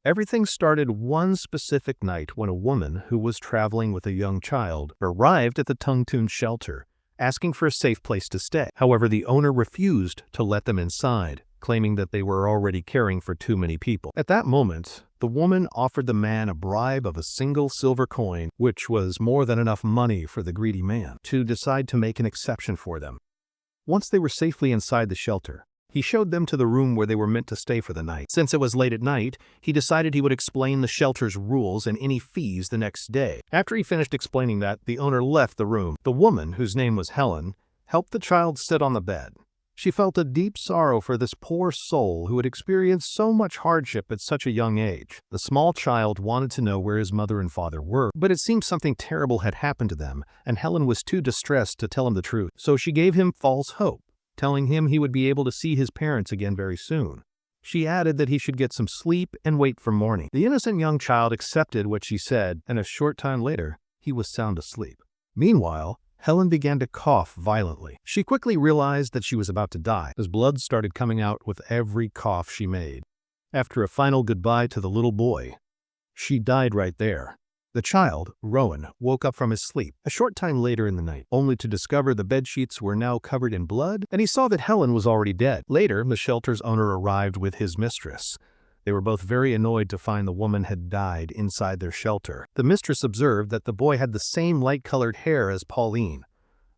Everything started one specific night when a woman who was traveling with a young child arrived at the Tungtoon shelter, asking for a safe place to stay. However, the owner refused to let them inside, claiming that they were already caring for too many people. At that moment, the woman offered the man a bribe of a single silver coin, which was more than enough money for the greedy man, to decide to make an exception for them. Once they were safely inside the shelter, he showed them to the room where they were meant to stay for the night. Since it was late at night, he decided he would explain the shelter's rules and any fees the next day. After he finished explaining that, the owner left the room. The woman, whose name was Helen, helped the child sit on the bed. She felt a deep sorrow for this poor soul who had experienced so much hardship at such a young age. The small child wanted to know where his mother and father were, but it seemed something terrible had happened to them, and Helen was too distressed to tell him the truth. So she gave him false hope, telling him he would be able to see his parents again very soon. She added that he should get some sleep and wait for morning. The innocent young child accepted what she said, and a short time later, he was sound asleep. Meanwhile, Helen began to cough violently. She quickly realized that she was about to die, as blood started coming out with every cough she made. After a final goodbye to the little boy, she died right there. The child, Rowan, woke up from his sleep a short time later in the night, only to discover the bedsheets were now covered in blood, and he saw that Helen was already dead. Later, the shelter's owner arrived with his mistress. They were both very annoyed to find the woman had died inside their shelter. The mistress observed that the boy had the same light-colored hair as Pauline,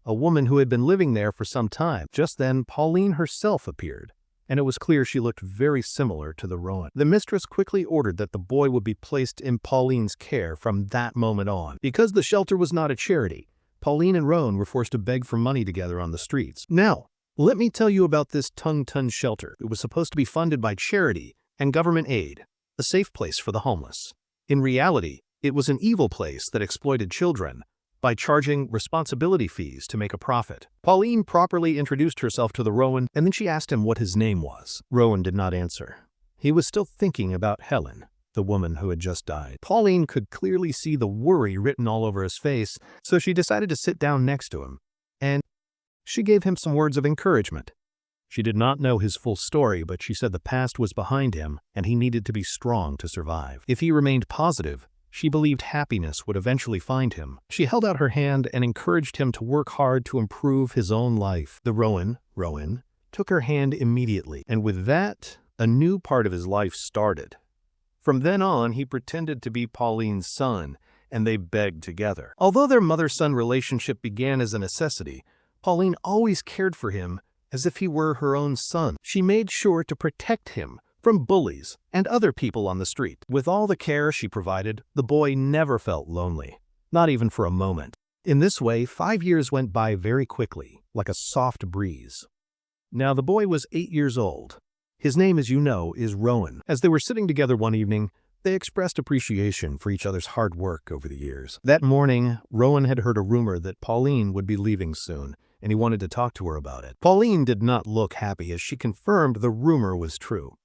a woman who had been living there for some time. Just then, Pauline herself appeared, and it was clear she looked very similar to the Rowan. The mistress quickly ordered that the boy would be placed in Pauline's care from that moment on. Because the shelter was not a charity, Pauline and Rowan were forced to beg for money together on the streets. Now, let me tell you about this Tungtoon shelter. It was supposed to be funded by charity and government aid, a safe place for the homeless. In reality, it was an evil place that exploited children by charging responsibility fees to make a profit. Pauline properly introduced herself to the Rowan, and then she asked him what his name was. Rowan did not answer. He was still thinking about Helen, the woman who had just died. Pauline could clearly see the worry written all over his face, so she decided to sit down next to him, and she gave him some words of encouragement. She did not know his full story, but she said the past was behind him and he needed to be strong to survive. If he remained positive, she believed happiness would eventually find him. She held out her hand and encouraged him to work hard to improve his own life. The Rowan, took her hand immediately, and with that, a new part of his life started. From then on, he pretended to be Pauline's son, and they begged together. Although their mother-son relationship began as a necessity, Pauline always cared for him as if he were her own son. She made sure to protect him from bullies and other people on the street. With all the care she provided, the boy never felt lonely, not even for a moment. In this way, 5 years went by very quickly, like a soft breeze. Now the boy was 8 years old. His name, as you know, is Rowan. As they were sitting together one evening, they expressed appreciation for each other's hard work over the years. That morning, Rowan had heard a rumor that Pauline would be leaving soon, and he wanted to talk to her about it. Pauline did not look happy as she confirmed the rumor was true.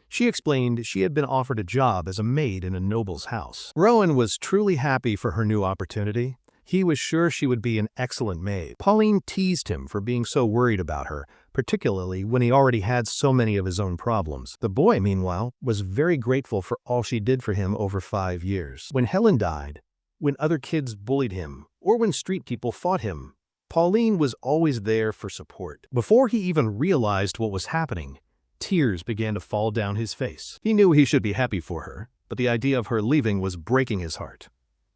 She explained she had been offered a job as a maid in a noble's house. Rowan was truly happy for her new opportunity. He was sure she would be an excellent maid. Pauline teased him for being so worried about her, particularly when he already had so many of his own problems. The boy, meanwhile, was very grateful for all she did for him over 5 years. When Helen died, when other kids bullied him, or when street people fought him, Pauline was always there for support. Before he even realized what was happening, tears began to fall down his face. He knew he should be happy for her, but the idea of her leaving was breaking his heart.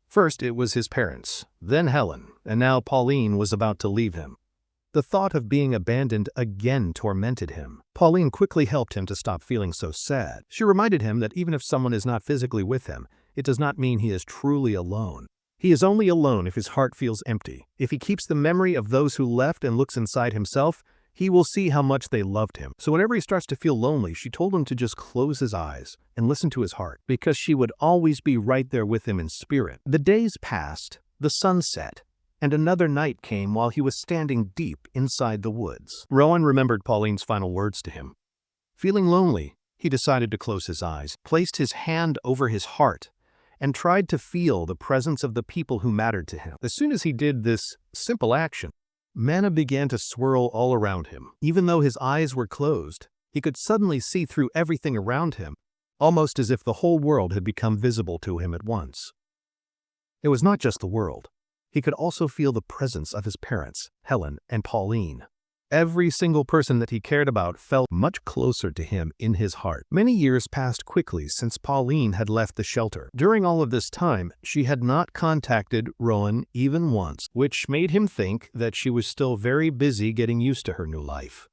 First it was his parents, then Helen, and now Pauline was about to leave him. The thought of being abandoned again tormented him. Pauline quickly helped him to stop feeling so sad. She reminded him that even if someone is not physically with him, it does not mean he is truly alone. He is only alone if his heart feels empty. If he keeps the memory of those who left and looks inside himself, he will see how much they loved him. So whenever he starts to feel lonely, she told him to just close his eyes and listen to his heart, because she would always be right there with him in spirit. The days passed, the sun set, and another night came while he was standing deep inside the woods. Rowan remembered Pauline's final words to him. Feeling lonely, he decided to close his eyes, placed his hand over his heart, and tried to feel the presence of the people who mattered to him. As soon as he did this simple action, mana began to swirl all around him. Even though his eyes were closed, he could suddenly see through everything around him almost as if the whole world had become visible to him at once. It was not just the world. He could also feel the presence of his parents, Helen and Pauline. Every single person that he cared about felt much closer to him in his heart. Many years passed quickly since Pauline had left the shelter. During all of this time, she had not contacted Rowan even once, which made him think that she was still very busy getting used to her new life.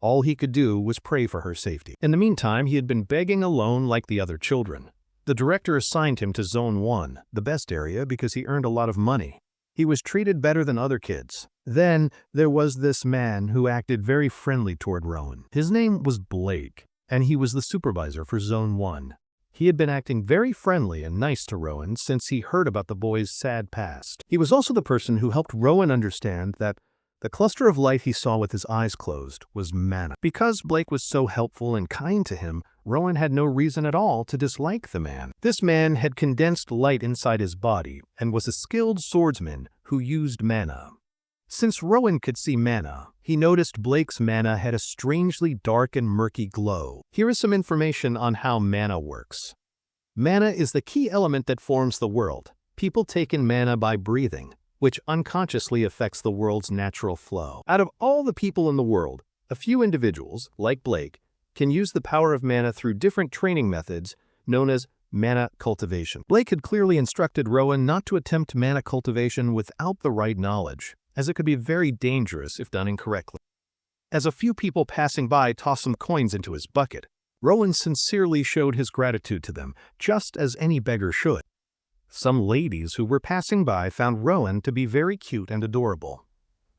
All he could do was pray for her safety. In the meantime, he had been begging alone like the other children. The director assigned him to Zone 1, the best area because he earned a lot of money. He was treated better than other kids. Then there was this man who acted very friendly toward Rowan. His name was Blake, and he was the supervisor for Zone 1. He had been acting very friendly and nice to Rowan since he heard about the boy's sad past. He was also the person who helped Rowan understand that the cluster of light he saw with his eyes closed was mana. Because Blake was so helpful and kind to him, Rowan had no reason at all to dislike the man. This man had condensed light inside his body and was a skilled swordsman who used mana. Since Rowan could see mana, he noticed Blake's mana had a strangely dark and murky glow. Here is some information on how mana works. Mana is the key element that forms the world. People take in mana by breathing, which unconsciously affects the world's natural flow. Out of all the people in the world, a few individuals, like Blake, can use the power of mana through different training methods known as mana cultivation. Blake had clearly instructed Rowan not to attempt mana cultivation without the right knowledge, as it could be very dangerous if done incorrectly. As a few people passing by tossed some coins into his bucket, Rowan sincerely showed his gratitude to them, just as any beggar should. Some ladies who were passing by found Rowan to be very cute and adorable.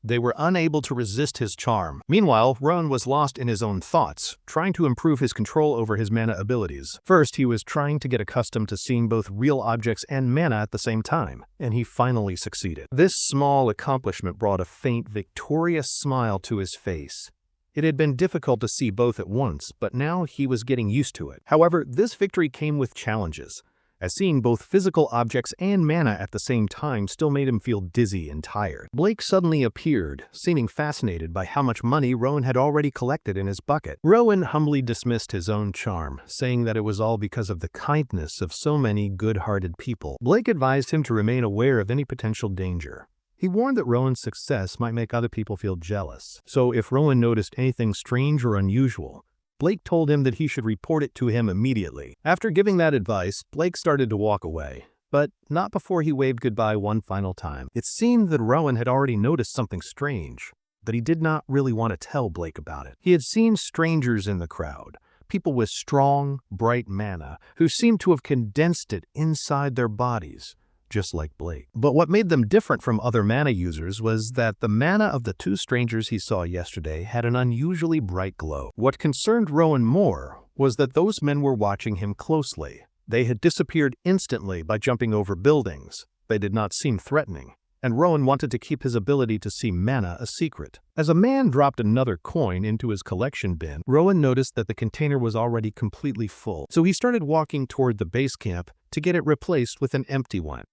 They were unable to resist his charm. Meanwhile, Rowan was lost in his own thoughts, trying to improve his control over his mana abilities. First, he was trying to get accustomed to seeing both real objects and mana at the same time, and he finally succeeded. This small accomplishment brought a faint, victorious smile to his face. It had been difficult to see both at once, but now he was getting used to it. However, this victory came with challenges, as seeing both physical objects and mana at the same time still made him feel dizzy and tired. Blake suddenly appeared, seeming fascinated by how much money Rowan had already collected in his bucket. Rowan humbly dismissed his own charm, saying that it was all because of the kindness of so many good-hearted people. Blake advised him to remain aware of any potential danger. He warned that Rowan's success might make other people feel jealous, so if Rowan noticed anything strange or unusual, Blake told him that he should report it to him immediately. After giving that advice, Blake started to walk away, but not before he waved goodbye one final time. It seemed that Rowan had already noticed something strange, but he did not really want to tell Blake about it. He had seen strangers in the crowd, people with strong, bright mana, who seemed to have condensed it inside their bodies, just like Blake. But what made them different from other mana users was that the mana of the two strangers he saw yesterday had an unusually bright glow. What concerned Rowan more was that those men were watching him closely. They had disappeared instantly by jumping over buildings. They did not seem threatening, and Rowan wanted to keep his ability to see mana a secret. As a man dropped another coin into his collection bin, Rowan noticed that the container was already completely full, so he started walking toward the base camp to get it replaced with an empty one.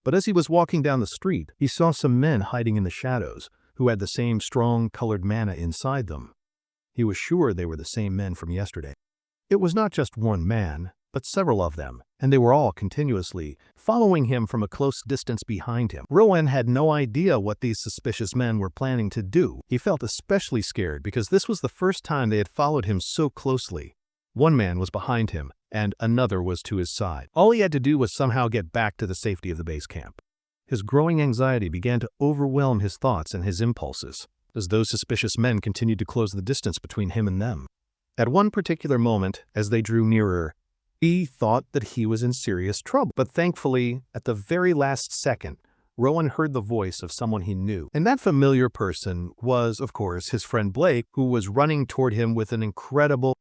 But as he was walking down the street, he saw some men hiding in the shadows who had the same strong colored mana inside them. He was sure they were the same men from yesterday. It was not just one man, but several of them, and they were all continuously following him from a close distance behind him. Rowan had no idea what these suspicious men were planning to do. He felt especially scared because this was the first time they had followed him so closely. One man was behind him, and another was to his side. All he had to do was somehow get back to the safety of the base camp. His growing anxiety began to overwhelm his thoughts and his impulses, as those suspicious men continued to close the distance between him and them. At one particular moment, as they drew nearer, he thought that he was in serious trouble. But thankfully, at the very last second, Rowan heard the voice of someone he knew. And that familiar person was, of course, his friend Blake, who was running toward him with an incredible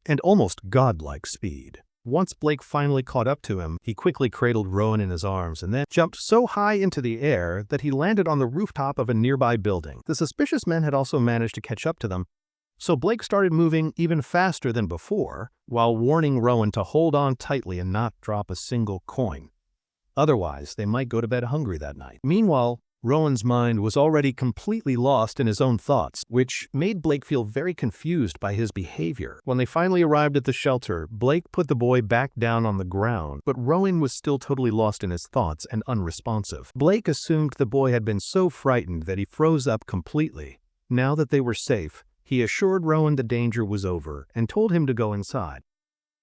and almost godlike speed. Once Blake finally caught up to him, he quickly cradled Rowan in his arms and then jumped so high into the air that he landed on the rooftop of a nearby building. The suspicious men had also managed to catch up to them, so Blake started moving even faster than before, while warning Rowan to hold on tightly and not drop a single coin. Otherwise, they might go to bed hungry that night. Meanwhile, Rowan's mind was already completely lost in his own thoughts, which made Blake feel very confused by his behavior. When they finally arrived at the shelter, Blake put the boy back down on the ground, but Rowan was still totally lost in his thoughts and unresponsive. Blake assumed the boy had been so frightened that he froze up completely. Now that they were safe, he assured Rowan the danger was over and told him to go inside.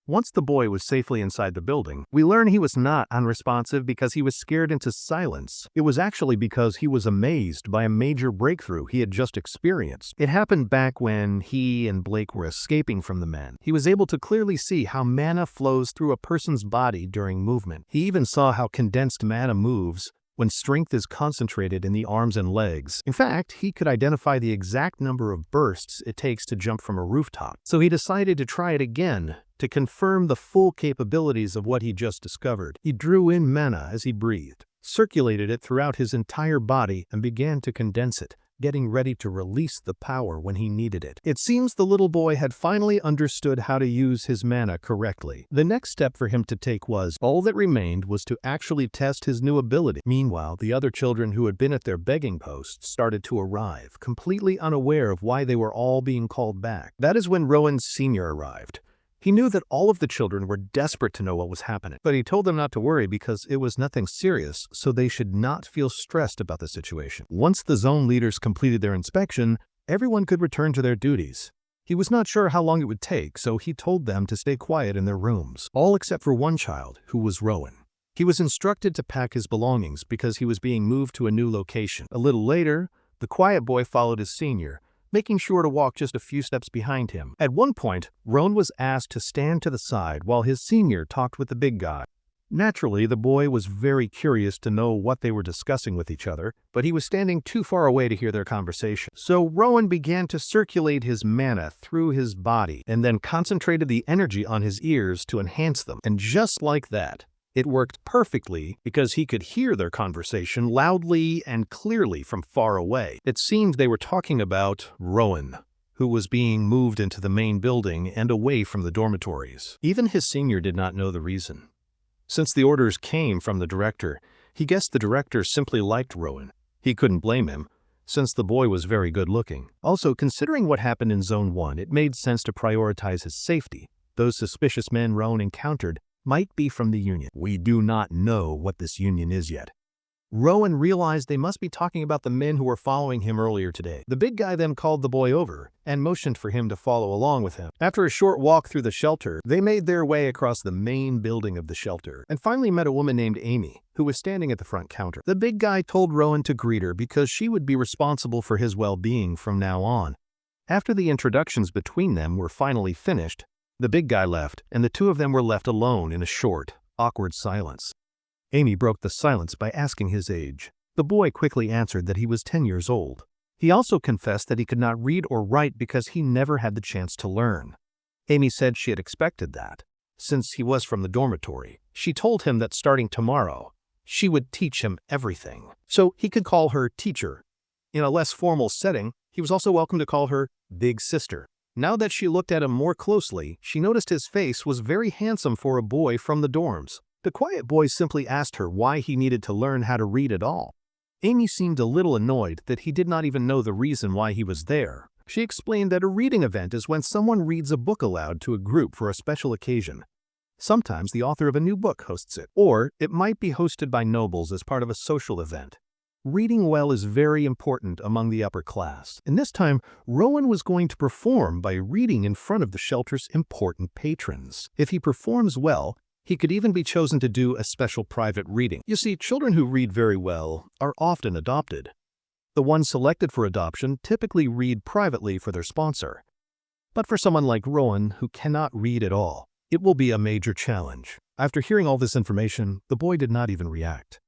Once the boy was safely inside the building, we learn he was not unresponsive because he was scared into silence. It was actually because he was amazed by a major breakthrough he had just experienced. It happened back when he and Blake were escaping from the men. He was able to clearly see how mana flows through a person's body during movement. He even saw how condensed mana moves when strength is concentrated in the arms and legs. In fact, he could identify the exact number of bursts it takes to jump from a rooftop. So he decided to try it again to confirm the full capabilities of what he just discovered. He drew in mana as he breathed, circulated it throughout his entire body, and began to condense it, getting ready to release the power when he needed it. It seems the little boy had finally understood how to use his mana correctly. The next step for him to take was, all that remained was to actually test his new ability. Meanwhile, the other children who had been at their begging posts started to arrive, completely unaware of why they were all being called back. That is when Rowan's senior arrived. He knew that all of the children were desperate to know what was happening, but he told them not to worry because it was nothing serious, so they should not feel stressed about the situation. Once the zone leaders completed their inspection, everyone could return to their duties. He was not sure how long it would take, so he told them to stay quiet in their rooms, all except for one child, who was Rowan. He was instructed to pack his belongings because he was being moved to a new location. A little later, the quiet boy followed his senior, making sure to walk just a few steps behind him. At one point, Rowan was asked to stand to the side while his senior talked with the big guy. Naturally, the boy was very curious to know what they were discussing with each other, but he was standing too far away to hear their conversation. So Rowan began to circulate his mana through his body and then concentrated the energy on his ears to enhance them. And just like that, it worked perfectly because he could hear their conversation loudly and clearly from far away. It seemed they were talking about Rowan, who was being moved into the main building and away from the dormitories. Even his senior did not know the reason. Since the orders came from the director, he guessed the director simply liked Rowan. He couldn't blame him, since the boy was very good looking. Also, considering what happened in Zone 1, it made sense to prioritize his safety. Those suspicious men Rowan encountered might be from the Union. We do not know what this Union is yet. Rowan realized they must be talking about the men who were following him earlier today. The big guy then called the boy over and motioned for him to follow along with him. After a short walk through the shelter, they made their way across the main building of the shelter and finally met a woman named Amy, who was standing at the front counter. The big guy told Rowan to greet her because she would be responsible for his well-being from now on. After the introductions between them were finally finished, the big guy left, and the two of them were left alone in a short, awkward silence. Amy broke the silence by asking his age. The boy quickly answered that he was 10 years old. He also confessed that he could not read or write because he never had the chance to learn. Amy said she had expected that, since he was from the dormitory. She told him that starting tomorrow, she would teach him everything, so he could call her teacher. In a less formal setting, he was also welcome to call her big sister. Now that she looked at him more closely, she noticed his face was very handsome for a boy from the dorms. The quiet boy simply asked her why he needed to learn how to read at all. Amy seemed a little annoyed that he did not even know the reason why he was there. She explained that a reading event is when someone reads a book aloud to a group for a special occasion. Sometimes the author of a new book hosts it, or it might be hosted by nobles as part of a social event. Reading well is very important among the upper class, and this time, Rowan was going to perform by reading in front of the shelter's important patrons. If he performs well, he could even be chosen to do a special private reading. You see, children who read very well are often adopted. The ones selected for adoption typically read privately for their sponsor. But for someone like Rowan, who cannot read at all, it will be a major challenge. After hearing all this information, the boy did not even react.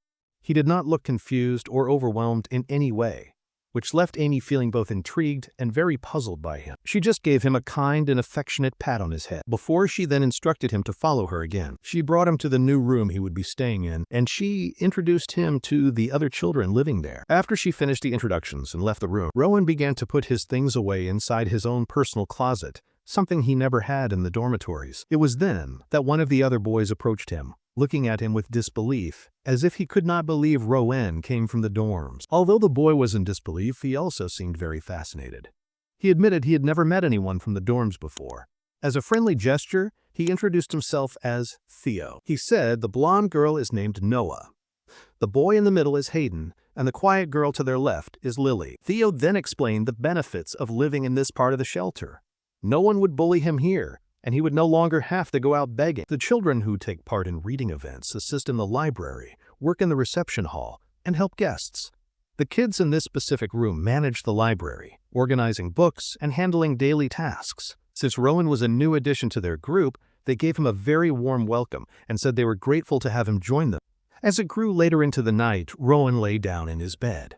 He did not look confused or overwhelmed in any way, which left Amy feeling both intrigued and very puzzled by him. She just gave him a kind and affectionate pat on his head, before she then instructed him to follow her again. She brought him to the new room he would be staying in, and she introduced him to the other children living there. After she finished the introductions and left the room, Rowan began to put his things away inside his own personal closet, something he never had in the dormitories. It was then that one of the other boys approached him. looking at him with disbelief, as if he could not believe Rowan came from the dorms. Although the boy was in disbelief, he also seemed very fascinated. He admitted he had never met anyone from the dorms before. As a friendly gesture, he introduced himself as Theo. He said the blonde girl is named Noah. The boy in the middle is Hayden, and the quiet girl to their left is Lily. Theo then explained the benefits of living in this part of the shelter. No one would bully him here, and he would no longer have to go out begging. The children who take part in reading events assist in the library, work in the reception hall, and help guests. The kids in this specific room manage the library, organizing books and handling daily tasks. Since Rowan was a new addition to their group, they gave him a very warm welcome and said they were grateful to have him join them. As it grew later into the night, Rowan lay down in his bed.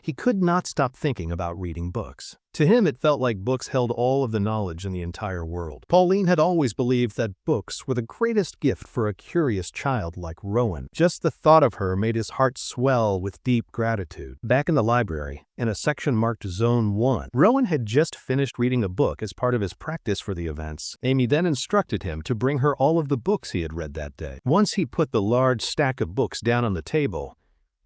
He could not stop thinking about reading books. To him, it felt like books held all of the knowledge in the entire world. Pauline had always believed that books were the greatest gift for a curious child like Rowan. Just the thought of her made his heart swell with deep gratitude. Back in the library, in a section marked Zone 1, Rowan had just finished reading a book as part of his practice for the events. Amy then instructed him to bring her all of the books he had read that day. Once he put the large stack of books down on the table,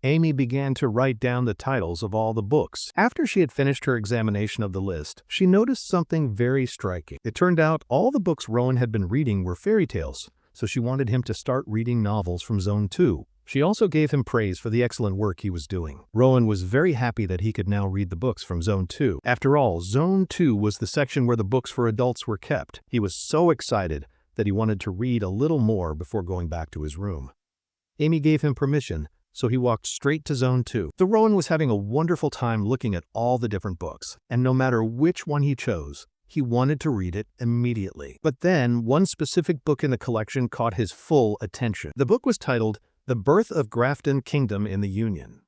Amy began to write down the titles of all the books. After she had finished her examination of the list, she noticed something very striking. It turned out all the books Rowan had been reading were fairy tales, so she wanted him to start reading novels from Zone 2. She also gave him praise for the excellent work he was doing. Rowan was very happy that he could now read the books from Zone 2. After all, Zone 2 was the section where the books for adults were kept. He was so excited that he wanted to read a little more before going back to his room. Amy gave him permission, so he walked straight to Zone 2. The Rowan was having a wonderful time looking at all the different books, and no matter which one he chose, he wanted to read it immediately. But then, one specific book in the collection caught his full attention. The book was titled The Birth of Grafton Kingdom in the Union.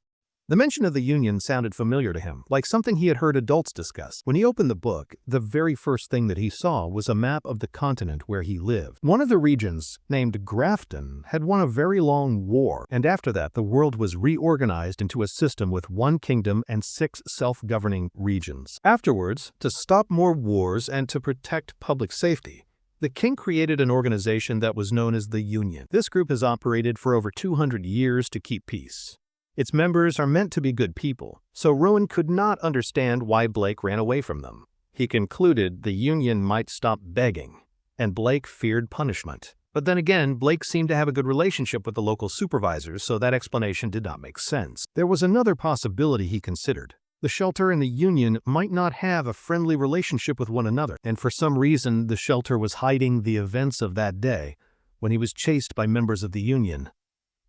The mention of the Union sounded familiar to him, like something he had heard adults discuss. When he opened the book, the very first thing that he saw was a map of the continent where he lived. One of the regions, named Grafton, had won a very long war, and after that the world was reorganized into a system with one kingdom and 6 self-governing regions. Afterwards, to stop more wars and to protect public safety, the king created an organization that was known as the Union. This group has operated for over 200 years to keep peace. Its members are meant to be good people, so Rowan could not understand why Blake ran away from them. He concluded the Union might stop begging, and Blake feared punishment. But then again, Blake seemed to have a good relationship with the local supervisors, so that explanation did not make sense. There was another possibility he considered. The shelter and the Union might not have a friendly relationship with one another, and for some reason the shelter was hiding the events of that day when he was chased by members of the Union.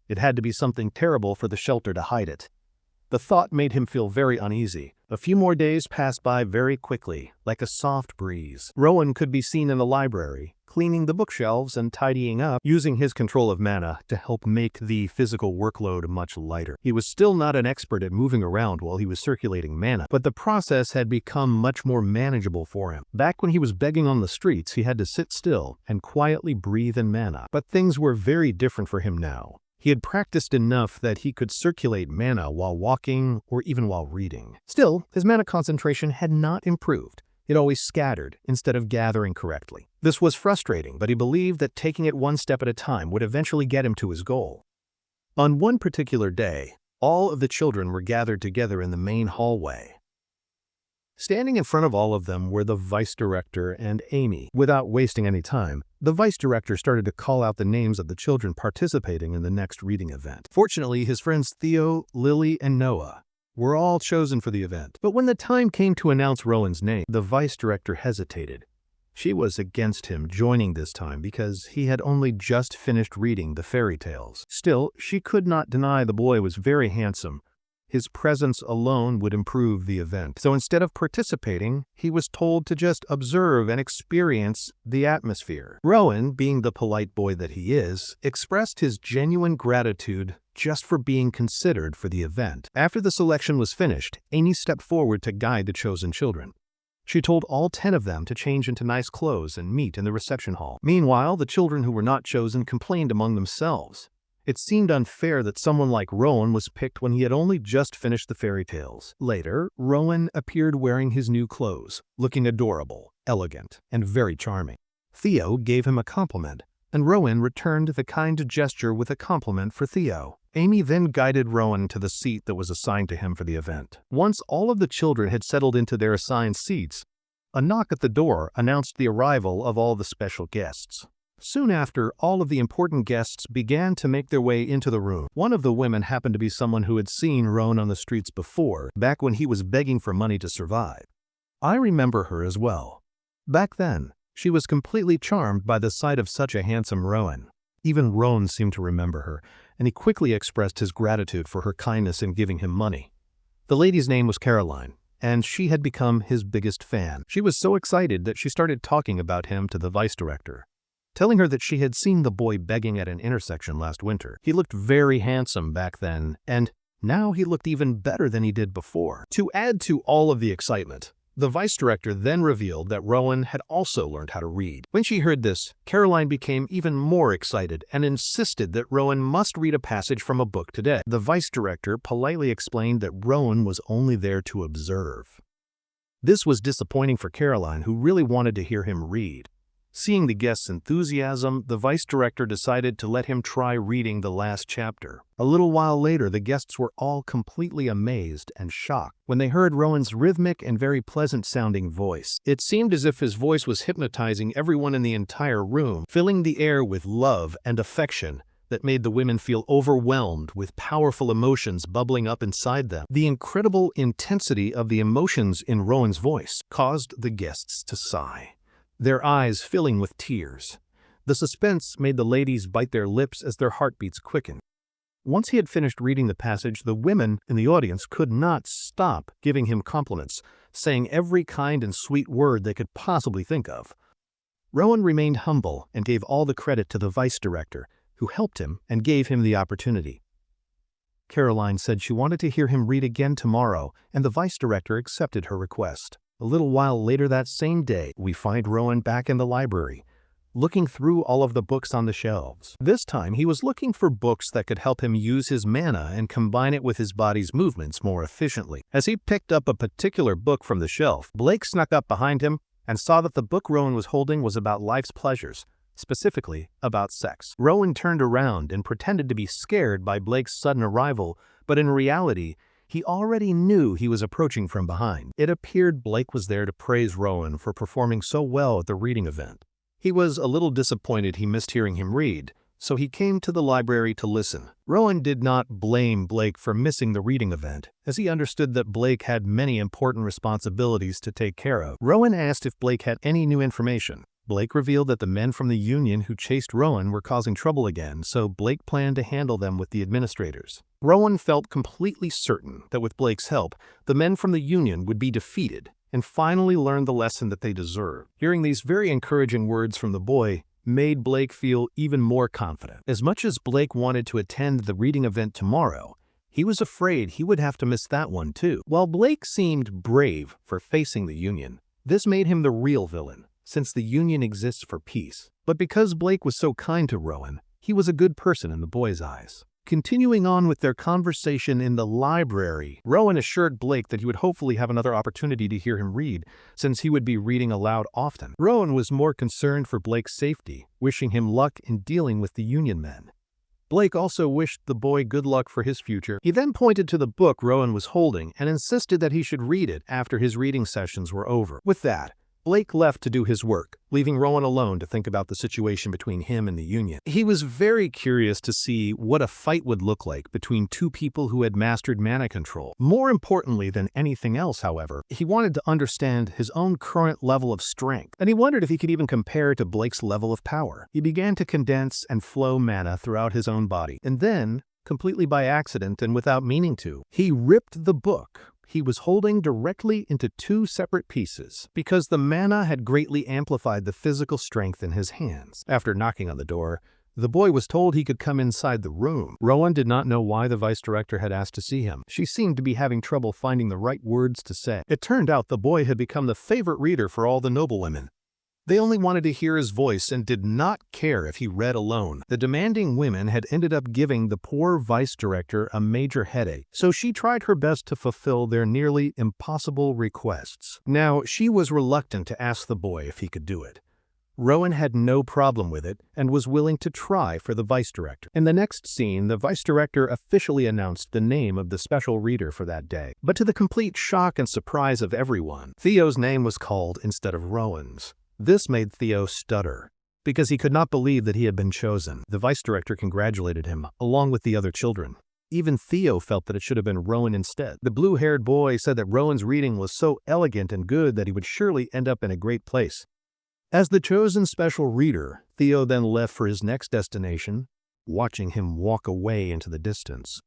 It had to be something terrible for the shelter to hide it. The thought made him feel very uneasy. A few more days passed by very quickly, like a soft breeze. Rowan could be seen in the library, cleaning the bookshelves and tidying up, using his control of mana to help make the physical workload much lighter. He was still not an expert at moving around while he was circulating mana, but the process had become much more manageable for him. Back when he was begging on the streets, he had to sit still and quietly breathe in mana, but things were very different for him now. He had practiced enough that he could circulate mana while walking or even while reading. Still, his mana concentration had not improved. It always scattered instead of gathering correctly. This was frustrating, but he believed that taking it one step at a time would eventually get him to his goal. On one particular day, all of the children were gathered together in the main hallway. Standing in front of all of them were the vice director and Amy. Without wasting any time, the vice director started to call out the names of the children participating in the next reading event. Fortunately, his friends Theo, Lily, and Noah were all chosen for the event. But when the time came to announce Rowan's name, the vice director hesitated. She was against him joining this time because he had only just finished reading the fairy tales. Still, she could not deny the boy was very handsome. His presence alone would improve the event. So instead of participating, he was told to just observe and experience the atmosphere. Rowan, being the polite boy that he is, expressed his genuine gratitude just for being considered for the event. After the selection was finished, Amy stepped forward to guide the chosen children. She told all 10 of them to change into nice clothes and meet in the reception hall. Meanwhile, the children who were not chosen complained among themselves. It seemed unfair that someone like Rowan was picked when he had only just finished the fairy tales. Later, Rowan appeared wearing his new clothes, looking adorable, elegant, and very charming. Theo gave him a compliment, and Rowan returned the kind gesture with a compliment for Theo. Amy then guided Rowan to the seat that was assigned to him for the event. Once all of the children had settled into their assigned seats, a knock at the door announced the arrival of all the special guests. Soon after, all of the important guests began to make their way into the room. One of the women happened to be someone who had seen Rowan on the streets before, back when he was begging for money to survive. I remember her as well. Back then, she was completely charmed by the sight of such a handsome Rowan. Even Rowan seemed to remember her, and he quickly expressed his gratitude for her kindness in giving him money. The lady's name was Caroline, and she had become his biggest fan. She was so excited that she started talking about him to the vice director, telling her that she had seen the boy begging at an intersection last winter. He looked very handsome back then, and now he looked even better than he did before. To add to all of the excitement, the vice director then revealed that Rowan had also learned how to read. When she heard this, Caroline became even more excited and insisted that Rowan must read a passage from a book today. The vice director politely explained that Rowan was only there to observe. This was disappointing for Caroline, who really wanted to hear him read. Seeing the guests' enthusiasm, the vice director decided to let him try reading the last chapter. A little while later, the guests were all completely amazed and shocked when they heard Rowan's rhythmic and very pleasant-sounding voice. It seemed as if his voice was hypnotizing everyone in the entire room, filling the air with love and affection that made the women feel overwhelmed with powerful emotions bubbling up inside them. The incredible intensity of the emotions in Rowan's voice caused the guests to sigh, their eyes filling with tears. The suspense made the ladies bite their lips as their heartbeats quickened. Once he had finished reading the passage, the women in the audience could not stop giving him compliments, saying every kind and sweet word they could possibly think of. Rowan remained humble and gave all the credit to the vice director, who helped him and gave him the opportunity. Caroline said she wanted to hear him read again tomorrow, and the vice director accepted her request. A little while later that same day, we find Rowan back in the library, looking through all of the books on the shelves. This time, he was looking for books that could help him use his mana and combine it with his body's movements more efficiently. As he picked up a particular book from the shelf, Blake snuck up behind him and saw that the book Rowan was holding was about life's pleasures, specifically about sex. Rowan turned around and pretended to be scared by Blake's sudden arrival, but in reality, he already knew he was approaching from behind. It appeared Blake was there to praise Rowan for performing so well at the reading event. He was a little disappointed he missed hearing him read, so he came to the library to listen. Rowan did not blame Blake for missing the reading event, as he understood that Blake had many important responsibilities to take care of. Rowan asked if Blake had any new information. Blake revealed that the men from the union who chased Rowan were causing trouble again, so Blake planned to handle them with the administrators. Rowan felt completely certain that with Blake's help, the men from the union would be defeated and finally learn the lesson that they deserved. Hearing these very encouraging words from the boy made Blake feel even more confident. As much as Blake wanted to attend the reading event tomorrow, he was afraid he would have to miss that one too. While Blake seemed brave for facing the union, this made him the real villain, since the union exists for peace. But because Blake was so kind to Rowan, he was a good person in the boy's eyes. Continuing on with their conversation in the library, Rowan assured Blake that he would hopefully have another opportunity to hear him read, since he would be reading aloud often. Rowan was more concerned for Blake's safety, wishing him luck in dealing with the union men. Blake also wished the boy good luck for his future. He then pointed to the book Rowan was holding and insisted that he should read it after his reading sessions were over. With that, Blake left to do his work, leaving Rowan alone to think about the situation between him and the union. He was very curious to see what a fight would look like between two people who had mastered mana control. More importantly than anything else, however, he wanted to understand his own current level of strength, and he wondered if he could even compare to Blake's level of power. He began to condense and flow mana throughout his own body, and then, completely by accident and without meaning to, he ripped the book he was holding directly into two separate pieces, because the mana had greatly amplified the physical strength in his hands. After knocking on the door, the boy was told he could come inside the room. Rowan did not know why the vice director had asked to see him. She seemed to be having trouble finding the right words to say. It turned out the boy had become the favorite reader for all the noblewomen. They only wanted to hear his voice and did not care if he read alone. The demanding women had ended up giving the poor vice director a major headache, so she tried her best to fulfill their nearly impossible requests. Now, she was reluctant to ask the boy if he could do it. Rowan had no problem with it and was willing to try for the vice director. In the next scene, the vice director officially announced the name of the special reader for that day. But to the complete shock and surprise of everyone, Theo's name was called instead of Rowan's. This made Theo stutter, because he could not believe that he had been chosen. The vice director congratulated him, along with the other children. Even Theo felt that it should have been Rowan instead. The blue-haired boy said that Rowan's reading was so elegant and good that he would surely end up in a great place. As the chosen special reader, Theo then left for his next destination, watching him walk away into the distance.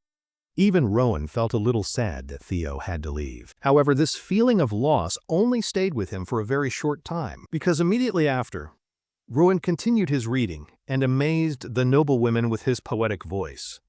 Even Rowan felt a little sad that Theo had to leave. However, this feeling of loss only stayed with him for a very short time, because immediately after, Rowan continued his reading and amazed the noblewomen with his poetic voice.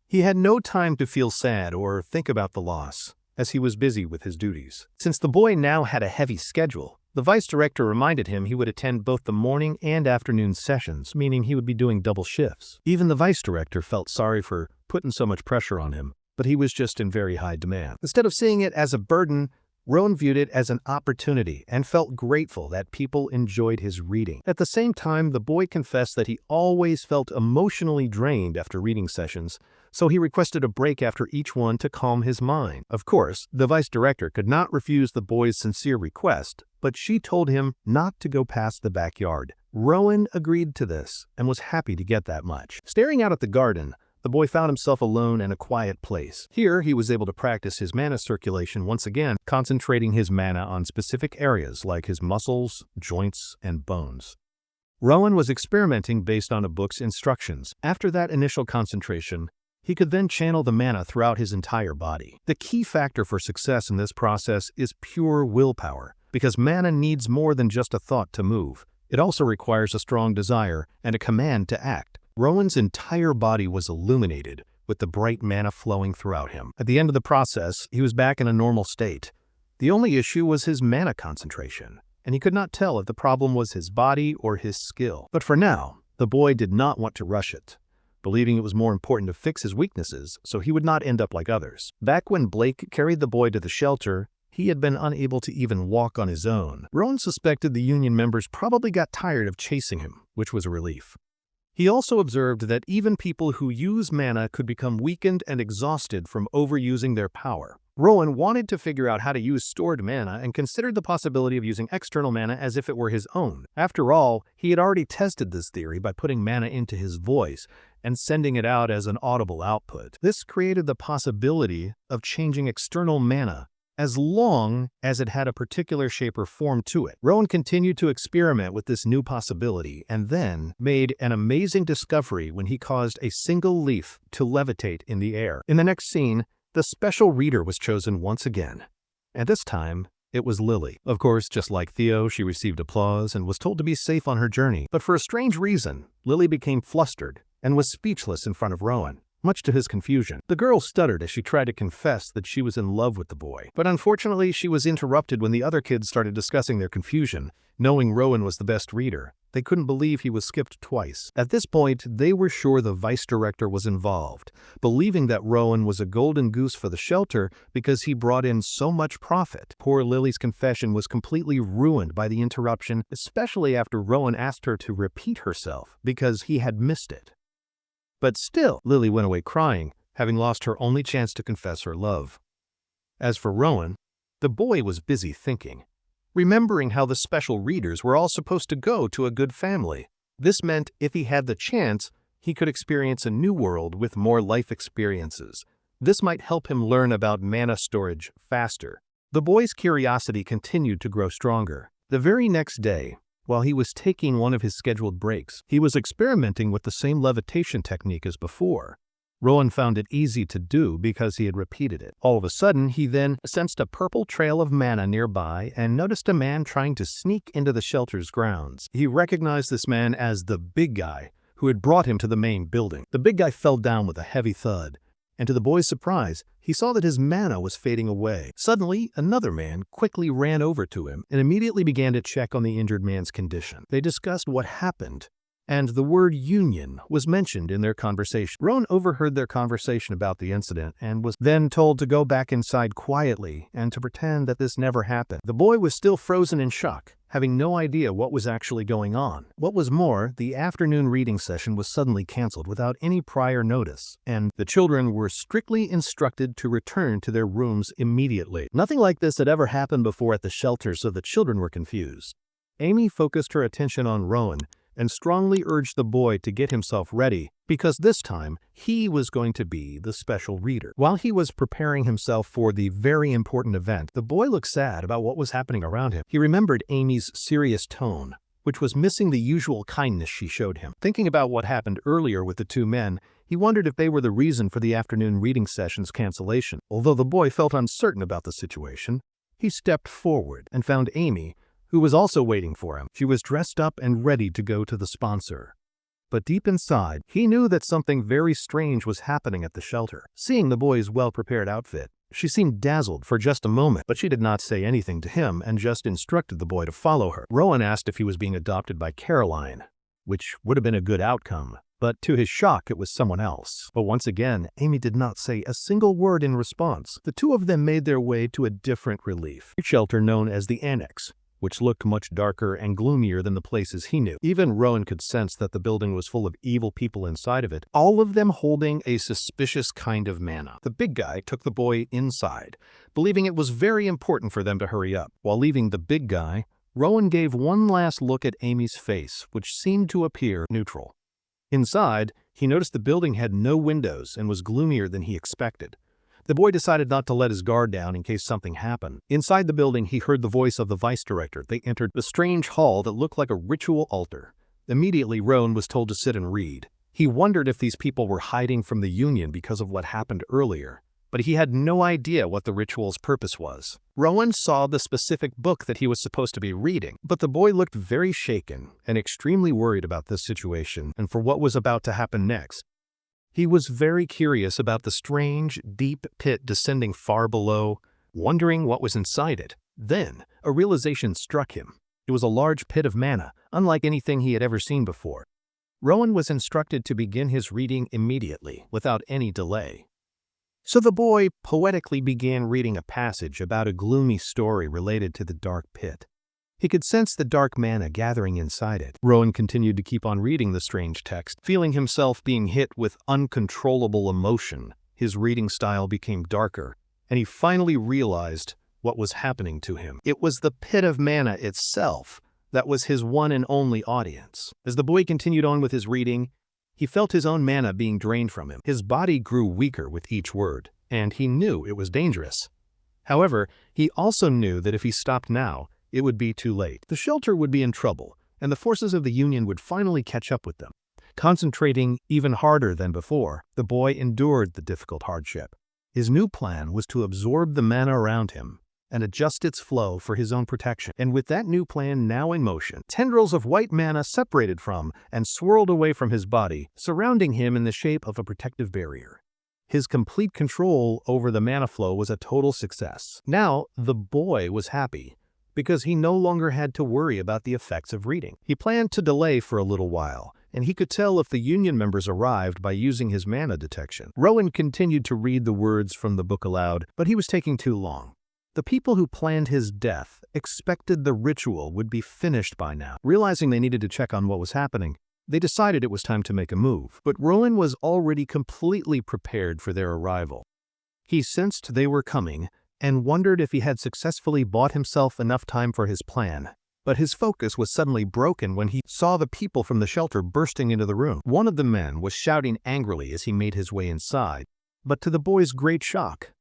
He had no time to feel sad or think about the loss, as he was busy with his duties. Since the boy now had a heavy schedule, the vice director reminded him he would attend both the morning and afternoon sessions, meaning he would be doing double shifts. Even the vice director felt sorry for putting so much pressure on him, but he was just in very high demand. Instead of seeing it as a burden, Rowan viewed it as an opportunity and felt grateful that people enjoyed his reading. At the same time, the boy confessed that he always felt emotionally drained after reading sessions, so he requested a break after each one to calm his mind. Of course, the vice director could not refuse the boy's sincere request, but she told him not to go past the backyard. Rowan agreed to this and was happy to get that much. Staring out at the garden, the boy found himself alone in a quiet place. Here, he was able to practice his mana circulation once again, concentrating his mana on specific areas like his muscles, joints, and bones. Rowan was experimenting based on a book's instructions. After that initial concentration, he could then channel the mana throughout his entire body. The key factor for success in this process is pure willpower, because mana needs more than just a thought to move. It also requires a strong desire and a command to act. Rowan's entire body was illuminated, with the bright mana flowing throughout him. At the end of the process, he was back in a normal state. The only issue was his mana concentration, and he could not tell if the problem was his body or his skill. But for now, the boy did not want to rush it, believing it was more important to fix his weaknesses so he would not end up like others. Back when Blake carried the boy to the shelter, he had been unable to even walk on his own. Rowan suspected the union members probably got tired of chasing him, which was a relief. He also observed that even people who use mana could become weakened and exhausted from overusing their power. Rowan wanted to figure out how to use stored mana and considered the possibility of using external mana as if it were his own. After all, he had already tested this theory by putting mana into his voice and sending it out as an audible output. This created the possibility of changing external mana as long as it had a particular shape or form to it. Rowan continued to experiment with this new possibility and then made an amazing discovery when he caused a single leaf to levitate in the air. In the next scene, the special reader was chosen once again, and this time it was Lily. Of course, just like Theo, she received applause and was told to be safe on her journey. But for a strange reason, Lily became flustered and was speechless in front of Rowan, much to his confusion. The girl stuttered as she tried to confess that she was in love with the boy. But unfortunately, she was interrupted when the other kids started discussing their confusion. Knowing Rowan was the best reader, they couldn't believe he was skipped twice. At this point, they were sure the vice director was involved, believing that Rowan was a golden goose for the shelter because he brought in so much profit. Poor Lily's confession was completely ruined by the interruption, especially after Rowan asked her to repeat herself because he had missed it. But still, Lily went away crying, having lost her only chance to confess her love. As for Rowan, the boy was busy thinking, remembering how the special readers were all supposed to go to a good family. This meant if he had the chance, he could experience a new world with more life experiences. This might help him learn about mana storage faster. The boy's curiosity continued to grow stronger. The very next day, while he was taking one of his scheduled breaks, he was experimenting with the same levitation technique as before. Rowan found it easy to do because he had repeated it. All of a sudden, he then sensed a purple trail of mana nearby and noticed a man trying to sneak into the shelter's grounds. He recognized this man as the big guy who had brought him to the main building. The big guy fell down with a heavy thud, and to the boy's surprise, he saw that his mana was fading away. Suddenly, another man quickly ran over to him and immediately began to check on the injured man's condition. They discussed what happened and the word union was mentioned in their conversation. Rowan overheard their conversation about the incident and was then told to go back inside quietly and to pretend that this never happened. The boy was still frozen in shock, having no idea what was actually going on. What was more, the afternoon reading session was suddenly canceled without any prior notice, and the children were strictly instructed to return to their rooms immediately. Nothing like this had ever happened before at the shelter, so the children were confused. Amy focused her attention on Rowan and strongly urged the boy to get himself ready, because this time he was going to be the special reader. While he was preparing himself for the very important event, the boy looked sad about what was happening around him. He remembered Amy's serious tone, which was missing the usual kindness she showed him. Thinking about what happened earlier with the two men, he wondered if they were the reason for the afternoon reading session's cancellation. Although the boy felt uncertain about the situation, he stepped forward and found Amy, who was also waiting for him. She was dressed up and ready to go to the sponsor. But deep inside, he knew that something very strange was happening at the shelter. Seeing the boy's well-prepared outfit, she seemed dazzled for just a moment, but she did not say anything to him and just instructed the boy to follow her. Rowan asked if he was being adopted by Caroline, which would have been a good outcome, but to his shock it was someone else. But once again, Amy did not say a single word in response. The two of them made their way to a different relief, a shelter known as the Annex, which looked much darker and gloomier than the places he knew. Even Rowan could sense that the building was full of evil people inside of it, all of them holding a suspicious kind of mana. The big guy took the boy inside, believing it was very important for them to hurry up. While leaving the big guy, Rowan gave one last look at Amy's face, which seemed to appear neutral. Inside, he noticed the building had no windows and was gloomier than he expected. The boy decided not to let his guard down in case something happened. Inside the building, he heard the voice of the vice director. They entered the strange hall that looked like a ritual altar. Immediately, Rowan was told to sit and read. He wondered if these people were hiding from the Union because of what happened earlier, but he had no idea what the ritual's purpose was. Rowan saw the specific book that he was supposed to be reading, but the boy looked very shaken and extremely worried about this situation and for what was about to happen next. He was very curious about the strange, deep pit descending far below, wondering what was inside it. Then, a realization struck him. It was a large pit of mana, unlike anything he had ever seen before. Rowan was instructed to begin his reading immediately, without any delay. So the boy poetically began reading a passage about a gloomy story related to the dark pit. He could sense the dark mana gathering inside it. Rowan continued to keep on reading the strange text, feeling himself being hit with uncontrollable emotion. His reading style became darker, and he finally realized what was happening to him. It was the pit of mana itself that was his one and only audience. As the boy continued on with his reading, he felt his own mana being drained from him. His body grew weaker with each word, and he knew it was dangerous. However, he also knew that if he stopped now, it would be too late. The shelter would be in trouble, and the forces of the Union would finally catch up with them. Concentrating even harder than before, the boy endured the difficult hardship. His new plan was to absorb the mana around him and adjust its flow for his own protection. And with that new plan now in motion, tendrils of white mana separated from and swirled away from his body, surrounding him in the shape of a protective barrier. His complete control over the mana flow was a total success. Now, the boy was happy, because he no longer had to worry about the effects of reading. He planned to delay for a little while, and he could tell if the Union members arrived by using his mana detection. Rowan continued to read the words from the book aloud, but he was taking too long. The people who planned his death expected the ritual would be finished by now. Realizing they needed to check on what was happening, they decided it was time to make a move. But Rowan was already completely prepared for their arrival. He sensed they were coming, and wondered if he had successfully bought himself enough time for his plan. But his focus was suddenly broken when he saw the people from the shelter bursting into the room. One of the men was shouting angrily as he made his way inside, but to the boy's great shock,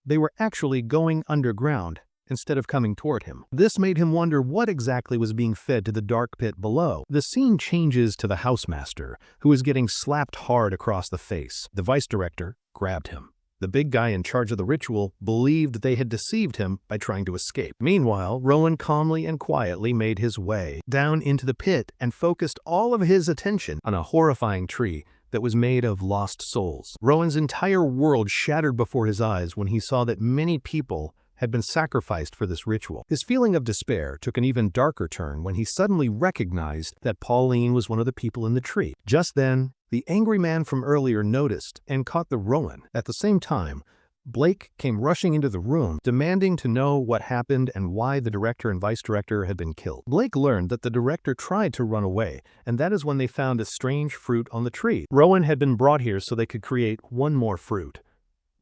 they were actually going underground instead of coming toward him. This made him wonder what exactly was being fed to the dark pit below. The scene changes to the housemaster, who is getting slapped hard across the face. The vice director grabbed him. The big guy in charge of the ritual believed they had deceived him by trying to escape. Meanwhile, Rowan calmly and quietly made his way down into the pit and focused all of his attention on a horrifying tree that was made of lost souls. Rowan's entire world shattered before his eyes when he saw that many people had been sacrificed for this ritual. His feeling of despair took an even darker turn when he suddenly recognized that Pauline was one of the people in the tree. Just then, the angry man from earlier noticed and caught the Rowan. At the same time, Blake came rushing into the room, demanding to know what happened and why the director and vice director had been killed. Blake learned that the director tried to run away, and that is when they found a strange fruit on the tree. Rowan had been brought here so they could create one more fruit.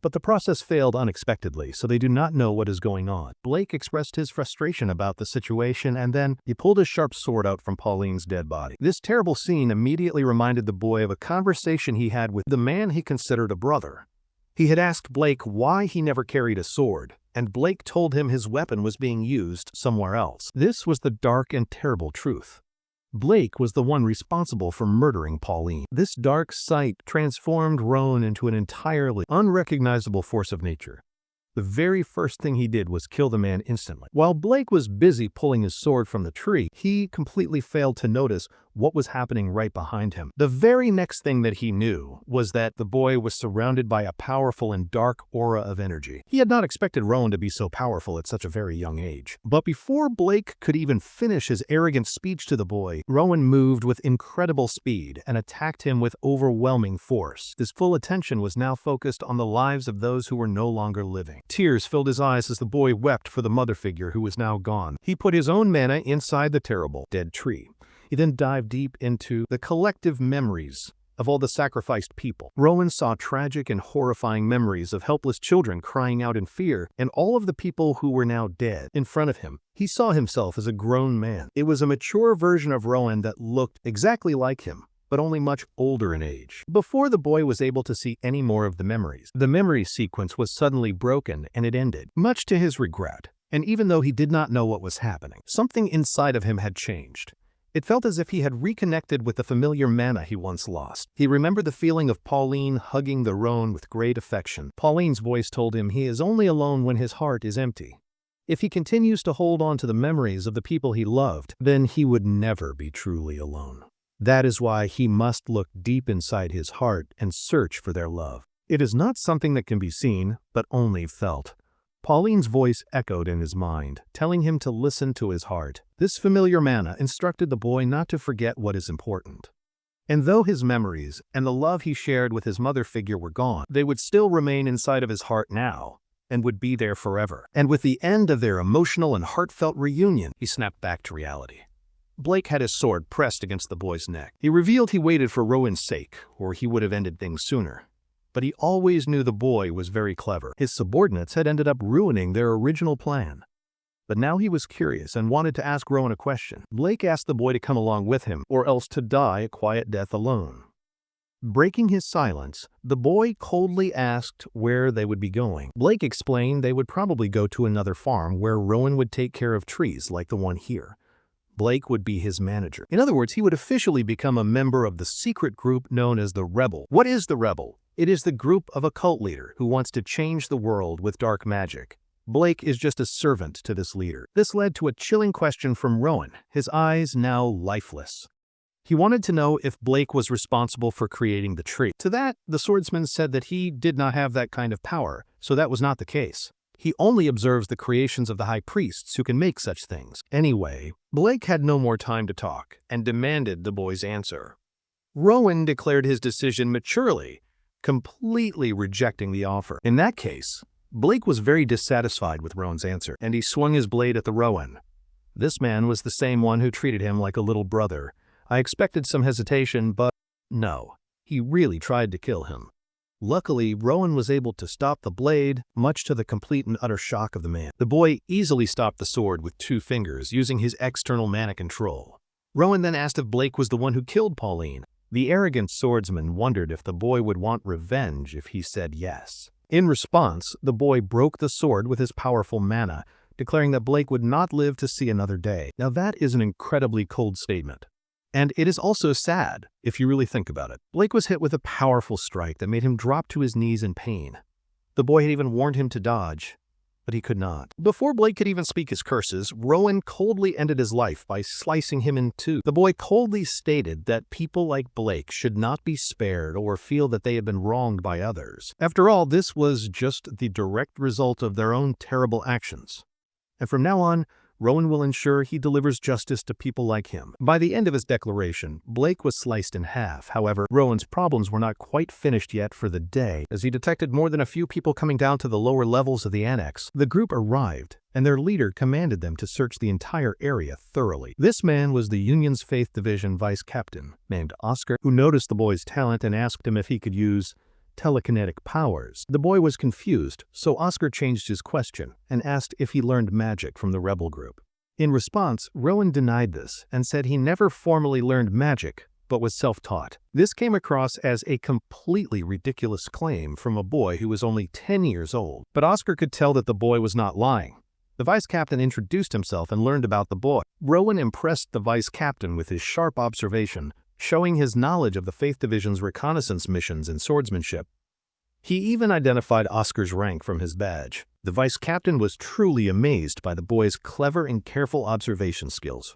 But the process failed unexpectedly, so they do not know what is going on. Blake expressed his frustration about the situation, and then he pulled his sharp sword out from Pauline's dead body. This terrible scene immediately reminded the boy of a conversation he had with the man he considered a brother. He had asked Blake why he never carried a sword, and Blake told him his weapon was being used somewhere else. This was the dark and terrible truth. Blake was the one responsible for murdering Pauline. This dark sight transformed Rowan into an entirely unrecognizable force of nature. The very first thing he did was kill the man instantly. While Blake was busy pulling his sword from the tree, he completely failed to notice what was happening right behind him. The very next thing that he knew was that the boy was surrounded by a powerful and dark aura of energy. He had not expected Rowan to be so powerful at such a very young age. But before Blake could even finish his arrogant speech to the boy, Rowan moved with incredible speed and attacked him with overwhelming force. His full attention was now focused on the lives of those who were no longer living. Tears filled his eyes as the boy wept for the mother figure who was now gone. He put his own mana inside the terrible, dead tree. He then dived deep into the collective memories of all the sacrificed people. Rowan saw tragic and horrifying memories of helpless children crying out in fear, and all of the people who were now dead in front of him. He saw himself as a grown man. It was a mature version of Rowan that looked exactly like him, but only much older in age. Before the boy was able to see any more of the memory sequence was suddenly broken and it ended, much to his regret. And even though he did not know what was happening, something inside of him had changed. It felt as if he had reconnected with the familiar mana he once lost. He remembered the feeling of Pauline hugging the Rowan with great affection. Pauline's voice told him he is only alone when his heart is empty. If he continues to hold on to the memories of the people he loved, then he would never be truly alone. That is why he must look deep inside his heart and search for their love. It is not something that can be seen, but only felt. Pauline's voice echoed in his mind, telling him to listen to his heart. This familiar mana instructed the boy not to forget what is important. And though his memories and the love he shared with his mother figure were gone, they would still remain inside of his heart now, and would be there forever. And with the end of their emotional and heartfelt reunion, he snapped back to reality. Blake had his sword pressed against the boy's neck. He revealed he waited for Rowan's sake, or he would have ended things sooner. But he always knew the boy was very clever. His subordinates had ended up ruining their original plan. But now he was curious and wanted to ask Rowan a question. Blake asked the boy to come along with him, or else to die a quiet death alone. Breaking his silence, the boy coldly asked where they would be going. Blake explained they would probably go to another farm where Rowan would take care of trees like the one here. Blake would be his manager. In other words, he would officially become a member of the secret group known as the Rebel. What is the Rebel? It is the group of a cult leader who wants to change the world with dark magic. Blake is just a servant to this leader. This led to a chilling question from Rowan, his eyes now lifeless. He wanted to know if Blake was responsible for creating the tree. To that, the swordsman said that he did not have that kind of power, so that was not the case. He only observes the creations of the high priests who can make such things. Anyway, Blake had no more time to talk and demanded the boy's answer. Rowan declared his decision maturely, completely rejecting the offer. In that case, Blake was very dissatisfied with Rowan's answer, and he swung his blade at the Rowan. This man was the same one who treated him like a little brother. I expected some hesitation, but no, he really tried to kill him. Luckily, Rowan was able to stop the blade, much to the complete and utter shock of the man. The boy easily stopped the sword with 2 fingers, using his external mana control. Rowan then asked if Blake was the one who killed Pauline. The arrogant swordsman wondered if the boy would want revenge if he said yes. In response, the boy broke the sword with his powerful mana, declaring that Blake would not live to see another day. Now that is an incredibly cold statement. And it is also sad, if you really think about it. Blake was hit with a powerful strike that made him drop to his knees in pain. The boy had even warned him to dodge, but he could not. Before Blake could even speak his curses, Rowan coldly ended his life by slicing him in two. The boy coldly stated that people like Blake should not be spared or feel that they had been wronged by others. After all, this was just the direct result of their own terrible actions. And from now on, Rowan will ensure he delivers justice to people like him. By the end of his declaration, Blake was sliced in half. However, Rowan's problems were not quite finished yet for the day. As he detected more than a few people coming down to the lower levels of the annex, the group arrived, and their leader commanded them to search the entire area thoroughly. This man was the Union's Faith Division vice captain, named Oscar, who noticed the boy's talent and asked him if he could use telekinetic powers. The boy was confused, so Oscar changed his question and asked if he learned magic from the rebel group. In response, Rowan denied this and said he never formally learned magic, but was self-taught. This came across as a completely ridiculous claim from a boy who was only 10 years old. But Oscar could tell that the boy was not lying. The vice captain introduced himself and learned about the boy. Rowan impressed the vice captain with his sharp observation, showing his knowledge of the Faith Division's reconnaissance missions and swordsmanship. He even identified Oscar's rank from his badge. The vice captain was truly amazed by the boy's clever and careful observation skills.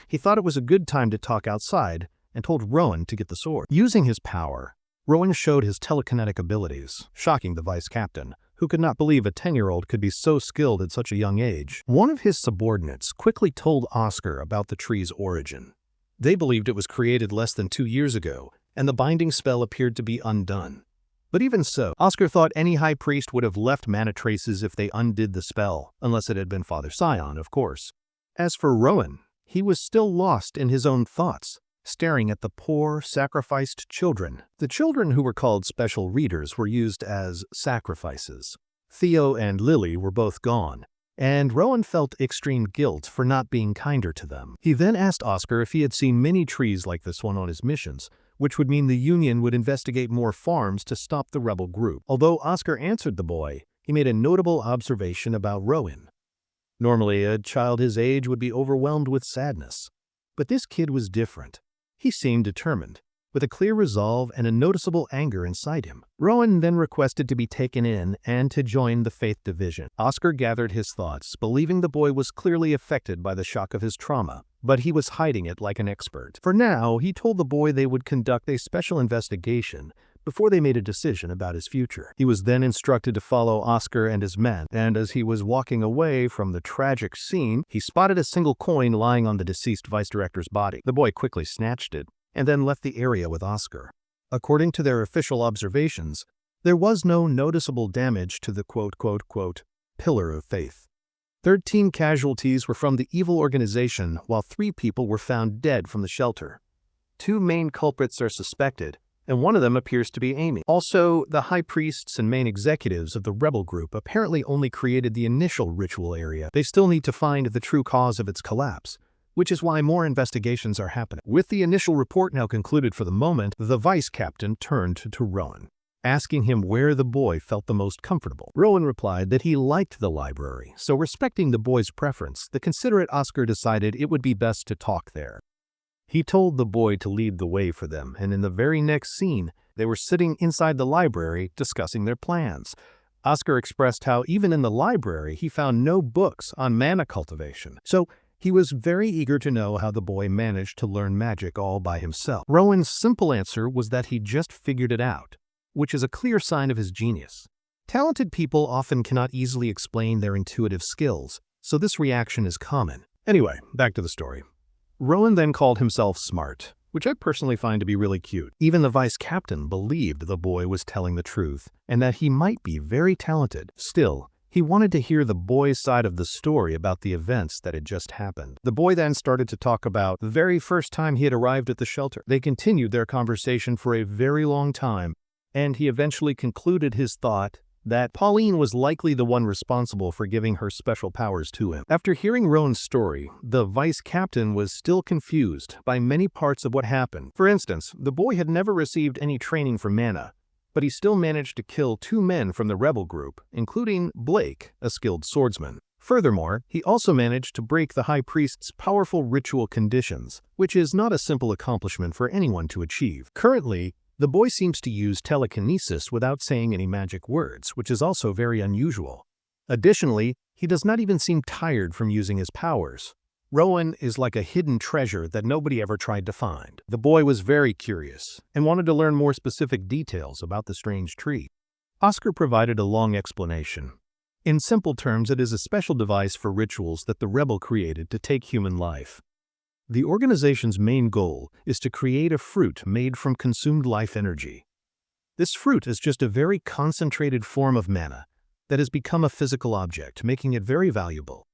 He thought it was a good time to talk outside and told Rowan to get the sword. Using his power, Rowan showed his telekinetic abilities, shocking the vice captain, who could not believe a 10-year-old could be so skilled at such a young age. One of his subordinates quickly told Oscar about the tree's origin. They believed it was created less than 2 years ago, and the binding spell appeared to be undone. But even so, Oscar thought any high priest would have left mana traces if they undid the spell, unless it had been Father Scion, of course. As for Rowan, he was still lost in his own thoughts, staring at the poor, sacrificed children. The children who were called special readers were used as sacrifices. Theo and Lily were both gone, and Rowan felt extreme guilt for not being kinder to them. He then asked Oscar if he had seen many trees like this one on his missions, which would mean the Union would investigate more farms to stop the rebel group. Although Oscar answered the boy, he made a notable observation about Rowan. Normally, a child his age would be overwhelmed with sadness. But this kid was different. He seemed determined, with a clear resolve and a noticeable anger inside him. Rowan then requested to be taken in and to join the Faith Division. Oscar gathered his thoughts, believing the boy was clearly affected by the shock of his trauma, but he was hiding it like an expert. For now, he told the boy they would conduct a special investigation before they made a decision about his future. He was then instructed to follow Oscar and his men, and as he was walking away from the tragic scene, he spotted a single coin lying on the deceased vice director's body. The boy quickly snatched it and then left the area with Oscar. According to their official observations, there was no noticeable damage to the quote-quote-quote pillar of faith. 13 casualties were from the evil organization, while 3 people were found dead from the shelter. 2 main culprits are suspected, and one of them appears to be Amy. Also, the high priests and main executives of the rebel group apparently only created the initial ritual area. They still need to find the true cause of its collapse, which is why more investigations are happening. With the initial report now concluded for the moment, the vice captain turned to Rowan, asking him where the boy felt the most comfortable. Rowan replied that he liked the library, so respecting the boy's preference, the considerate Oscar decided it would be best to talk there. He told the boy to lead the way for them, and in the very next scene, they were sitting inside the library discussing their plans. Oscar expressed how even in the library he found no books on mana cultivation, so he was very eager to know how the boy managed to learn magic all by himself. Rowan's simple answer was that he just figured it out, which is a clear sign of his genius. Talented people often cannot easily explain their intuitive skills, so this reaction is common. Anyway, back to the story. Rowan then called himself smart, which I personally find to be really cute. Even the vice captain believed the boy was telling the truth, and that he might be very talented. Still, he wanted to hear the boy's side of the story about the events that had just happened. The boy then started to talk about the very first time he had arrived at the shelter. They continued their conversation for a very long time, and he eventually concluded his thought that Pauline was likely the one responsible for giving her special powers to him. After hearing Rowan's story, the vice captain was still confused by many parts of what happened. For instance, the boy had never received any training for mana, but he still managed to kill 2 men from the rebel group, including Blake, a skilled swordsman. Furthermore, he also managed to break the high priest's powerful ritual conditions, which is not a simple accomplishment for anyone to achieve. Currently, the boy seems to use telekinesis without saying any magic words, which is also very unusual. Additionally, he does not even seem tired from using his powers. Rowan is like a hidden treasure that nobody ever tried to find. The boy was very curious and wanted to learn more specific details about the strange tree. Oscar provided a long explanation. In simple terms, it is a special device for rituals that the rebel created to take human life. The organization's main goal is to create a fruit made from consumed life energy. This fruit is just a very concentrated form of mana that has become a physical object, making it very valuable.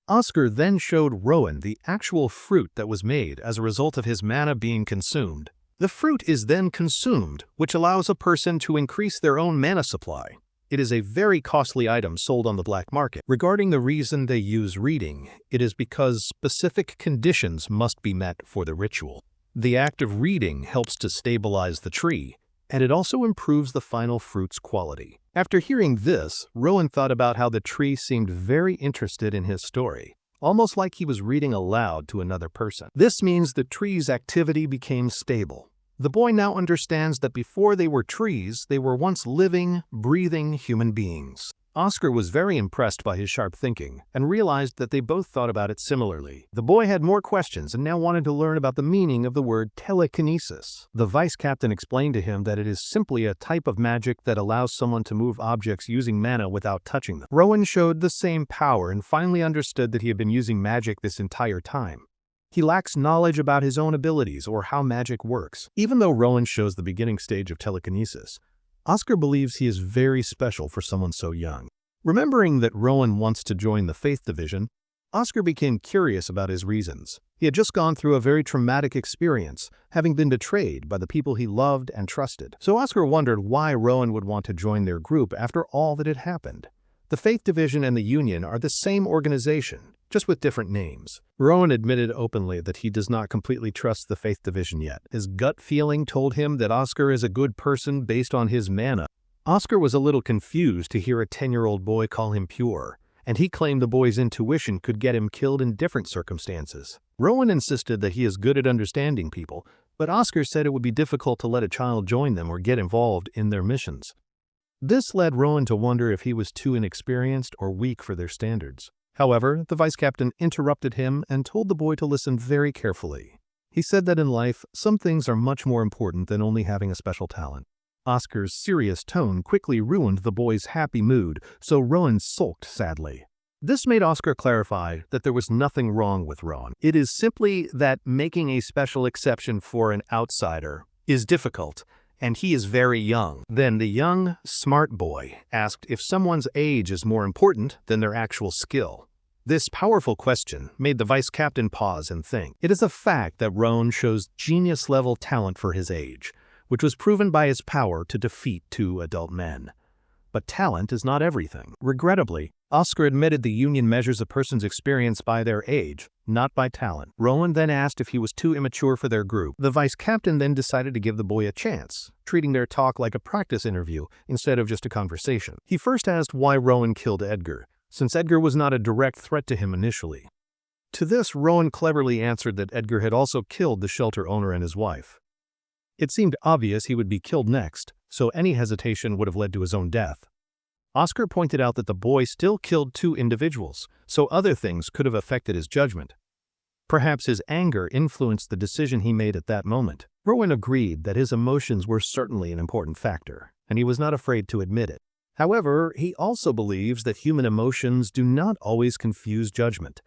Oscar then showed Rowan the actual fruit that was made as a result of his mana being consumed. The fruit is then consumed, which allows a person to increase their own mana supply. It is a very costly item sold on the black market. Regarding the reason they use reading, it is because specific conditions must be met for the ritual. The act of reading helps to stabilize the tree, and it also improves the final fruit's quality. After hearing this, Rowan thought about how the tree seemed very interested in his story, almost like he was reading aloud to another person. This means the tree's activity became stable. The boy now understands that before they were trees, they were once living, breathing human beings. Oscar was very impressed by his sharp thinking and realized that they both thought about it similarly. The boy had more questions and now wanted to learn about the meaning of the word telekinesis. The vice captain explained to him that it is simply a type of magic that allows someone to move objects using mana without touching them. Rowan showed the same power and finally understood that he had been using magic this entire time. He lacks knowledge about his own abilities or how magic works. Even though Rowan shows the beginning stage of telekinesis, Oscar believes he is very special for someone so young. Remembering that Rowan wants to join the Faith Division, Oscar became curious about his reasons. He had just gone through a very traumatic experience, having been betrayed by the people he loved and trusted. So Oscar wondered why Rowan would want to join their group after all that had happened. The Faith Division and the Union are the same organization, just with different names. Rowan admitted openly that he does not completely trust the Faith Division yet. His gut feeling told him that Oscar is a good person based on his mana. Oscar was a little confused to hear a 10-year-old boy call him pure, and he claimed the boy's intuition could get him killed in different circumstances. Rowan insisted that he is good at understanding people, but Oscar said it would be difficult to let a child join them or get involved in their missions. This led Rowan to wonder if he was too inexperienced or weak for their standards. However, the vice captain interrupted him and told the boy to listen very carefully. He said that in life, some things are much more important than only having a special talent. Oscar's serious tone quickly ruined the boy's happy mood, so Rowan sulked sadly. This made Oscar clarify that there was nothing wrong with Rowan. It is simply that making a special exception for an outsider is difficult, and he is very young. Then the young, smart boy asked if someone's age is more important than their actual skill. This powerful question made the vice captain pause and think. It is a fact that Rowan shows genius-level talent for his age, which was proven by his power to defeat 2 adult men. But talent is not everything. Regrettably, Oscar admitted the Union measures a person's experience by their age, not by talent. Rowan then asked if he was too immature for their group. The vice captain then decided to give the boy a chance, treating their talk like a practice interview instead of just a conversation. He first asked why Rowan killed Edgar, since Edgar was not a direct threat to him initially. To this, Rowan cleverly answered that Edgar had also killed the shelter owner and his wife. It seemed obvious he would be killed next, so any hesitation would have led to his own death. Oscar pointed out that the boy still killed 2 individuals, so other things could have affected his judgment. Perhaps his anger influenced the decision he made at that moment. Rowan agreed that his emotions were certainly an important factor, and he was not afraid to admit it. However, he also believes that human emotions do not always confuse judgment.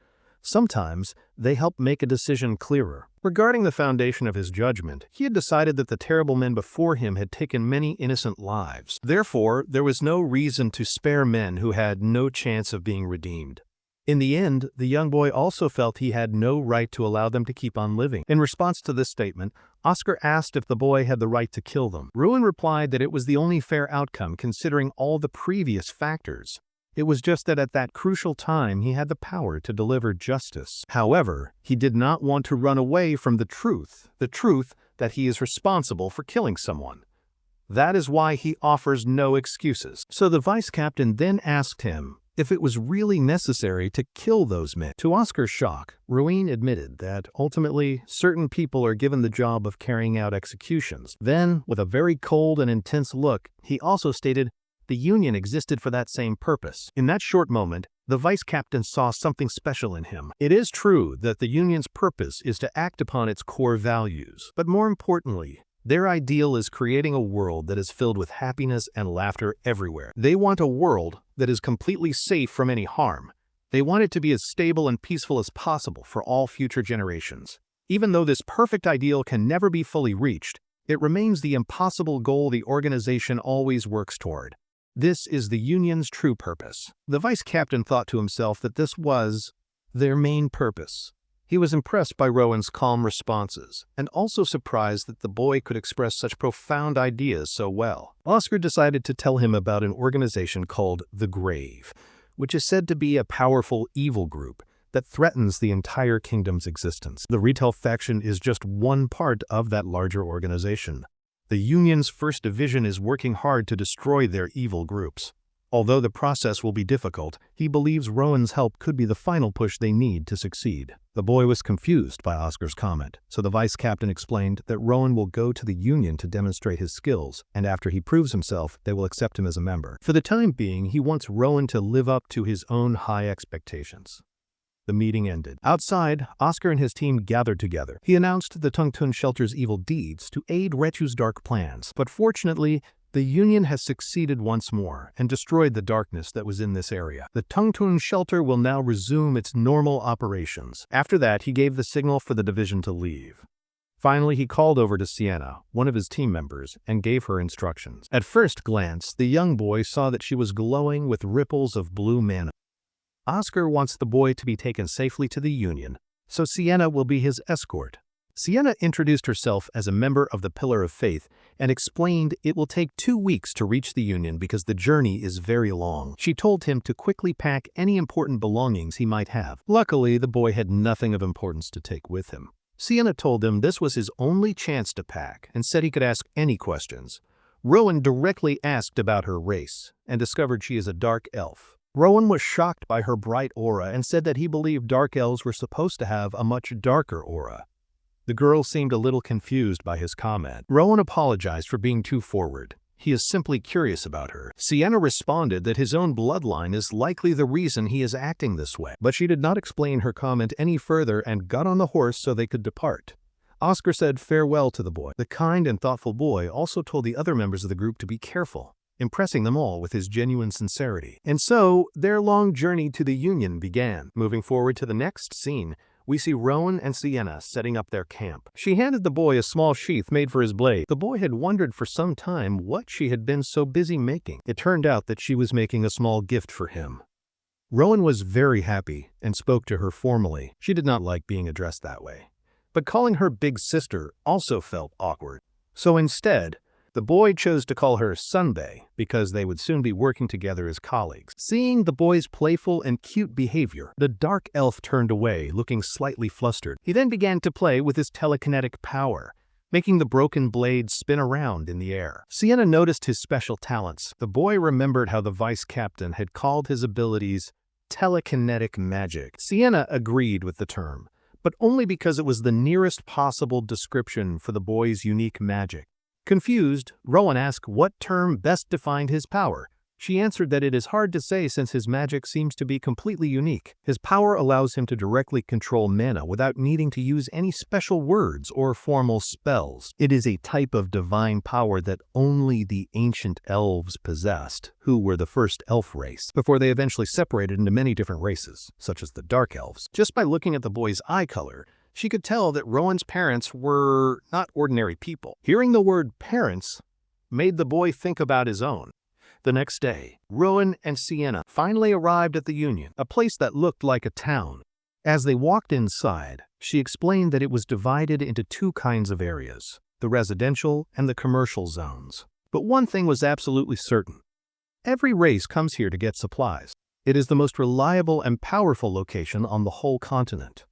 Sometimes, they help make a decision clearer. Regarding the foundation of his judgment, he had decided that the terrible men before him had taken many innocent lives. Therefore, there was no reason to spare men who had no chance of being redeemed. In the end, the young boy also felt he had no right to allow them to keep on living. In response to this statement, Oscar asked if the boy had the right to kill them. Rowan replied that it was the only fair outcome considering all the previous factors. It was just that at that crucial time he had the power to deliver justice. However, he did not want to run away from the truth that he is responsible for killing someone. That is why he offers no excuses. So the vice captain then asked him if it was really necessary to kill those men. To Oscar's shock, Rowan admitted that ultimately certain people are given the job of carrying out executions. Then, with a very cold and intense look, he also stated, The union existed for that same purpose. In that short moment, the vice captain saw something special in him. It is true that the union's purpose is to act upon its core values, but more importantly, their ideal is creating a world that is filled with happiness and laughter everywhere. They want a world that is completely safe from any harm. They want it to be as stable and peaceful as possible for all future generations. Even though this perfect ideal can never be fully reached, it remains the impossible goal the organization always works toward. This is the union's true purpose. The vice captain thought to himself that this was their main purpose. He was impressed by Rowan's calm responses, and also surprised that the boy could express such profound ideas so well. Oscar decided to tell him about an organization called The Grave, which is said to be a powerful evil group that threatens the entire kingdom's existence. The retail faction is just one part of that larger organization. The Union's first division is working hard to destroy their evil groups. Although the process will be difficult, he believes Rowan's help could be the final push they need to succeed. The boy was confused by Oscar's comment, so the vice captain explained that Rowan will go to the Union to demonstrate his skills, and after he proves himself, they will accept him as a member. For the time being, he wants Rowan to live up to his own high expectations. The meeting ended. Outside, Oscar and his team gathered together. He announced the Tungtun Shelter's evil deeds to aid Rechu's dark plans, but fortunately, the Union has succeeded once more and destroyed the darkness that was in this area. The Tungtun Shelter will now resume its normal operations. After that, he gave the signal for the division to leave. Finally, he called over to Sienna, one of his team members, and gave her instructions. At first glance, the young boy saw that she was glowing with ripples of blue mana. Oscar wants the boy to be taken safely to the Union, so Sienna will be his escort. Sienna introduced herself as a member of the Pillar of Faith and explained it will take 2 weeks to reach the Union because the journey is very long. She told him to quickly pack any important belongings he might have. Luckily, the boy had nothing of importance to take with him. Sienna told him this was his only chance to pack and said he could ask any questions. Rowan directly asked about her race and discovered she is a dark elf. Rowan was shocked by her bright aura and said that he believed dark elves were supposed to have a much darker aura. The girl seemed a little confused by his comment. Rowan apologized for being too forward. He is simply curious about her. Sienna responded that his own bloodline is likely the reason he is acting this way, but she did not explain her comment any further and got on the horse so they could depart. Oscar said farewell to the boy. The kind and thoughtful boy also told the other members of the group to be careful, impressing them all with his genuine sincerity. And so, their long journey to the Union began. Moving forward to the next scene, we see Rowan and Sienna setting up their camp. She handed the boy a small sheath made for his blade. The boy had wondered for some time what she had been so busy making. It turned out that she was making a small gift for him. Rowan was very happy and spoke to her formally. She did not like being addressed that way, but calling her big sister also felt awkward. So instead, the boy chose to call her Sunbae because they would soon be working together as colleagues. Seeing the boy's playful and cute behavior, the dark elf turned away, looking slightly flustered. He then began to play with his telekinetic power, making the broken blade spin around in the air. Sienna noticed his special talents. The boy remembered how the vice captain had called his abilities telekinetic magic. Sienna agreed with the term, but only because it was the nearest possible description for the boy's unique magic. Confused, Rowan asked what term best defined his power. She answered that it is hard to say since his magic seems to be completely unique. His power allows him to directly control mana without needing to use any special words or formal spells. It is a type of divine power that only the ancient elves possessed, who were the first elf race, before they eventually separated into many different races, such as the dark elves. Just by looking at the boy's eye color, she could tell that Rowan's parents were not ordinary people. Hearing the word parents made the boy think about his own. The next day, Rowan and Sienna finally arrived at the Union, a place that looked like a town. As they walked inside, she explained that it was divided into 2 kinds of areas, the residential and the commercial zones. But one thing was absolutely certain. Every race comes here to get supplies. It is the most reliable and powerful location on the whole continent.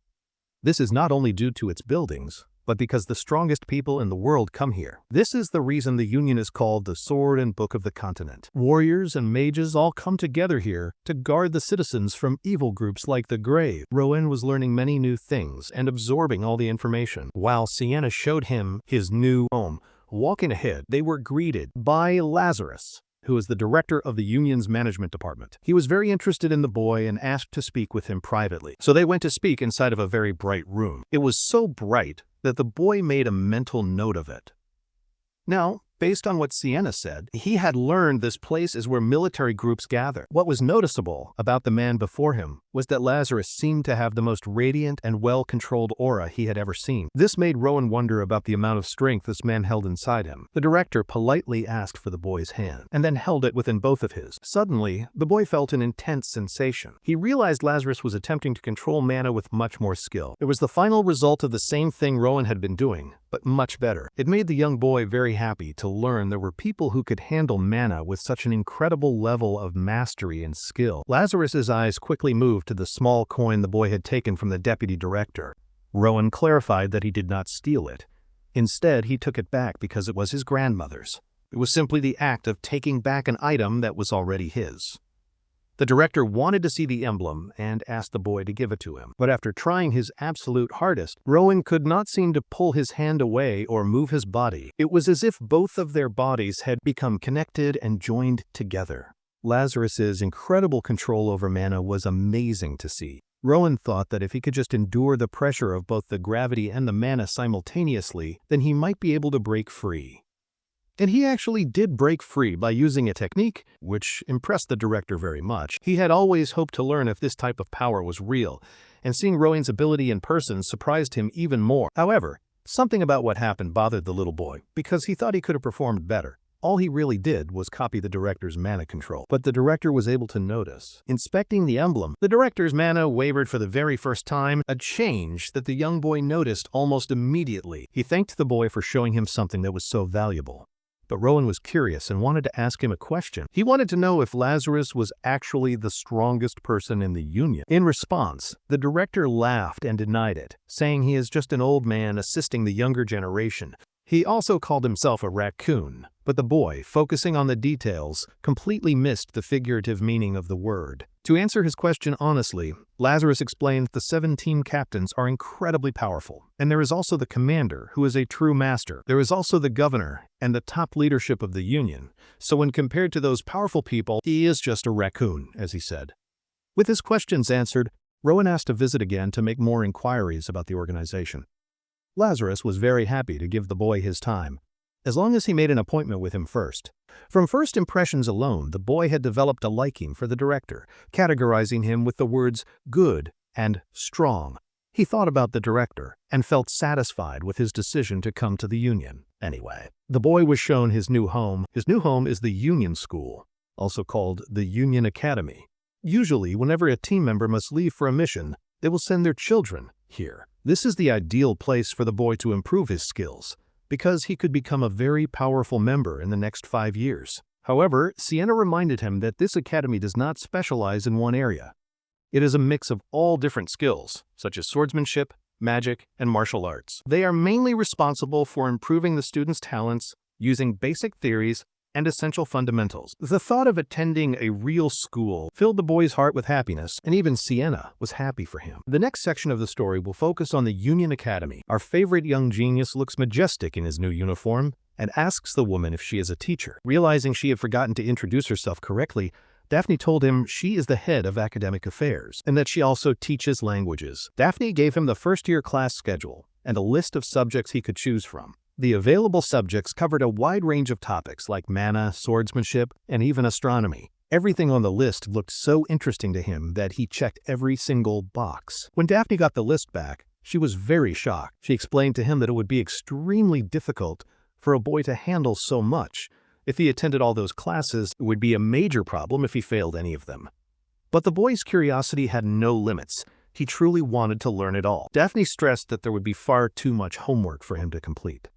This is not only due to its buildings, but because the strongest people in the world come here. This is the reason the Union is called the Sword and Book of the Continent. Warriors and mages all come together here to guard the citizens from evil groups like the Grave. Rowan was learning many new things and absorbing all the information, while Sienna showed him his new home. Walking ahead, they were greeted by Lazarus, who was the director of the union's management department. He was very interested in the boy and asked to speak with him privately. So they went to speak inside of a very bright room. It was so bright that the boy made a mental note of it. Now, based on what Sienna said, he had learned this place is where military groups gather. What was noticeable about the man before him was that Lazarus seemed to have the most radiant and well-controlled aura he had ever seen. This made Rowan wonder about the amount of strength this man held inside him. The director politely asked for the boy's hand, and then held it within both of his. Suddenly, the boy felt an intense sensation. He realized Lazarus was attempting to control mana with much more skill. It was the final result of the same thing Rowan had been doing, but much better. It made the young boy very happy to learn there were people who could handle mana with such an incredible level of mastery and skill. Lazarus's eyes quickly moved to the small coin the boy had taken from the deputy director. Rowan clarified that he did not steal it. Instead, he took it back because it was his grandmother's. It was simply the act of taking back an item that was already his. The director wanted to see the emblem and asked the boy to give it to him. But after trying his absolute hardest, Rowan could not seem to pull his hand away or move his body. It was as if both of their bodies had become connected and joined together. Lazarus's incredible control over mana was amazing to see. Rowan thought that if he could just endure the pressure of both the gravity and the mana simultaneously, then he might be able to break free. And he actually did break free by using a technique which impressed the director very much. He had always hoped to learn if this type of power was real, and seeing Rowan's ability in person surprised him even more. However, something about what happened bothered the little boy, because he thought he could have performed better. All he really did was copy the director's mana control. But the director was able to notice. Inspecting the emblem, the director's mana wavered for the very first time, a change that the young boy noticed almost immediately. He thanked the boy for showing him something that was so valuable. But Rowan was curious and wanted to ask him a question. He wanted to know if Lazarus was actually the strongest person in the Union. In response, the director laughed and denied it, saying he is just an old man assisting the younger generation. He also called himself a raccoon, but the boy, focusing on the details, completely missed the figurative meaning of the word. To answer his question honestly, Lazarus explained that the 7 team captains are incredibly powerful, and there is also the commander, who is a true master. There is also the governor and the top leadership of the Union, so when compared to those powerful people, he is just a raccoon, as he said. With his questions answered, Rowan asked to visit again to make more inquiries about the organization. Lazarus was very happy to give the boy his time, as long as he made an appointment with him first. From first impressions alone, the boy had developed a liking for the director, categorizing him with the words good and strong. He thought about the director and felt satisfied with his decision to come to the Union. Anyway, the boy was shown his new home. His new home is the Union School, also called the Union Academy. Usually, whenever a team member must leave for a mission, they will send their children here. This is the ideal place for the boy to improve his skills, because he could become a very powerful member in the next 5 years. However, Sienna reminded him that this academy does not specialize in one area. It is a mix of all different skills, such as swordsmanship, magic, and martial arts. They are mainly responsible for improving the students' talents, using basic theories, and essential fundamentals. The thought of attending a real school filled the boy's heart with happiness, and even Sienna was happy for him. The next section of the story will focus on the Union Academy. Our favorite young genius looks majestic in his new uniform and asks the woman if she is a teacher. Realizing she had forgotten to introduce herself correctly, Daphne told him she is the head of academic affairs and that she also teaches languages. Daphne gave him the first-year class schedule and a list of subjects he could choose from. The available subjects covered a wide range of topics like mana, swordsmanship, and even astronomy. Everything on the list looked so interesting to him that he checked every single box. When Daphne got the list back, she was very shocked. She explained to him that it would be extremely difficult for a boy to handle so much. If he attended all those classes, it would be a major problem if he failed any of them. But the boy's curiosity had no limits. He truly wanted to learn it all. Daphne stressed that there would be far too much homework for him to complete.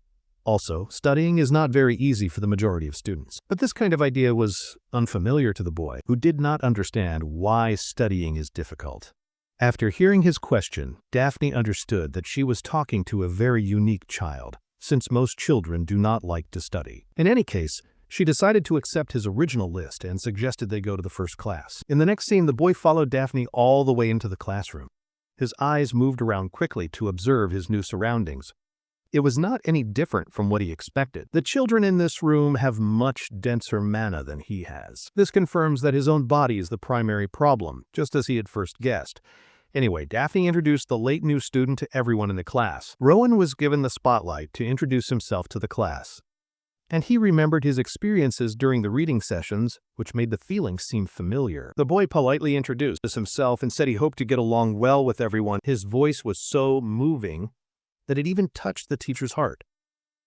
Also, studying is not very easy for the majority of students. But this kind of idea was unfamiliar to the boy, who did not understand why studying is difficult. After hearing his question, Daphne understood that she was talking to a very unique child, since most children do not like to study. In any case, she decided to accept his original list and suggested they go to the first class. In the next scene, the boy followed Daphne all the way into the classroom. His eyes moved around quickly to observe his new surroundings. It was not any different from what he expected. The children in this room have much denser mana than he has. This confirms that his own body is the primary problem, just as he had first guessed. Anyway, Daphne introduced the late new student to everyone in the class. Rowan was given the spotlight to introduce himself to the class. And he remembered his experiences during the reading sessions, which made the feeling seem familiar. The boy politely introduced himself and said he hoped to get along well with everyone. His voice was so moving that it even touched the teacher's heart.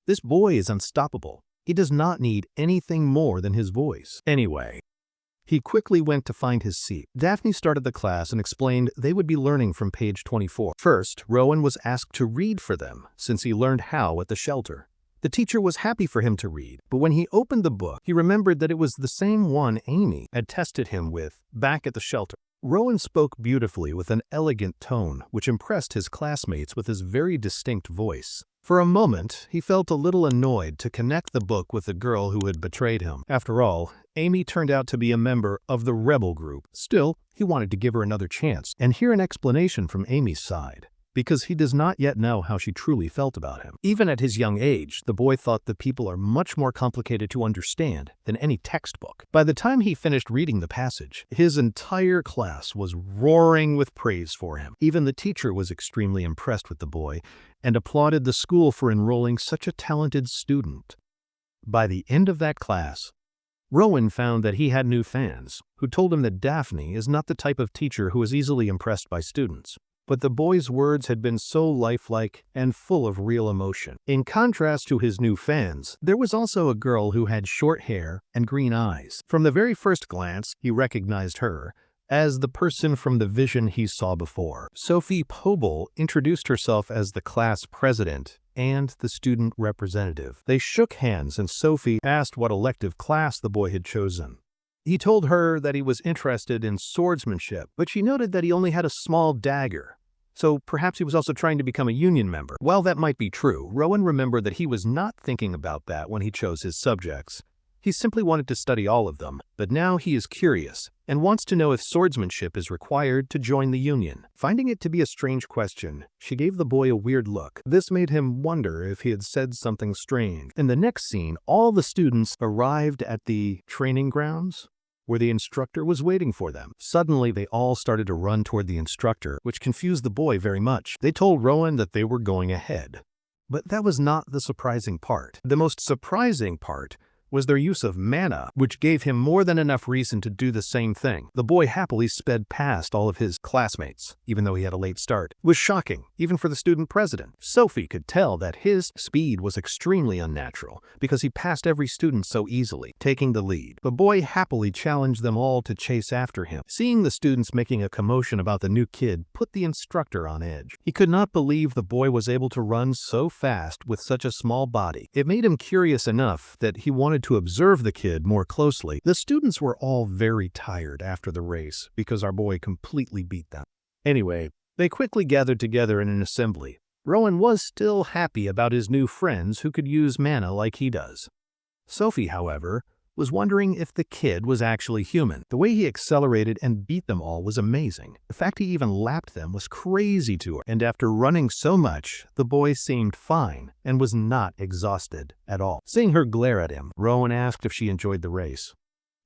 This boy is unstoppable. He does not need anything more than his voice. Anyway, he quickly went to find his seat. Daphne started the class and explained they would be learning from page 24. First, Rowan was asked to read for them, since he learned how at the shelter. The teacher was happy for him to read, but when he opened the book, he remembered that it was the same one Amy had tested him with back at the shelter. Rowan spoke beautifully with an elegant tone, which impressed his classmates with his very distinct voice. For a moment, he felt a little annoyed to connect the book with the girl who had betrayed him. After all, Amy turned out to be a member of the rebel group. Still, he wanted to give her another chance and hear an explanation from Amy's side, because he does not yet know how she truly felt about him. Even at his young age, the boy thought that people are much more complicated to understand than any textbook. By the time he finished reading the passage, his entire class was roaring with praise for him. Even the teacher was extremely impressed with the boy and applauded the school for enrolling such a talented student. By the end of that class, Rowan found that he had new fans, who told him that Daphne is not the type of teacher who is easily impressed by students. But the boy's words had been so lifelike and full of real emotion. In contrast to his new fans, there was also a girl who had short hair and green eyes. From the very first glance, he recognized her as the person from the vision he saw before. Sophie Pobel introduced herself as the class president and the student representative. They shook hands and Sophie asked what elective class the boy had chosen. He told her that he was interested in swordsmanship, but she noted that he only had a small dagger. So perhaps he was also trying to become a union member. While that might be true, Rowan remembered that he was not thinking about that when he chose his subjects. He simply wanted to study all of them, but now he is curious and wants to know if swordsmanship is required to join the union. Finding it to be a strange question, she gave the boy a weird look. This made him wonder if he had said something strange. In the next scene, all the students arrived at the training grounds, where the instructor was waiting for them. Suddenly, they all started to run toward the instructor, which confused the boy very much. They told Rowan that they were going ahead. But that was not the surprising part. The most surprising part was their use of mana, which gave him more than enough reason to do the same thing. The boy happily sped past all of his classmates, even though he had a late start. It was shocking, even for the student president. Sophie could tell that his speed was extremely unnatural, because he passed every student so easily, taking the lead. The boy happily challenged them all to chase after him. Seeing the students making a commotion about the new kid put the instructor on edge. He could not believe the boy was able to run so fast with such a small body. It made him curious enough that he wanted to observe the kid more closely. The students were all very tired after the race because our boy completely beat them. Anyway, they quickly gathered together in an assembly. Rowan was still happy about his new friends who could use mana like he does. Sophie, however, was wondering if the kid was actually human. The way he accelerated and beat them all was amazing. The fact he even lapped them was crazy to her, and after running so much, the boy seemed fine and was not exhausted at all. Seeing her glare at him, Rowan asked if she enjoyed the race.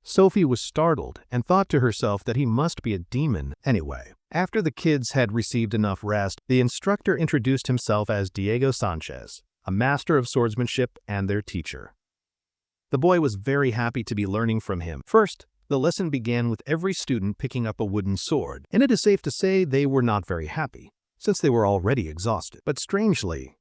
Sophie was startled and thought to herself that he must be a demon anyway. After the kids had received enough rest, the instructor introduced himself as Diego Sanchez, a master of swordsmanship and their teacher. The boy was very happy to be learning from him. First, the lesson began with every student picking up a wooden sword, and it is safe to say they were not very happy, since they were already exhausted. But strangely,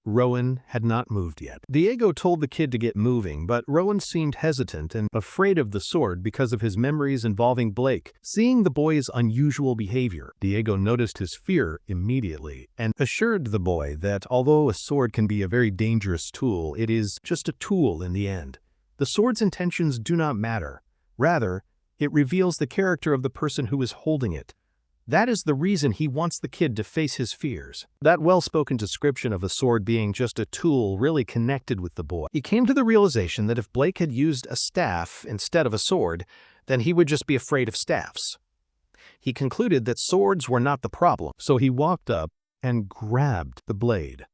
Rowan had not moved yet. Diego told the kid to get moving, but Rowan seemed hesitant and afraid of the sword because of his memories involving Blake. Seeing the boy's unusual behavior, Diego noticed his fear immediately and assured the boy that although a sword can be a very dangerous tool, it is just a tool in the end. The sword's intentions do not matter. Rather, it reveals the character of the person who is holding it. That is the reason he wants the kid to face his fears. That well-spoken description of the sword being just a tool really connected with the boy. He came to the realization that if Blake had used a staff instead of a sword, then he would just be afraid of staffs. He concluded that swords were not the problem, so he walked up and grabbed the blade.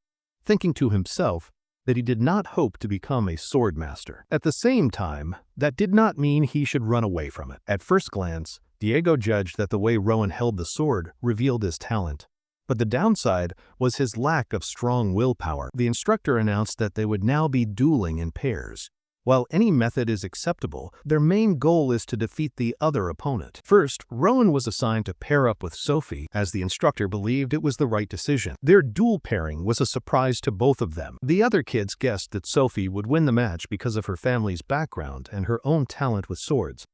thinking to himself that he did not hope to become a sword master. At the same time, that did not mean he should run away from it. At first glance, Diego judged that the way Rowan held the sword revealed his talent. But the downside was his lack of strong willpower. The instructor announced that they would now be dueling in pairs. While any method is acceptable, their main goal is to defeat the other opponent. First, Rowan was assigned to pair up with Sophie, as the instructor believed it was the right decision. Their duel pairing was a surprise to both of them. The other kids guessed that Sophie would win the match because of her family's background and her own talent with swords.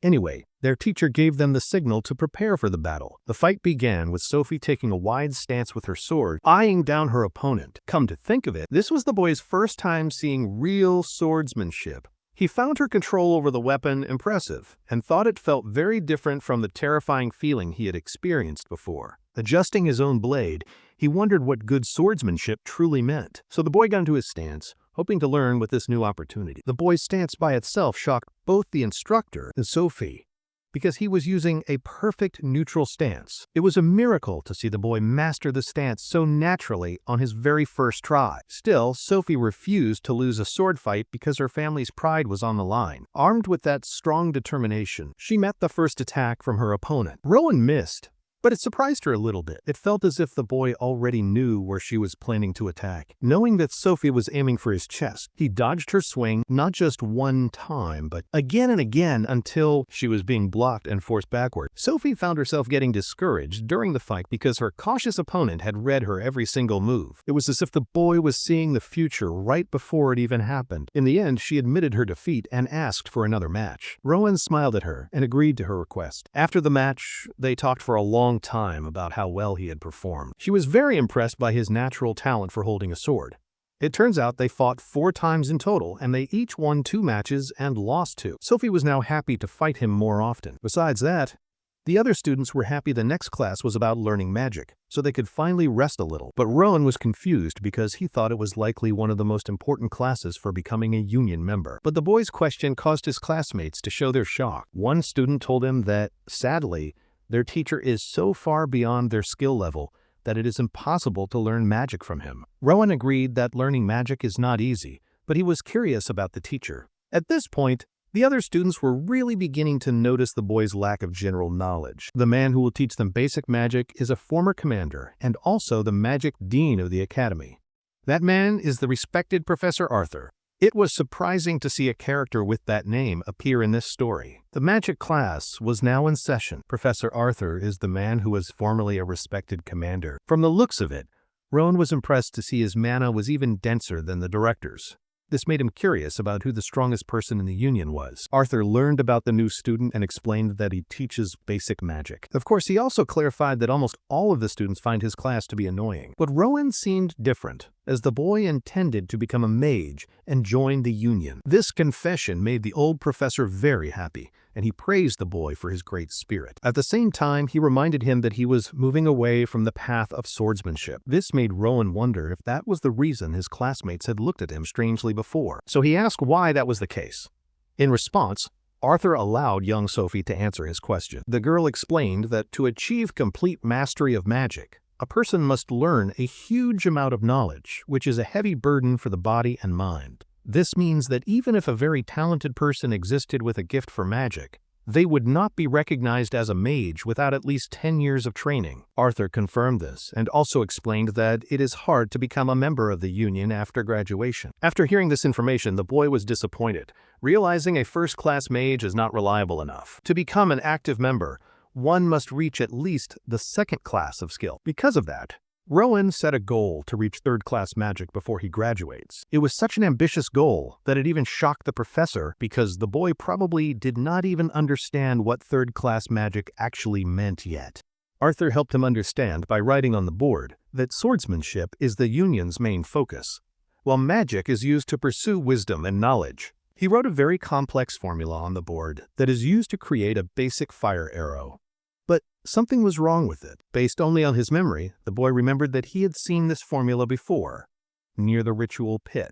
Anyway, their teacher gave them the signal to prepare for the battle. The fight began with Sophie taking a wide stance with her sword, eyeing down her opponent. Come to think of it, this was the boy's first time seeing real swordsmanship. He found her control over the weapon impressive, and thought it felt very different from the terrifying feeling he had experienced before. Adjusting his own blade, he wondered what good swordsmanship truly meant. So the boy got into his stance, hoping to learn with this new opportunity. The boy's stance by itself shocked both the instructor and Sophie, because he was using a perfect neutral stance. It was a miracle to see the boy master the stance so naturally on his very first try. Still, Sophie refused to lose a sword fight because her family's pride was on the line. Armed with that strong determination, she met the first attack from her opponent. Rowan missed, but it surprised her a little bit. It felt as if the boy already knew where she was planning to attack. Knowing that Sophie was aiming for his chest, he dodged her swing not just one time, but again and again until she was being blocked and forced backward. Sophie found herself getting discouraged during the fight because her cautious opponent had read her every single move. It was as if the boy was seeing the future right before it even happened. In the end, she admitted her defeat and asked for another match. Rowan smiled at her and agreed to her request. After the match, they talked for a long time about how well he had performed. She was very impressed by his natural talent for holding a sword. It turns out they fought 4 times in total, and they each won 2 matches and lost 2. Sophie was now happy to fight him more often. Besides that, the other students were happy the next class was about learning magic, so they could finally rest a little. But Rowan was confused because he thought it was likely one of the most important classes for becoming a union member. But the boy's question caused his classmates to show their shock. One student told him that, sadly, their teacher is so far beyond their skill level that it is impossible to learn magic from him. Rowan agreed that learning magic is not easy, but he was curious about the teacher. At this point, the other students were really beginning to notice the boy's lack of general knowledge. The man who will teach them basic magic is a former commander and also the magic dean of the academy. That man is the respected Professor Arthur. It was surprising to see a character with that name appear in this story. The magic class was now in session. Professor Arthur is the man who was formerly a respected commander. From the looks of it, Rowan was impressed to see his mana was even denser than the director's. This made him curious about who the strongest person in the union was. Arthur learned about the new student and explained that he teaches basic magic. Of course, he also clarified that almost all of the students find his class to be annoying. But Rowan seemed different, as the boy intended to become a mage and join the union. This confession made the old professor very happy, and he praised the boy for his great spirit. At the same time, he reminded him that he was moving away from the path of swordsmanship. This made Rowan wonder if that was the reason his classmates had looked at him strangely before. So he asked why that was the case. In response, Arthur allowed young Sophie to answer his question. The girl explained that to achieve complete mastery of magic, a person must learn a huge amount of knowledge, which is a heavy burden for the body and mind. This means that even if a very talented person existed with a gift for magic, they would not be recognized as a mage without at least 10 years of training. Arthur confirmed this and also explained that it is hard to become a member of the union after graduation. After hearing this information, the boy was disappointed, realizing a first-class mage is not reliable enough. To become an active member, one must reach at least the 2nd class of skill. Because of that, Rowan set a goal to reach 3rd-class magic before he graduates. It was such an ambitious goal that it even shocked the professor because the boy probably did not even understand what 3rd-class magic actually meant yet. Arthur helped him understand by writing on the board that swordsmanship is the union's main focus, while magic is used to pursue wisdom and knowledge. He wrote a very complex formula on the board that is used to create a basic fire arrow. But something was wrong with it. Based only on his memory, the boy remembered that he had seen this formula before, near the ritual pit.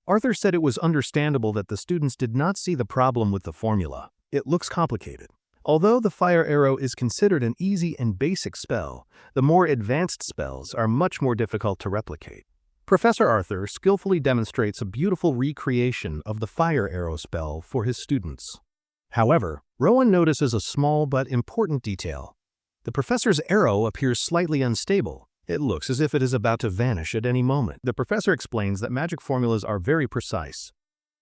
Arthur said it was understandable that the students did not see the problem with the formula. It looks complicated. Although the fire arrow is considered an easy and basic spell, the more advanced spells are much more difficult to replicate. Professor Arthur skillfully demonstrates a beautiful recreation of the fire arrow spell for his students. However, Rowan notices a small but important detail. The professor's arrow appears slightly unstable. It looks as if it is about to vanish at any moment. The professor explains that magic formulas are very precise.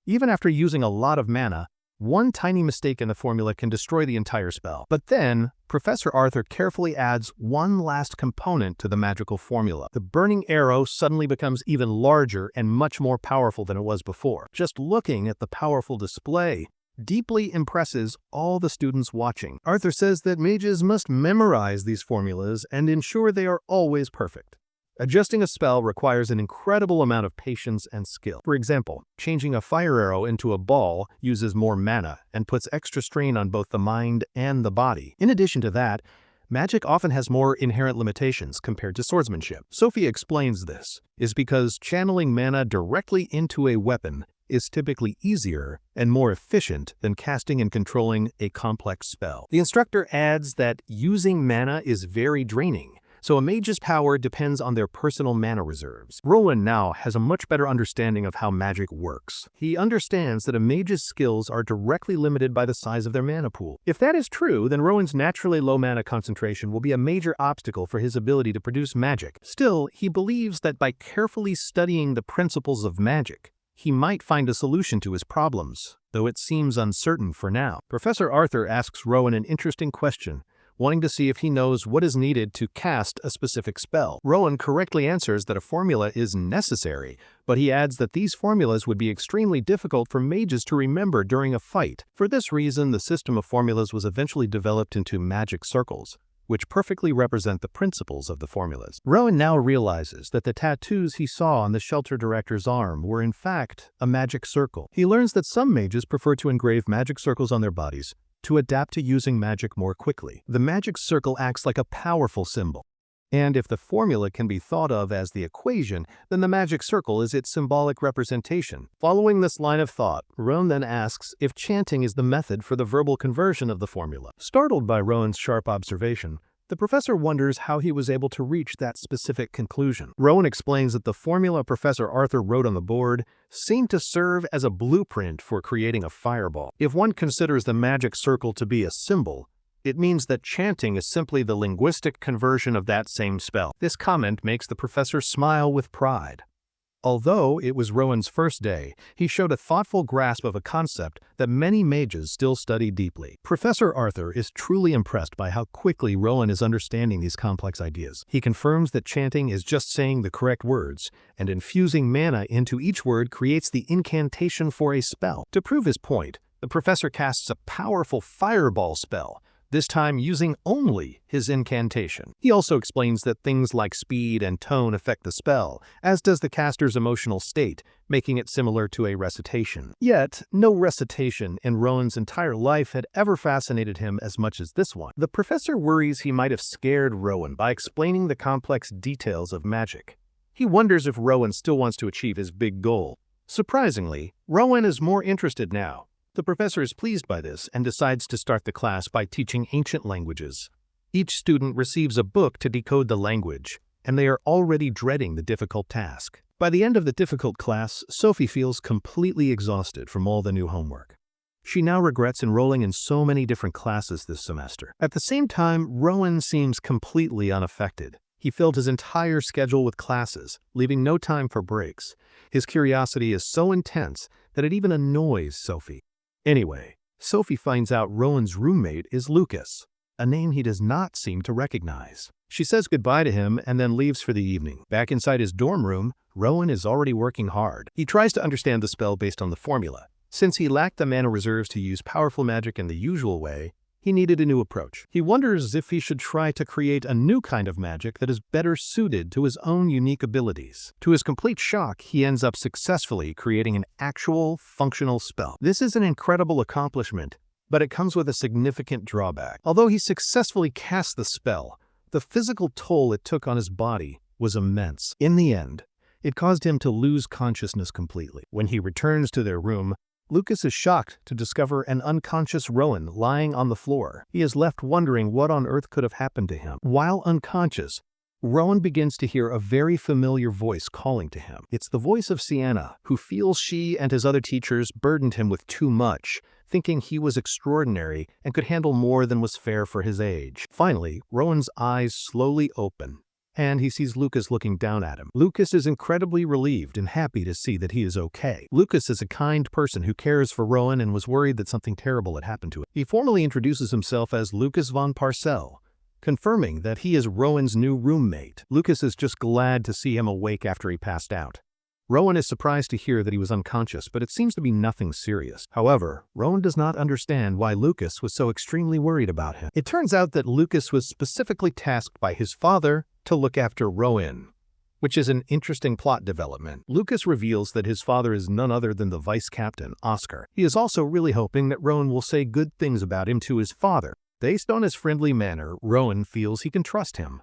Even after using a lot of mana, one tiny mistake in the formula can destroy the entire spell. But then, Professor Arthur carefully adds one last component to the magical formula. The burning arrow suddenly becomes even larger and much more powerful than it was before. Just looking at the powerful display deeply impresses all the students watching. Arthur says that mages must memorize these formulas and ensure they are always perfect. Adjusting a spell requires an incredible amount of patience and skill. For example, changing a fire arrow into a ball uses more mana and puts extra strain on both the mind and the body. In addition to that, magic often has more inherent limitations compared to swordsmanship. Sophie explains this is because channeling mana directly into a weapon is typically easier and more efficient than casting and controlling a complex spell. The instructor adds that using mana is very draining, so a mage's power depends on their personal mana reserves. Rowan now has a much better understanding of how magic works. He understands that a mage's skills are directly limited by the size of their mana pool. If that is true, then Rowan's naturally low mana concentration will be a major obstacle for his ability to produce magic. Still, he believes that by carefully studying the principles of magic, he might find a solution to his problems, though it seems uncertain for now. Professor Arthur asks Rowan an interesting question, wanting to see if he knows what is needed to cast a specific spell. Rowan correctly answers that a formula is necessary, but he adds that these formulas would be extremely difficult for mages to remember during a fight. For this reason, the system of formulas was eventually developed into magic circles, which perfectly represent the principles of the formulas. Rowan now realizes that the tattoos he saw on the shelter director's arm were in fact a magic circle. He learns that some mages prefer to engrave magic circles on their bodies to adapt to using magic more quickly. The magic circle acts like a powerful symbol. And if the formula can be thought of as the equation, then the magic circle is its symbolic representation. Following this line of thought, Rowan then asks if chanting is the method for the verbal conversion of the formula. Startled by Rowan's sharp observation, the professor wonders how he was able to reach that specific conclusion. Rowan explains that the formula Professor Arthur wrote on the board seemed to serve as a blueprint for creating a fireball. If one considers the magic circle to be a symbol, it means that chanting is simply the linguistic conversion of that same spell. This comment makes the professor smile with pride. Although it was Rowan's first day, he showed a thoughtful grasp of a concept that many mages still study deeply. Professor Arthur is truly impressed by how quickly Rowan is understanding these complex ideas. He confirms that chanting is just saying the correct words, and infusing mana into each word creates the incantation for a spell. To prove his point, the professor casts a powerful fireball spell, this time using only his incantation. He also explains that things like speed and tone affect the spell, as does the caster's emotional state, making it similar to a recitation. Yet, no recitation in Rowan's entire life had ever fascinated him as much as this one. The professor worries he might have scared Rowan by explaining the complex details of magic. He wonders if Rowan still wants to achieve his big goal. Surprisingly, Rowan is more interested now. The professor is pleased by this and decides to start the class by teaching ancient languages. Each student receives a book to decode the language, and they are already dreading the difficult task. By the end of the difficult class, Sophie feels completely exhausted from all the new homework. She now regrets enrolling in so many different classes this semester. At the same time, Rowan seems completely unaffected. He filled his entire schedule with classes, leaving no time for breaks. His curiosity is so intense that it even annoys Sophie. Anyway, Sophie finds out Rowan's roommate is Lucas, a name he does not seem to recognize. She says goodbye to him and then leaves for the evening. Back inside his dorm room, Rowan is already working hard. He tries to understand the spell based on the formula. Since he lacked the mana reserves to use powerful magic in the usual way, he needed a new approach. He wonders if he should try to create a new kind of magic that is better suited to his own unique abilities. To his complete shock, he ends up successfully creating an actual, functional spell. This is an incredible accomplishment, but it comes with a significant drawback. Although he successfully cast the spell, the physical toll it took on his body was immense. In the end, it caused him to lose consciousness completely. When he returns to their room, Lucas is shocked to discover an unconscious Rowan lying on the floor. He is left wondering what on earth could have happened to him. While unconscious, Rowan begins to hear a very familiar voice calling to him. It's the voice of Sienna, who feels she and his other teachers burdened him with too much, thinking he was extraordinary and could handle more than was fair for his age. Finally, Rowan's eyes slowly open, and he sees Lucas looking down at him. Lucas is incredibly relieved and happy to see that he is okay. Lucas is a kind person who cares for Rowan and was worried that something terrible had happened to him. He formally introduces himself as Lucas von Parcell, confirming that he is Rowan's new roommate. Lucas is just glad to see him awake after he passed out. Rowan is surprised to hear that he was unconscious, but it seems to be nothing serious. However, Rowan does not understand why Lucas was so extremely worried about him. It turns out that Lucas was specifically tasked by his father to look after Rowan, which is an interesting plot development. Lucas reveals that his father is none other than the vice captain, Oscar. He is also really hoping that Rowan will say good things about him to his father. Based on his friendly manner, Rowan feels he can trust him.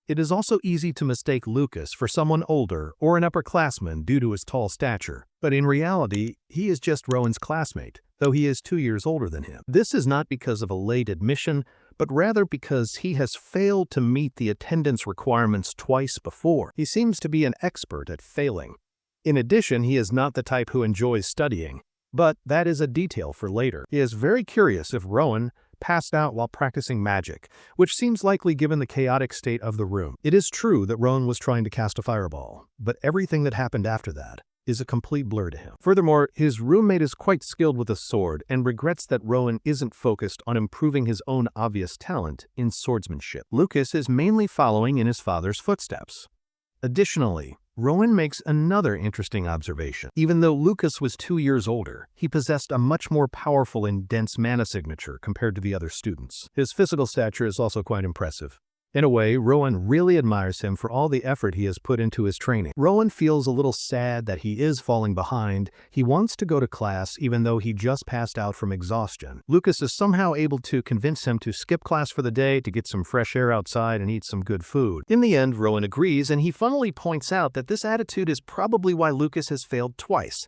It is also easy to mistake Lucas for someone older or an upperclassman due to his tall stature, but in reality, he is just Rowan's classmate, though he is 2 years older than him. This is not because of a late admission, but rather because he has failed to meet the attendance requirements twice before. He seems to be an expert at failing. In addition, he is not the type who enjoys studying, but that is a detail for later. He is very curious if Rowan passed out while practicing magic, which seems likely given the chaotic state of the room. It is true that Rowan was trying to cast a fireball, but everything that happened after that is a complete blur to him. Furthermore, his roommate is quite skilled with a sword and regrets that Rowan isn't focused on improving his own obvious talent in swordsmanship. Lucas is mainly following in his father's footsteps. Additionally, Rowan makes another interesting observation. Even though Lucas was 2 years older, he possessed a much more powerful and dense mana signature compared to the other students. His physical stature is also quite impressive. In a way, Rowan really admires him for all the effort he has put into his training. Rowan feels a little sad that he is falling behind. He wants to go to class even though he just passed out from exhaustion. Lucas is somehow able to convince him to skip class for the day to get some fresh air outside and eat some good food. In the end, Rowan agrees, and he funnily points out that this attitude is probably why Lucas has failed twice.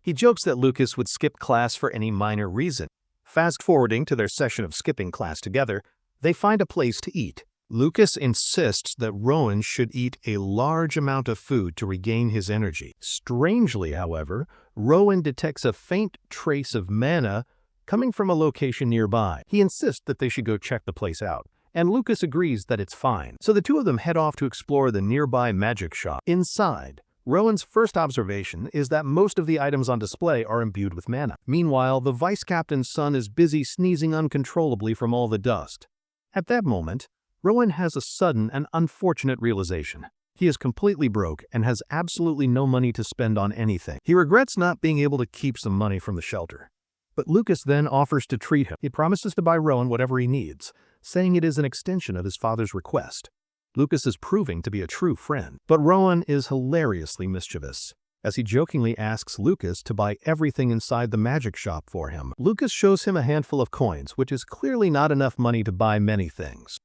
He jokes that Lucas would skip class for any minor reason. Fast forwarding to their session of skipping class together, they find a place to eat. Lucas insists that Rowan should eat a large amount of food to regain his energy. Strangely, however, Rowan detects a faint trace of mana coming from a location nearby. He insists that they should go check the place out, and Lucas agrees that it's fine. So the two of them head off to explore the nearby magic shop. Inside, Rowan's first observation is that most of the items on display are imbued with mana. Meanwhile, the vice captain's son is busy sneezing uncontrollably from all the dust. At that moment, Rowan has a sudden and unfortunate realization. He is completely broke and has absolutely no money to spend on anything. He regrets not being able to keep some money from the shelter. But Lucas then offers to treat him. He promises to buy Rowan whatever he needs, saying it is an extension of his father's request. Lucas is proving to be a true friend. But Rowan is hilariously mischievous, as he jokingly asks Lucas to buy everything inside the magic shop for him. Lucas shows him a handful of coins, which is clearly not enough money to buy many things.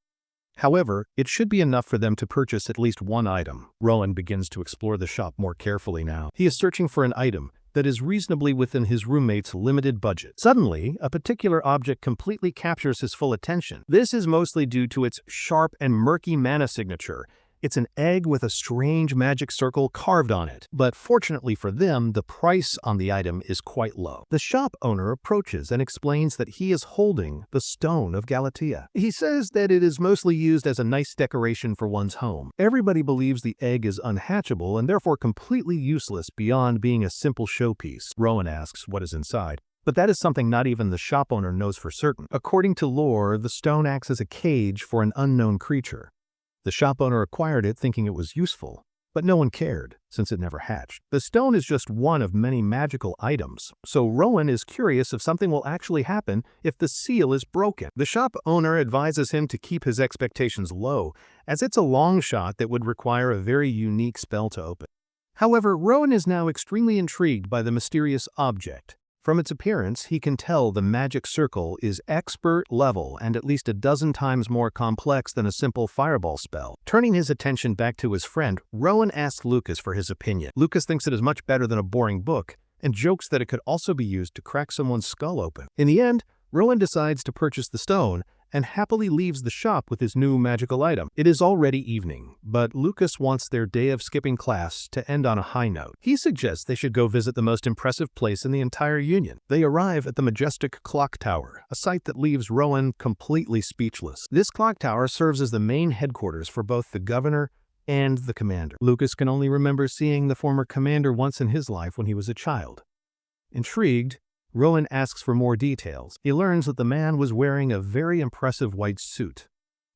However, it should be enough for them to purchase at least one item. Rowan begins to explore the shop more carefully now. He is searching for an item that is reasonably within his roommate's limited budget. Suddenly, a particular object completely captures his full attention. This is mostly due to its sharp and murky mana signature. It's an egg with a strange magic circle carved on it. But fortunately for them, the price on the item is quite low. The shop owner approaches and explains that he is holding the Stone of Galatea. He says that it is mostly used as a nice decoration for one's home. Everybody believes the egg is unhatchable and therefore completely useless beyond being a simple showpiece. Rowan asks what is inside, but that is something not even the shop owner knows for certain. According to lore, the stone acts as a cage for an unknown creature. The shop owner acquired it thinking it was useful, but no one cared, since it never hatched. The stone is just one of many magical items, so Rowan is curious if something will actually happen if the seal is broken. The shop owner advises him to keep his expectations low, as it's a long shot that would require a very unique spell to open. However, Rowan is now extremely intrigued by the mysterious object. From its appearance, he can tell the magic circle is expert level and at least a dozen times more complex than a simple fireball spell. Turning his attention back to his friend, Rowan asks Lucas for his opinion. Lucas thinks it is much better than a boring book and jokes that it could also be used to crack someone's skull open. In the end, Rowan decides to purchase the stone and happily leaves the shop with his new magical item. It is already evening, but Lucas wants their day of skipping class to end on a high note. He suggests they should go visit the most impressive place in the entire Union. They arrive at the majestic clock tower, a sight that leaves Rowan completely speechless. This clock tower serves as the main headquarters for both the governor and the commander. Lucas can only remember seeing the former commander once in his life when he was a child. Intrigued, Rowan asks for more details. He learns that the man was wearing a very impressive white suit.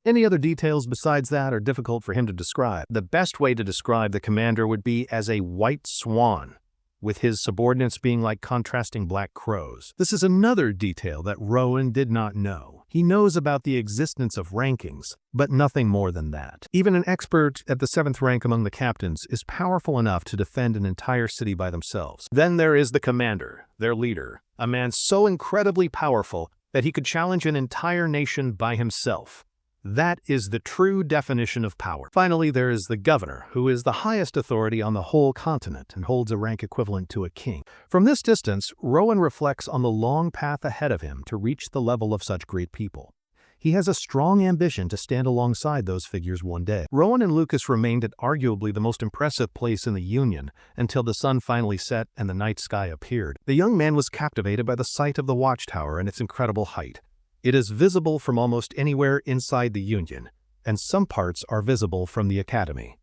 Any other details besides that are difficult for him to describe. The best way to describe the commander would be as a white swan, with his subordinates being like contrasting black crows. This is another detail that Rowan did not know. He knows about the existence of rankings, but nothing more than that. Even an expert at the 7th rank among the captains is powerful enough to defend an entire city by themselves. Then there is the commander, their leader, a man so incredibly powerful that he could challenge an entire nation by himself. That is the true definition of power. Finally, there is the governor, who is the highest authority on the whole continent and holds a rank equivalent to a king. From this distance, Rowan reflects on the long path ahead of him to reach the level of such great people. He has a strong ambition to stand alongside those figures one day. Rowan and Lucas remained at arguably the most impressive place in the Union until the sun finally set and the night sky appeared. The young man was captivated by the sight of the watchtower and its incredible height. It is visible from almost anywhere inside the Union, and some parts are visible from the Academy.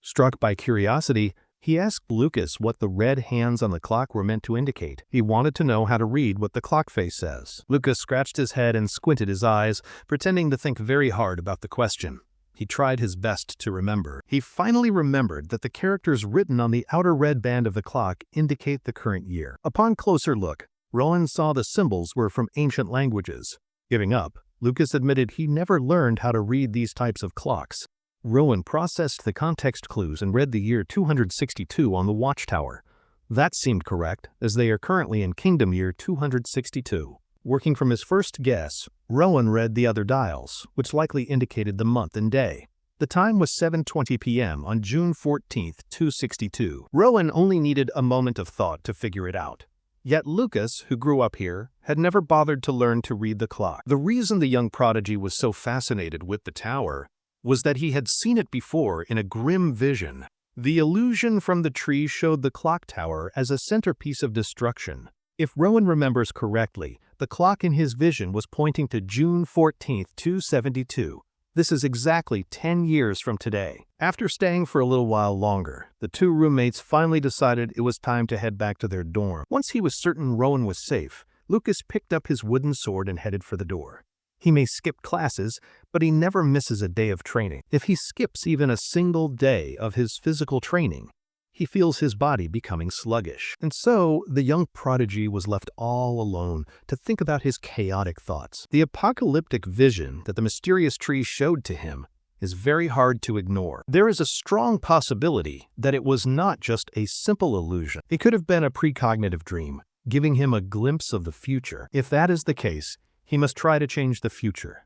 Struck by curiosity, he asked Lucas what the red hands on the clock were meant to indicate. He wanted to know how to read what the clock face says. Lucas scratched his head and squinted his eyes, pretending to think very hard about the question. He tried his best to remember. He finally remembered that the characters written on the outer red band of the clock indicate the current year. Upon closer look, Rowan saw the symbols were from ancient languages. Giving up, Lucas admitted he never learned how to read these types of clocks. Rowan processed the context clues and read the year 262 on the watchtower. That seemed correct, as they are currently in Kingdom Year 262. Working from his first guess, Rowan read the other dials, which likely indicated the month and day. The time was 7:20 p.m. on June 14th, 262. Rowan only needed a moment of thought to figure it out. Yet Lucas, who grew up here, had never bothered to learn to read the clock. The reason the young prodigy was so fascinated with the tower was that he had seen it before in a grim vision. The illusion from the tree showed the clock tower as a centerpiece of destruction. If Rowan remembers correctly, the clock in his vision was pointing to June 14th, 272. This is exactly 10 years from today. After staying for a little while longer, the two roommates finally decided it was time to head back to their dorm. Once he was certain Rowan was safe, Lucas picked up his wooden sword and headed for the door. He may skip classes, but he never misses a day of training. If he skips even a single day of his physical training, he feels his body becoming sluggish. And so, the young prodigy was left all alone to think about his chaotic thoughts. The apocalyptic vision that the mysterious tree showed to him is very hard to ignore. There is a strong possibility that it was not just a simple illusion. It could have been a precognitive dream, giving him a glimpse of the future. If that is the case, he must try to change the future.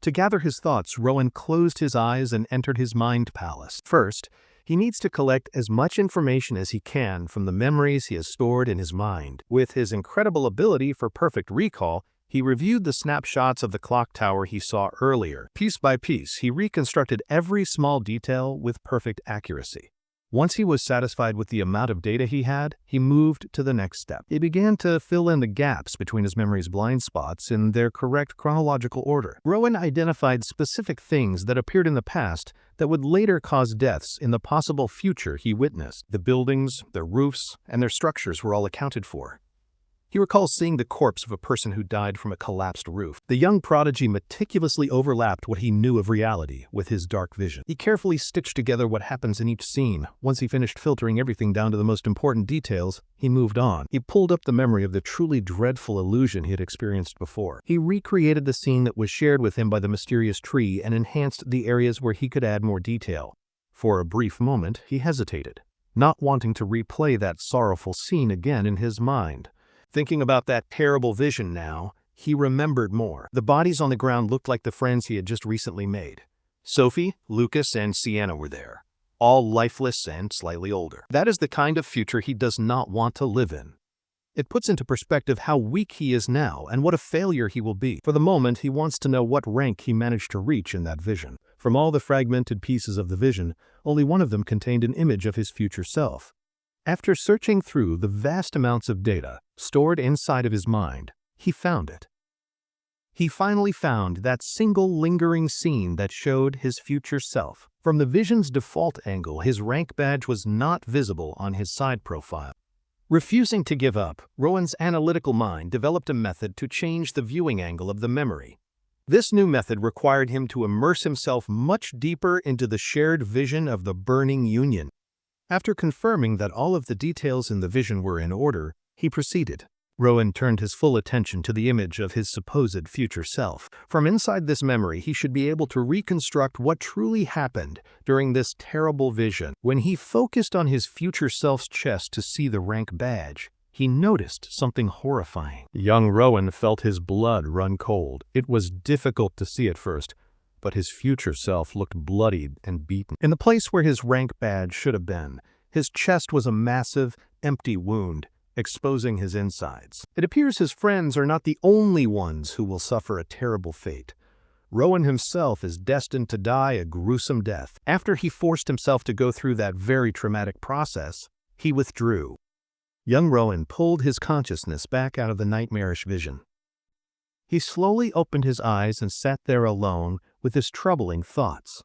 To gather his thoughts, Rowan closed his eyes and entered his mind palace. First, he needs to collect as much information as he can from the memories he has stored in his mind. With his incredible ability for perfect recall, he reviewed the snapshots of the clock tower he saw earlier. Piece by piece, he reconstructed every small detail with perfect accuracy. Once he was satisfied with the amount of data he had, he moved to the next step. He began to fill in the gaps between his memory's blind spots in their correct chronological order. Rowan identified specific things that appeared in the past that would later cause deaths in the possible future he witnessed. The buildings, their roofs, and their structures were all accounted for. He recalls seeing the corpse of a person who died from a collapsed roof. The young prodigy meticulously overlapped what he knew of reality with his dark vision. He carefully stitched together what happens in each scene. Once he finished filtering everything down to the most important details, he moved on. He pulled up the memory of the truly dreadful illusion he had experienced before. He recreated the scene that was shared with him by the mysterious tree and enhanced the areas where he could add more detail. For a brief moment, he hesitated, not wanting to replay that sorrowful scene again in his mind. Thinking about that terrible vision now, he remembered more. The bodies on the ground looked like the friends he had just recently made. Sophie, Lucas, and Sienna were there, all lifeless and slightly older. That is the kind of future he does not want to live in. It puts into perspective how weak he is now and what a failure he will be. For the moment, he wants to know what rank he managed to reach in that vision. From all the fragmented pieces of the vision, only one of them contained an image of his future self. After searching through the vast amounts of data stored inside of his mind, he found it. He finally found that single lingering scene that showed his future self. From the vision's default angle, his rank badge was not visible on his side profile. Refusing to give up, Rowan's analytical mind developed a method to change the viewing angle of the memory. This new method required him to immerse himself much deeper into the shared vision of the burning union. After confirming that all of the details in the vision were in order, he proceeded. Rowan turned his full attention to the image of his supposed future self. From inside this memory, he should be able to reconstruct what truly happened during this terrible vision. When he focused on his future self's chest to see the rank badge, he noticed something horrifying. Young Rowan felt his blood run cold. It was difficult to see at first, but his future self looked bloodied and beaten. In the place where his rank badge should have been, his chest was a massive, empty wound, exposing his insides. It appears his friends are not the only ones who will suffer a terrible fate. Rowan himself is destined to die a gruesome death. After he forced himself to go through that very traumatic process, he withdrew. Young Rowan pulled his consciousness back out of the nightmarish vision. He slowly opened his eyes and sat there alone with his troubling thoughts.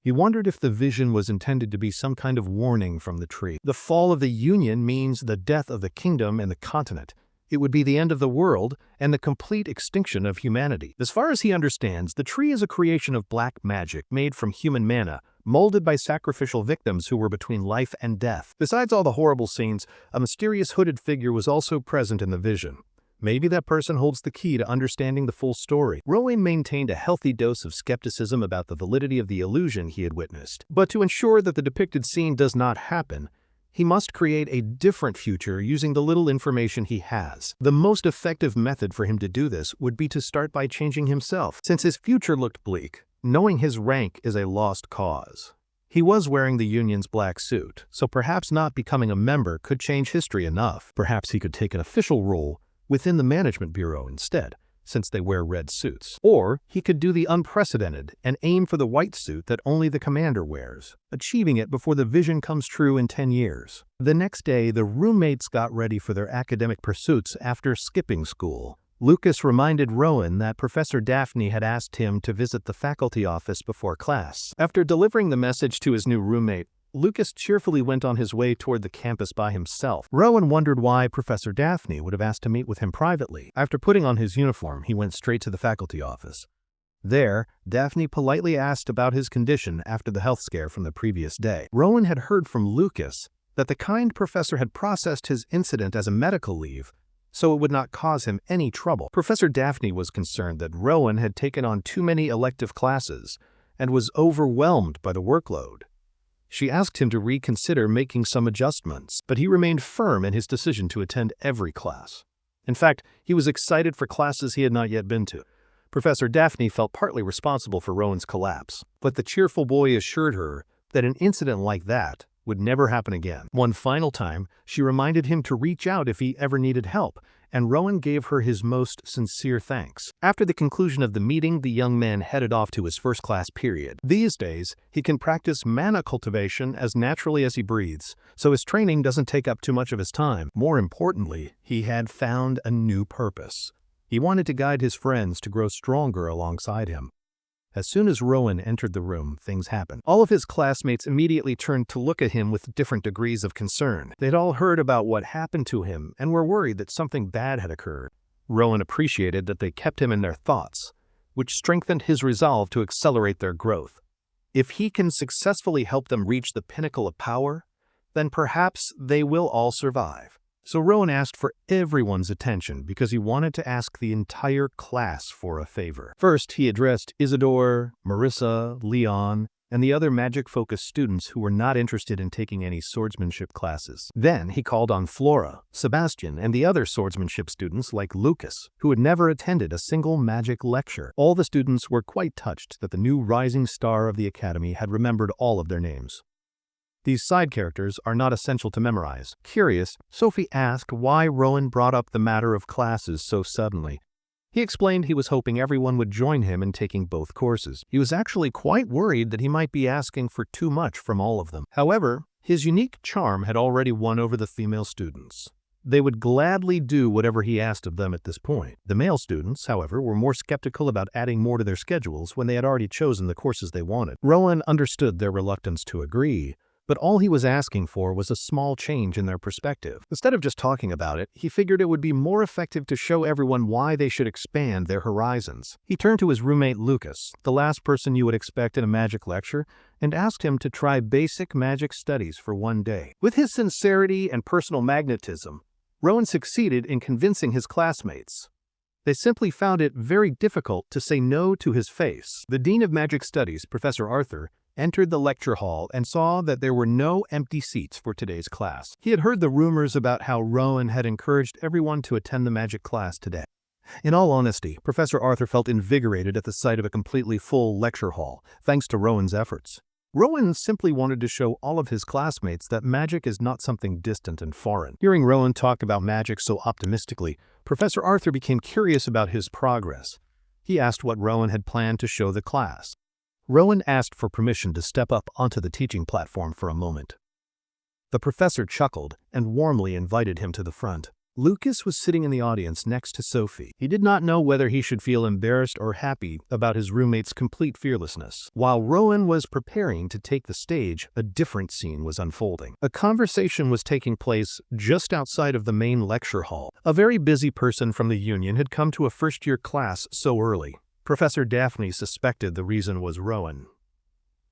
He wondered if the vision was intended to be some kind of warning from the tree. The fall of the Union means the death of the kingdom and the continent. It would be the end of the world and the complete extinction of humanity. As far as he understands, the tree is a creation of black magic made from human mana, molded by sacrificial victims who were between life and death. Besides all the horrible scenes, a mysterious hooded figure was also present in the vision. Maybe that person holds the key to understanding the full story. Rowan maintained a healthy dose of skepticism about the validity of the illusion he had witnessed. But to ensure that the depicted scene does not happen, he must create a different future using the little information he has. The most effective method for him to do this would be to start by changing himself. Since his future looked bleak, knowing his rank is a lost cause. He was wearing the Union's black suit, so perhaps not becoming a member could change history enough. Perhaps he could take an official role within the management bureau instead, since they wear red suits. Or he could do the unprecedented and aim for the white suit that only the commander wears, achieving it before the vision comes true in 10 years. The next day, the roommates got ready for their academic pursuits after skipping school. Lucas reminded Rowan that Professor Daphne had asked him to visit the faculty office before class. After delivering the message to his new roommate, Lucas cheerfully went on his way toward the campus by himself. Rowan wondered why Professor Daphne would have asked to meet with him privately. After putting on his uniform, he went straight to the faculty office. There, Daphne politely asked about his condition after the health scare from the previous day. Rowan had heard from Lucas that the kind professor had processed his incident as a medical leave, so it would not cause him any trouble. Professor Daphne was concerned that Rowan had taken on too many elective classes and was overwhelmed by the workload. She asked him to reconsider making some adjustments, but he remained firm in his decision to attend every class. In fact, he was excited for classes he had not yet been to. Professor Daphne felt partly responsible for Rowan's collapse, but the cheerful boy assured her that an incident like that would never happen again. One final time, she reminded him to reach out if he ever needed help, and Rowan gave her his most sincere thanks. After the conclusion of the meeting, the young man headed off to his first class period. These days, he can practice mana cultivation as naturally as he breathes, so his training doesn't take up too much of his time. More importantly, he had found a new purpose. He wanted to guide his friends to grow stronger alongside him. As soon as Rowan entered the room, things happened. All of his classmates immediately turned to look at him with different degrees of concern. They'd all heard about what happened to him and were worried that something bad had occurred. Rowan appreciated that they kept him in their thoughts, which strengthened his resolve to accelerate their growth. If he can successfully help them reach the pinnacle of power, then perhaps they will all survive. So Rowan asked for everyone's attention because he wanted to ask the entire class for a favor. First, he addressed Isidore, Marissa, Leon, and the other magic-focused students who were not interested in taking any swordsmanship classes. Then he called on Flora, Sebastian, and the other swordsmanship students like Lucas, who had never attended a single magic lecture. All the students were quite touched that the new rising star of the academy had remembered all of their names. These side characters are not essential to memorize. Curious, Sophie asked why Rowan brought up the matter of classes so suddenly. He explained he was hoping everyone would join him in taking both courses. He was actually quite worried that he might be asking for too much from all of them. However, his unique charm had already won over the female students. They would gladly do whatever he asked of them at this point. The male students, however, were more skeptical about adding more to their schedules when they had already chosen the courses they wanted. Rowan understood their reluctance to agree, but all he was asking for was a small change in their perspective. Instead of just talking about it, he figured it would be more effective to show everyone why they should expand their horizons. He turned to his roommate Lucas, the last person you would expect in a magic lecture, and asked him to try basic magic studies for one day. With his sincerity and personal magnetism, Rowan succeeded in convincing his classmates. They simply found it very difficult to say no to his face. The Dean of Magic Studies, Professor Arthur, entered the lecture hall and saw that there were no empty seats for today's class. He had heard the rumors about how Rowan had encouraged everyone to attend the magic class today. In all honesty, Professor Arthur felt invigorated at the sight of a completely full lecture hall, thanks to Rowan's efforts. Rowan simply wanted to show all of his classmates that magic is not something distant and foreign. Hearing Rowan talk about magic so optimistically, Professor Arthur became curious about his progress. He asked what Rowan had planned to show the class. Rowan asked for permission to step up onto the teaching platform for a moment. The professor chuckled and warmly invited him to the front. Lucas was sitting in the audience next to Sophie. He did not know whether he should feel embarrassed or happy about his roommate's complete fearlessness. While Rowan was preparing to take the stage, a different scene was unfolding. A conversation was taking place just outside of the main lecture hall. A very busy person from the union had come to a first-year class so early. Professor Daphne suspected the reason was Rowan.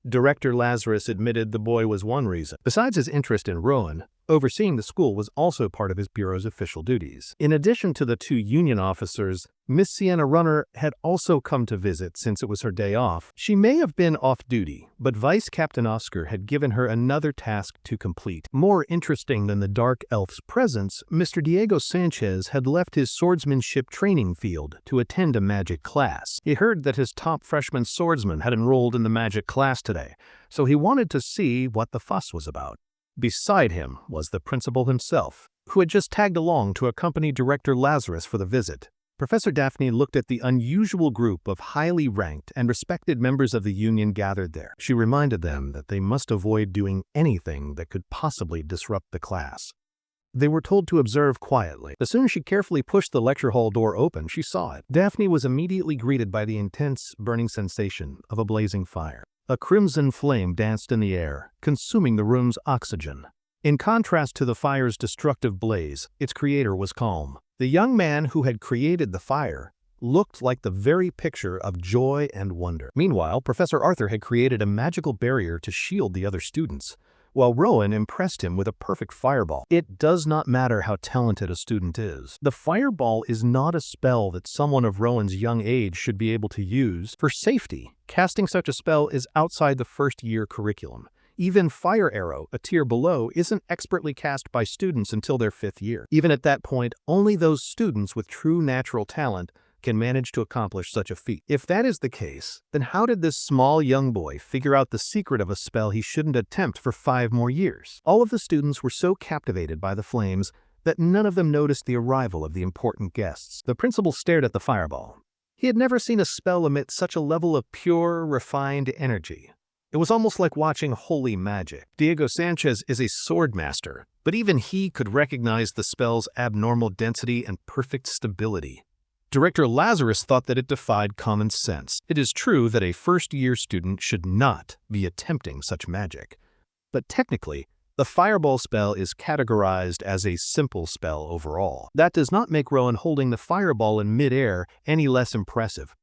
Director Lazarus admitted the boy was one reason. Besides his interest in Rowan, overseeing the school was also part of his bureau's official duties. In addition to the two union officers, Miss Sienna Runner had also come to visit since it was her day off. She may have been off duty, but Vice Captain Oscar had given her another task to complete. More interesting than the Dark Elf's presence, Mr. Diego Sanchez had left his swordsmanship training field to attend a magic class. He heard that his top freshman swordsman had enrolled in the magic class today, so he wanted to see what the fuss was about. Beside him was the principal himself, who had just tagged along to accompany Director Lazarus for the visit. Professor Daphne looked at the unusual group of highly ranked and respected members of the union gathered there. She reminded them that they must avoid doing anything that could possibly disrupt the class. They were told to observe quietly. As soon as she carefully pushed the lecture hall door open, she saw it. Daphne was immediately greeted by the intense, burning sensation of a blazing fire. A crimson flame danced in the air, consuming the room's oxygen. In contrast to the fire's destructive blaze, its creator was calm. The young man who had created the fire looked like the very picture of joy and wonder. Meanwhile, Professor Arthur had created a magical barrier to shield the other students, while Rowan impressed him with a perfect fireball. It does not matter how talented a student is. The fireball is not a spell that someone of Rowan's young age should be able to use. For safety, casting such a spell is outside the first-year curriculum. Even Fire Arrow, a tier below, isn't expertly cast by students until their 5th year. Even at that point, only those students with true natural talent can manage to accomplish such a feat. If that is the case, then how did this small young boy figure out the secret of a spell he shouldn't attempt for 5 more years? All of the students were so captivated by the flames that none of them noticed the arrival of the important guests. The principal stared at the fireball. He had never seen a spell emit such a level of pure, refined energy. It was almost like watching holy magic. Diego Sanchez is a sword master, but even he could recognize the spell's abnormal density and perfect stability. Director Lazarus thought that it defied common sense. It is true that a first-year student should not be attempting such magic, but technically, the fireball spell is categorized as a simple spell overall. That does not make Rowan holding the fireball in mid-air any less impressive.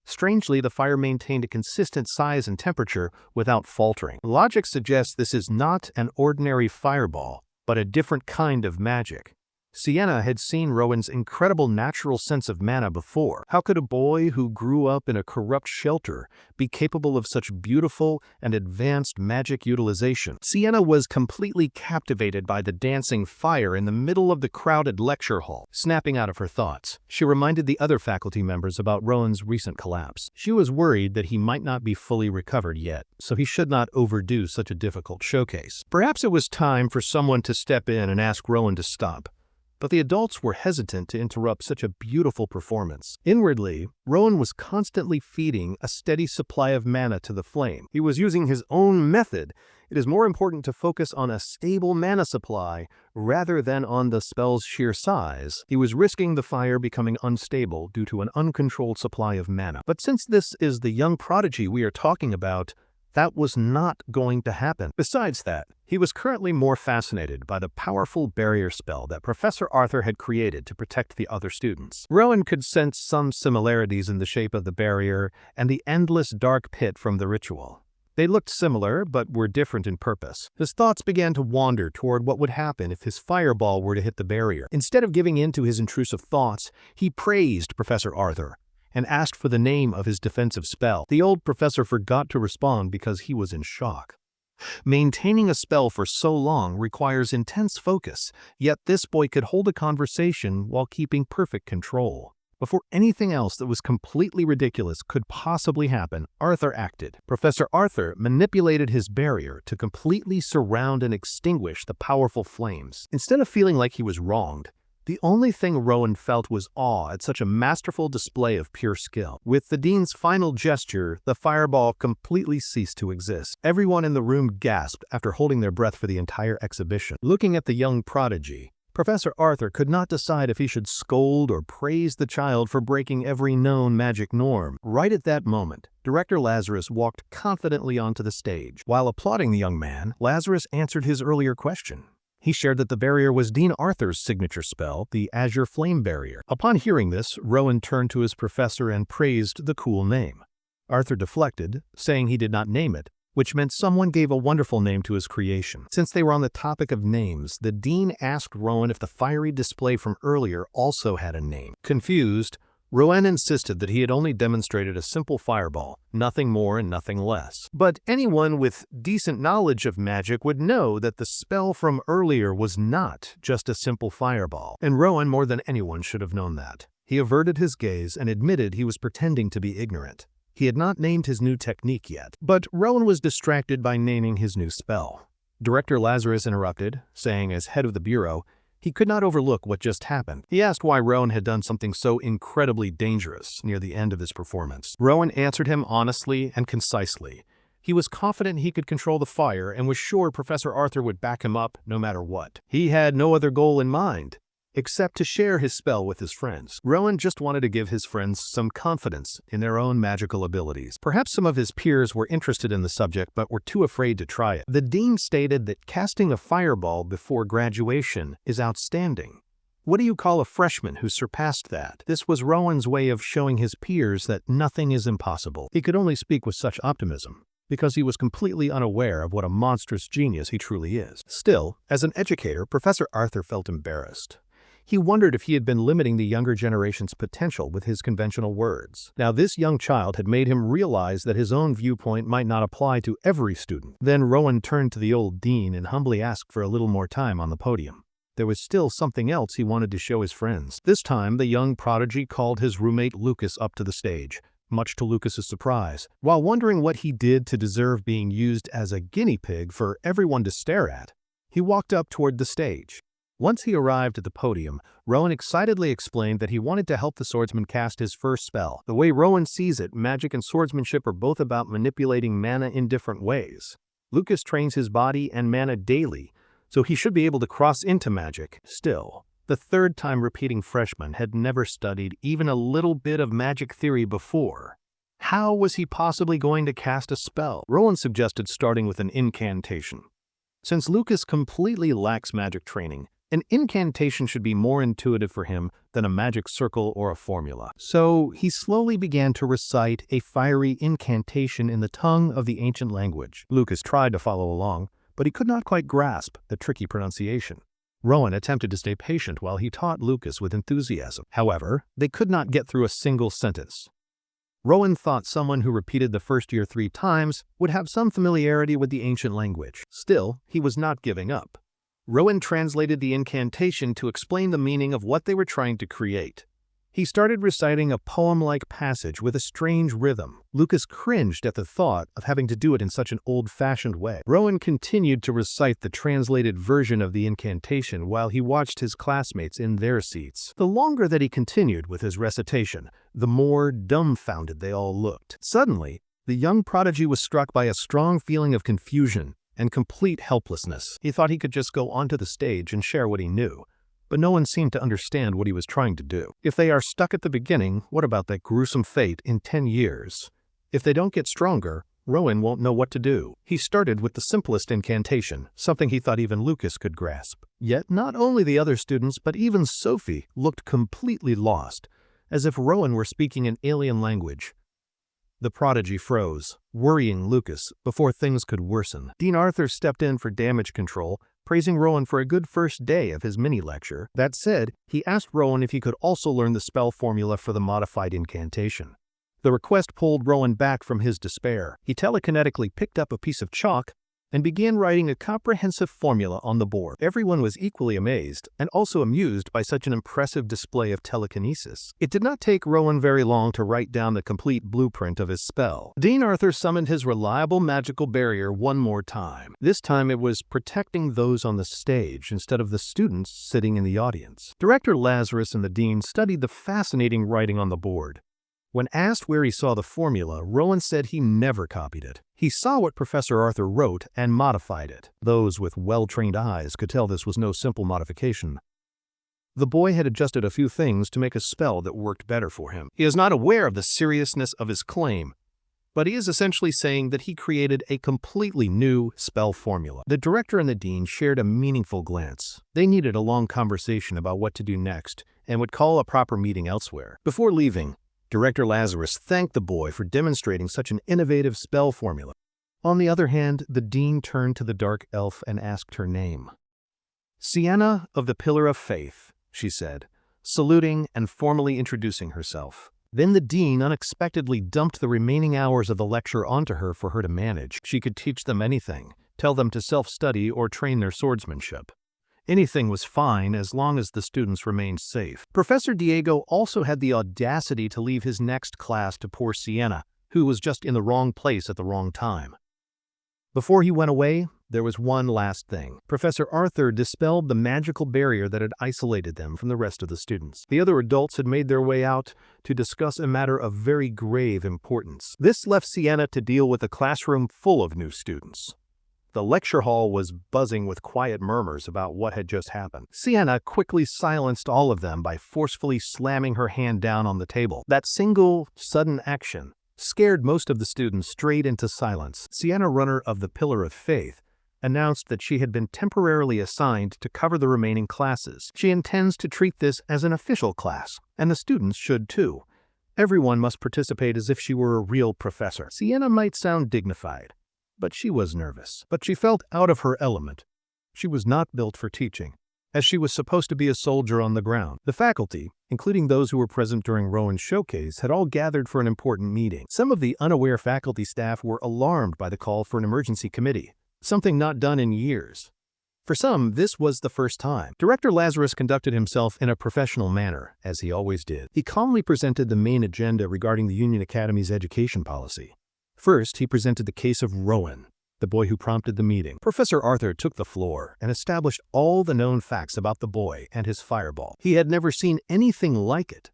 Strangely, the fire maintained a consistent size and temperature without faltering. Logic suggests this is not an ordinary fireball, but a different kind of magic. Sienna had seen Rowan's incredible natural sense of mana before. How could a boy who grew up in a corrupt shelter be capable of such beautiful and advanced magic utilization? Sienna was completely captivated by the dancing fire in the middle of the crowded lecture hall. Snapping out of her thoughts, she reminded the other faculty members about Rowan's recent collapse. She was worried that he might not be fully recovered yet, so he should not overdo such a difficult showcase. Perhaps it was time for someone to step in and ask Rowan to stop. But the adults were hesitant to interrupt such a beautiful performance. Inwardly, Rowan was constantly feeding a steady supply of mana to the flame. He was using his own method. It is more important to focus on a stable mana supply rather than on the spell's sheer size. He was risking the fire becoming unstable due to an uncontrolled supply of mana. But since this is the young prodigy we are talking about, that was not going to happen. Besides that, he was currently more fascinated by the powerful barrier spell that Professor Arthur had created to protect the other students. Rowan could sense some similarities in the shape of the barrier and the endless dark pit from the ritual. They looked similar, but were different in purpose. His thoughts began to wander toward what would happen if his fireball were to hit the barrier. Instead of giving in to his intrusive thoughts, he praised Professor Arthur and asked for the name of his defensive spell. The old professor forgot to respond because he was in shock. Maintaining a spell for so long requires intense focus, yet this boy could hold a conversation while keeping perfect control. Before anything else that was completely ridiculous could possibly happen, Arthur acted. Professor Arthur manipulated his barrier to completely surround and extinguish the powerful flames. Instead of feeling like he was wronged, the only thing Rowan felt was awe at such a masterful display of pure skill. With the dean's final gesture, the fireball completely ceased to exist. Everyone in the room gasped after holding their breath for the entire exhibition. Looking at the young prodigy, Professor Arthur could not decide if he should scold or praise the child for breaking every known magic norm. Right at that moment, Director Lazarus walked confidently onto the stage. While applauding the young man, Lazarus answered his earlier question. He shared that the barrier was Dean Arthur's signature spell, the Azure Flame Barrier. Upon hearing this, Rowan turned to his professor and praised the cool name. Arthur deflected, saying he did not name it, which meant someone gave a wonderful name to his creation. Since they were on the topic of names, the dean asked Rowan if the fiery display from earlier also had a name. Confused, Rowan insisted that he had only demonstrated a simple fireball, nothing more and nothing less. But anyone with decent knowledge of magic would know that the spell from earlier was not just a simple fireball, and Rowan more than anyone should have known that. He averted his gaze and admitted he was pretending to be ignorant. He had not named his new technique yet, but Rowan was distracted by naming his new spell. Director Lazarus interrupted, saying as head of the bureau, he could not overlook what just happened. He asked why Rowan had done something so incredibly dangerous near the end of his performance. Rowan answered him honestly and concisely. He was confident he could control the fire and was sure Professor Arthur would back him up no matter what. He had no other goal in mind, except to share his spell with his friends. Rowan just wanted to give his friends some confidence in their own magical abilities. Perhaps some of his peers were interested in the subject but were too afraid to try it. The dean stated that casting a fireball before graduation is outstanding. What do you call a freshman who surpassed that? This was Rowan's way of showing his peers that nothing is impossible. He could only speak with such optimism, because he was completely unaware of what a monstrous genius he truly is. Still, as an educator, Professor Arthur felt embarrassed. He wondered if he had been limiting the younger generation's potential with his conventional words. Now, this young child had made him realize that his own viewpoint might not apply to every student. Then Rowan turned to the old dean and humbly asked for a little more time on the podium. There was still something else he wanted to show his friends. This time, the young prodigy called his roommate Lucas up to the stage, much to Lucas's surprise. While wondering what he did to deserve being used as a guinea pig for everyone to stare at, he walked up toward the stage. Once he arrived at the podium, Rowan excitedly explained that he wanted to help the swordsman cast his first spell. The way Rowan sees it, magic and swordsmanship are both about manipulating mana in different ways. Lucas trains his body and mana daily, so he should be able to cross into magic. Still, the third time repeating freshman had never studied even a little bit of magic theory before. How was he possibly going to cast a spell? Rowan suggested starting with an incantation. Since Lucas completely lacks magic training, an incantation should be more intuitive for him than a magic circle or a formula. So he slowly began to recite a fiery incantation in the tongue of the ancient language. Lucas tried to follow along, but he could not quite grasp the tricky pronunciation. Rowan attempted to stay patient while he taught Lucas with enthusiasm. However, they could not get through a single sentence. Rowan thought someone who repeated the first year 3 times would have some familiarity with the ancient language. Still, he was not giving up. Rowan translated the incantation to explain the meaning of what they were trying to create. He started reciting a poem-like passage with a strange rhythm. Lucas cringed at the thought of having to do it in such an old-fashioned way. Rowan continued to recite the translated version of the incantation while he watched his classmates in their seats. The longer that he continued with his recitation, the more dumbfounded they all looked. Suddenly, the young prodigy was struck by a strong feeling of confusion and complete helplessness. He thought he could just go onto the stage and share what he knew. But no one seemed to understand what he was trying to do. If they are stuck at the beginning, what about that gruesome fate in 10 years? If they don't get stronger, Rowan won't know what to do. He started with the simplest incantation, something he thought even Lucas could grasp. Yet not only the other students, but even Sophie looked completely lost, as if Rowan were speaking an alien language. The prodigy froze, worrying Lucas before things could worsen. Dean Arthur stepped in for damage control, praising Rowan for a good first day of his mini-lecture. That said, he asked Rowan if he could also learn the spell formula for the modified incantation. The request pulled Rowan back from his despair. He telekinetically picked up a piece of chalk and began writing a comprehensive formula on the board. Everyone was equally amazed and also amused by such an impressive display of telekinesis. It did not take Rowan very long to write down the complete blueprint of his spell. Dean Arthur summoned his reliable magical barrier one more time. This time it was protecting those on the stage instead of the students sitting in the audience. Director Lazarus and the dean studied the fascinating writing on the board. When asked where he saw the formula, Rowan said he never copied it. He saw what Professor Arthur wrote and modified it. Those with well-trained eyes could tell this was no simple modification. The boy had adjusted a few things to make a spell that worked better for him. He is not aware of the seriousness of his claim, but he is essentially saying that he created a completely new spell formula. The director and the dean shared a meaningful glance. They needed a long conversation about what to do next and would call a proper meeting elsewhere. Before leaving, Director Lazarus thanked the boy for demonstrating such an innovative spell formula. On the other hand, the dean turned to the dark elf and asked her name. "Sienna of the Pillar of Faith," she said, saluting and formally introducing herself. Then the dean unexpectedly dumped the remaining hours of the lecture onto her for her to manage. She could teach them anything, tell them to self-study or train their swordsmanship. Anything was fine as long as the students remained safe. Professor Diego also had the audacity to leave his next class to poor Sienna, who was just in the wrong place at the wrong time. Before he went away, there was one last thing. Professor Arthur dispelled the magical barrier that had isolated them from the rest of the students. The other adults had made their way out to discuss a matter of very grave importance. This left Sienna to deal with a classroom full of new students. The lecture hall was buzzing with quiet murmurs about what had just happened. Sienna quickly silenced all of them by forcefully slamming her hand down on the table. That single, sudden action scared most of the students straight into silence. Sienna, runner of the Pillar of Faith, announced that she had been temporarily assigned to cover the remaining classes. She intends to treat this as an official class, and the students should too. Everyone must participate as if she were a real professor. Sienna might sound dignified, but she was nervous. But she felt out of her element. She was not built for teaching, as she was supposed to be a soldier on the ground. The faculty, including those who were present during Rowan's showcase, had all gathered for an important meeting. Some of the unaware faculty staff were alarmed by the call for an emergency committee, something not done in years. For some, this was the first time. Director Lazarus conducted himself in a professional manner, as he always did. He calmly presented the main agenda regarding the Union Academy's education policy. First, he presented the case of Rowan, the boy who prompted the meeting. Professor Arthur took the floor and established all the known facts about the boy and his fireball. He had never seen anything like it.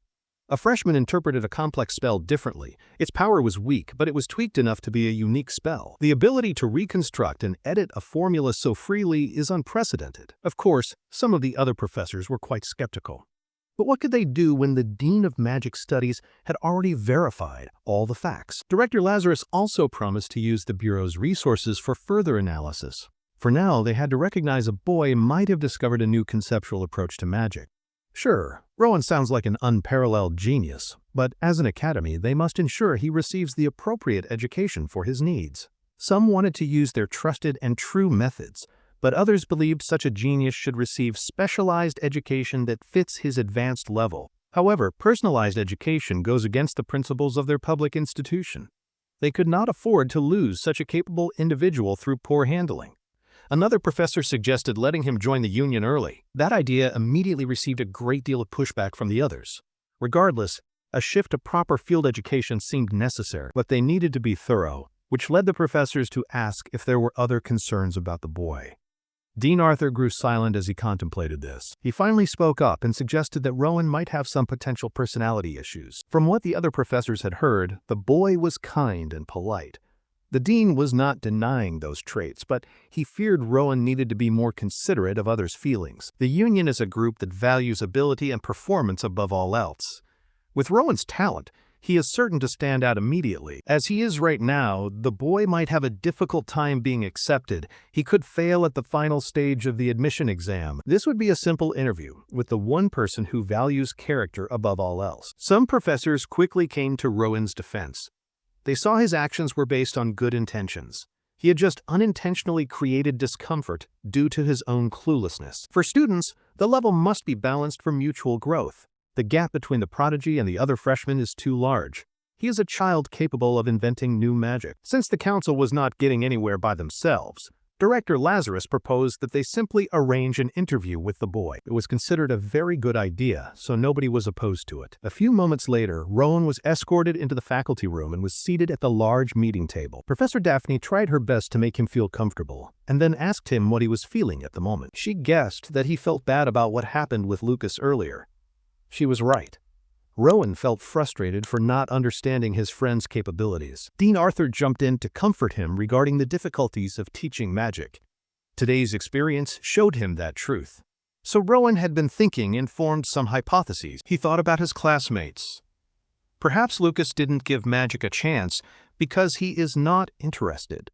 A freshman interpreted a complex spell differently. Its power was weak, but it was tweaked enough to be a unique spell. The ability to reconstruct and edit a formula so freely is unprecedented. Of course, some of the other professors were quite skeptical. But what could they do when the Dean of Magic Studies had already verified all the facts? Director Lazarus also promised to use the Bureau's resources for further analysis. For now, they had to recognize a boy might have discovered a new conceptual approach to magic. Sure, Rowan sounds like an unparalleled genius, but as an academy, they must ensure he receives the appropriate education for his needs. Some wanted to use their trusted and true methods, but others believed such a genius should receive specialized education that fits his advanced level. However, personalized education goes against the principles of their public institution. They could not afford to lose such a capable individual through poor handling. Another professor suggested letting him join the union early. That idea immediately received a great deal of pushback from the others. Regardless, a shift to proper field education seemed necessary, but they needed to be thorough, which led the professors to ask if there were other concerns about the boy. Dean Arthur grew silent as he contemplated this. He finally spoke up and suggested that Rowan might have some potential personality issues. From what the other professors had heard, the boy was kind and polite. The dean was not denying those traits, but he feared Rowan needed to be more considerate of others' feelings. The union is a group that values ability and performance above all else. With Rowan's talent, he is certain to stand out immediately. As he is right now, the boy might have a difficult time being accepted. He could fail at the final stage of the admission exam. This would be a simple interview with the one person who values character above all else. Some professors quickly came to Rowan's defense. They saw his actions were based on good intentions. He had just unintentionally created discomfort due to his own cluelessness. For students, the level must be balanced for mutual growth. The gap between the prodigy and the other freshmen is too large. He is a child capable of inventing new magic. Since the council was not getting anywhere by themselves, Director Lazarus proposed that they simply arrange an interview with the boy. It was considered a very good idea, so nobody was opposed to it. A few moments later, Rowan was escorted into the faculty room and was seated at the large meeting table. Professor Daphne tried her best to make him feel comfortable, and then asked him what he was feeling at the moment. She guessed that he felt bad about what happened with Lucas earlier. She was right. Rowan felt frustrated for not understanding his friend's capabilities. Dean Arthur jumped in to comfort him regarding the difficulties of teaching magic. Today's experience showed him that truth. So Rowan had been thinking and formed some hypotheses. He thought about his classmates. Perhaps Lucas didn't give magic a chance because he is not interested.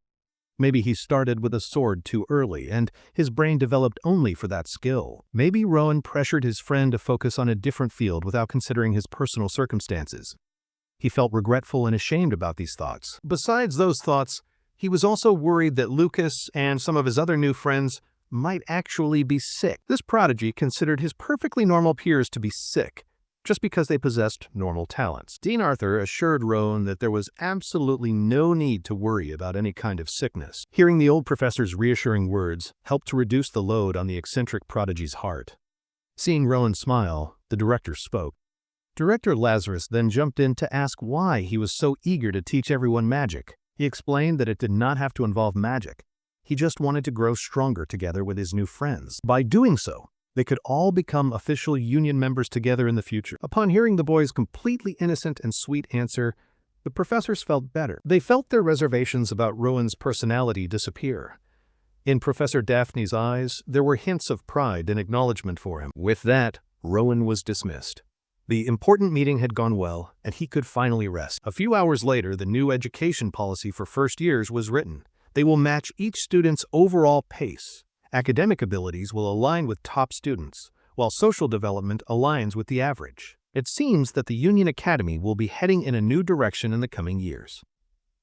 Maybe he started with a sword too early, and his brain developed only for that skill. Maybe Rowan pressured his friend to focus on a different field without considering his personal circumstances. He felt regretful and ashamed about these thoughts. Besides those thoughts, he was also worried that Lucas and some of his other new friends might actually be sick. This prodigy considered his perfectly normal peers to be sick, just because they possessed normal talents. Dean Arthur assured Rowan that there was absolutely no need to worry about any kind of sickness. Hearing the old professor's reassuring words helped to reduce the load on the eccentric prodigy's heart. Seeing Rowan smile, the director spoke. Director Lazarus then jumped in to ask why he was so eager to teach everyone magic. He explained that it did not have to involve magic. He just wanted to grow stronger together with his new friends. By doing so, they could all become official union members together in the future. Upon hearing the boy's completely innocent and sweet answer, the professors felt better. They felt their reservations about Rowan's personality disappear. In Professor Daphne's eyes, there were hints of pride and acknowledgement for him. With that, Rowan was dismissed. The important meeting had gone well, and he could finally rest. A few hours later, the new education policy for first years was written. They will match each student's overall pace. Academic abilities will align with top students, while social development aligns with the average. It seems that the Union Academy will be heading in a new direction in the coming years.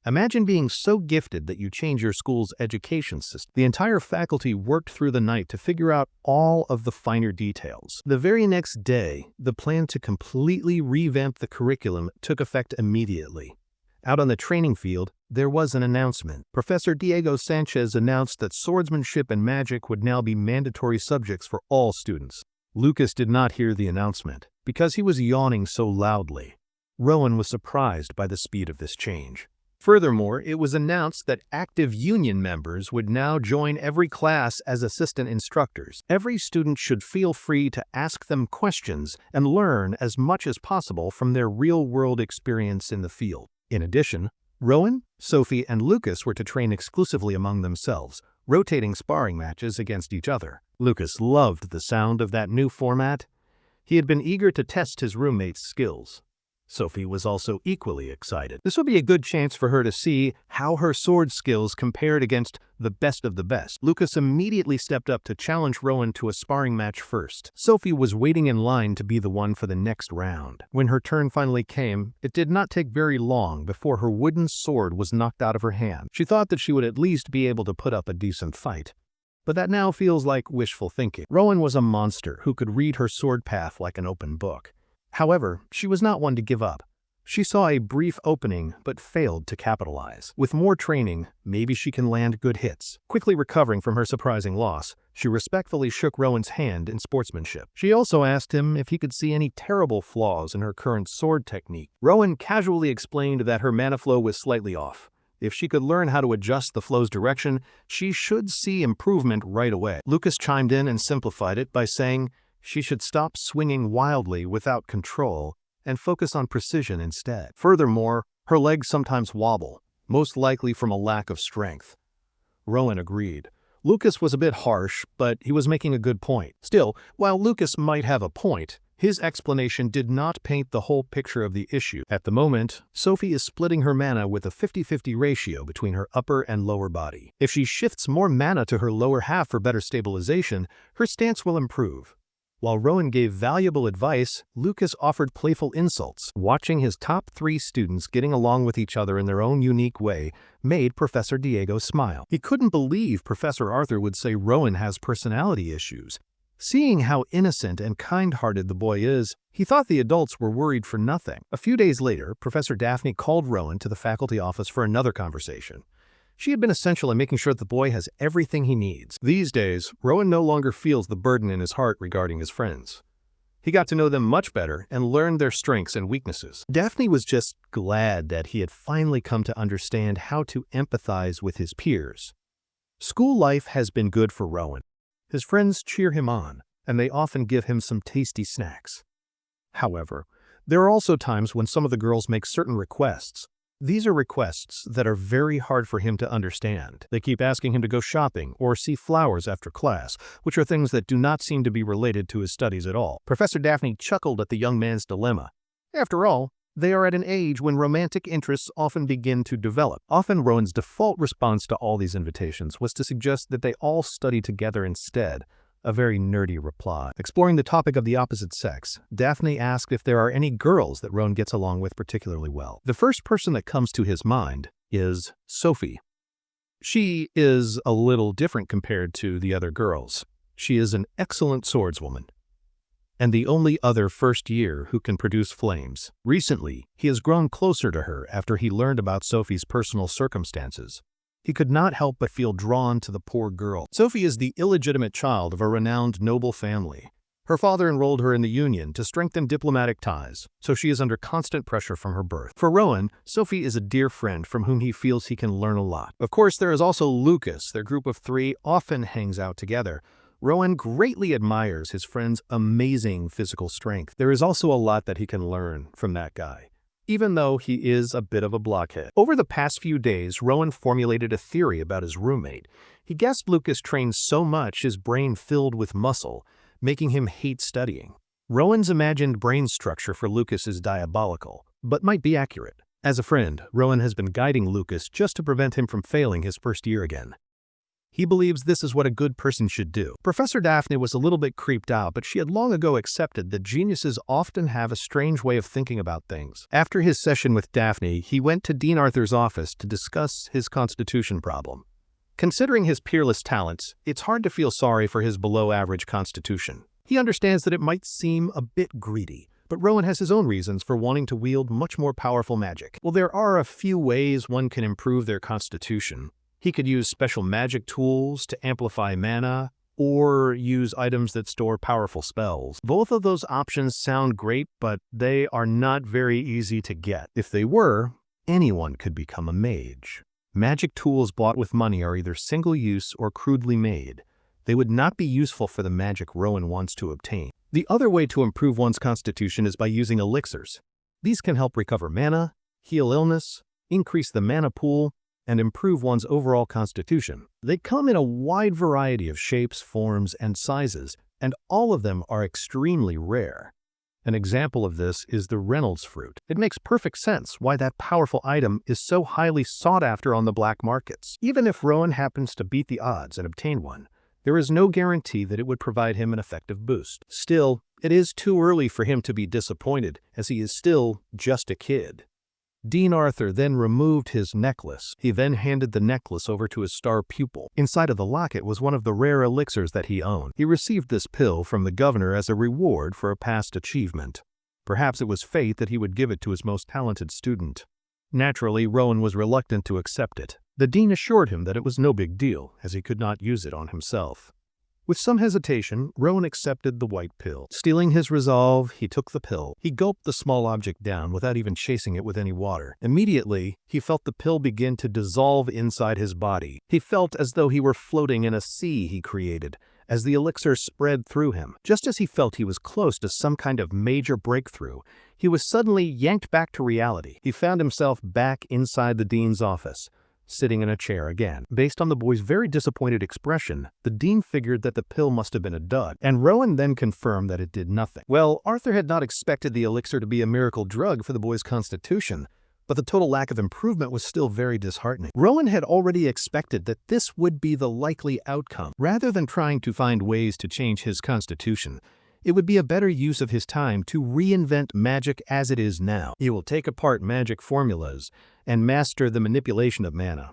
Imagine being so gifted that you change your school's education system. The entire faculty worked through the night to figure out all of the finer details. The very next day, the plan to completely revamp the curriculum took effect immediately. Out on the training field, there was an announcement. Professor Diego Sanchez announced that swordsmanship and magic would now be mandatory subjects for all students. Lucas did not hear the announcement because he was yawning so loudly. Rowan was surprised by the speed of this change. Furthermore, it was announced that active union members would now join every class as assistant instructors. Every student should feel free to ask them questions and learn as much as possible from their real-world experience in the field. In addition, Rowan, Sophie, and Lucas were to train exclusively among themselves, rotating sparring matches against each other. Lucas loved the sound of that new format. He had been eager to test his roommate's skills. Sophie was also equally excited. This would be a good chance for her to see how her sword skills compared against the best of the best. Lucas immediately stepped up to challenge Rowan to a sparring match first. Sophie was waiting in line to be the one for the next round. When her turn finally came, it did not take very long before her wooden sword was knocked out of her hand. She thought that she would at least be able to put up a decent fight. but that now feels like wishful thinking. Rowan was a monster who could read her sword path like an open book. However, she was not one to give up. She saw a brief opening but failed to capitalize. With more training, maybe she can land good hits. Quickly recovering from her surprising loss, she respectfully shook Rowan's hand in sportsmanship. She also asked him if he could see any terrible flaws in her current sword technique. Rowan casually explained that her mana flow was slightly off. If she could learn how to adjust the flow's direction, she should see improvement right away. Lucas chimed in and simplified it by saying she should stop swinging wildly without control and focus on precision instead. Furthermore, her legs sometimes wobble, most likely from a lack of strength. Rowan agreed. Lucas was a bit harsh, but he was making a good point. Still, while Lucas might have a point, his explanation did not paint the whole picture of the issue. At the moment, Sophie is splitting her mana with a 50-50 ratio between her upper and lower body. If she shifts more mana to her lower half for better stabilization, her stance will improve. While Rowan gave valuable advice, Lucas offered playful insults. Watching his top 3 students getting along with each other in their own unique way made Professor Diego smile. He couldn't believe Professor Arthur would say Rowan has personality issues. Seeing how innocent and kind-hearted the boy is, he thought the adults were worried for nothing. A few days later, Professor Daphne called Rowan to the faculty office for another conversation. She had been essential in making sure that the boy has everything he needs. These days, Rowan no longer feels the burden in his heart regarding his friends. He got to know them much better and learned their strengths and weaknesses. Daphne was just glad that he had finally come to understand how to empathize with his peers. School life has been good for Rowan. His friends cheer him on, and they often give him some tasty snacks. However, there are also times when some of the girls make certain requests. These are requests that are very hard for him to understand. They keep asking him to go shopping or see flowers after class, which are things that do not seem to be related to his studies at all. Professor Daphne chuckled at the young man's dilemma. After all, they are at an age when romantic interests often begin to develop. Often Rowan's default response to all these invitations was to suggest that they all study together instead. A very nerdy reply. Exploring the topic of the opposite sex, Daphne asked if there are any girls that Rowan gets along with particularly well. The first person that comes to his mind is Sophie. She is a little different compared to the other girls. She is an excellent swordswoman, and the only other first year who can produce flames. Recently, he has grown closer to her after he learned about Sophie's personal circumstances. He could not help but feel drawn to the poor girl. Sophie is the illegitimate child of a renowned noble family. Her father enrolled her in the Union to strengthen diplomatic ties, so she is under constant pressure from her birth. For Rowan, Sophie is a dear friend from whom he feels he can learn a lot. Of course, there is also Lucas. Their group of 3 often hangs out together. Rowan greatly admires his friend's amazing physical strength. There is also a lot that he can learn from that guy, even though he is a bit of a blockhead. Over the past few days, Rowan formulated a theory about his roommate. He guessed Lucas trained so much his brain filled with muscle, making him hate studying. Rowan's imagined brain structure for Lucas is diabolical, but might be accurate. As a friend, Rowan has been guiding Lucas just to prevent him from failing his first year again. He believes this is what a good person should do. Professor Daphne was a little bit creeped out, but she had long ago accepted that geniuses often have a strange way of thinking about things. After his session with Daphne, he went to Dean Arthur's office to discuss his constitution problem. Considering his peerless talents, it's hard to feel sorry for his below-average constitution. He understands that it might seem a bit greedy, but Rowan has his own reasons for wanting to wield much more powerful magic. Well, there are a few ways one can improve their constitution. He could use special magic tools to amplify mana, or use items that store powerful spells. Both of those options sound great, but they are not very easy to get. If they were, anyone could become a mage. Magic tools bought with money are either single-use or crudely made. They would not be useful for the magic Rowan wants to obtain. The other way to improve one's constitution is by using elixirs. These can help recover mana, heal illness, increase the mana pool, and improve one's overall constitution. They come in a wide variety of shapes, forms, and sizes, and all of them are extremely rare. An example of this is the Reynolds fruit. It makes perfect sense why that powerful item is so highly sought after on the black markets. Even if Rowan happens to beat the odds and obtain one, there is no guarantee that it would provide him an effective boost. Still, it is too early for him to be disappointed, as he is still just a kid. Dean Arthur then removed his necklace. He then handed the necklace over to his star pupil. Inside of the locket was one of the rare elixirs that he owned. He received this pill from the governor as a reward for a past achievement. Perhaps it was fate that he would give it to his most talented student. Naturally, Rowan was reluctant to accept it. The dean assured him that it was no big deal, as he could not use it on himself. With some hesitation, Rowan accepted the white pill. Steeling his resolve, he took the pill. He gulped the small object down without even chasing it with any water. Immediately, he felt the pill begin to dissolve inside his body. He felt as though he were floating in a sea he created, as the elixir spread through him. Just as he felt he was close to some kind of major breakthrough, he was suddenly yanked back to reality. He found himself back inside the dean's office, sitting in a chair again. Based on the boy's very disappointed expression, the dean figured that the pill must have been a dud, and Rowan then confirmed that it did nothing. Well, Arthur had not expected the elixir to be a miracle drug for the boy's constitution, but the total lack of improvement was still very disheartening. Rowan had already expected that this would be the likely outcome. Rather than trying to find ways to change his constitution, it would be a better use of his time to reinvent magic as it is now. He will take apart magic formulas and master the manipulation of mana.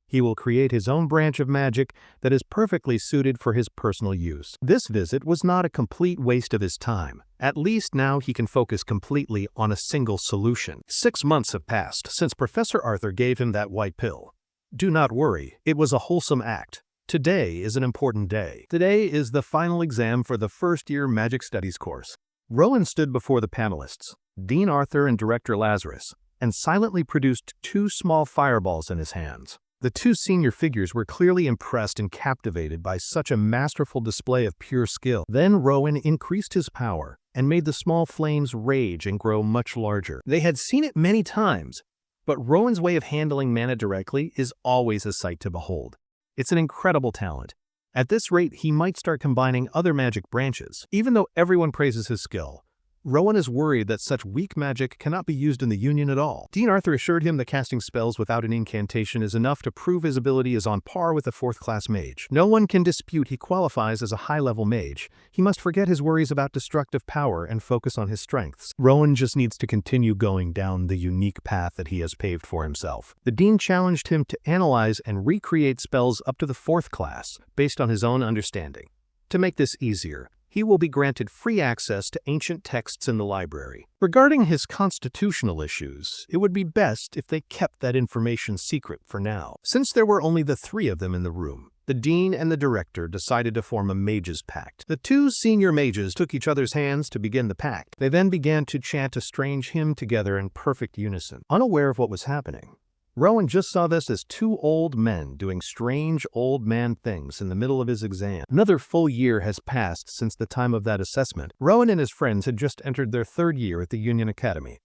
He will create his own branch of magic that is perfectly suited for his personal use. This visit was not a complete waste of his time. At least now he can focus completely on a single solution. 6 months have passed since Professor Arthur gave him that white pill. Do not worry, it was a wholesome act. Today is an important day. Today is the final exam for the first-year Magic Studies course. Rowan stood before the panelists, Dean Arthur and Director Lazarus, and silently produced 2 small fireballs in his hands. The 2 senior figures were clearly impressed and captivated by such a masterful display of pure skill. Then Rowan increased his power and made the small flames rage and grow much larger. They had seen it many times, but Rowan's way of handling mana directly is always a sight to behold. It's an incredible talent. At this rate, he might start combining other magic branches. Even though everyone praises his skill, Rowan is worried that such weak magic cannot be used in the Union at all. Dean Arthur assured him that casting spells without an incantation is enough to prove his ability is on par with a 4th-class mage. No one can dispute he qualifies as a high-level mage. He must forget his worries about destructive power and focus on his strengths. Rowan just needs to continue going down the unique path that he has paved for himself. The dean challenged him to analyze and recreate spells up to the 4th class, based on his own understanding. To make this easier, he will be granted free access to ancient texts in the library. Regarding his constitutional issues, it would be best if they kept that information secret for now. Since there were only the 3 of them in the room, the dean and the director decided to form a mages' pact. The 2 senior mages took each other's hands to begin the pact. They then began to chant a strange hymn together in perfect unison. Unaware of what was happening, Rowan just saw this as 2 old men doing strange old man things in the middle of his exam. Another full year has passed since the time of that assessment. Rowan and his friends had just entered their 3rd year at the Union Academy.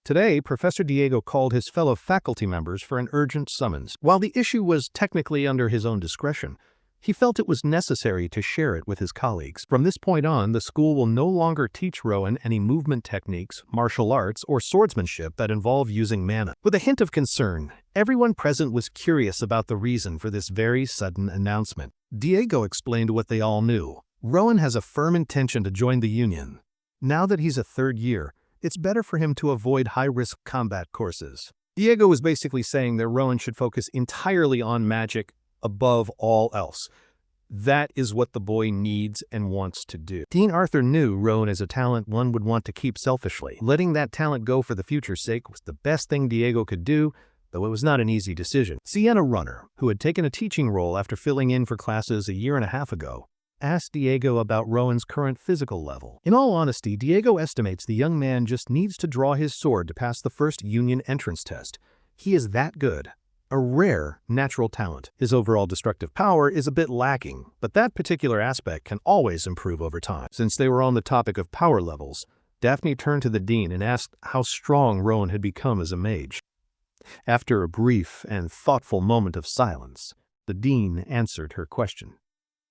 Today, Professor Diego called his fellow faculty members for an urgent summons. While the issue was technically under his own discretion, he felt it was necessary to share it with his colleagues. From this point on, the school will no longer teach Rowan any movement techniques, martial arts, or swordsmanship that involve using mana. With a hint of concern, everyone present was curious about the reason for this very sudden announcement. Diego explained what they all knew. Rowan has a firm intention to join the Union. Now that he's a 3rd year, it's better for him to avoid high-risk combat courses. Diego was basically saying that Rowan should focus entirely on magic above all else. That is what the boy needs and wants to do. Dean Arthur knew Rowan as a talent one would want to keep selfishly. Letting that talent go for the future's sake was the best thing Diego could do, though it was not an easy decision. Sienna Runner, who had taken a teaching role after filling in for classes a year and a half ago, asked Diego about Rowan's current physical level. In all honesty, Diego estimates the young man just needs to draw his sword to pass the first Union entrance test. He is that good. A rare natural talent. His overall destructive power is a bit lacking, but that particular aspect can always improve over time. Since they were on the topic of power levels, Daphne turned to the dean and asked how strong Rowan had become as a mage. After a brief and thoughtful moment of silence, the dean answered her question.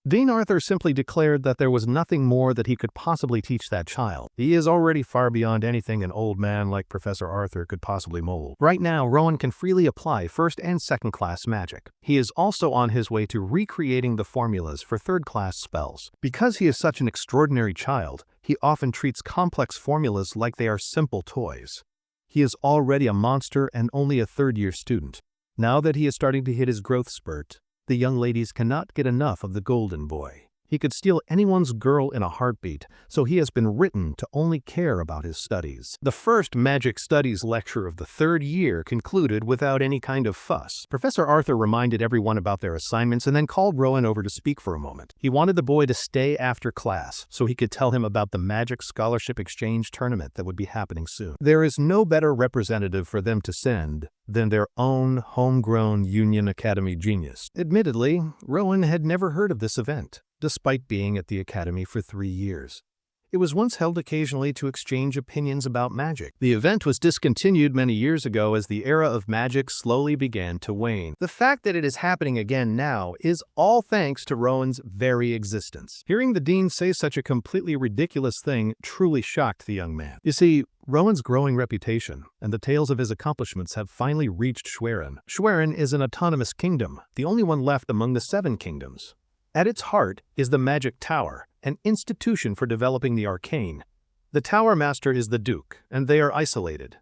Dean Arthur simply declared that there was nothing more that he could possibly teach that child. He is already far beyond anything an old man like Professor Arthur could possibly mold. Right now, Rowan can freely apply 1st and 2nd class magic. He is also on his way to recreating the formulas for 3rd class spells. Because he is such an extraordinary child, he often treats complex formulas like they are simple toys. He is already a monster and only a third-year student. Now that he is starting to hit his growth spurt, the young ladies cannot get enough of the golden boy. He could steal anyone's girl in a heartbeat, so he has been written to only care about his studies. The first magic studies lecture of the third year concluded without any kind of fuss. Professor Arthur reminded everyone about their assignments and then called Rowan over to speak for a moment. He wanted the boy to stay after class so he could tell him about the magic scholarship exchange tournament that would be happening soon. There is no better representative for them to send than their own homegrown Union Academy genius. Admittedly, Rowan had never heard of this event, despite being at the Academy for 3 years. It was once held occasionally to exchange opinions about magic. The event was discontinued many years ago as the era of magic slowly began to wane. The fact that it is happening again now is all thanks to Rowan's very existence. Hearing the dean say such a completely ridiculous thing truly shocked the young man. You see, Rowan's growing reputation and the tales of his accomplishments have finally reached Schwerin. Schwerin is an autonomous kingdom, the only one left among the 7 kingdoms. At its heart is the Magic Tower, an institution for developing the arcane. The Tower Master is the Duke, and they are isolated.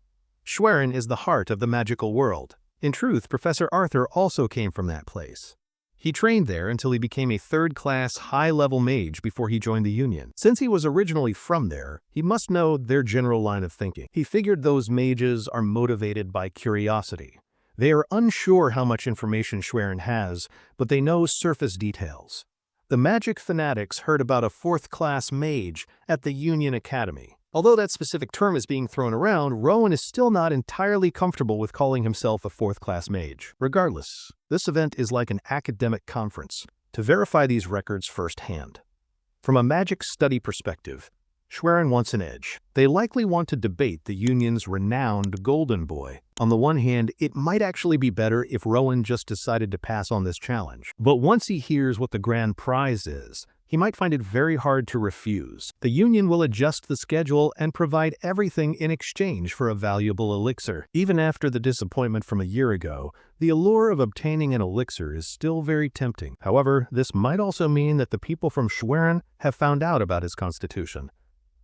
Schwerin is the heart of the magical world. In truth, Professor Arthur also came from that place. He trained there until he became a third-class, high-level mage before he joined the Union. Since he was originally from there, he must know their general line of thinking. He figured those mages are motivated by curiosity. They are unsure how much information Schwerin has, but they know surface details. The magic fanatics heard about a 4th-class mage at the Union Academy. Although that specific term is being thrown around, Rowan is still not entirely comfortable with calling himself a 4th-class mage. Regardless, this event is like an academic conference to verify these records firsthand. From a magic study perspective, Schwerin wants an edge. They likely want to debate the Union's renowned Golden Boy. On the one hand, it might actually be better if Rowan just decided to pass on this challenge. But once he hears what the grand prize is, he might find it very hard to refuse. The Union will adjust the schedule and provide everything in exchange for a valuable elixir. Even after the disappointment from a year ago, the allure of obtaining an elixir is still very tempting. However, this might also mean that the people from Schwerin have found out about his constitution.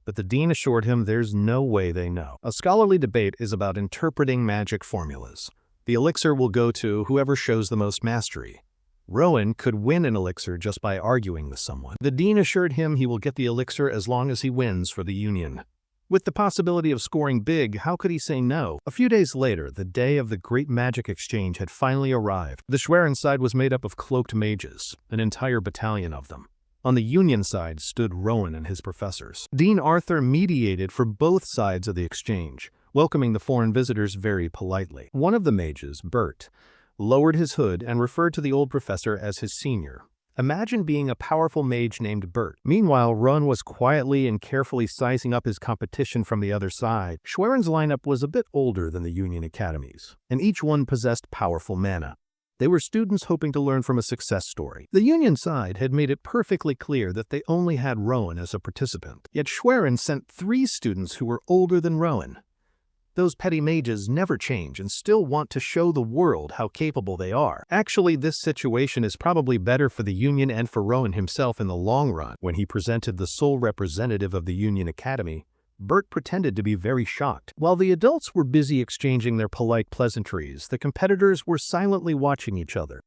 But the dean assured him there's no way they know. A scholarly debate is about interpreting magic formulas. The elixir will go to whoever shows the most mastery. Rowan could win an elixir just by arguing with someone. The dean assured him he will get the elixir as long as he wins for the Union. With the possibility of scoring big, how could he say no? A few days later, the day of the Great Magic Exchange had finally arrived. The Schwerin side was made up of cloaked mages, an entire battalion of them. On the Union side stood Rowan and his professors. Dean Arthur mediated for both sides of the exchange, welcoming the foreign visitors very politely. One of the mages, Bert, lowered his hood and referred to the old professor as his senior. Imagine being a powerful mage named Bert. Meanwhile, Rowan was quietly and carefully sizing up his competition from the other side. Schwerin's lineup was a bit older than the Union academies, and each one possessed powerful mana. They were students hoping to learn from a success story. The Union side had made it perfectly clear that they only had Rowan as a participant. Yet Schwerin sent 3 students who were older than Rowan. Those petty mages never change and still want to show the world how capable they are. Actually, this situation is probably better for the Union and for Rowan himself in the long run. When he presented the sole representative of the Union Academy, Bert pretended to be very shocked. While the adults were busy exchanging their polite pleasantries, the competitors were silently watching each other.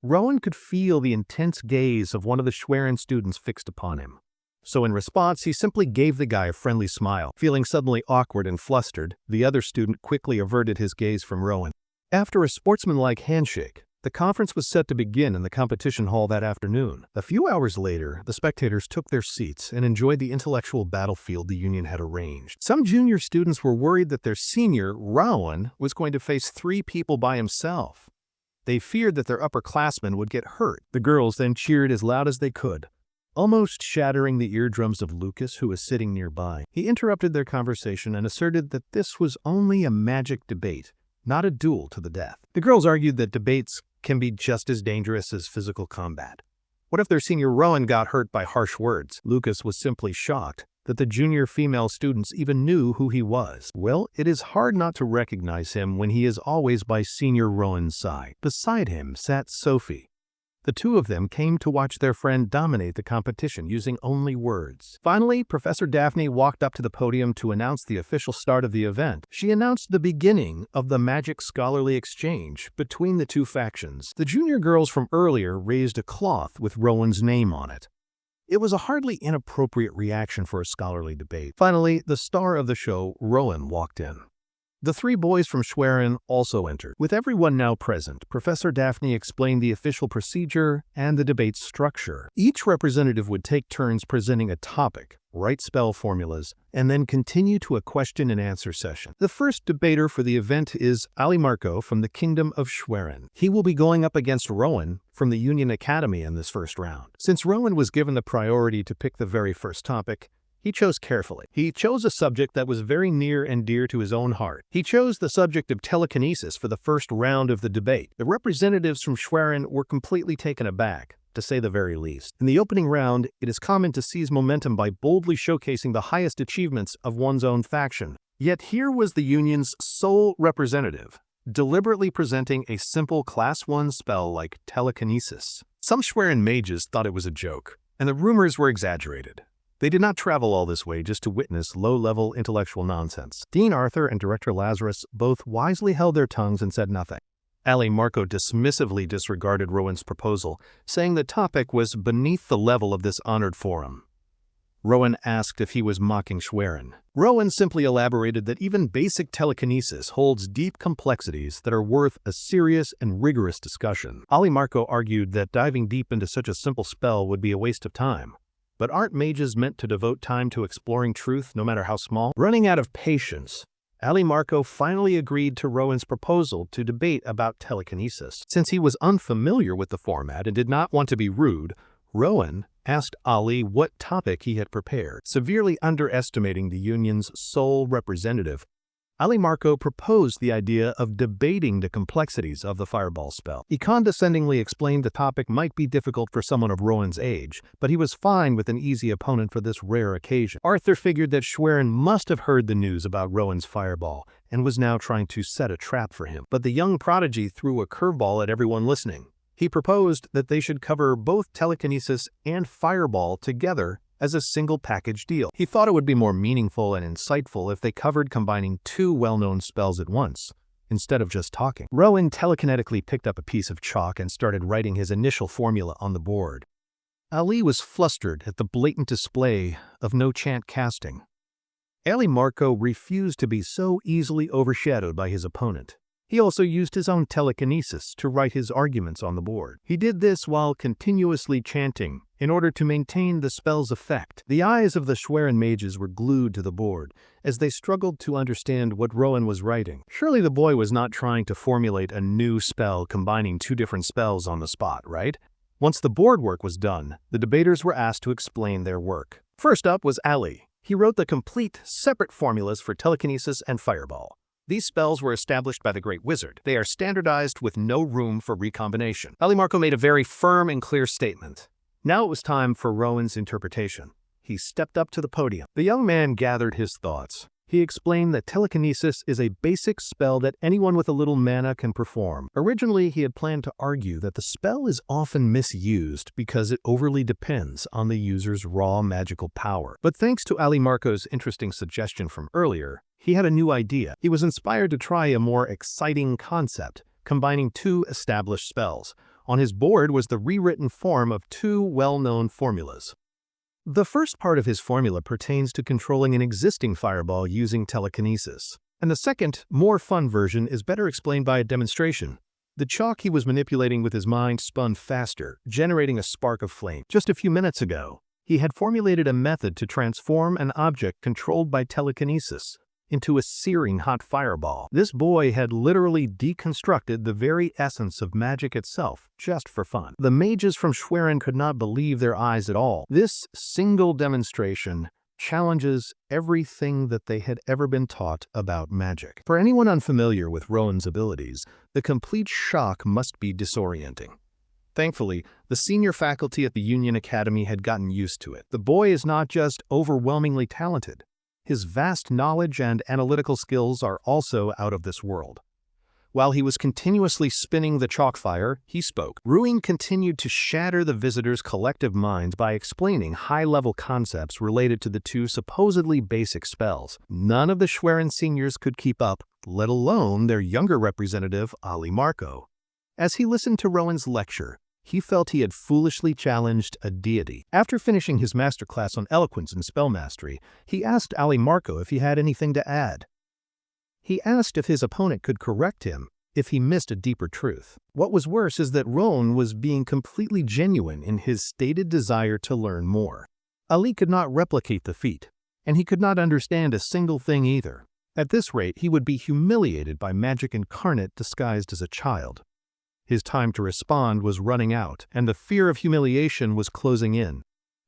Rowan could feel the intense gaze of one of the Schwerin students fixed upon him. So in response, he simply gave the guy a friendly smile. Feeling suddenly awkward and flustered, the other student quickly averted his gaze from Rowan. After a sportsmanlike handshake, the conference was set to begin in the competition hall that afternoon. A few hours later, the spectators took their seats and enjoyed the intellectual battlefield the Union had arranged. Some junior students were worried that their senior, Rowan, was going to face 3 people by himself. They feared that their upperclassmen would get hurt. The girls then cheered as loud as they could, almost shattering the eardrums of Lucas, who was sitting nearby. He interrupted their conversation and asserted that this was only a magic debate, not a duel to the death. The girls argued that debates can be just as dangerous as physical combat. What if their senior Rowan got hurt by harsh words? Lucas was simply shocked that the junior female students even knew who he was. Well, it is hard not to recognize him when he is always by senior Rowan's side. Beside him sat Sophie, The two of them came to watch their friend dominate the competition using only words. Finally, Professor Daphne walked up to the podium to announce the official start of the event. She announced the beginning of the magic scholarly exchange between the two factions. The junior girls from earlier raised a cloth with Rowan's name on it. It was a hardly inappropriate reaction for a scholarly debate. Finally, the star of the show, Rowan, walked in. The three boys from Schwerin also entered. With everyone now present, Professor Daphne explained the official procedure and the debate's structure. Each representative would take turns presenting a topic, write spell formulas, and then continue to a question-and-answer session. The first debater for the event is Ali Marco from the Kingdom of Schwerin. He will be going up against Rowan from the Union Academy in this first round. Since Rowan was given the priority to pick the very first topic, he chose carefully. He chose a subject that was very near and dear to his own heart. He chose the subject of telekinesis for the first round of the debate. The representatives from Schwerin were completely taken aback, to say the very least. In the opening round, it is common to seize momentum by boldly showcasing the highest achievements of one's own faction. Yet here was the Union's sole representative, deliberately presenting a simple Class 1 spell like telekinesis. Some Schwerin mages thought it was a joke, and the rumors were exaggerated. They did not travel all this way just to witness low-level intellectual nonsense. Dean Arthur and Director Lazarus both wisely held their tongues and said nothing. Ali Marco dismissively disregarded Rowan's proposal, saying the topic was beneath the level of this honored forum. Rowan asked if he was mocking Schwerin. Rowan simply elaborated that even basic telekinesis holds deep complexities that are worth a serious and rigorous discussion. Ali Marco argued that diving deep into such a simple spell would be a waste of time. But aren't mages meant to devote time to exploring truth, no matter how small? Running out of patience, Ali Marco finally agreed to Rowan's proposal to debate about telekinesis. Since he was unfamiliar with the format and did not want to be rude, Rowan asked Ali what topic he had prepared. Severely underestimating the Union's sole representative, Ali Marco proposed the idea of debating the complexities of the fireball spell. He condescendingly explained the topic might be difficult for someone of Rowan's age, but he was fine with an easy opponent for this rare occasion. Arthur figured that Schwerin must have heard the news about Rowan's fireball and was now trying to set a trap for him. But the young prodigy threw a curveball at everyone listening. He proposed that they should cover both telekinesis and fireball together as a single package deal. He thought it would be more meaningful and insightful if they covered combining two well-known spells at once, instead of just talking. Rowan telekinetically picked up a piece of chalk and started writing his initial formula on the board. Ali was flustered at the blatant display of no-chant casting. Ali Marco refused to be so easily overshadowed by his opponent. He also used his own telekinesis to write his arguments on the board. He did this while continuously chanting in order to maintain the spell's effect. The eyes of the Schwerin mages were glued to the board as they struggled to understand what Rowan was writing. Surely the boy was not trying to formulate a new spell combining two different spells on the spot, right? Once the board work was done, the debaters were asked to explain their work. First up was Ali. He wrote the complete, separate formulas for telekinesis and fireball. These spells were established by the Great Wizard. They are standardized with no room for recombination. Ali Marco made a very firm and clear statement. Now it was time for Rowan's interpretation. He stepped up to the podium. The young man gathered his thoughts. He explained that telekinesis is a basic spell that anyone with a little mana can perform. Originally, he had planned to argue that the spell is often misused because it overly depends on the user's raw magical power. But thanks to Ali Marco's interesting suggestion from earlier, he had a new idea. He was inspired to try a more exciting concept, combining two established spells. On his board was the rewritten form of two well-known formulas. The first part of his formula pertains to controlling an existing fireball using telekinesis. And the second, more fun version is better explained by a demonstration. The chalk he was manipulating with his mind spun faster, generating a spark of flame. Just a few minutes ago, he had formulated a method to transform an object controlled by telekinesis into a searing hot fireball. This boy had literally deconstructed the very essence of magic itself, just for fun. The mages from Schwerin could not believe their eyes at all. This single demonstration challenges everything that they had ever been taught about magic. For anyone unfamiliar with Rowan's abilities, the complete shock must be disorienting. Thankfully, the senior faculty at the Union Academy had gotten used to it. The boy is not just overwhelmingly talented. His vast knowledge and analytical skills are also out of this world. While he was continuously spinning the chalk fire, he spoke. Rowan continued to shatter the visitors' collective minds by explaining high-level concepts related to the two supposedly basic spells. None of the Schwerin seniors could keep up, let alone their younger representative, Ali Marco. As he listened to Rowan's lecture, he felt he had foolishly challenged a deity. After finishing his masterclass on eloquence and spell mastery, he asked Ali Marco if he had anything to add. He asked if his opponent could correct him if he missed a deeper truth. What was worse is that Rowan was being completely genuine in his stated desire to learn more. Ali could not replicate the feat, and he could not understand a single thing either. At this rate, he would be humiliated by magic incarnate disguised as a child. His time to respond was running out, and the fear of humiliation was closing in.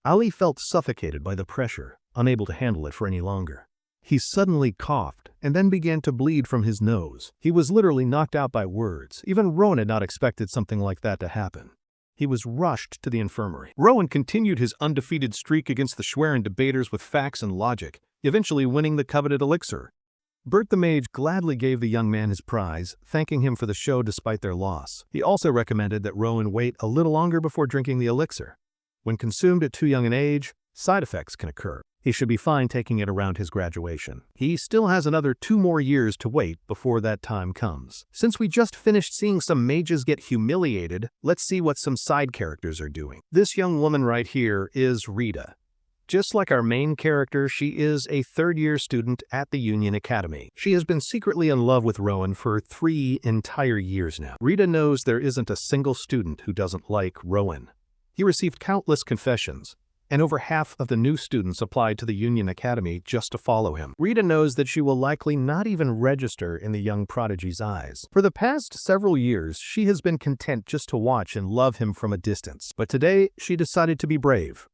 Ali felt suffocated by the pressure, unable to handle it for any longer. He suddenly coughed and then began to bleed from his nose. He was literally knocked out by words. Even Rowan had not expected something like that to happen. He was rushed to the infirmary. Rowan continued his undefeated streak against the Schwerin debaters with facts and logic, eventually winning the coveted elixir. Bert the Mage gladly gave the young man his prize, thanking him for the show despite their loss. He also recommended that Rowan wait a little longer before drinking the elixir. When consumed at too young an age, side effects can occur. He should be fine taking it around his graduation. He still has another 2 more years to wait before that time comes. Since we just finished seeing some mages get humiliated, let's see what some side characters are doing. This young woman right here is Rita. Just like our main character, she is a third-year student at the Union Academy. She has been secretly in love with Rowan for 3 entire years now. Rita knows there isn't a single student who doesn't like Rowan. He received countless confessions, and over half of the new students applied to the Union Academy just to follow him. Rita knows that she will likely not even register in the young prodigy's eyes. For the past several years, she has been content just to watch and love him from a distance. But today, she decided to be brave.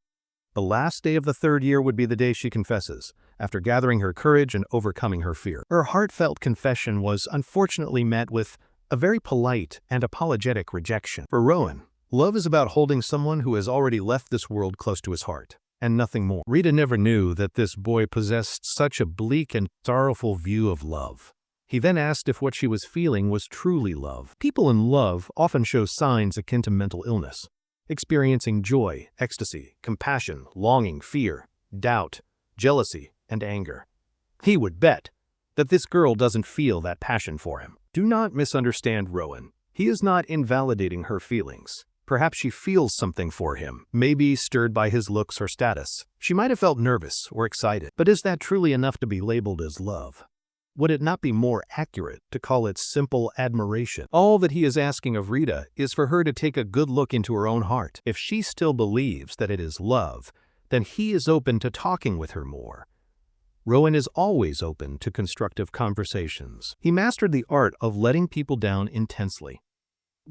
The last day of the 3rd year would be the day she confesses, after gathering her courage and overcoming her fear. Her heartfelt confession was unfortunately met with a very polite and apologetic rejection. For Rowan, love is about holding someone who has already left this world close to his heart, and nothing more. Rita never knew that this boy possessed such a bleak and sorrowful view of love. He then asked if what she was feeling was truly love. People in love often show signs akin to mental illness, experiencing joy, ecstasy, compassion, longing, fear, doubt, jealousy, and anger. He would bet that this girl doesn't feel that passion for him. Do not misunderstand Rowan. He is not invalidating her feelings. Perhaps she feels something for him, maybe stirred by his looks or status. She might have felt nervous or excited, but is that truly enough to be labeled as love? Would it not be more accurate to call it simple admiration? All that he is asking of Rita is for her to take a good look into her own heart. If she still believes that it is love, then he is open to talking with her more. Rowan is always open to constructive conversations. He mastered the art of letting people down intensely.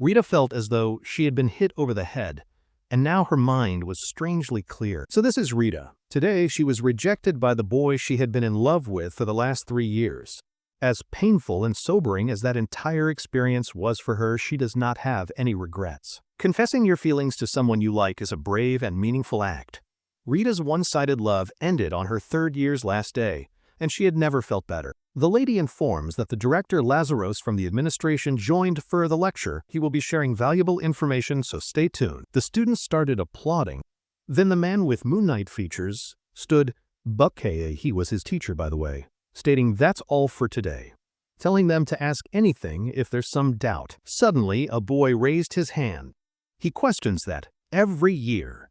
Rita felt as though she had been hit over the head, and now her mind was strangely clear. So this is Rita. Today, she was rejected by the boy she had been in love with for the last 3 years. As painful and sobering as that entire experience was for her, she does not have any regrets. Confessing your feelings to someone you like is a brave and meaningful act. Rita's one-sided love ended on her 3rd year's last day, and she had never felt better. The lady informs that the director Lazaros from the administration joined for the lecture. He will be sharing valuable information, so stay tuned. The students started applauding. Then the man with Moon Knight features stood, Buckeye, he was his teacher by the way, stating that's all for today, telling them to ask anything if there's some doubt. Suddenly, a boy raised his hand. He questions that every year.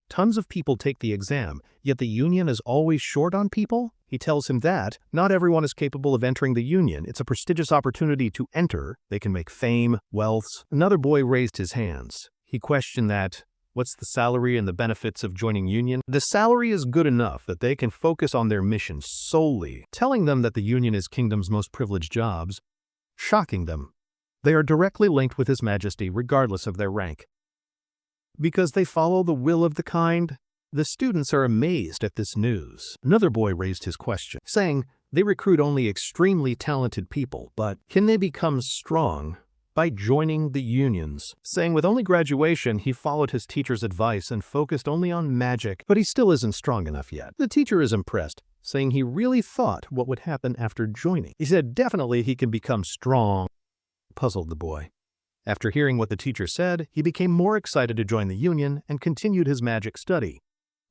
Tons of people take the exam, yet the union is always short on people? He tells him that not everyone is capable of entering the union. It's a prestigious opportunity to enter. They can make fame, wealth. Another boy raised his hands. He questioned that, what's the salary and the benefits of joining union? The salary is good enough that they can focus on their mission solely, telling them that the union is kingdom's most privileged jobs, shocking them. They are directly linked with His Majesty regardless of their rank. Because they follow the will of the kind, the students are amazed at this news. Another boy raised his question, saying they recruit only extremely talented people, but can they become strong by joining the unions? Saying with only graduation, he followed his teacher's advice and focused only on magic, but he still isn't strong enough yet. The teacher is impressed, saying he really thought what would happen after joining. He said definitely he can become strong. puzzled the boy. After hearing what the teacher said, he became more excited to join the union and continued his magic study.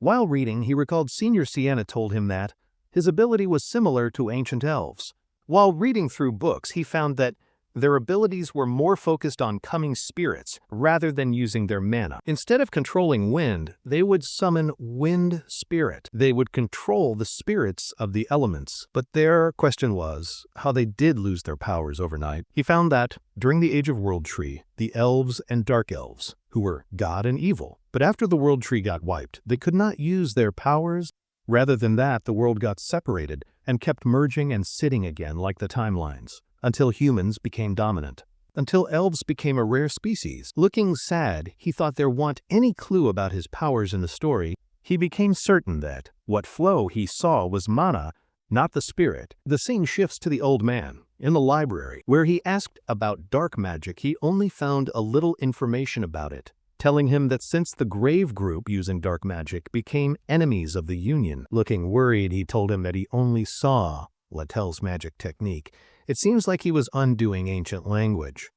While reading, he recalled Senior Sienna told him that his ability was similar to ancient elves. While reading through books, he found that their abilities were more focused on coming spirits rather than using their mana. Instead of controlling wind, they would summon wind spirit. They would control the spirits of the elements. But their question was how they did lose their powers overnight. He found that during the Age of World Tree, the elves and dark elves, who were God and evil, but after the World Tree got wiped, they could not use their powers. Rather than that, the world got separated and kept merging and sitting again like the timelines, until humans became dominant, until elves became a rare species. Looking sad, he thought there wasn't any clue about his powers in the story. He became certain that what flow he saw was mana, not the spirit. The scene shifts to the old man in the library, where he asked about dark magic. He only found a little information about it, telling him that since the Grave group using dark magic became enemies of the Union. Looking worried, he told him that he only saw Lattel's magic technique. It seems like he was undoing ancient language.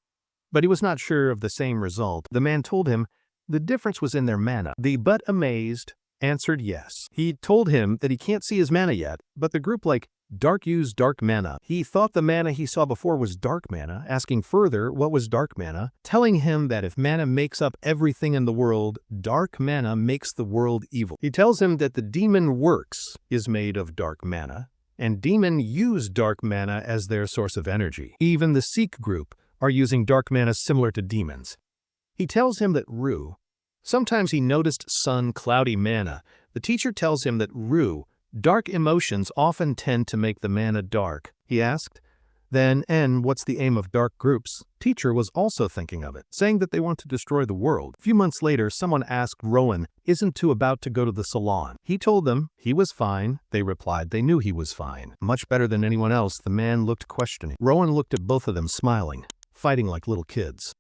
But he was not sure of the same result. The man told him the difference was in their mana. The but amazed answered yes. He told him that he can't see his mana yet, but the group like dark used dark mana. He thought the mana he saw before was dark mana, asking further what was dark mana, telling him that if mana makes up everything in the world, dark mana makes the world evil. He tells him that the demon works is made of dark mana, and demon use dark mana as their source of energy. Even the Sikh group are using dark mana similar to demons. He tells him that sometimes he noticed sun cloudy mana. The teacher tells him that dark emotions often tend to make the mana dark. He asked, then, and what's the aim of dark groups? Teacher was also thinking of it, saying that they want to destroy the world. A few months later, someone asked Rowan, isn't Two about to go to the salon? He told them he was fine. They replied they knew he was fine. Much better than anyone else, the man looked questioning. Rowan looked at both of them smiling, fighting like little kids.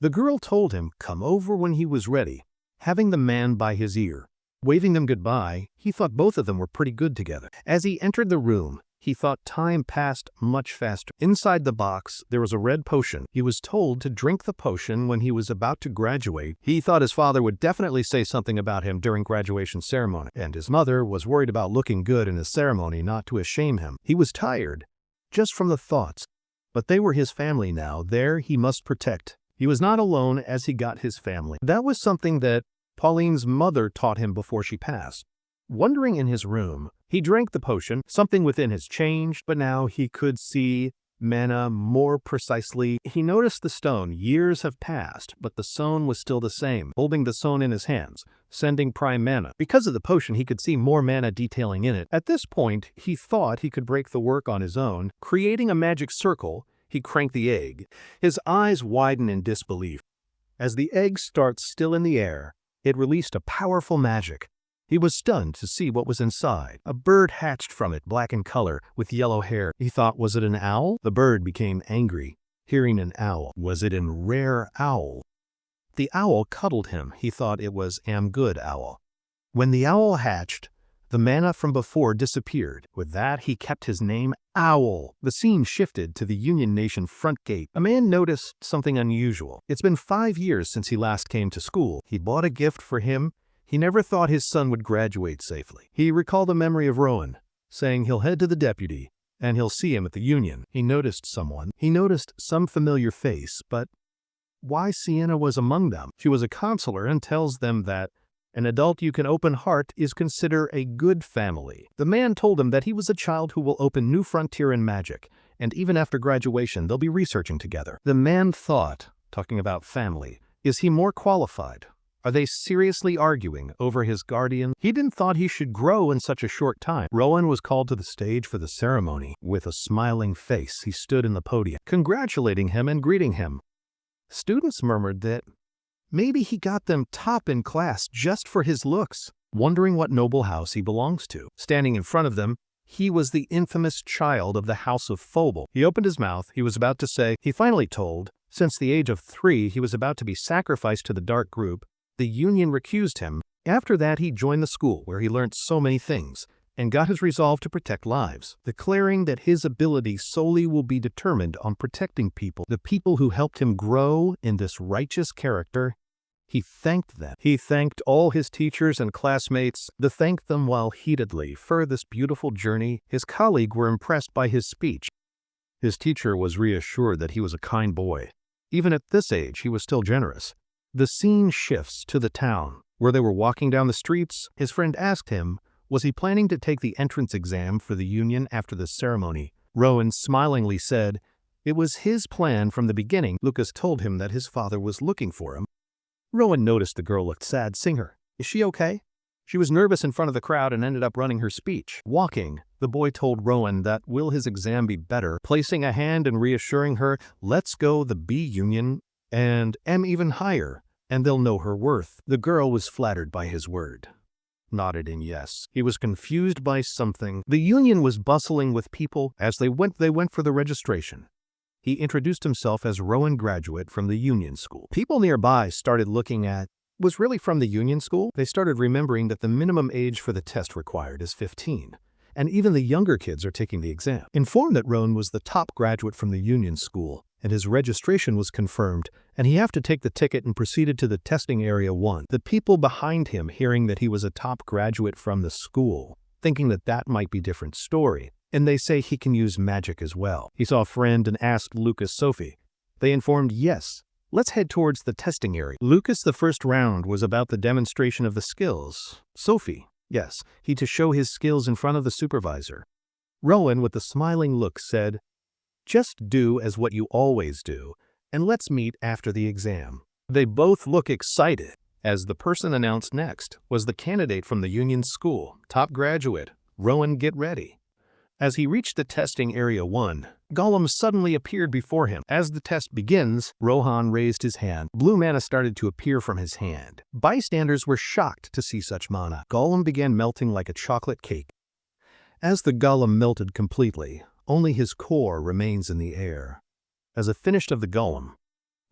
The girl told him come over when he was ready, having the man by his ear. Waving them goodbye, he thought both of them were pretty good together. As he entered the room, he thought time passed much faster. Inside the box, there was a red potion. He was told to drink the potion when he was about to graduate. He thought his father would definitely say something about him during graduation ceremony, and his mother was worried about looking good in his ceremony, not to shame him. He was tired, just from the thoughts. But they were his family now. There he must protect. He was not alone as he got his family. That was something that Pauline's mother taught him before she passed. Wandering in his room, he drank the potion. Something within his changed, but now he could see mana more precisely. He noticed the stone. Years have passed, but the stone was still the same, holding the stone in his hands, sending prime mana. Because of the potion, he could see more mana detailing in it. At this point, he thought he could break the work on his own. Creating a magic circle, he cranked the egg. His eyes widened in disbelief. As the egg starts still in the air, it released a powerful magic. He was stunned to see what was inside. A bird hatched from it, black in color, with yellow hair. He thought, was it an owl? The bird became angry, hearing an owl. Was it an rare owl? The owl cuddled him. He thought it was am good owl. When the owl hatched, the mana from before disappeared. With that, he kept his name Owl. The scene shifted to the Union Nation front gate. A man noticed something unusual. It's been 5 years since he last came to school. He bought a gift for him. He never thought his son would graduate safely. He recalled the memory of Rowan, saying he'll head to the deputy, and he'll see him at the Union. He noticed someone. He noticed some familiar face, but why Sienna was among them? She was a counselor and tells them that an adult you can open heart is considered a good family. The man told him that he was a child who will open new frontier in magic, and even after graduation, they'll be researching together. The man thought, talking about family, is he more qualified? Are they seriously arguing over his guardian? He didn't thought he should grow in such a short time. Rowan was called to the stage for the ceremony. With a smiling face, he stood in the podium, congratulating him and greeting him. Students murmured that maybe he got them top in class just for his looks, wondering what noble house he belongs to. Standing in front of them, he was the infamous child of the House of Phobal. He opened his mouth. He was about to say, he finally told, since the age of 3, he was about to be sacrificed to the dark group. The Union recused him. After that, he joined the school where he learned so many things. and got his resolve to protect lives, declaring that his ability solely will be determined on protecting people, the people who helped him grow in this righteous character. He thanked them. He thanked all his teachers and classmates, thanked them while heatedly. For this beautiful journey, his colleagues were impressed by his speech. His teacher was reassured that he was a kind boy. Even at this age, he was still generous. The scene shifts to the town, where they were walking down the streets. His friend asked him, was he planning to take the entrance exam for the union after the ceremony? Rowan smilingly said, it was his plan from the beginning. Lucas told him that his father was looking for him. Rowan noticed the girl looked sad. Seeing her, is she okay? She was nervous in front of the crowd and ended up running her speech. Walking, the boy told Rowan that will his exam be better, placing a hand and reassuring her, let's go the B union and M even higher, and they'll know her worth. The girl was flattered by his word. Nodded in yes. He was confused by something. The union was bustling with people. As they went for the registration. He introduced himself as Rowan, graduate from the union school. People nearby started looking at, was really from the union school? They started remembering that the minimum age for the test required is 15. And even the younger kids are taking the exam. Informed that Rowan was the top graduate from the union school, and his registration was confirmed, and he had to take the ticket and proceeded to the testing area 1. The people behind him, hearing that he was a top graduate from the school, thinking that that might be a different story, and they say he can use magic as well. He saw a friend and asked Lucas, Sophie. They informed, yes, let's head towards the testing area. Lucas, the first round was about the demonstration of the skills. Sophie, yes, he to show his skills in front of the supervisor. Rowan, with a smiling look, said, just do as what you always do, and let's meet after the exam. They both look excited, as the person announced next was the candidate from the union school, top graduate. Rowan, get ready. As he reached the testing area 1, Gollum suddenly appeared before him. As the test begins, Rohan raised his hand. Blue mana started to appear from his hand. Bystanders were shocked to see such mana. Gollum began melting like a chocolate cake. As the Gollum melted completely, only his core remains in the air. As a finish of the Golem,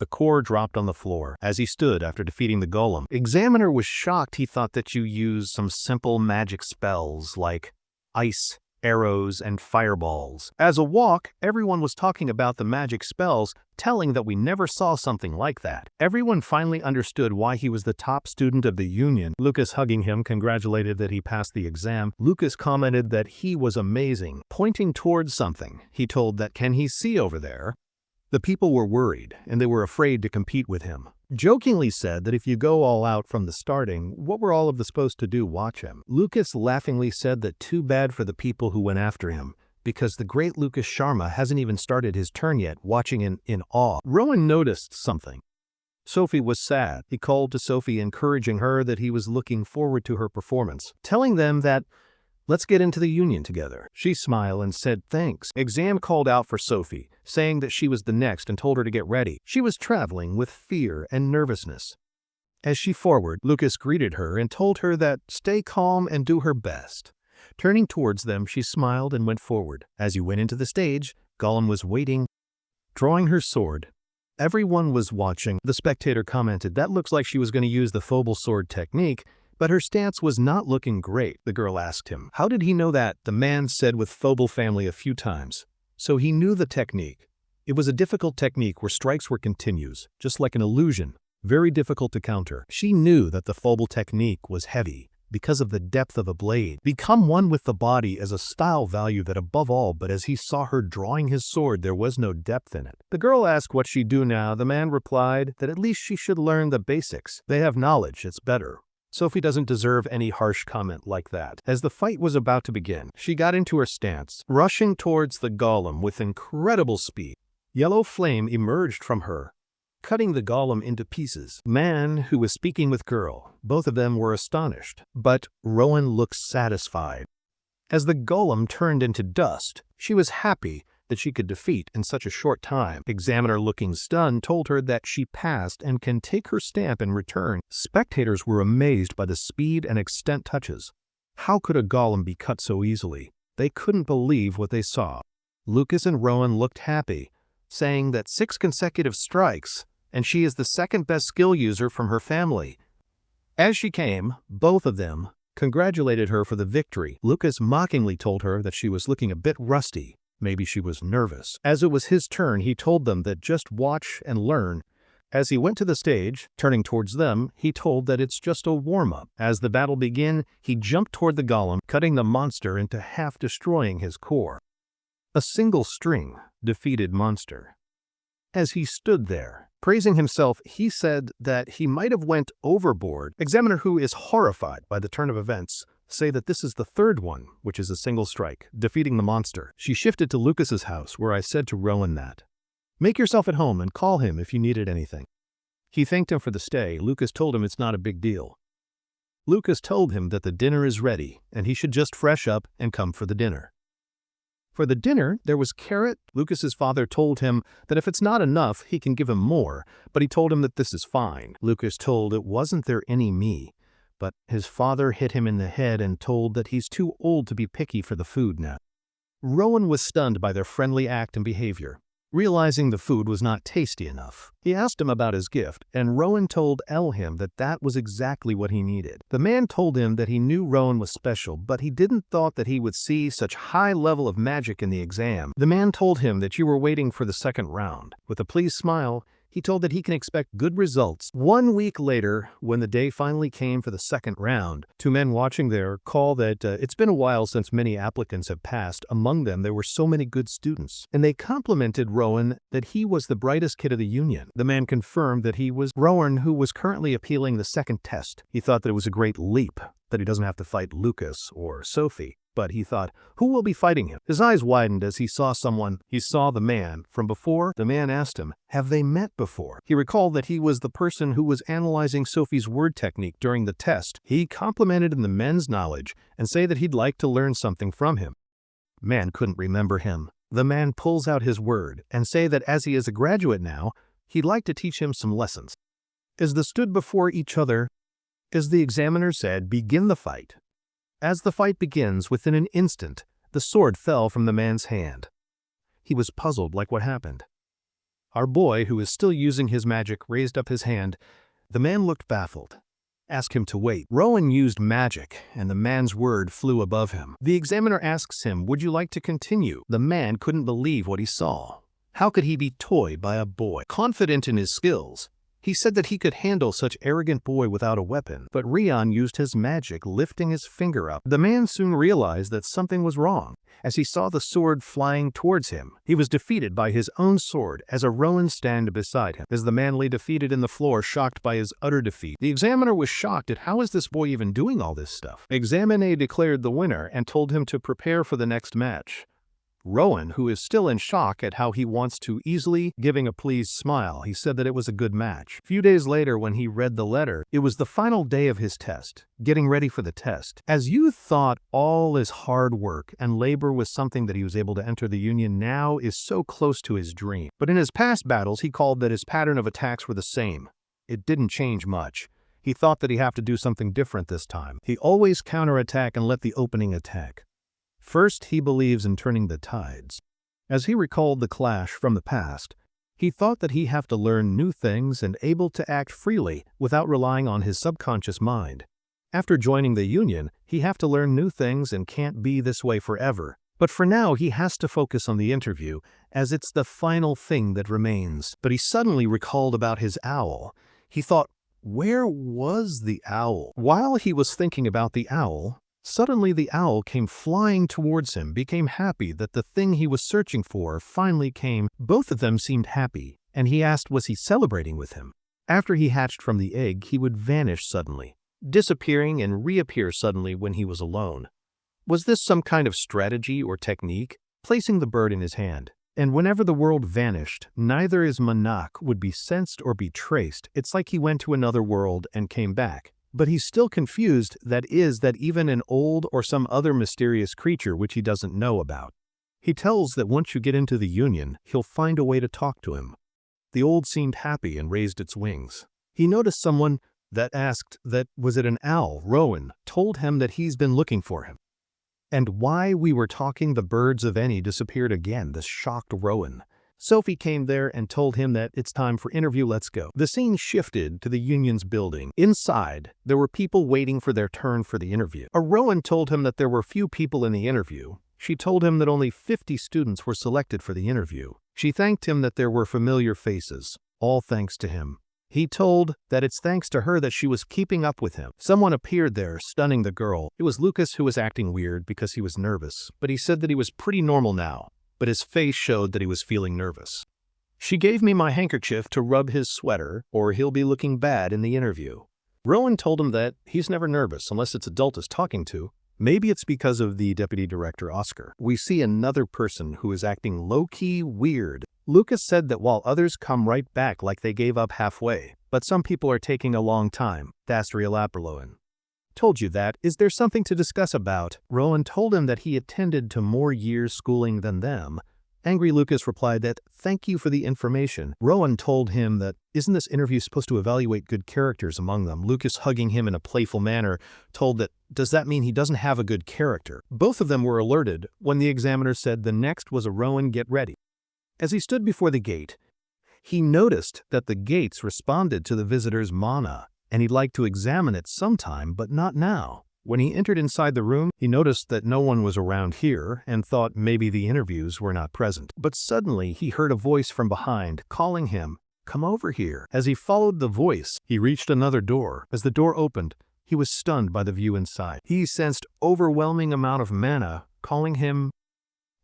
the core dropped on the floor. As he stood after defeating the Golem, Examiner was shocked. He thought that you used some simple magic spells like ice, arrows, and fireballs. As a walk, everyone was talking about the magic spells, telling that we never saw something like that. Everyone finally understood why he was the top student of the union. Lucas, hugging him, congratulated that he passed the exam. Lucas commented that he was amazing. Pointing towards something, he told that, can he see over there? The people were worried, and they were afraid to compete with him. Jokingly said that if you go all out from the starting, what were all of them supposed to do? Watch him. Lucas laughingly said that too bad for the people who went after him, because the great Lucas Sharma hasn't even started his turn yet, watching in awe. Rowan noticed something. Sophie was sad. He called to Sophie, encouraging her that he was looking forward to her performance, telling them that, let's get into the union together. She smiled and said thanks. Exam called out for Sophie, saying that she was the next and told her to get ready. She was traveling with fear and nervousness. As she forward, Lucas greeted her and told her that stay calm and do her best. Turning towards them, she smiled and went forward. As you went into the stage, Gollum was waiting, drawing her sword. Everyone was watching. The spectator commented, that looks like she was going to use the Phobal sword technique, but her stance was not looking great. The girl asked him, how did he know that? The man said with Phobal family a few times. So he knew the technique. It was a difficult technique where strikes were continuous, just like an illusion, very difficult to counter. She knew that the Phobal technique was heavy because of the depth of a blade. Become one with the body as a style value that above all, but as he saw her drawing his sword, there was no depth in it. The girl asked what she'd do now. The man replied that at least she should learn the basics. They have knowledge, it's better. Sophie doesn't deserve any harsh comment like that. As the fight was about to begin, she got into her stance, rushing towards the Golem with incredible speed. Yellow flame emerged from her, cutting the Golem into pieces. Man, who was speaking with girl, both of them were astonished, but Rowan looked satisfied. As the Golem turned into dust, she was happy that she could defeat in such a short time. Examiner, looking stunned, told her that she passed and can take her stamp in return. Spectators were amazed by the speed and extent touches. How could a Golem be cut so easily? They couldn't believe what they saw. Lucas and Rowan looked happy, saying that 6 consecutive strikes, and she is the second best skill user from her family. As she came, both of them congratulated her for the victory. Lucas mockingly told her that she was looking a bit rusty. Maybe she was nervous. As it was his turn, he told them that just watch and learn. As he went to the stage, turning towards them, he told that it's just a warm-up. As the battle began, he jumped toward the golem, cutting the monster into half, destroying his core. A single string defeated monster. As he stood there, praising himself, he said that he might have went overboard. Examiner, who is horrified by the turn of events, say that this is the third one, which is a single strike, defeating the monster. She shifted to Lucas's house, where I said to Rowan that, "Make yourself at home and call him if you needed anything." He thanked him for the stay. Lucas told him it's not a big deal. Lucas told him that the dinner is ready, and he should just fresh up and come for the dinner. For the dinner, there was carrot. Lucas's father told him that if it's not enough, he can give him more, but he told him that this is fine. Lucas told it wasn't there any me, but his father hit him in the head and told that he's too old to be picky for the food now. Rowan was stunned by their friendly act and behavior. Realizing the food was not tasty enough, he asked him about his gift, and Rowan told him that that was exactly what he needed. The man told him that he knew Rowan was special, but he didn't thought that he would see such high level of magic in the exam. The man told him that you were waiting for the second round. With a pleased smile, he told that he can expect good results. 1 week later, when the day finally came for the second round, two men watching there call that it's been a while since many applicants have passed. Among them, there were so many good students. And they complimented Rowan that he was the brightest kid of the union. The man confirmed that he was Rowan, who was currently appealing the second test. He thought that it was a great leap, that he doesn't have to fight Lucas or Sophie. But he thought, who will be fighting him? His eyes widened as he saw someone. He saw the man from before. The man asked him, have they met before? He recalled that he was the person who was analyzing Sophie's word technique during the test. He complimented the man's knowledge and said that he'd like to learn something from him. Man couldn't remember him. The man pulls out his word and say that as he is a graduate now, he'd like to teach him some lessons. As they stood before each other, as the examiner said, begin the fight. As the fight begins, within an instant, the sword fell from the man's hand. He was puzzled like what happened. Our boy, who is still using his magic, raised up his hand. The man looked baffled. Ask him to wait. Rowan used magic, and the man's word flew above him. The examiner asks him, would you like to continue? The man couldn't believe what he saw. How could he be toyed by a boy? Confident in his skills, he said that he could handle such arrogant boy without a weapon, but Rion used his magic, lifting his finger up. The man soon realized that something was wrong. As he saw the sword flying towards him, he was defeated by his own sword as a Rowan stand beside him. As the man lay defeated in the floor, shocked by his utter defeat, the examiner was shocked at how is this boy even doing all this stuff. Examiner declared the winner and told him to prepare for the next match. Rowan, who is still in shock at how he wants to easily, giving a pleased smile, he said that it was a good match. A few days later, when he read the letter, it was the final day of his test, getting ready for the test. As you thought all his hard work and labor was something that he was able to enter the Union now is so close to his dream. But in his past battles, he called that his pattern of attacks were the same. It didn't change much. He thought that he'd have to do something different this time. He always counterattack and let the opening attack. First, he believes in turning the tides. As he recalled the clash from the past, he thought that he'd have to learn new things and able to act freely without relying on his subconscious mind. After joining the Union, he'd have to learn new things and can't be this way forever. But for now, he has to focus on the interview, as it's the final thing that remains. But he suddenly recalled about his owl. He thought, where was the owl? While he was thinking about the owl, suddenly the owl came flying towards him, became happy that the thing he was searching for finally came. Both of them seemed happy, and he asked was he celebrating with him. After he hatched from the egg, he would vanish suddenly, disappearing and reappear suddenly when he was alone. Was this some kind of strategy or technique? Placing the bird in his hand. And whenever the world vanished, neither his manak would be sensed or be traced. It's like he went to another world and came back. But he's still confused, that even an old or some other mysterious creature which he doesn't know about. He tells that once you get into the Union, he'll find a way to talk to him. The old seemed happy and raised its wings. He noticed someone that asked that was it an owl. Rowan told him that he's been looking for him. And why we were talking, the birds of any disappeared again. This shocked Rowan. Sophie came there and told him that it's time for interview, let's go. The scene shifted to the union's building. Inside, there were people waiting for their turn for the interview. Rowan told him that there were few people in the interview. She told him that only 50 students were selected for the interview. She thanked him that there were familiar faces, all thanks to him. He told that it's thanks to her that she was keeping up with him. Someone appeared there, stunning the girl. It was Lucas, who was acting weird because he was nervous, but he said that he was pretty normal now, but his face showed that he was feeling nervous. She gave me my handkerchief to rub his sweater, or he'll be looking bad in the interview. Rowan told him that he's never nervous unless it's adults talking to. Maybe it's because of the deputy director, Oscar. We see another person who is acting low-key weird. Lucas said that while others come right back like they gave up halfway, but some people are taking a long time. Das Rowan. Told you that. Is there something to discuss about? Rowan told him that he attended to more years schooling than them. Angry Lucas replied that, thank you for the information. Rowan told him that, isn't this interview supposed to evaluate good characters among them? Lucas, hugging him in a playful manner, told that, does that mean he doesn't have a good character? Both of them were alerted when the examiner said the next was a Rowan get ready. As he stood before the gate, he noticed that the gates responded to the visitor's mana, and he'd like to examine it sometime, but not now. When he entered inside the room, he noticed that no one was around here and thought maybe the interviews were not present. But suddenly he heard a voice from behind calling him, come over here. As he followed the voice, he reached another door. As the door opened, he was stunned by the view inside. He sensed overwhelming amount of mana calling him.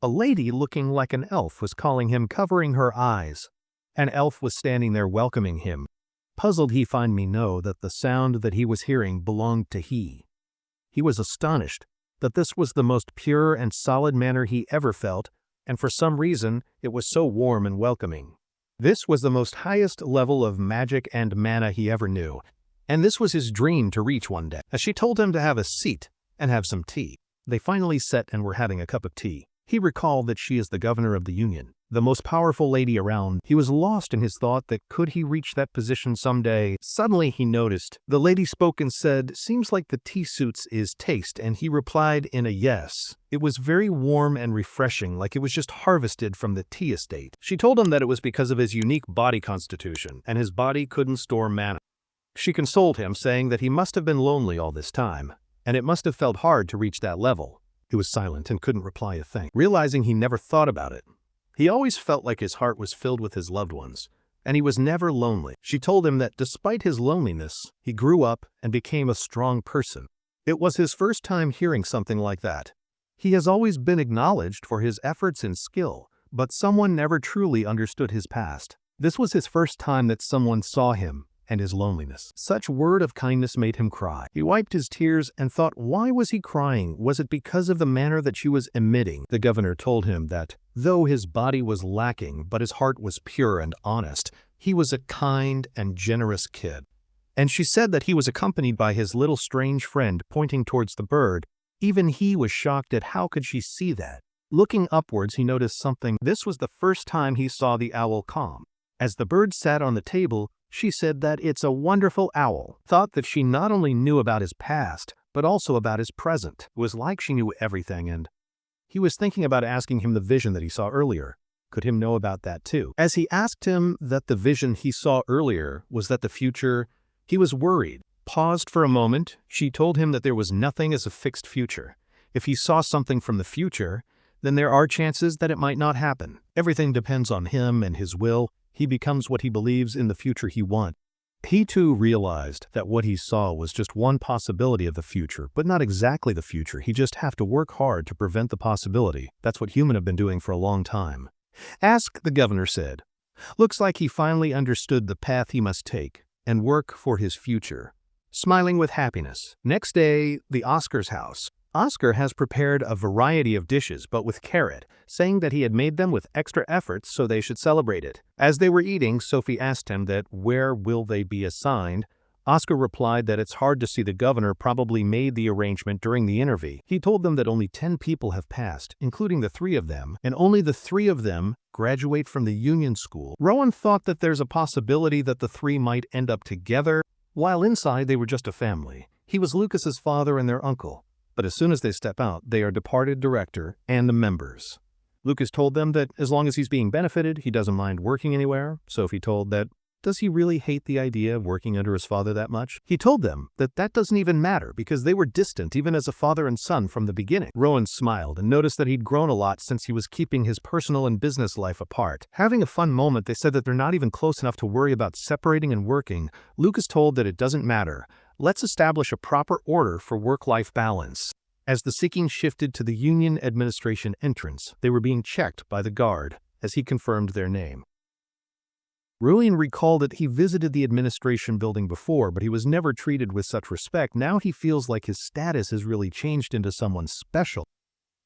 A lady looking like an elf was calling him, covering her eyes. An elf was standing there welcoming him. Puzzled, he find me know that the sound that he was hearing belonged to he. He was astonished that this was the most pure and solid manner he ever felt, and for some reason it was so warm and welcoming. This was the most highest level of magic and mana he ever knew, and this was his dream to reach one day. As she told him to have a seat and have some tea, they finally sat and were having a cup of tea. He recalled that she is the governor of the union, the most powerful lady around. He was lost in his thought that could he reach that position someday. Suddenly he noticed. The lady spoke and said, seems like the tea suits is taste, and he replied in a yes. It was very warm and refreshing, like it was just harvested from the tea estate. She told him that it was because of his unique body constitution, and his body couldn't store mana. She consoled him, saying that he must have been lonely all this time, and it must have felt hard to reach that level. He was silent and couldn't reply a thing, realizing he never thought about it. He always felt like his heart was filled with his loved ones, and he was never lonely. She told him that despite his loneliness, he grew up and became a strong person. It was his first time hearing something like that. He has always been acknowledged for his efforts and skill, but someone never truly understood his past. This was his first time that someone saw him and his loneliness. Such word of kindness made him cry. He wiped his tears and thought, why was he crying? Was it because of the manner that she was emitting? The governor told him that, though his body was lacking, but his heart was pure and honest, he was a kind and generous kid. And she said that he was accompanied by his little strange friend, pointing towards the bird. Even he was shocked at how could she see that. Looking upwards, he noticed something. This was the first time he saw the owl calm. As the bird sat on the table, she said that it's a wonderful owl. Thought that she not only knew about his past, but also about his present. It was like she knew everything, and he was thinking about asking him the vision that he saw earlier. Could him know about that too? As he asked him that the vision he saw earlier was that the future, he was worried. Paused for a moment, she told him that there was nothing as a fixed future. If he saw something from the future, then there are chances that it might not happen. Everything depends on him and his will. He becomes what he believes in the future he wants. He too realized that what he saw was just one possibility of the future, but not exactly the future. He just have to work hard to prevent the possibility. That's what humans have been doing for a long time. Ask, the governor said. Looks like he finally understood the path he must take and work for his future. Smiling with happiness. Next day, the Oscar's house. Oscar has prepared a variety of dishes, but with carrot, saying that he had made them with extra efforts so they should celebrate it. As they were eating, Sophie asked him that where will they be assigned. Oscar replied that it's hard to see. The governor probably made the arrangement during the interview. He told them that only 10 people have passed, including the 3 of them, and only the 3 of them graduate from the union school. Rowan thought that there's a possibility that the 3 might end up together, while inside they were just a family. He was Lucas's father and their uncle. But as soon as they step out, they are departed director and the members. Lucas told them that as long as he's being benefited, he doesn't mind working anywhere. Sophie told that, does he really hate the idea of working under his father that much? He told them that that doesn't even matter because they were distant even as a father and son from the beginning. Rowan smiled and noticed that he'd grown a lot since he was keeping his personal and business life apart. Having a fun moment, they said that they're not even close enough to worry about separating and working. Lucas told that it doesn't matter. Let's establish a proper order for work-life balance. As the seeking shifted to the union administration entrance, they were being checked by the guard as he confirmed their name. Rowan recalled that he visited the administration building before, but he was never treated with such respect. Now he feels like his status has really changed into someone special.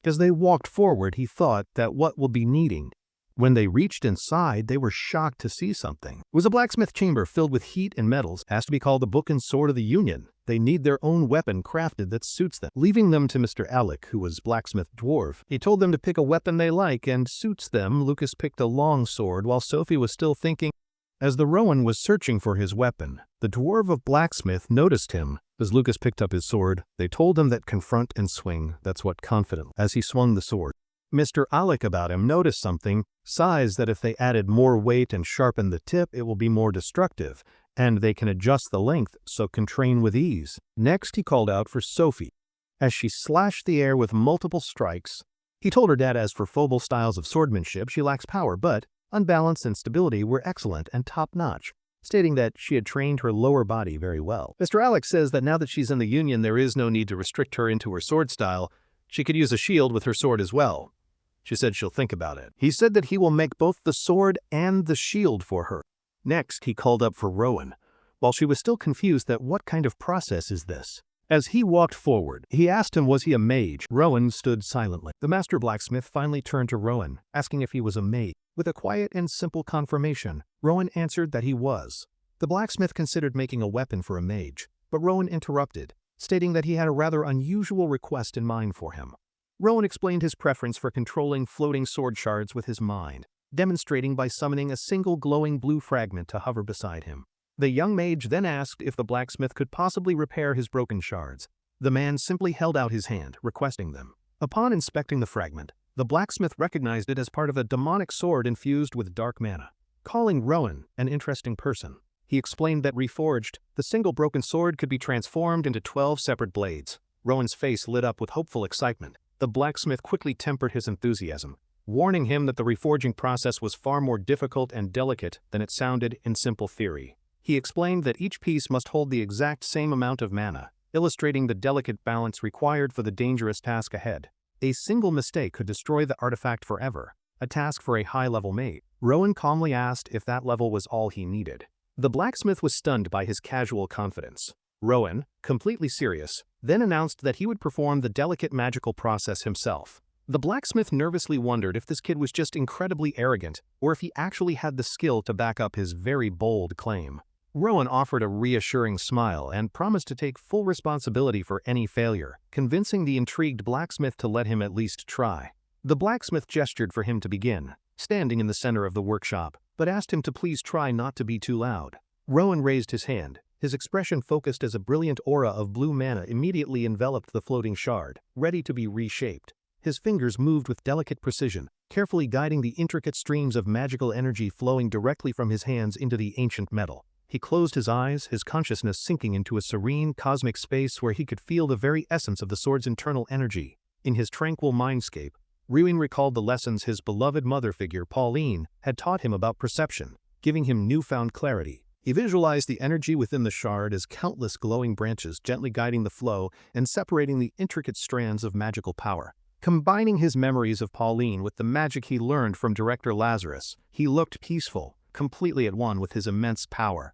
As they walked forward, he thought that what will be needing. When they reached inside, they were shocked to see something. It was a blacksmith chamber filled with heat and metals. It has to be called the book and sword of the Union. They need their own weapon crafted that suits them. Leaving them to Mr. Alec, who was blacksmith dwarf, he told them to pick a weapon they like and suits them. Lucas picked a long sword while Sophie was still thinking. As the Rowan was searching for his weapon, the dwarf of blacksmith noticed him. As Lucas picked up his sword, they told him that confront and swing, that's what confident. As he swung the sword, Mr. Alec about him noticed something, sighs that if they added more weight and sharpened the tip, it will be more destructive, and they can adjust the length so can train with ease. Next, he called out for Sophie. As she slashed the air with multiple strikes, he told her that as for Phobal styles of swordmanship, she lacks power, but unbalance and stability were excellent and top-notch, stating that she had trained her lower body very well. Mr. Alex says that now that she's in the Union, there is no need to restrict her into her sword style. She could use a shield with her sword as well. She said she'll think about it. He said that he will make both the sword and the shield for her. Next, he called up for Rowan, while she was still confused that what kind of process is this. As he walked forward, he asked him was he a mage. Rowan stood silently. The master blacksmith finally turned to Rowan, asking if he was a mage. With a quiet and simple confirmation, Rowan answered that he was. The blacksmith considered making a weapon for a mage, but Rowan interrupted, stating that he had a rather unusual request in mind for him. Rowan explained his preference for controlling floating sword shards with his mind, demonstrating by summoning a single glowing blue fragment to hover beside him. The young mage then asked if the blacksmith could possibly repair his broken shards. The man simply held out his hand, requesting them. Upon inspecting the fragment, the blacksmith recognized it as part of a demonic sword infused with dark mana. Calling Rowan an interesting person, he explained that reforged, the single broken sword could be transformed into 12 separate blades. Rowan's face lit up with hopeful excitement. The blacksmith quickly tempered his enthusiasm, warning him that the reforging process was far more difficult and delicate than it sounded in simple theory. He explained that each piece must hold the exact same amount of mana, illustrating the delicate balance required for the dangerous task ahead. A single mistake could destroy the artifact forever, a task for a high-level mage. Rowan calmly asked if that level was all he needed. The blacksmith was stunned by his casual confidence. Rowan, completely serious, then announced that he would perform the delicate magical process himself. The blacksmith nervously wondered if this kid was just incredibly arrogant or if he actually had the skill to back up his very bold claim. Rowan offered a reassuring smile and promised to take full responsibility for any failure, convincing the intrigued blacksmith to let him at least try. The blacksmith gestured for him to begin, standing in the center of the workshop, but asked him to please try not to be too loud. Rowan raised his hand, his expression focused as a brilliant aura of blue mana immediately enveloped the floating shard, ready to be reshaped. His fingers moved with delicate precision, carefully guiding the intricate streams of magical energy flowing directly from his hands into the ancient metal. He closed his eyes, his consciousness sinking into a serene cosmic space where he could feel the very essence of the sword's internal energy. In his tranquil mindscape, Rowan recalled the lessons his beloved mother figure, Pauline, had taught him about perception, giving him newfound clarity. He visualized the energy within the shard as countless glowing branches gently guiding the flow and separating the intricate strands of magical power. Combining his memories of Pauline with the magic he learned from Director Lazarus, he looked peaceful, completely at one with his immense power.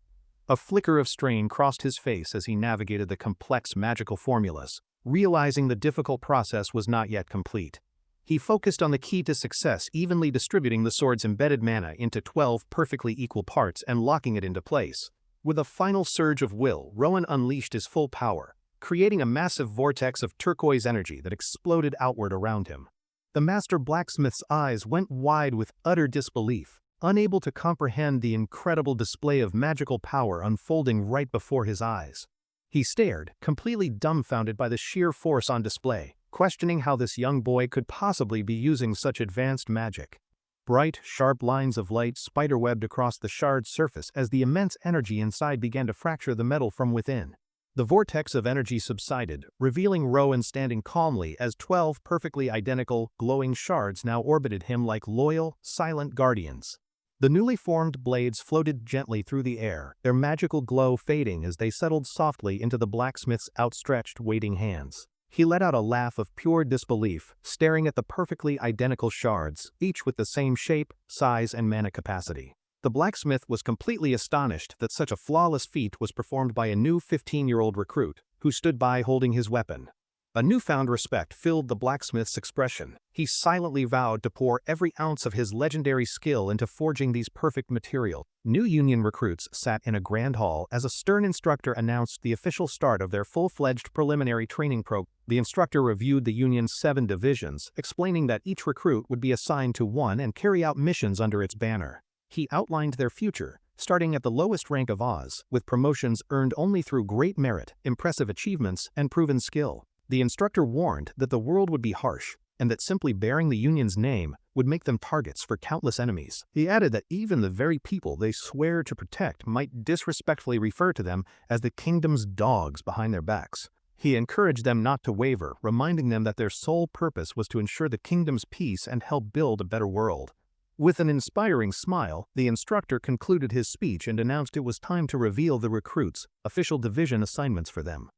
A flicker of strain crossed his face as he navigated the complex magical formulas, realizing the difficult process was not yet complete. He focused on the key to success, evenly distributing the sword's embedded mana into 12 perfectly equal parts and locking it into place. With a final surge of will, Rowan unleashed his full power, creating a massive vortex of turquoise energy that exploded outward around him. The master blacksmith's eyes went wide with utter disbelief, unable to comprehend the incredible display of magical power unfolding right before his eyes. He stared, completely dumbfounded by the sheer force on display, questioning how this young boy could possibly be using such advanced magic. Bright, sharp lines of light spiderwebbed across the shard's surface as the immense energy inside began to fracture the metal from within. The vortex of energy subsided, revealing Rowan standing calmly as 12 perfectly identical, glowing shards now orbited him like loyal, silent guardians. The newly formed blades floated gently through the air, their magical glow fading as they settled softly into the blacksmith's outstretched, waiting hands. He let out a laugh of pure disbelief, staring at the perfectly identical shards, each with the same shape, size, and mana capacity. The blacksmith was completely astonished that such a flawless feat was performed by a new 15-year-old recruit, who stood by holding his weapon. A newfound respect filled the blacksmith's expression. He silently vowed to pour every ounce of his legendary skill into forging these perfect materials. New Union recruits sat in a grand hall as a stern instructor announced the official start of their full-fledged preliminary training program. The instructor reviewed the Union's 7 divisions, explaining that each recruit would be assigned to one and carry out missions under its banner. He outlined their future, starting at the lowest rank of Oz, with promotions earned only through great merit, impressive achievements, and proven skill. The instructor warned that the world would be harsh, and that simply bearing the Union's name would make them targets for countless enemies. He added that even the very people they swear to protect might disrespectfully refer to them as the kingdom's dogs behind their backs. He encouraged them not to waver, reminding them that their sole purpose was to ensure the kingdom's peace and help build a better world. With an inspiring smile, the instructor concluded his speech and announced it was time to reveal the recruits' official division assignments for them.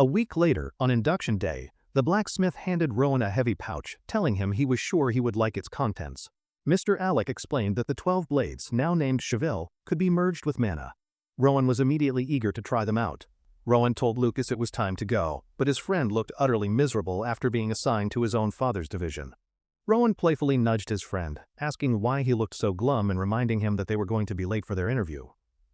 A week later, on induction day, the blacksmith handed Rowan a heavy pouch, telling him he was sure he would like its contents. Mr. Alec explained that the 12 blades, now named Cheville, could be merged with mana. Rowan was immediately eager to try them out. Rowan told Lucas it was time to go, but his friend looked utterly miserable after being assigned to his own father's division. Rowan playfully nudged his friend, asking why he looked so glum and reminding him that they were going to be late for their interview.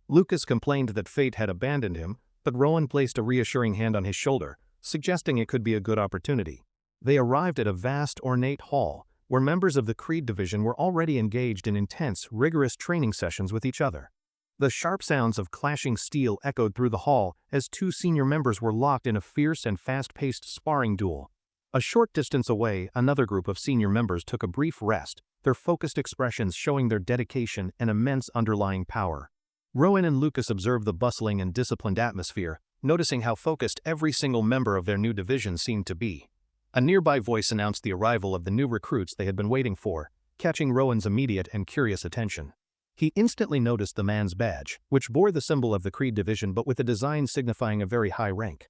Lucas complained that fate had abandoned him, but Rowan placed a reassuring hand on his shoulder, suggesting it could be a good opportunity. They arrived at a vast, ornate hall, where members of the Creed division were already engaged in intense, rigorous training sessions with each other. The sharp sounds of clashing steel echoed through the hall as 2 senior members were locked in a fierce and fast-paced sparring duel. A short distance away, another group of senior members took a brief rest, their focused expressions showing their dedication and immense underlying power. Rowan and Lucas observed the bustling and disciplined atmosphere, noticing how focused every single member of their new division seemed to be. A nearby voice announced the arrival of the new recruits they had been waiting for, catching Rowan's immediate and curious attention. He instantly noticed the man's badge, which bore the symbol of the Creed division but with a design signifying a very high rank.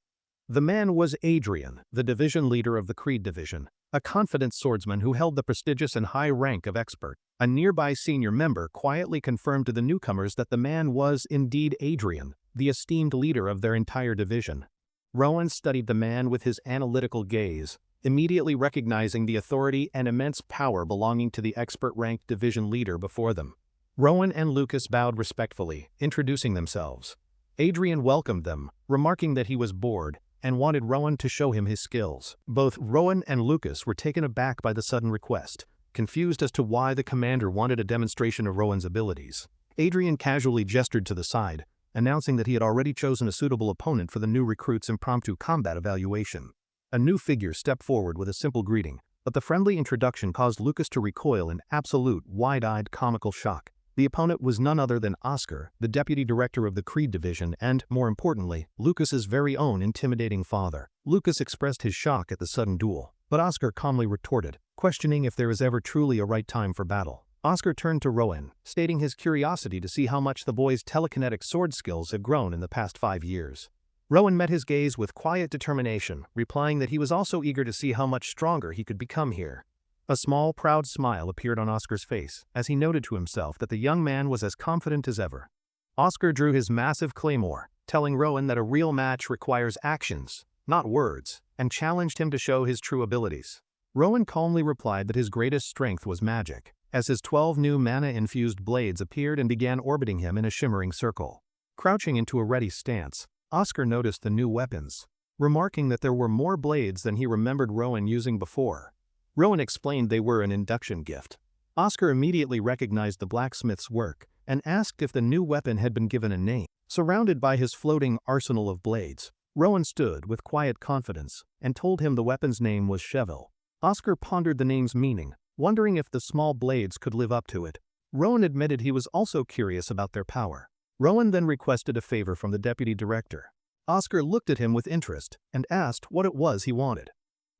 The man was Adrian, the division leader of the Creed division, a confident swordsman who held the prestigious and high rank of expert. A nearby senior member quietly confirmed to the newcomers that the man was indeed Adrian, the esteemed leader of their entire division. Rowan studied the man with his analytical gaze, immediately recognizing the authority and immense power belonging to the expert-ranked division leader before them. Rowan and Lucas bowed respectfully, introducing themselves. Adrian welcomed them, remarking that he was bored and wanted Rowan to show him his skills. Both Rowan and Lucas were taken aback by the sudden request, confused as to why the commander wanted a demonstration of Rowan's abilities. Adrian casually gestured to the side, announcing that he had already chosen a suitable opponent for the new recruit's impromptu combat evaluation. A new figure stepped forward with a simple greeting, but the friendly introduction caused Lucas to recoil in absolute, wide-eyed comical shock. The opponent was none other than Oscar, the deputy director of the Creed division and, more importantly, Lucas's very own intimidating father. Lucas expressed his shock at the sudden duel, but Oscar calmly retorted, questioning if there is ever truly a right time for battle. Oscar turned to Rowan, stating his curiosity to see how much the boy's telekinetic sword skills had grown in the past 5 years. Rowan met his gaze with quiet determination, replying that he was also eager to see how much stronger he could become here. A small, proud smile appeared on Oscar's face as he noted to himself that the young man was as confident as ever. Oscar drew his massive claymore, telling Rowan that a real match requires actions, not words, and challenged him to show his true abilities. Rowan calmly replied that his greatest strength was magic, as his 12 new mana-infused blades appeared and began orbiting him in a shimmering circle. Crouching into a ready stance, Oscar noticed the new weapons, remarking that there were more blades than he remembered Rowan using before. Rowan explained they were an induction gift. Oscar immediately recognized the blacksmith's work and asked if the new weapon had been given a name. Surrounded by his floating arsenal of blades, Rowan stood with quiet confidence and told him the weapon's name was Cheville. Oscar pondered the name's meaning, wondering if the small blades could live up to it. Rowan admitted he was also curious about their power. Rowan then requested a favor from the deputy director. Oscar looked at him with interest and asked what it was he wanted.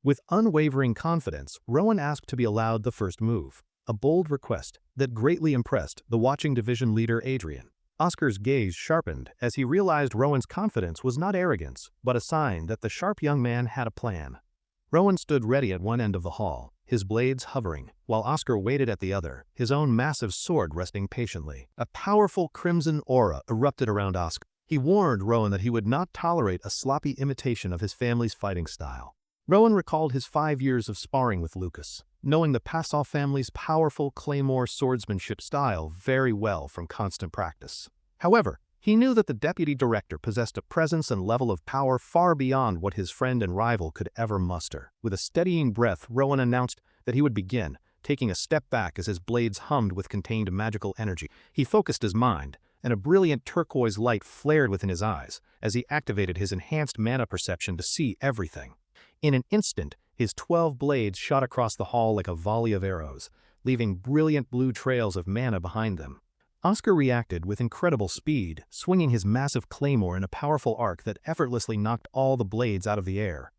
With unwavering confidence, Rowan asked to be allowed the first move, a bold request that greatly impressed the watching division leader Adrian. Oscar's gaze sharpened as he realized Rowan's confidence was not arrogance, but a sign that the sharp young man had a plan. Rowan stood ready at one end of the hall, his blades hovering, while Oscar waited at the other, his own massive sword resting patiently. A powerful crimson aura erupted around Oscar. He warned Rowan that he would not tolerate a sloppy imitation of his family's fighting style. Rowan recalled his 5 years of sparring with Lucas, knowing the Passoff family's powerful claymore swordsmanship style very well from constant practice. However, he knew that the deputy director possessed a presence and level of power far beyond what his friend and rival could ever muster. With a steadying breath, Rowan announced that he would begin, taking a step back as his blades hummed with contained magical energy. He focused his mind, and a brilliant turquoise light flared within his eyes as he activated his enhanced mana perception to see everything. In an instant, his 12 blades shot across the hall like a volley of arrows, leaving brilliant blue trails of mana behind them. Oscar reacted with incredible speed, swinging his massive claymore in a powerful arc that effortlessly knocked all the blades out of the air.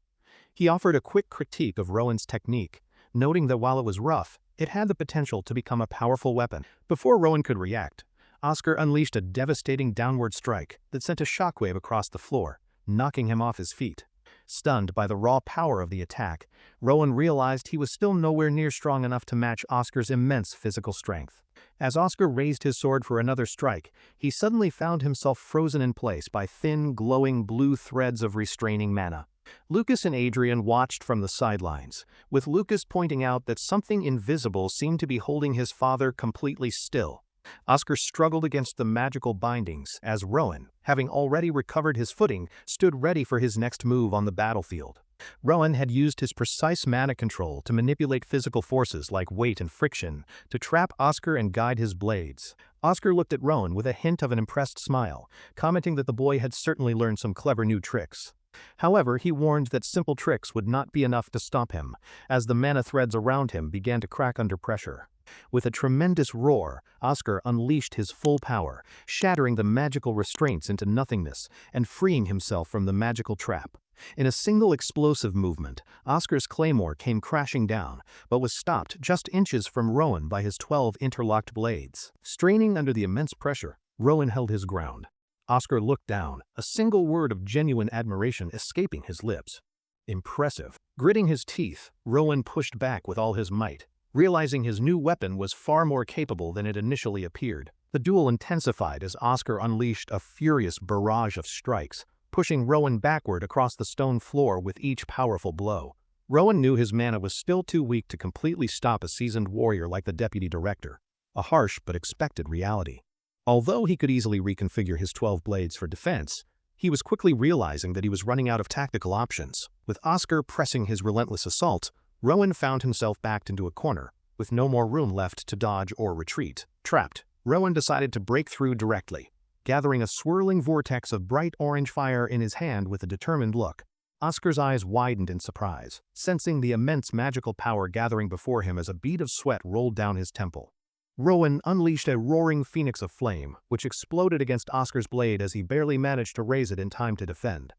He offered a quick critique of Rowan's technique, noting that while it was rough, it had the potential to become a powerful weapon. Before Rowan could react, Oscar unleashed a devastating downward strike that sent a shockwave across the floor, knocking him off his feet. Stunned by the raw power of the attack, Rowan realized he was still nowhere near strong enough to match Oscar's immense physical strength. As Oscar raised his sword for another strike, he suddenly found himself frozen in place by thin, glowing blue threads of restraining mana. Lucas and Adrian watched from the sidelines, with Lucas pointing out that something invisible seemed to be holding his father completely still. Oscar struggled against the magical bindings as Rowan, having already recovered his footing, stood ready for his next move on the battlefield. Rowan had used his precise mana control to manipulate physical forces like weight and friction to trap Oscar and guide his blades. Oscar looked at Rowan with a hint of an impressed smile, commenting that the boy had certainly learned some clever new tricks. However, he warned that simple tricks would not be enough to stop him, as the mana threads around him began to crack under pressure. With a tremendous roar, Oscar unleashed his full power, shattering the magical restraints into nothingness and freeing himself from the magical trap. In a single explosive movement, Oscar's claymore came crashing down, but was stopped just inches from Rowan by his 12 interlocked blades. Straining under the immense pressure, Rowan held his ground. Oscar looked down, a single word of genuine admiration escaping his lips. Impressive. Gritting his teeth, Rowan pushed back with all his might, realizing his new weapon was far more capable than it initially appeared. The duel intensified as Oscar unleashed a furious barrage of strikes, pushing Rowan backward across the stone floor with each powerful blow. Rowan knew his mana was still too weak to completely stop a seasoned warrior like the deputy director, a harsh but expected reality. Although he could easily reconfigure his 12 blades for defense, he was quickly realizing that he was running out of tactical options. With Oscar pressing his relentless assault, Rowan found himself backed into a corner, with no more room left to dodge or retreat. Trapped, Rowan decided to break through directly, gathering a swirling vortex of bright orange fire in his hand with a determined look. Oscar's eyes widened in surprise, sensing the immense magical power gathering before him as a bead of sweat rolled down his temple. Rowan unleashed a roaring phoenix of flame, which exploded against Oscar's blade as he barely managed to raise it in time to defend.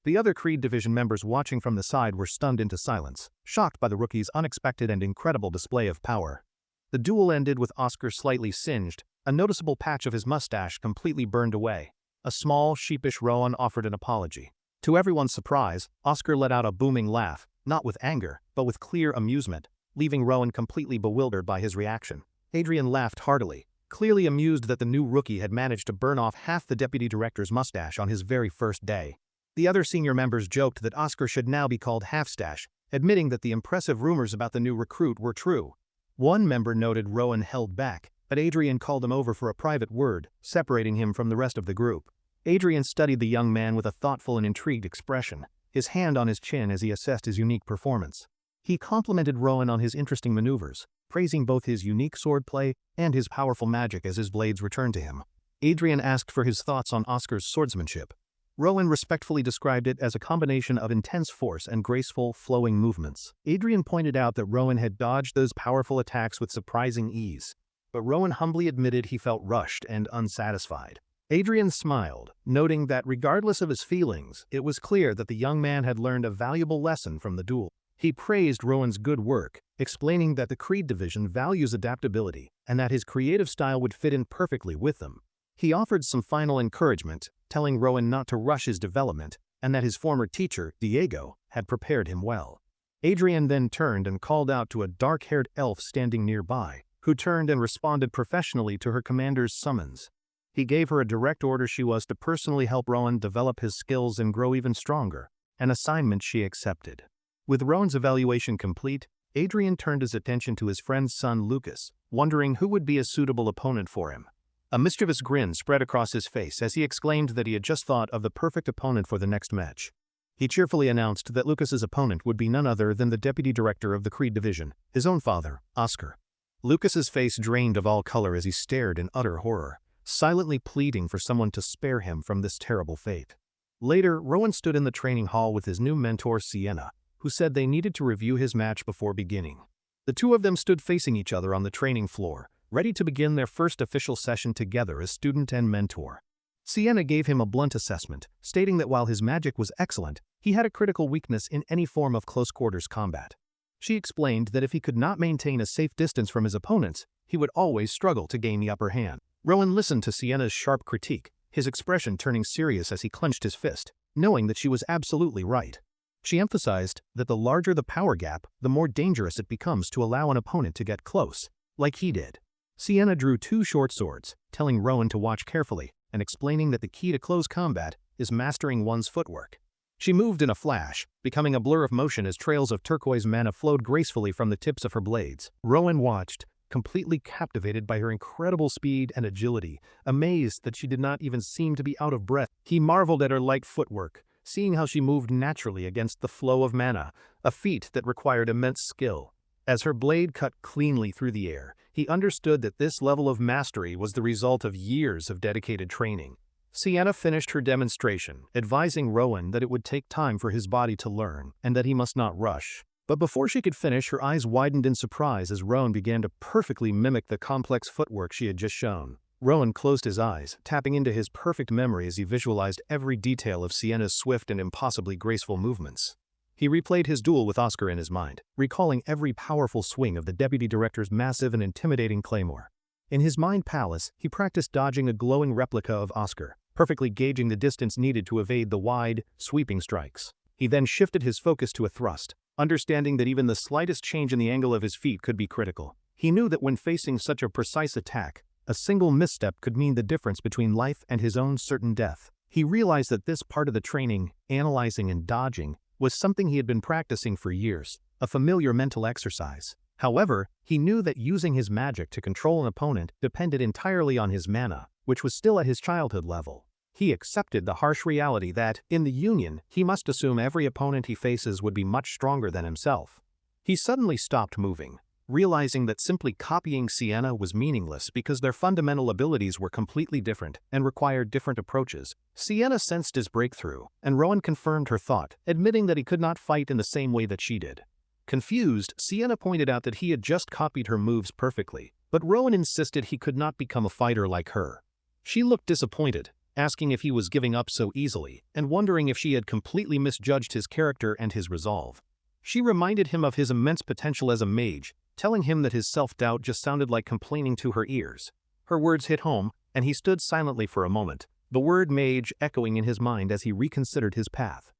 The other Creed Division members watching from the side were stunned into silence, shocked by the rookie's unexpected and incredible display of power. The duel ended with Oscar slightly singed, a noticeable patch of his mustache completely burned away. A small, sheepish Rowan offered an apology. To everyone's surprise, Oscar let out a booming laugh, not with anger, but with clear amusement, leaving Rowan completely bewildered by his reaction. Adrian laughed heartily, clearly amused that the new rookie had managed to burn off half the deputy director's mustache on his very first day. The other senior members joked that Oscar should now be called Half-Stash, admitting that the impressive rumors about the new recruit were true. One member noted Rowan held back, but Adrian called him over for a private word, separating him from the rest of the group. Adrian studied the young man with a thoughtful and intrigued expression, his hand on his chin as he assessed his unique performance. He complimented Rowan on his interesting maneuvers, praising both his unique swordplay and his powerful magic as his blades returned to him. Adrian asked for his thoughts on Oscar's swordsmanship. Rowan respectfully described it as a combination of intense force and graceful, flowing movements. Adrian pointed out that Rowan had dodged those powerful attacks with surprising ease, but Rowan humbly admitted he felt rushed and unsatisfied. Adrian smiled, noting that regardless of his feelings, it was clear that the young man had learned a valuable lesson from the duel. He praised Rowan's good work, explaining that the Creed division values adaptability and that his creative style would fit in perfectly with them. He offered some final encouragement, telling Rowan not to rush his development and that his former teacher, Diego, had prepared him well. Adrian then turned and called out to a dark-haired elf standing nearby, who turned and responded professionally to her commander's summons. He gave her a direct order she was to personally help Rowan develop his skills and grow even stronger, an assignment she accepted. With Rowan's evaluation complete, Adrian turned his attention to his friend's son Lucas, wondering who would be a suitable opponent for him. A mischievous grin spread across his face as he exclaimed that he had just thought of the perfect opponent for the next match. He cheerfully announced that Lucas's opponent would be none other than the deputy director of the Creed division, his own father, Oscar. Lucas's face drained of all color as he stared in utter horror, silently pleading for someone to spare him from this terrible fate. Later, Rowan stood in the training hall with his new mentor Sienna, who said they needed to review his match before beginning. The two of them stood facing each other on the training floor, ready to begin their first official session together as student and mentor. Sienna gave him a blunt assessment, stating that while his magic was excellent, he had a critical weakness in any form of close-quarters combat. She explained that if he could not maintain a safe distance from his opponents, he would always struggle to gain the upper hand. Rowan listened to Sienna's sharp critique, his expression turning serious as he clenched his fist, knowing that she was absolutely right. She emphasized that the larger the power gap, the more dangerous it becomes to allow an opponent to get close, like he did. Sienna drew two short swords, telling Rowan to watch carefully, and explaining that the key to close combat is mastering one's footwork. She moved in a flash, becoming a blur of motion as trails of turquoise mana flowed gracefully from the tips of her blades. Rowan watched, completely captivated by her incredible speed and agility, amazed that she did not even seem to be out of breath. He marveled at her light footwork, seeing how she moved naturally against the flow of mana, a feat that required immense skill. As her blade cut cleanly through the air, he understood that this level of mastery was the result of years of dedicated training. Sienna finished her demonstration, advising Rowan that it would take time for his body to learn, and that he must not rush. But before she could finish, her eyes widened in surprise as Rowan began to perfectly mimic the complex footwork she had just shown. Rowan closed his eyes, tapping into his perfect memory as he visualized every detail of Sienna's swift and impossibly graceful movements. He replayed his duel with Oscar in his mind, recalling every powerful swing of the deputy director's massive and intimidating claymore. In his mind palace, he practiced dodging a glowing replica of Oscar, perfectly gauging the distance needed to evade the wide, sweeping strikes. He then shifted his focus to a thrust, understanding that even the slightest change in the angle of his feet could be critical. He knew that when facing such a precise attack, a single misstep could mean the difference between life and his own certain death. He realized that this part of the training, analyzing and dodging, was something he had been practicing for years, a familiar mental exercise. However, he knew that using his magic to control an opponent depended entirely on his mana, which was still at his childhood level. He accepted the harsh reality that, in the Union, he must assume every opponent he faces would be much stronger than himself. He suddenly stopped moving, realizing that simply copying Sienna was meaningless because their fundamental abilities were completely different and required different approaches. Sienna sensed his breakthrough, and Rowan confirmed her thought, admitting that he could not fight in the same way that she did. Confused, Sienna pointed out that he had just copied her moves perfectly, but Rowan insisted he could not become a fighter like her. She looked disappointed, asking if he was giving up so easily, and wondering if she had completely misjudged his character and his resolve. She reminded him of his immense potential as a mage, telling him that his self-doubt just sounded like complaining to her ears. Her words hit home, and he stood silently for a moment, the word mage echoing in his mind as he reconsidered his path.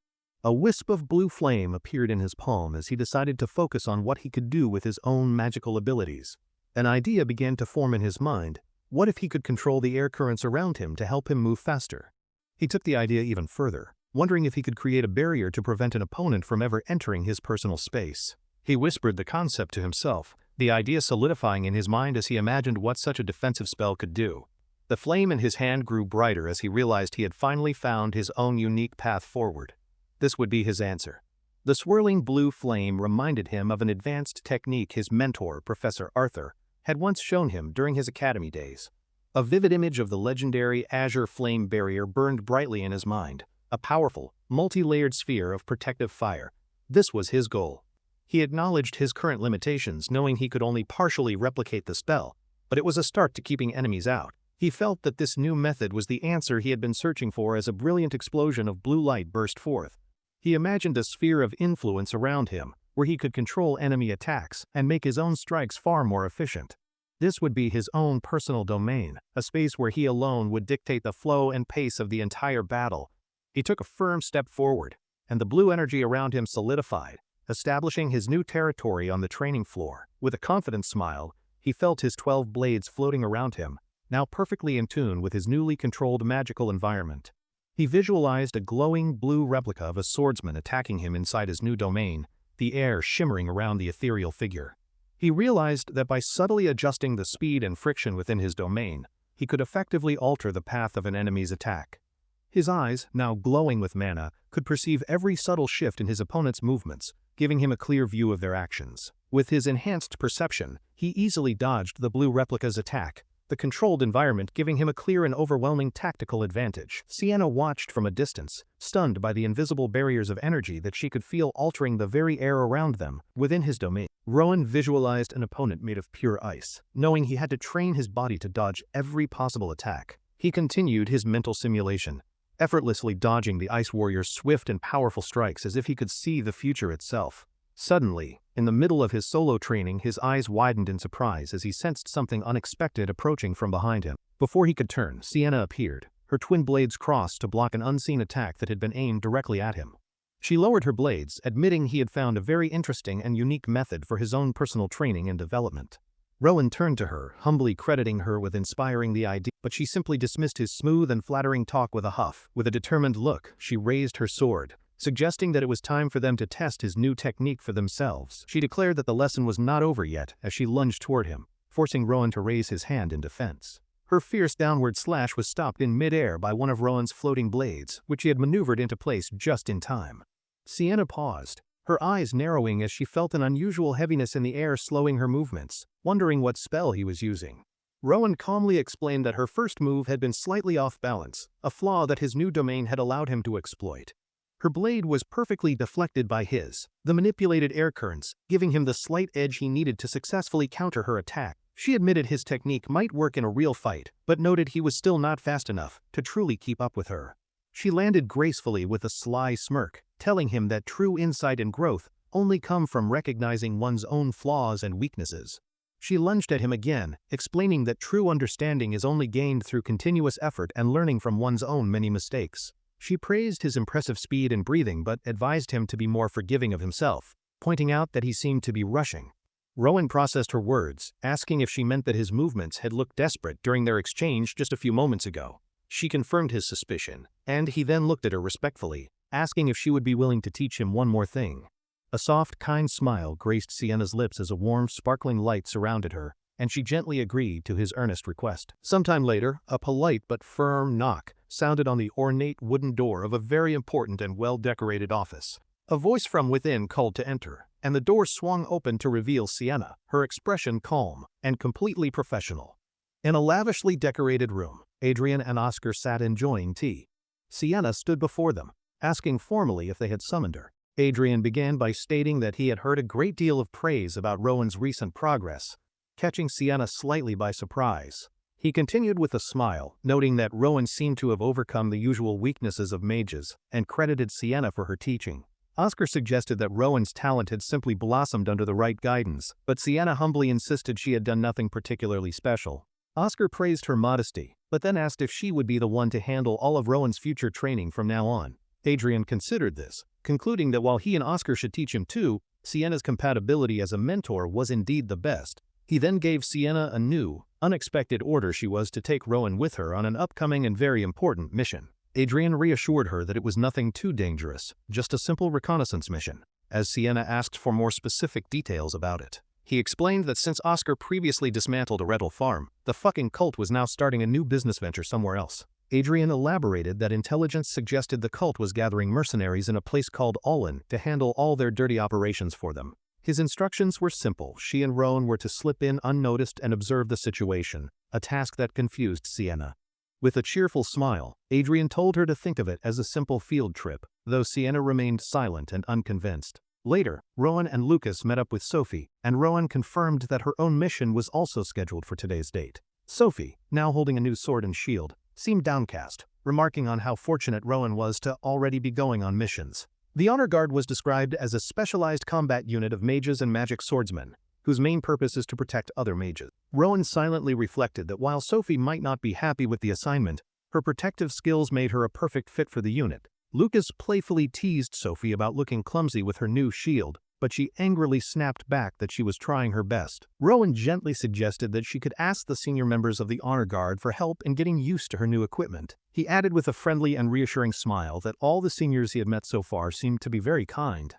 A wisp of blue flame appeared in his palm as he decided to focus on what he could do with his own magical abilities. An idea began to form in his mind. What if he could control the air currents around him to help him move faster? He took the idea even further, wondering if he could create a barrier to prevent an opponent from ever entering his personal space. He whispered the concept to himself, the idea solidifying in his mind as he imagined what such a defensive spell could do. The flame in his hand grew brighter as he realized he had finally found his own unique path forward. This would be his answer. The swirling blue flame reminded him of an advanced technique his mentor, Professor Arthur, had once shown him during his academy days. A vivid image of the legendary azure flame barrier burned brightly in his mind, a powerful, multi-layered sphere of protective fire. This was his goal. He acknowledged his current limitations, knowing he could only partially replicate the spell, but it was a start to keeping enemies out. He felt that this new method was the answer he had been searching for as a brilliant explosion of blue light burst forth. He imagined a sphere of influence around him, where he could control enemy attacks and make his own strikes far more efficient. This would be his own personal domain, a space where he alone would dictate the flow and pace of the entire battle. He took a firm step forward, and the blue energy around him solidified, establishing his new territory on the training floor. With a confident smile, he felt his 12 blades floating around him, now perfectly in tune with his newly controlled magical environment. He visualized a glowing blue replica of a swordsman attacking him inside his new domain, the air shimmering around the ethereal figure. He realized that by subtly adjusting the speed and friction within his domain, he could effectively alter the path of an enemy's attack. His eyes, now glowing with mana, could perceive every subtle shift in his opponent's movements, giving him a clear view of their actions. With his enhanced perception, he easily dodged the blue replica's attack, the controlled environment giving him a clear and overwhelming tactical advantage. Sienna watched from a distance, stunned by the invisible barriers of energy that she could feel altering the very air around them, within his domain. Rowan visualized an opponent made of pure ice, knowing he had to train his body to dodge every possible attack. He continued his mental simulation, effortlessly dodging the Ice Warrior's swift and powerful strikes as if he could see the future itself. Suddenly, in the middle of his solo training, his eyes widened in surprise as he sensed something unexpected approaching from behind him. Before he could turn, Sienna appeared, her twin blades crossed to block an unseen attack that had been aimed directly at him. She lowered her blades, admitting he had found a very interesting and unique method for his own personal training and development. Rowan turned to her, humbly crediting her with inspiring the idea, but she simply dismissed his smooth and flattering talk with a huff. With a determined look, she raised her sword, suggesting that it was time for them to test his new technique for themselves. She declared that the lesson was not over yet as she lunged toward him, forcing Rowan to raise his hand in defense. Her fierce downward slash was stopped in mid-air by one of Rowan's floating blades, which he had maneuvered into place just in time. Sienna paused, her eyes narrowing as she felt an unusual heaviness in the air slowing her movements, wondering what spell he was using. Rowan calmly explained that her first move had been slightly off balance, a flaw that his new domain had allowed him to exploit. Her blade was perfectly deflected by his, the manipulated air currents, giving him the slight edge he needed to successfully counter her attack. She admitted his technique might work in a real fight, but noted he was still not fast enough to truly keep up with her. She landed gracefully with a sly smirk, telling him that true insight and growth only come from recognizing one's own flaws and weaknesses. She lunged at him again, explaining that true understanding is only gained through continuous effort and learning from one's own many mistakes. She praised his impressive speed and breathing but advised him to be more forgiving of himself, pointing out that he seemed to be rushing. Rowan processed her words, asking if she meant that his movements had looked desperate during their exchange just a few moments ago. She confirmed his suspicion, and he then looked at her respectfully, asking if she would be willing to teach him one more thing. A soft, kind smile graced Sienna's lips as a warm, sparkling light surrounded her, and she gently agreed to his earnest request. Sometime later, a polite but firm knock sounded on the ornate wooden door of a very important and well-decorated office. A voice from within called to enter, and the door swung open to reveal Sienna, her expression calm and completely professional. In a lavishly decorated room, Adrian and Oscar sat enjoying tea. Sienna stood before them, asking formally if they had summoned her. Adrian began by stating that he had heard a great deal of praise about Rowan's recent progress, catching Sienna slightly by surprise. He continued with a smile, noting that Rowan seemed to have overcome the usual weaknesses of mages, and credited Sienna for her teaching. Oscar suggested that Rowan's talent had simply blossomed under the right guidance, but Sienna humbly insisted she had done nothing particularly special. Oscar praised her modesty, but then asked if she would be the one to handle all of Rowan's future training from now on. Adrian considered this, concluding that while he and Oscar should teach him too, Sienna's compatibility as a mentor was indeed the best. He then gave Sienna a new, unexpected order: she was to take Rowan with her on an upcoming and very important mission. Adrian reassured her that it was nothing too dangerous, just a simple reconnaissance mission, as Sienna asked for more specific details about it. He explained that since Oscar previously dismantled a rental farm, the fucking cult was now starting a new business venture somewhere else. Adrian elaborated that intelligence suggested the cult was gathering mercenaries in a place called Olin to handle all their dirty operations for them. His instructions were simple: she and Rowan were to slip in unnoticed and observe the situation, a task that confused Sienna. With a cheerful smile, Adrian told her to think of it as a simple field trip, though Sienna remained silent and unconvinced. Later, Rowan and Lucas met up with Sophie, and Rowan confirmed that her own mission was also scheduled for today's date. Sophie, now holding a new sword and shield, seemed downcast, remarking on how fortunate Rowan was to already be going on missions. The Honor Guard was described as a specialized combat unit of mages and magic swordsmen, whose main purpose is to protect other mages. Rowan silently reflected that while Sophie might not be happy with the assignment, her protective skills made her a perfect fit for the unit. Lucas playfully teased Sophie about looking clumsy with her new shield, but she angrily snapped back that she was trying her best. Rowan gently suggested that she could ask the senior members of the Honor Guard for help in getting used to her new equipment. He added with a friendly and reassuring smile that all the seniors he had met so far seemed to be very kind.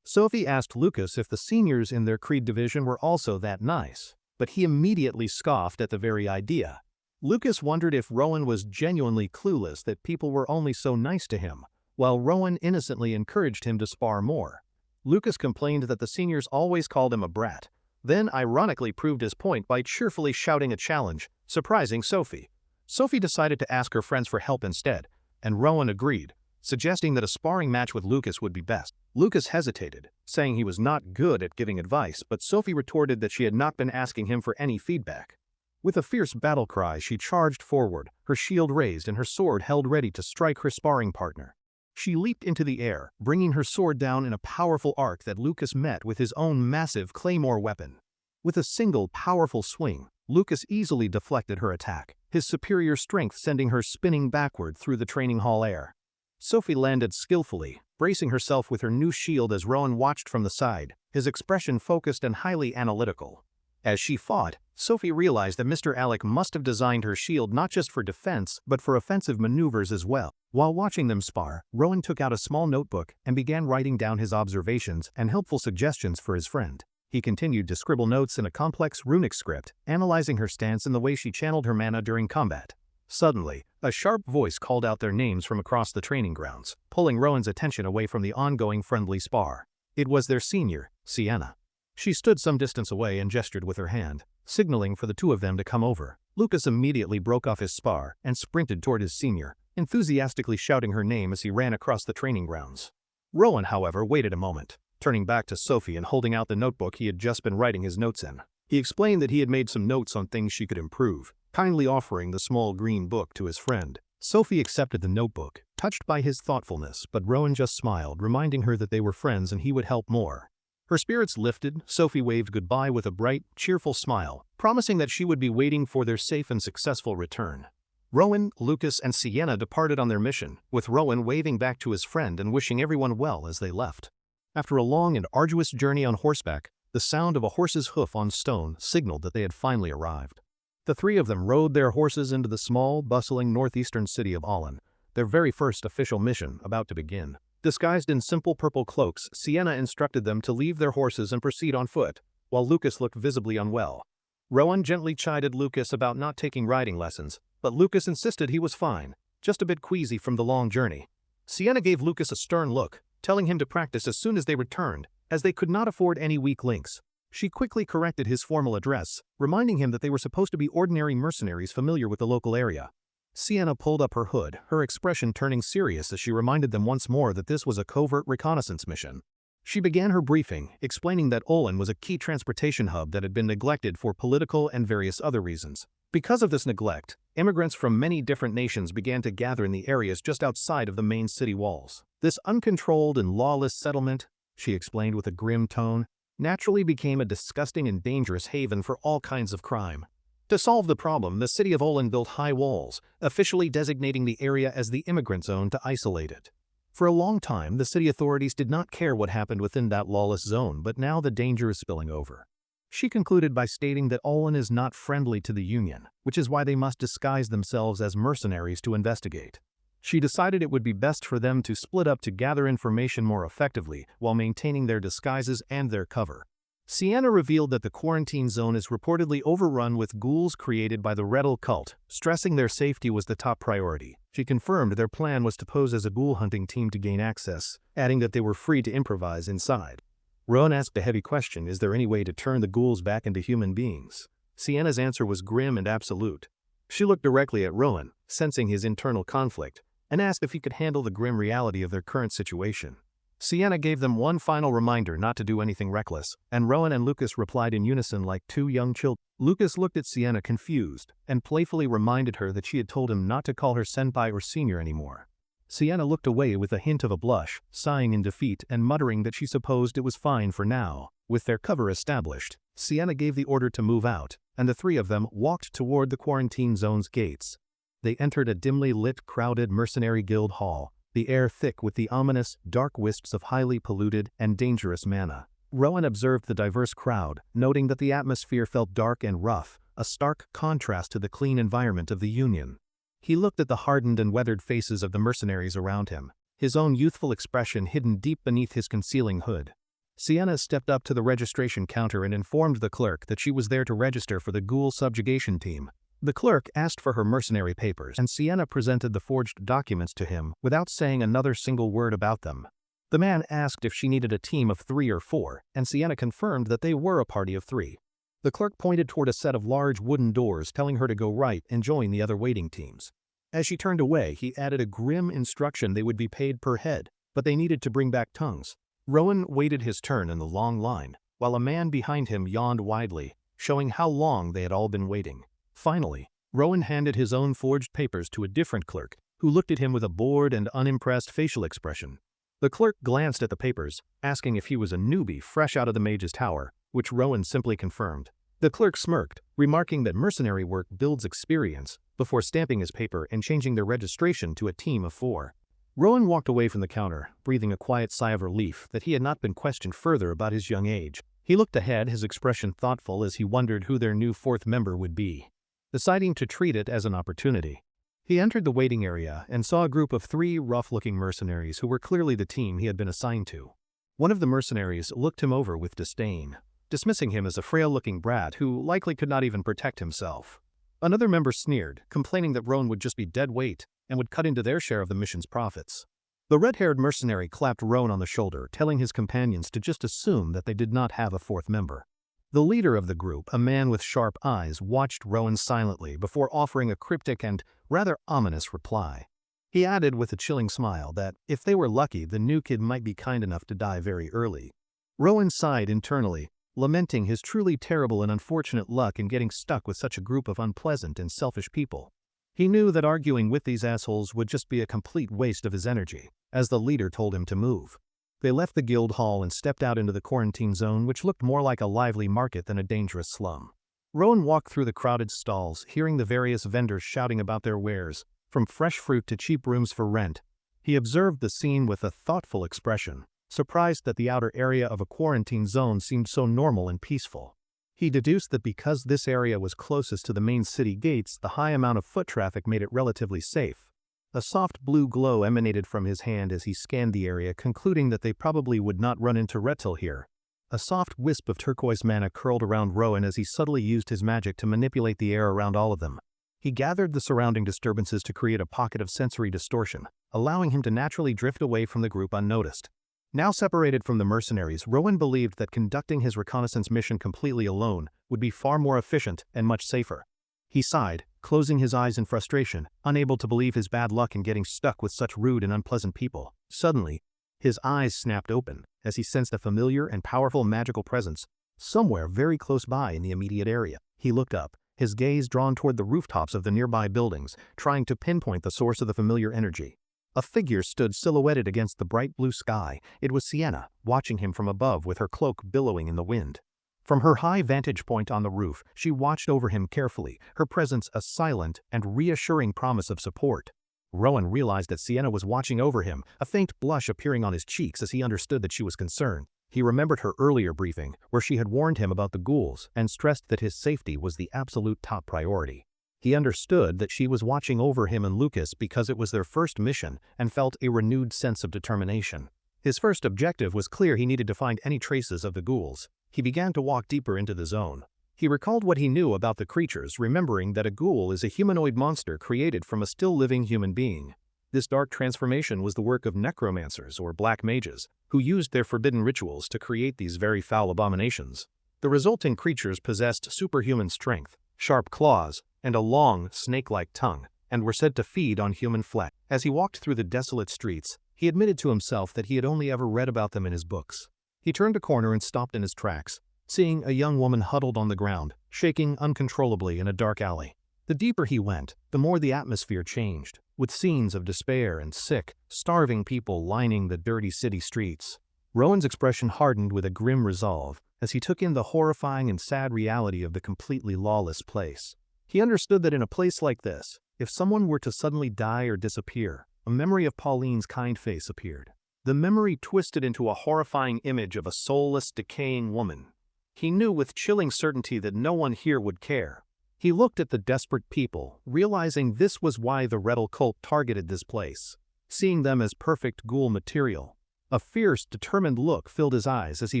Sophie asked Lucas if the seniors in their Creed division were also that nice, but he immediately scoffed at the very idea. Lucas wondered if Rowan was genuinely clueless that people were only so nice to him, while Rowan innocently encouraged him to spar more. Lucas complained that the seniors always called him a brat, then ironically proved his point by cheerfully shouting a challenge, surprising Sophie. Sophie decided to ask her friends for help instead, and Rowan agreed, suggesting that a sparring match with Lucas would be best. Lucas hesitated, saying he was not good at giving advice, but Sophie retorted that she had not been asking him for any feedback. With a fierce battle cry, she charged forward, her shield raised and her sword held ready to strike her sparring partner. She leaped into the air, bringing her sword down in a powerful arc that Lucas met with his own massive claymore weapon. With a single powerful swing, Lucas easily deflected her attack, his superior strength sending her spinning backward through the training hall air. Sophie landed skillfully, bracing herself with her new shield as Rowan watched from the side, his expression focused and highly analytical. As she fought, Sophie realized that Mr. Alec must have designed her shield not just for defense, but for offensive maneuvers as well. While watching them spar, Rowan took out a small notebook and began writing down his observations and helpful suggestions for his friend. He continued to scribble notes in a complex runic script, analyzing her stance and the way she channeled her mana during combat. Suddenly, a sharp voice called out their names from across the training grounds, pulling Rowan's attention away from the ongoing friendly spar. It was their senior, Sienna. She stood some distance away and gestured with her hand, signaling for the two of them to come over. Lucas immediately broke off his spar and sprinted toward his senior, enthusiastically shouting her name as he ran across the training grounds. Rowan, however, waited a moment, turning back to Sophie and holding out the notebook he had just been writing his notes in. He explained that he had made some notes on things she could improve, kindly offering the small green book to his friend. Sophie accepted the notebook, touched by his thoughtfulness, but Rowan just smiled, reminding her that they were friends and he would help more. Her spirits lifted, Sophie waved goodbye with a bright, cheerful smile, promising that she would be waiting for their safe and successful return. Rowan, Lucas, and Sienna departed on their mission, with Rowan waving back to his friend and wishing everyone well as they left. After a long and arduous journey on horseback, the sound of a horse's hoof on stone signaled that they had finally arrived. The three of them rode their horses into the small, bustling northeastern city of Olin, their very first official mission about to begin. Disguised in simple purple cloaks, Sienna instructed them to leave their horses and proceed on foot, while Lucas looked visibly unwell. Rowan gently chided Lucas about not taking riding lessons, but Lucas insisted he was fine, just a bit queasy from the long journey. Sienna gave Lucas a stern look, telling him to practice as soon as they returned, as they could not afford any weak links. She quickly corrected his formal address, reminding him that they were supposed to be ordinary mercenaries familiar with the local area. Sienna pulled up her hood, her expression turning serious as she reminded them once more that this was a covert reconnaissance mission. She began her briefing, explaining that Olin was a key transportation hub that had been neglected for political and various other reasons. Because of this neglect, immigrants from many different nations began to gather in the areas just outside of the main city walls. This uncontrolled and lawless settlement, she explained with a grim tone, naturally became a disgusting and dangerous haven for all kinds of crime. To solve the problem, the city of Olin built high walls, officially designating the area as the immigrant zone to isolate it. For a long time, the city authorities did not care what happened within that lawless zone, but now the danger is spilling over. She concluded by stating that Olin is not friendly to the Union, which is why they must disguise themselves as mercenaries to investigate. She decided it would be best for them to split up to gather information more effectively while maintaining their disguises and their cover. Sienna revealed that the quarantine zone is reportedly overrun with ghouls created by the Redel cult, stressing their safety was the top priority. She confirmed their plan was to pose as a ghoul hunting team to gain access, adding that they were free to improvise inside. Rowan asked a heavy question: is there any way to turn the ghouls back into human beings? Sienna's answer was grim and absolute. She looked directly at Rowan, sensing his internal conflict, and asked if he could handle the grim reality of their current situation. Sienna gave them one final reminder not to do anything reckless, and Rowan and Lucas replied in unison like two young children. Lucas looked at Sienna confused, and playfully reminded her that she had told him not to call her senpai or senior anymore. Sienna looked away with a hint of a blush, sighing in defeat and muttering that she supposed it was fine for now. With their cover established, Sienna gave the order to move out, and the three of them walked toward the quarantine zone's gates. They entered a dimly lit, crowded mercenary guild hall, the air thick with the ominous, dark wisps of highly polluted and dangerous mana. Rowan observed the diverse crowd, noting that the atmosphere felt dark and rough, a stark contrast to the clean environment of the Union. He looked at the hardened and weathered faces of the mercenaries around him, his own youthful expression hidden deep beneath his concealing hood. Sienna stepped up to the registration counter and informed the clerk that she was there to register for the ghoul subjugation team. The clerk asked for her mercenary papers, and Sienna presented the forged documents to him without saying another single word about them. The man asked if she needed a team of 3 or 4, and Sienna confirmed that they were a party of 3. The clerk pointed toward a set of large wooden doors, telling her to go right and join the other waiting teams. As she turned away, he added a grim instruction they would be paid per head, but they needed to bring back tongues. Rowan waited his turn in the long line, while a man behind him yawned widely, showing how long they had all been waiting. Finally, Rowan handed his own forged papers to a different clerk, who looked at him with a bored and unimpressed facial expression. The clerk glanced at the papers, asking if he was a newbie fresh out of the mage's tower, which Rowan simply confirmed. The clerk smirked, remarking that mercenary work builds experience, before stamping his paper and changing their registration to a team of 4. Rowan walked away from the counter, breathing a quiet sigh of relief that he had not been questioned further about his young age. He looked ahead, his expression thoughtful as he wondered who their new 4th member would be, deciding to treat it as an opportunity. He entered the waiting area and saw a group of 3 rough-looking mercenaries who were clearly the team he had been assigned to. One of the mercenaries looked him over with disdain, dismissing him as a frail-looking brat who likely could not even protect himself. Another member sneered, complaining that Rowan would just be dead weight and would cut into their share of the mission's profits. The red-haired mercenary clapped Rowan on the shoulder, telling his companions to just assume that they did not have a 4th member. The leader of the group, a man with sharp eyes, watched Rowan silently before offering a cryptic and rather ominous reply. He added with a chilling smile that, if they were lucky, the new kid might be kind enough to die very early. Rowan sighed internally, lamenting his truly terrible and unfortunate luck in getting stuck with such a group of unpleasant and selfish people. He knew that arguing with these assholes would just be a complete waste of his energy, as the leader told him to move. They left the guild hall and stepped out into the quarantine zone, which looked more like a lively market than a dangerous slum. Rowan walked through the crowded stalls, hearing the various vendors shouting about their wares, from fresh fruit to cheap rooms for rent. He observed the scene with a thoughtful expression, surprised that the outer area of a quarantine zone seemed so normal and peaceful. He deduced that because this area was closest to the main city gates, the high amount of foot traffic made it relatively safe. A soft blue glow emanated from his hand as he scanned the area, concluding that they probably would not run into reptile here. A soft wisp of turquoise mana curled around Rowan as he subtly used his magic to manipulate the air around all of them. He gathered the surrounding disturbances to create a pocket of sensory distortion, allowing him to naturally drift away from the group unnoticed. Now separated from the mercenaries, Rowan believed that conducting his reconnaissance mission completely alone would be far more efficient and much safer. He sighed, closing his eyes in frustration, unable to believe his bad luck in getting stuck with such rude and unpleasant people. Suddenly, his eyes snapped open as he sensed a familiar and powerful magical presence somewhere very close by in the immediate area. He looked up, his gaze drawn toward the rooftops of the nearby buildings, trying to pinpoint the source of the familiar energy. A figure stood silhouetted against the bright blue sky. It was Sienna, watching him from above with her cloak billowing in the wind. From her high vantage point on the roof, she watched over him carefully, her presence a silent and reassuring promise of support. Rowan realized that Sienna was watching over him, a faint blush appearing on his cheeks as he understood that she was concerned. He remembered her earlier briefing, where she had warned him about the ghouls and stressed that his safety was the absolute top priority. He understood that she was watching over him and Lucas because it was their first mission and felt a renewed sense of determination. His first objective was clear: he needed to find any traces of the ghouls. He began to walk deeper into the zone. He recalled what he knew about the creatures, remembering that a ghoul is a humanoid monster created from a still-living human being. This dark transformation was the work of necromancers or black mages, who used their forbidden rituals to create these very foul abominations. The resulting creatures possessed superhuman strength, sharp claws, and a long, snake-like tongue, and were said to feed on human flesh. As he walked through the desolate streets, he admitted to himself that he had only ever read about them in his books. He turned a corner and stopped in his tracks, seeing a young woman huddled on the ground, shaking uncontrollably in a dark alley. The deeper he went, the more the atmosphere changed, with scenes of despair and sick, starving people lining the dirty city streets. Rowan's expression hardened with a grim resolve as he took in the horrifying and sad reality of the completely lawless place. He understood that in a place like this, if someone were to suddenly die or disappear, a memory of Pauline's kind face appeared. The memory twisted into a horrifying image of a soulless, decaying woman. He knew with chilling certainty that no one here would care. He looked at the desperate people, realizing this was why the Rettel cult targeted this place, seeing them as perfect ghoul material. A fierce, determined look filled his eyes as he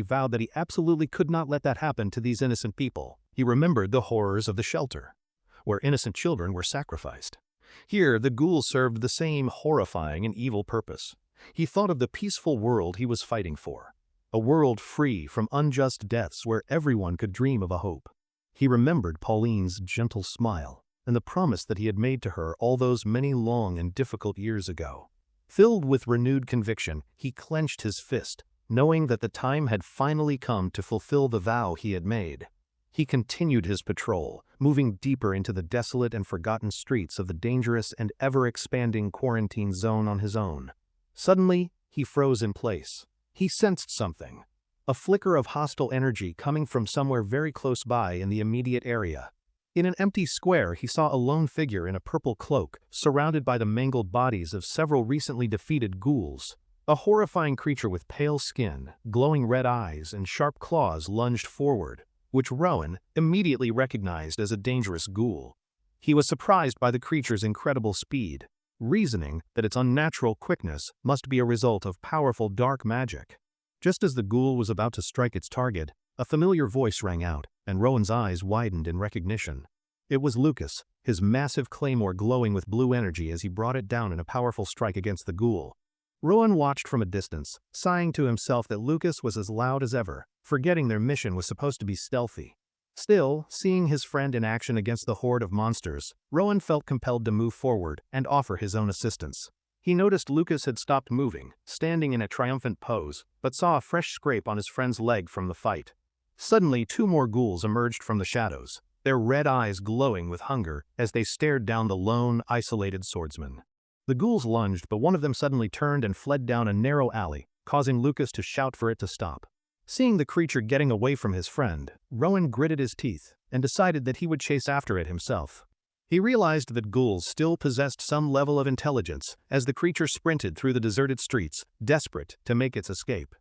vowed that he absolutely could not let that happen to these innocent people. He remembered the horrors of the shelter, where innocent children were sacrificed. Here, the ghouls served the same horrifying and evil purpose. He thought of the peaceful world he was fighting for, a world free from unjust deaths where everyone could dream of a hope. He remembered Pauline's gentle smile and the promise that he had made to her all those many long and difficult years ago. Filled with renewed conviction, he clenched his fist, knowing that the time had finally come to fulfill the vow he had made. He continued his patrol, moving deeper into the desolate and forgotten streets of the dangerous and ever-expanding quarantine zone on his own. Suddenly, he froze in place. He sensed something. A flicker of hostile energy coming from somewhere very close by in the immediate area. In an empty square, he saw a lone figure in a purple cloak, surrounded by the mangled bodies of several recently defeated ghouls. A horrifying creature with pale skin, glowing red eyes, and sharp claws lunged forward, which Rowan immediately recognized as a dangerous ghoul. He was surprised by the creature's incredible speed, reasoning that its unnatural quickness must be a result of powerful dark magic. Just as the ghoul was about to strike its target, a familiar voice rang out, and Rowan's eyes widened in recognition. It was Lucas, his massive claymore glowing with blue energy as he brought it down in a powerful strike against the ghoul. Rowan watched from a distance, sighing to himself that Lucas was as loud as ever, forgetting their mission was supposed to be stealthy. Still, seeing his friend in action against the horde of monsters, Rowan felt compelled to move forward and offer his own assistance. He noticed Lucas had stopped moving, standing in a triumphant pose, but saw a fresh scrape on his friend's leg from the fight. Suddenly, two more ghouls emerged from the shadows, their red eyes glowing with hunger as they stared down the lone, isolated swordsman. The ghouls lunged, but one of them suddenly turned and fled down a narrow alley, causing Lucas to shout for it to stop. Seeing the creature getting away from his friend, Rowan gritted his teeth and decided that he would chase after it himself. He realized that ghouls still possessed some level of intelligence as the creature sprinted through the deserted streets, desperate to make its escape.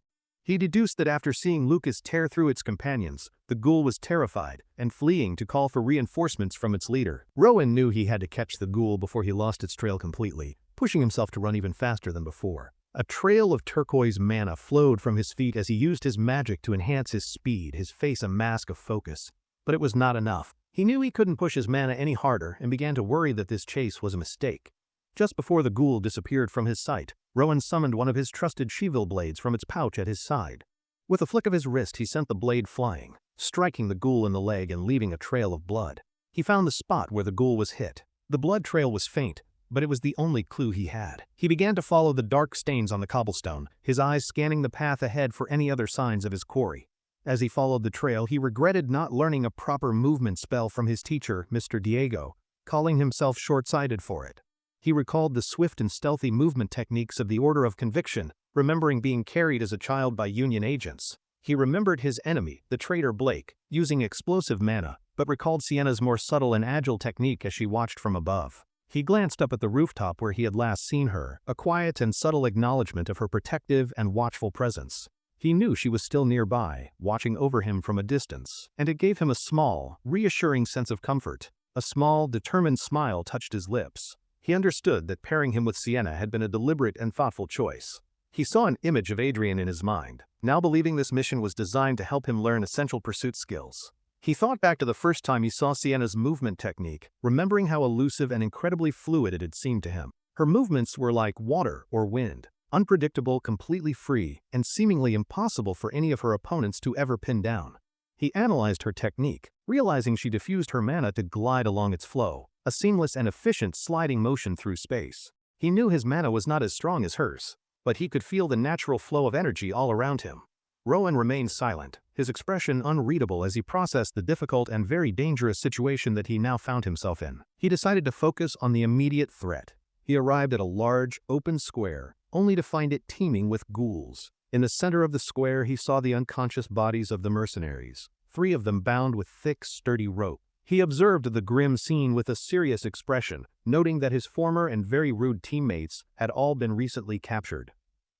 He deduced that after seeing Lucas tear through its companions, the ghoul was terrified and fleeing to call for reinforcements from its leader. Rowan knew he had to catch the ghoul before he lost its trail completely, pushing himself to run even faster than before. A trail of turquoise mana flowed from his feet as he used his magic to enhance his speed, his face a mask of focus. But it was not enough. He knew he couldn't push his mana any harder and began to worry that this chase was a mistake. Just before the ghoul disappeared from his sight, Rowan summoned one of his trusted Shivil blades from its pouch at his side. With a flick of his wrist, he sent the blade flying, striking the ghoul in the leg and leaving a trail of blood. He found the spot where the ghoul was hit. The blood trail was faint, but it was the only clue he had. He began to follow the dark stains on the cobblestone, his eyes scanning the path ahead for any other signs of his quarry. As he followed the trail, he regretted not learning a proper movement spell from his teacher, Mr. Diego, calling himself short-sighted for it. He recalled the swift and stealthy movement techniques of the Order of Conviction, remembering being carried as a child by Union agents. He remembered his enemy, the traitor Blake, using explosive mana, but recalled Sienna's more subtle and agile technique as she watched from above. He glanced up at the rooftop where he had last seen her, a quiet and subtle acknowledgement of her protective and watchful presence. He knew she was still nearby, watching over him from a distance, and it gave him a small, reassuring sense of comfort. A small, determined smile touched his lips. He understood that pairing him with Sienna had been a deliberate and thoughtful choice. He saw an image of Adrian in his mind, now believing this mission was designed to help him learn essential pursuit skills. He thought back to the first time he saw Sienna's movement technique, remembering how elusive and incredibly fluid it had seemed to him. Her movements were like water or wind, unpredictable, completely free, and seemingly impossible for any of her opponents to ever pin down. He analyzed her technique, realizing she diffused her mana to glide along its flow, a seamless and efficient sliding motion through space. He knew his mana was not as strong as hers, but he could feel the natural flow of energy all around him. Rowan remained silent, his expression unreadable as he processed the difficult and very dangerous situation that he now found himself in. He decided to focus on the immediate threat. He arrived at a large, open square, only to find it teeming with ghouls. In the center of the square he saw the unconscious bodies of the mercenaries, 3 of them bound with thick, sturdy rope. He observed the grim scene with a serious expression, noting that his former and very rude teammates had all been recently captured.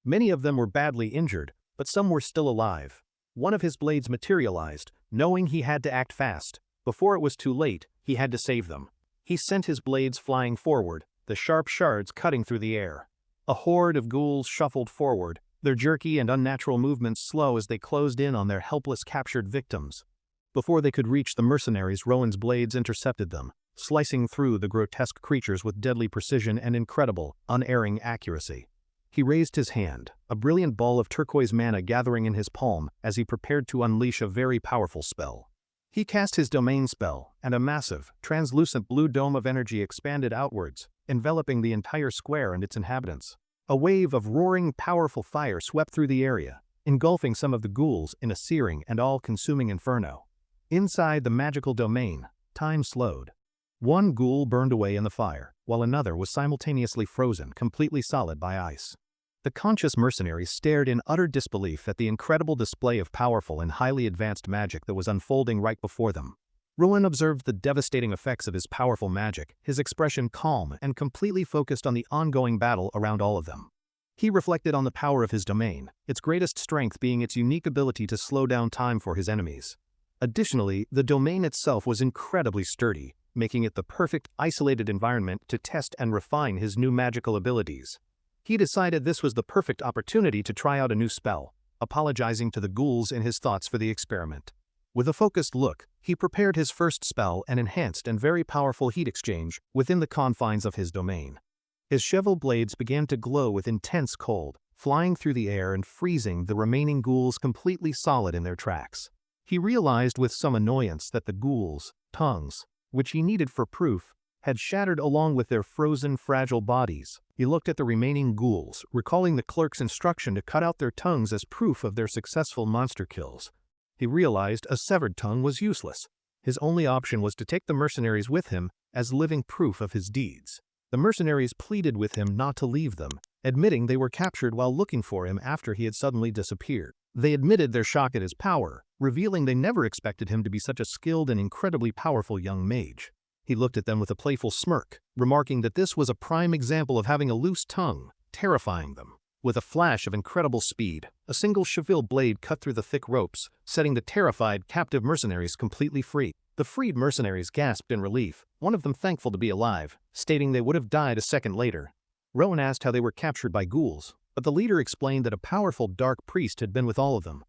Many of them were badly injured, but some were still alive. One of his blades materialized, knowing he had to act fast. Before it was too late, he had to save them. He sent his blades flying forward, the sharp shards cutting through the air. A horde of ghouls shuffled forward, their jerky and unnatural movements slow as they closed in on their helpless captured victims. Before they could reach the mercenaries, Rowan's blades intercepted them, slicing through the grotesque creatures with deadly precision and incredible, unerring accuracy. He raised his hand, a brilliant ball of turquoise mana gathering in his palm as he prepared to unleash a very powerful spell. He cast his domain spell, and a massive, translucent blue dome of energy expanded outwards, enveloping the entire square and its inhabitants. A wave of roaring, powerful fire swept through the area, engulfing some of the ghouls in a searing and all-consuming inferno. Inside the magical domain, time slowed. One ghoul burned away in the fire, while another was simultaneously frozen, completely solid by ice. The conscious mercenaries stared in utter disbelief at the incredible display of powerful and highly advanced magic that was unfolding right before them. Rowan observed the devastating effects of his powerful magic, his expression calm and completely focused on the ongoing battle around all of them. He reflected on the power of his domain, its greatest strength being its unique ability to slow down time for his enemies. Additionally, the domain itself was incredibly sturdy, making it the perfect isolated environment to test and refine his new magical abilities. He decided this was the perfect opportunity to try out a new spell, apologizing to the ghouls in his thoughts for the experiment. With a focused look, he prepared his first spell, an enhanced and very powerful heat exchange within the confines of his domain. His shovel blades began to glow with intense cold, flying through the air and freezing the remaining ghouls completely solid in their tracks. He realized with some annoyance that the ghouls' tongues, which he needed for proof, had shattered along with their frozen, fragile bodies. He looked at the remaining ghouls, recalling the clerk's instruction to cut out their tongues as proof of their successful monster kills. He realized a severed tongue was useless. His only option was to take the mercenaries with him as living proof of his deeds. The mercenaries pleaded with him not to leave them, admitting they were captured while looking for him after he had suddenly disappeared. They admitted their shock at his power, revealing they never expected him to be such a skilled and incredibly powerful young mage. He looked at them with a playful smirk, remarking that this was a prime example of having a loose tongue, terrifying them. With a flash of incredible speed, a single cheval blade cut through the thick ropes, setting the terrified, captive mercenaries completely free. The freed mercenaries gasped in relief, one of them thankful to be alive, stating they would have died a second later. Rowan asked how they were captured by ghouls, but the leader explained that a powerful dark priest had been with all of them.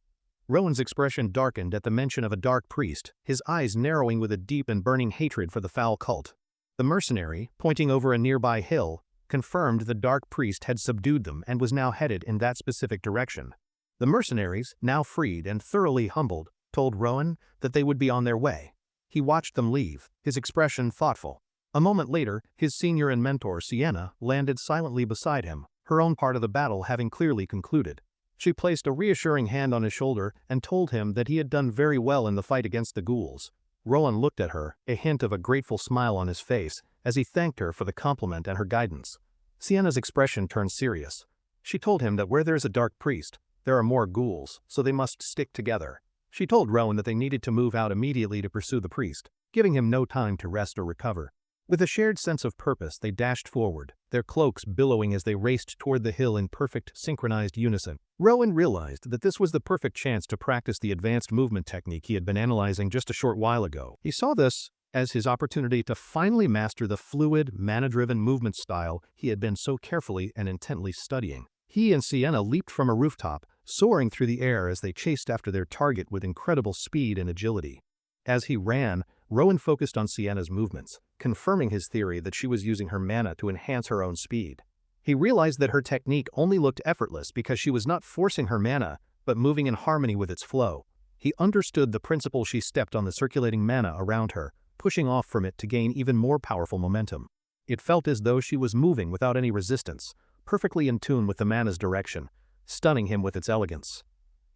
Rowan's expression darkened at the mention of a dark priest, his eyes narrowing with a deep and burning hatred for the foul cult. The mercenary, pointing over a nearby hill, confirmed the dark priest had subdued them and was now headed in that specific direction. The mercenaries, now freed and thoroughly humbled, told Rowan that they would be on their way. He watched them leave, his expression thoughtful. A moment later, his senior and mentor, Sienna, landed silently beside him, her own part of the battle having clearly concluded. She placed a reassuring hand on his shoulder and told him that he had done very well in the fight against the ghouls. Rowan looked at her, a hint of a grateful smile on his face, as he thanked her for the compliment and her guidance. Sienna's expression turned serious. She told him that where there is a dark priest, there are more ghouls, so they must stick together. She told Rowan that they needed to move out immediately to pursue the priest, giving him no time to rest or recover. With a shared sense of purpose, they dashed forward, their cloaks billowing as they raced toward the hill in perfect, synchronized unison. Rowan realized that this was the perfect chance to practice the advanced movement technique he had been analyzing just a short while ago. He saw this as his opportunity to finally master the fluid, mana-driven movement style he had been so carefully and intently studying. He and Sienna leaped from a rooftop, soaring through the air as they chased after their target with incredible speed and agility. As he ran, Rowan focused on Sienna's movements, confirming his theory that she was using her mana to enhance her own speed. He realized that her technique only looked effortless because she was not forcing her mana, but moving in harmony with its flow. He understood the principle. She stepped on the circulating mana around her, pushing off from it to gain even more powerful momentum. It felt as though she was moving without any resistance, perfectly in tune with the mana's direction, stunning him with its elegance.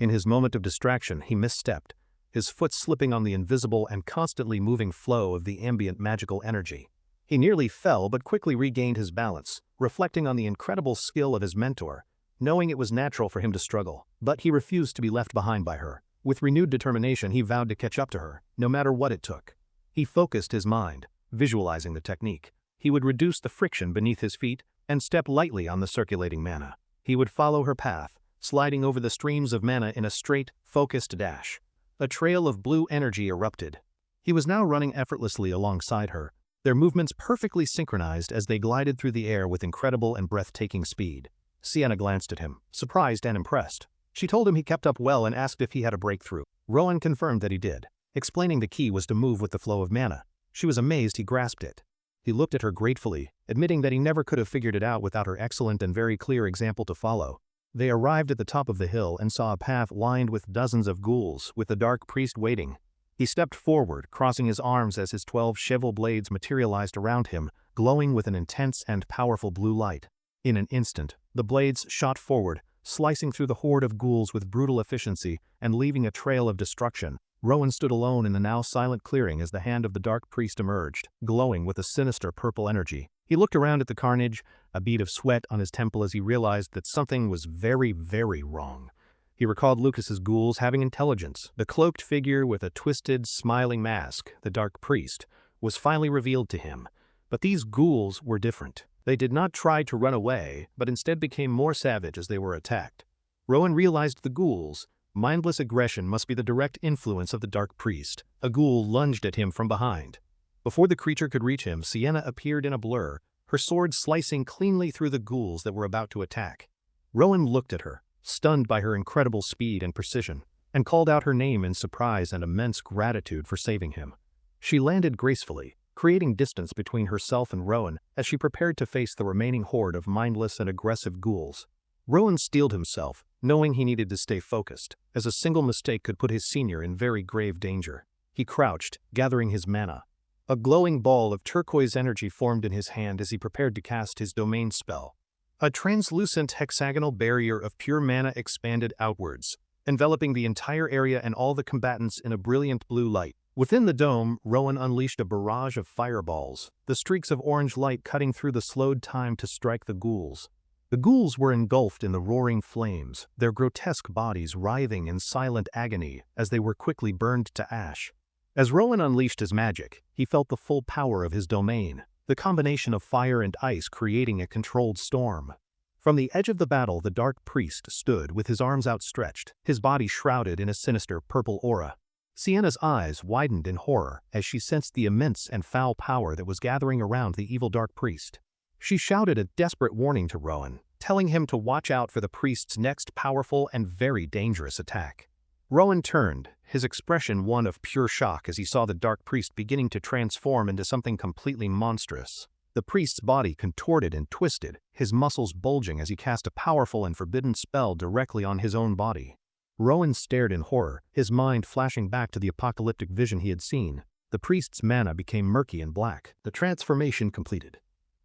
In his moment of distraction, he misstepped, his foot slipping on the invisible and constantly moving flow of the ambient magical energy. He nearly fell but quickly regained his balance, reflecting on the incredible skill of his mentor, knowing it was natural for him to struggle, but he refused to be left behind by her. With renewed determination, he vowed to catch up to her, no matter what it took. He focused his mind, visualizing the technique. He would reduce the friction beneath his feet and step lightly on the circulating mana. He would follow her path, sliding over the streams of mana in a straight, focused dash. A trail of blue energy erupted. He was now running effortlessly alongside her, their movements perfectly synchronized as they glided through the air with incredible and breathtaking speed. Sienna glanced at him, surprised and impressed. She told him he kept up well and asked if he had a breakthrough. Rowan confirmed that he did, explaining the key was to move with the flow of mana. She was amazed he grasped it. He looked at her gratefully, admitting that he never could have figured it out without her excellent and very clear example to follow. They arrived at the top of the hill and saw a path lined with dozens of ghouls, with the dark priest waiting. He stepped forward, crossing his arms as his 12 shovel blades materialized around him, glowing with an intense and powerful blue light. In an instant, the blades shot forward, slicing through the horde of ghouls with brutal efficiency and leaving a trail of destruction. Rowan stood alone in the now silent clearing as the hand of the dark priest emerged, glowing with a sinister purple energy. He looked around at the carnage, a bead of sweat on his temple as he realized that something was very, very wrong. He recalled Lucas's ghouls having intelligence. The cloaked figure with a twisted, smiling mask, the dark priest, was finally revealed to him. But these ghouls were different. They did not try to run away, but instead became more savage as they were attacked. Rowan realized the ghouls' mindless aggression must be the direct influence of the dark priest. A ghoul lunged at him from behind. Before the creature could reach him, Sienna appeared in a blur, her sword slicing cleanly through the ghouls that were about to attack. Rowan looked at her, stunned by her incredible speed and precision, and called out her name in surprise and immense gratitude for saving him. She landed gracefully, creating distance between herself and Rowan as she prepared to face the remaining horde of mindless and aggressive ghouls. Rowan steeled himself, knowing he needed to stay focused, as a single mistake could put his senior in very grave danger. He crouched, gathering his mana. A glowing ball of turquoise energy formed in his hand as he prepared to cast his domain spell. A translucent hexagonal barrier of pure mana expanded outwards, enveloping the entire area and all the combatants in a brilliant blue light. Within the dome, Rowan unleashed a barrage of fireballs, the streaks of orange light cutting through the slowed time to strike the ghouls. The ghouls were engulfed in the roaring flames, their grotesque bodies writhing in silent agony as they were quickly burned to ash. As Rowan unleashed his magic, he felt the full power of his domain, the combination of fire and ice creating a controlled storm. From the edge of the battle, the dark priest stood with his arms outstretched, his body shrouded in a sinister purple aura. Sienna's eyes widened in horror as she sensed the immense and foul power that was gathering around the evil dark priest. She shouted a desperate warning to Rowan, telling him to watch out for the priest's next powerful and very dangerous attack. Rowan turned, his expression one of pure shock as he saw the dark priest beginning to transform into something completely monstrous. The priest's body contorted and twisted, his muscles bulging as he cast a powerful and forbidden spell directly on his own body. Rowan stared in horror, his mind flashing back to the apocalyptic vision he had seen. The priest's mana became murky and black, the transformation completed.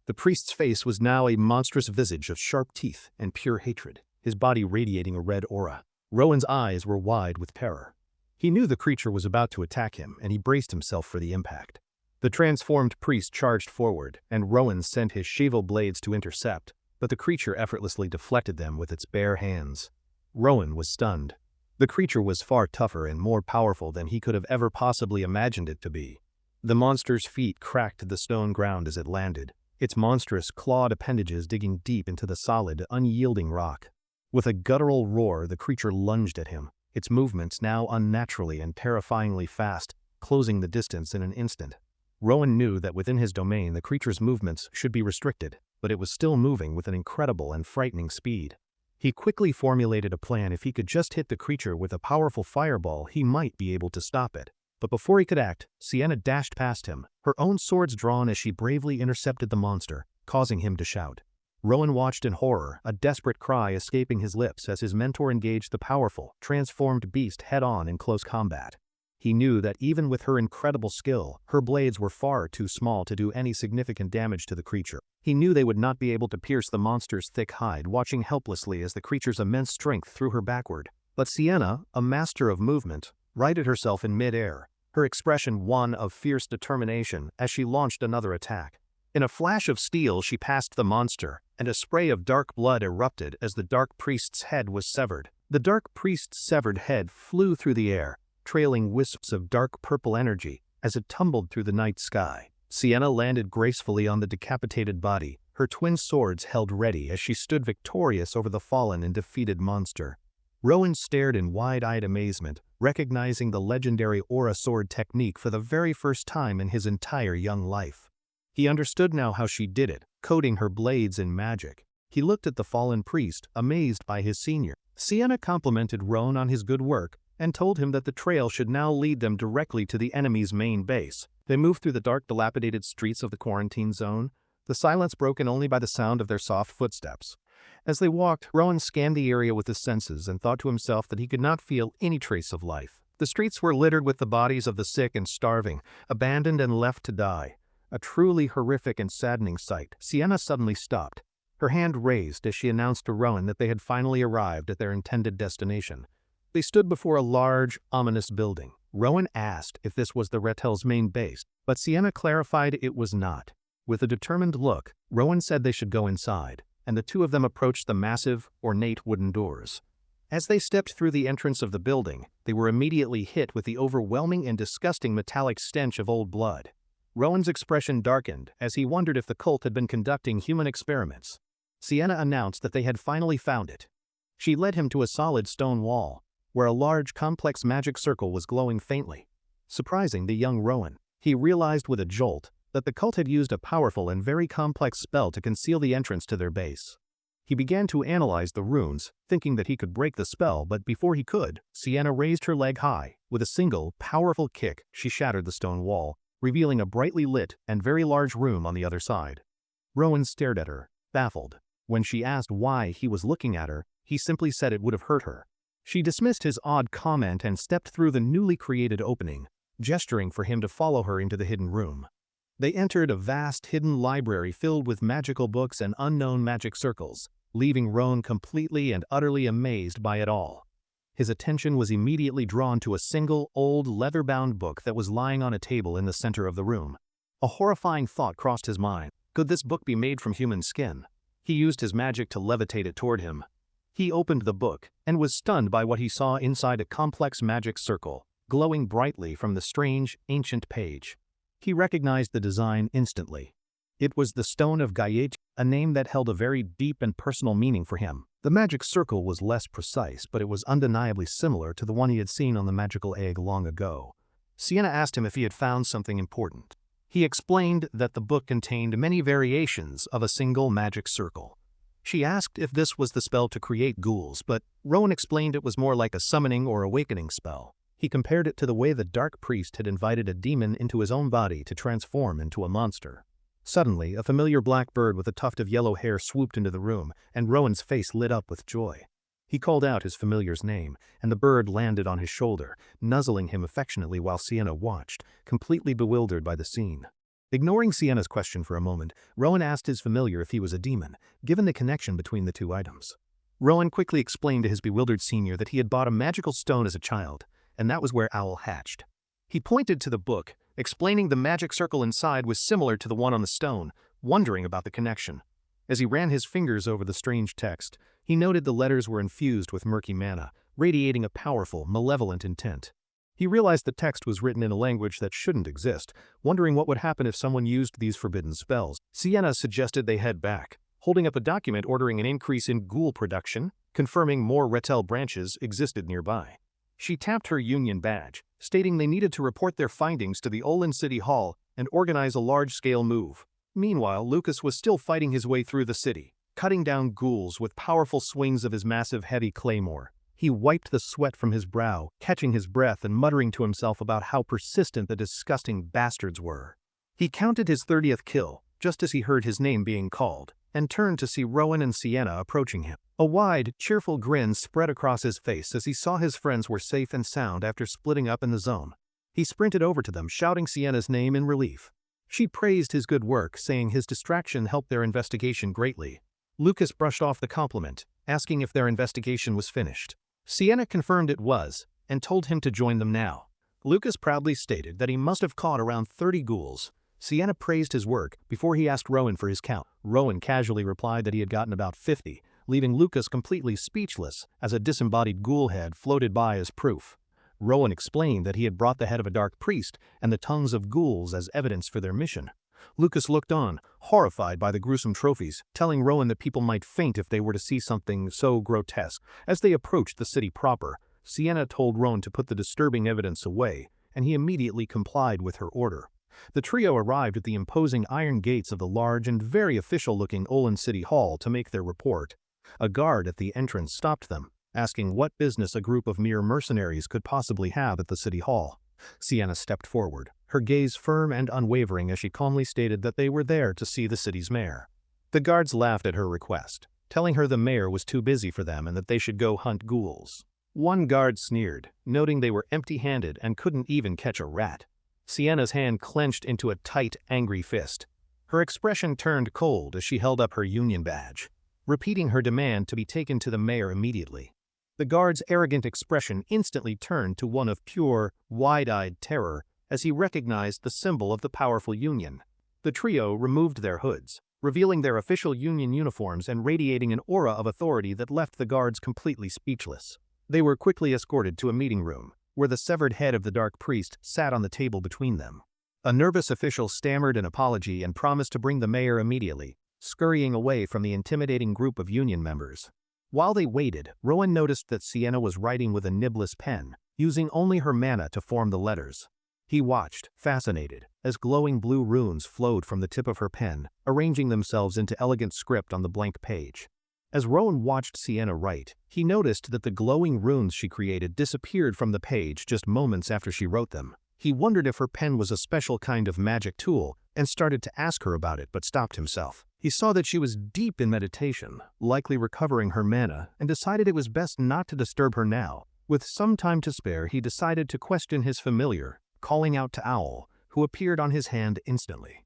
The priest's face was now a monstrous visage of sharp teeth and pure hatred, his body radiating a red aura. Rowan's eyes were wide with terror. He knew the creature was about to attack him, and he braced himself for the impact. The transformed priest charged forward, and Rowan sent his shovel blades to intercept, but the creature effortlessly deflected them with its bare hands. Rowan was stunned. The creature was far tougher and more powerful than he could have ever possibly imagined it to be. The monster's feet cracked the stone ground as it landed, its monstrous clawed appendages digging deep into the solid, unyielding rock. With a guttural roar, the creature lunged at him, its movements now unnaturally and terrifyingly fast, closing the distance in an instant. Rowan knew that within his domain the creature's movements should be restricted, but it was still moving with an incredible and frightening speed. He quickly formulated a plan. If he could just hit the creature with a powerful fireball, he might be able to stop it. But before he could act, Sienna dashed past him, her own swords drawn as she bravely intercepted the monster, causing him to shout. Rowan watched in horror, a desperate cry escaping his lips as his mentor engaged the powerful, transformed beast head-on in close combat. He knew that even with her incredible skill, her blades were far too small to do any significant damage to the creature. He knew they would not be able to pierce the monster's thick hide, watching helplessly as the creature's immense strength threw her backward. But Sienna, a master of movement, righted herself in mid-air, her expression one of fierce determination as she launched another attack. In a flash of steel she passed the monster, and a spray of dark blood erupted as the dark priest's head was severed. The dark priest's severed head flew through the air, trailing wisps of dark purple energy as it tumbled through the night sky. Sienna landed gracefully on the decapitated body, her twin swords held ready as she stood victorious over the fallen and defeated monster. Rowan stared in wide-eyed amazement, recognizing the legendary aura sword technique for the very first time in his entire young life. He understood now how she did it, coating her blades in magic. He looked at the fallen priest, amazed by his senior. Sienna complimented Rowan on his good work and told him that the trail should now lead them directly to the enemy's main base. They moved through the dark, dilapidated streets of the quarantine zone, the silence broken only by the sound of their soft footsteps. As they walked, Rowan scanned the area with his senses and thought to himself that he could not feel any trace of life. The streets were littered with the bodies of the sick and starving, abandoned and left to die. A truly horrific and saddening sight. Sienna suddenly stopped, her hand raised as she announced to Rowan that they had finally arrived at their intended destination. They stood before a large, ominous building. Rowan asked if this was the Rettel's main base, but Sienna clarified it was not. With a determined look, Rowan said they should go inside, and the two of them approached the massive, ornate wooden doors. As they stepped through the entrance of the building, they were immediately hit with the overwhelming and disgusting metallic stench of old blood. Rowan's expression darkened as he wondered if the cult had been conducting human experiments. Sienna announced that they had finally found it. She led him to a solid stone wall, where a large, complex magic circle was glowing faintly. Surprising the young Rowan, he realized with a jolt that the cult had used a powerful and very complex spell to conceal the entrance to their base. He began to analyze the runes, thinking that he could break the spell, but before he could, Sienna raised her leg high. With a single, powerful kick, she shattered the stone wall, revealing a brightly lit and very large room on the other side. Rowan stared at her, baffled. When she asked why he was looking at her, he simply said it would have hurt her. She dismissed his odd comment and stepped through the newly created opening, gesturing for him to follow her into the hidden room. They entered a vast hidden library filled with magical books and unknown magic circles, leaving Rowan completely and utterly amazed by it all. His attention was immediately drawn to a single, old, leather-bound book that was lying on a table in the center of the room. A horrifying thought crossed his mind. Could this book be made from human skin? He used his magic to levitate it toward him. He opened the book and was stunned by what he saw inside a complex magic circle, glowing brightly from the strange, ancient page. He recognized the design instantly. It was the Stone of Gaiech, a name that held a very deep and personal meaning for him. The magic circle was less precise, but it was undeniably similar to the one he had seen on the magical egg long ago. Sienna asked him if he had found something important. He explained that the book contained many variations of a single magic circle. She asked if this was the spell to create ghouls, but Rowan explained it was more like a summoning or awakening spell. He compared it to the way the dark priest had invited a demon into his own body to transform into a monster. Suddenly, a familiar black bird with a tuft of yellow hair swooped into the room, and Rowan's face lit up with joy. He called out his familiar's name, and the bird landed on his shoulder, nuzzling him affectionately while Sienna watched, completely bewildered by the scene. Ignoring Sienna's question for a moment, Rowan asked his familiar if he was a demon, given the connection between the two items. Rowan quickly explained to his bewildered senior that he had bought a magical stone as a child, and that was where Owl hatched. He pointed to the book, explaining the magic circle inside was similar to the one on the stone, wondering about the connection. As he ran his fingers over the strange text, he noted the letters were infused with murky mana, radiating a powerful, malevolent intent. He realized the text was written in a language that shouldn't exist, wondering what would happen if someone used these forbidden spells. Sienna suggested they head back, holding up a document ordering an increase in ghoul production, confirming more Rettel branches existed nearby. She tapped her union badge, stating they needed to report their findings to the Olin City Hall and organize a large-scale move. Meanwhile, Lucas was still fighting his way through the city, cutting down ghouls with powerful swings of his massive heavy claymore. He wiped the sweat from his brow, catching his breath and muttering to himself about how persistent the disgusting bastards were. He counted his 30th kill, just as he heard his name being called. and turned to see Rowan and Sienna approaching him. A wide, cheerful grin spread across his face as he saw his friends were safe and sound after splitting up in the zone. He sprinted over to them, shouting Sienna's name in relief. She praised his good work, saying his distraction helped their investigation greatly. Lucas brushed off the compliment, asking if their investigation was finished. Sienna confirmed it was, and told him to join them now. Lucas proudly stated that he must have caught around 30 ghouls. Sienna praised his work before he asked Rowan for his count. Rowan casually replied that he had gotten about 50, leaving Lucas completely speechless as a disembodied ghoul head floated by as proof. Rowan explained that he had brought the head of a dark priest and the tongues of ghouls as evidence for their mission. Lucas looked on, horrified by the gruesome trophies, telling Rowan that people might faint if they were to see something so grotesque. As they approached the city proper, Sienna told Rowan to put the disturbing evidence away, and he immediately complied with her order. The trio arrived at the imposing iron gates of the large and very official-looking Olin City Hall to make their report. A guard at the entrance stopped them, asking what business a group of mere mercenaries could possibly have at the city hall. Sienna stepped forward, her gaze firm and unwavering as she calmly stated that they were there to see the city's mayor. The guards laughed at her request, telling her the mayor was too busy for them and that they should go hunt ghouls. One guard sneered, noting they were empty-handed and couldn't even catch a rat. Sienna's hand clenched into a tight, angry fist. Her expression turned cold as she held up her union badge, repeating her demand to be taken to the mayor immediately. The guard's arrogant expression instantly turned to one of pure, wide-eyed terror as he recognized the symbol of the powerful union. The trio removed their hoods, revealing their official union uniforms and radiating an aura of authority that left the guards completely speechless. They were quickly escorted to a meeting room, where the severed head of the dark priest sat on the table between them. A nervous official stammered an apology and promised to bring the mayor immediately, scurrying away from the intimidating group of union members. While they waited, Rowan noticed that Sienna was writing with a nibless pen, using only her mana to form the letters. He watched, fascinated, as glowing blue runes flowed from the tip of her pen, arranging themselves into elegant script on the blank page. As Rowan watched Sienna write, he noticed that the glowing runes she created disappeared from the page just moments after she wrote them. He wondered if her pen was a special kind of magic tool and started to ask her about it but stopped himself. He saw that she was deep in meditation, likely recovering her mana, and decided it was best not to disturb her now. With some time to spare, he decided to question his familiar, calling out to Owl, who appeared on his hand instantly.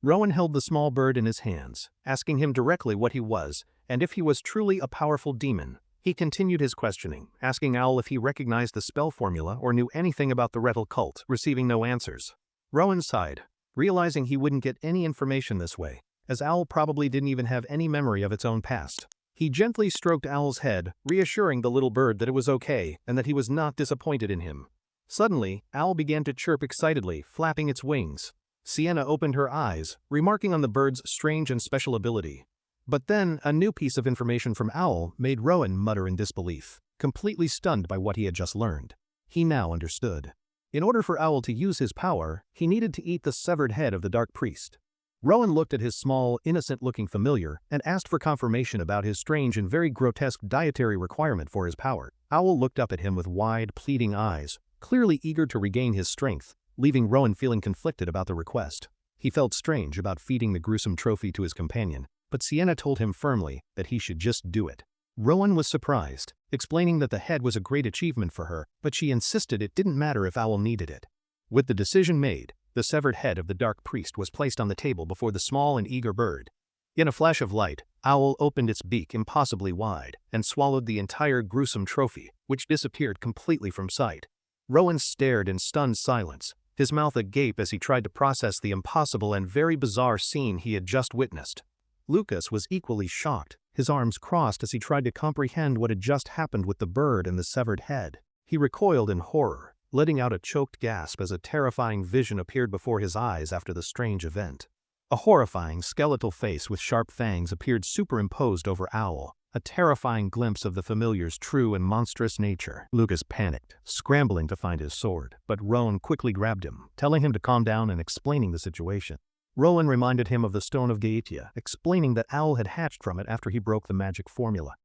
Rowan held the small bird in his hands, asking him directly what he was, and if he was truly a powerful demon. He continued his questioning, asking Owl if he recognized the spell formula or knew anything about the Rettel cult, receiving no answers. Rowan sighed, realizing he wouldn't get any information this way, as Owl probably didn't even have any memory of its own past. He gently stroked Owl's head, reassuring the little bird that it was okay and that he was not disappointed in him. Suddenly, Owl began to chirp excitedly, flapping its wings. Sienna opened her eyes, remarking on the bird's strange and special ability. But then, a new piece of information from Owl made Rowan mutter in disbelief, completely stunned by what he had just learned. He now understood. In order for Owl to use his power, he needed to eat the severed head of the dark priest. Rowan looked at his small, innocent-looking familiar and asked for confirmation about his strange and very grotesque dietary requirement for his power. Owl looked up at him with wide, pleading eyes, clearly eager to regain his strength, leaving Rowan feeling conflicted about the request. He felt strange about feeding the gruesome trophy to his companion, but Sienna told him firmly that he should just do it. Rowan was surprised, explaining that the head was a great achievement for her, but she insisted it didn't matter if Owl needed it. With the decision made, the severed head of the dark priest was placed on the table before the small and eager bird. In a flash of light, Owl opened its beak impossibly wide and swallowed the entire gruesome trophy, which disappeared completely from sight. Rowan stared in stunned silence, his mouth agape as he tried to process the impossible and very bizarre scene he had just witnessed. Lucas was equally shocked, his arms crossed as he tried to comprehend what had just happened with the bird and the severed head. He recoiled in horror, letting out a choked gasp as a terrifying vision appeared before his eyes after the strange event. A horrifying skeletal face with sharp fangs appeared superimposed over Owl, a terrifying glimpse of the familiar's true and monstrous nature. Lucas panicked, scrambling to find his sword, but Rowan quickly grabbed him, telling him to calm down and explaining the situation. Rowan reminded him of the Stone of Gaetia, explaining that Owl had hatched from it after he broke the magic formula.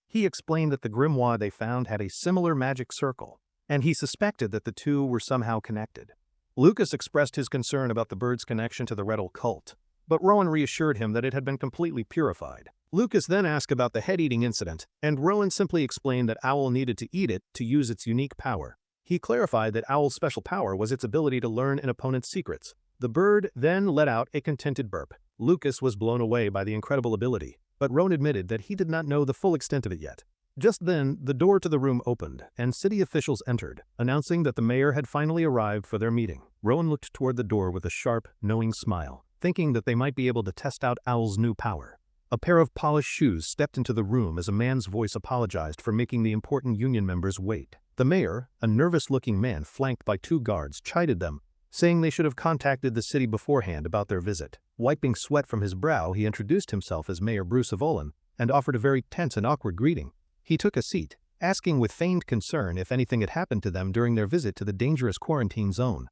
He explained that the grimoire they found had a similar magic circle, and he suspected that the two were somehow connected. Lucas expressed his concern about the bird's connection to the Rettel cult, but Rowan reassured him that it had been completely purified. Lucas then asked about the head-eating incident, and Rowan simply explained that Owl needed to eat it to use its unique power. He clarified that Owl's special power was its ability to learn an opponent's secrets. The bird then let out a contented burp. Lucas was blown away by the incredible ability, but Rowan admitted that he did not know the full extent of it yet. Just then, the door to the room opened, and city officials entered, announcing that the mayor had finally arrived for their meeting. Rowan looked toward the door with a sharp, knowing smile, thinking that they might be able to test out Owl's new power. A pair of polished shoes stepped into the room as a man's voice apologized for making the important union members wait. The mayor, a nervous-looking man flanked by 2 guards, chided them, saying they should have contacted the city beforehand about their visit. Wiping sweat from his brow, he introduced himself as Mayor Bruce of Olin and offered a very tense and awkward greeting. He took a seat, asking with feigned concern if anything had happened to them during their visit to the dangerous quarantine zone.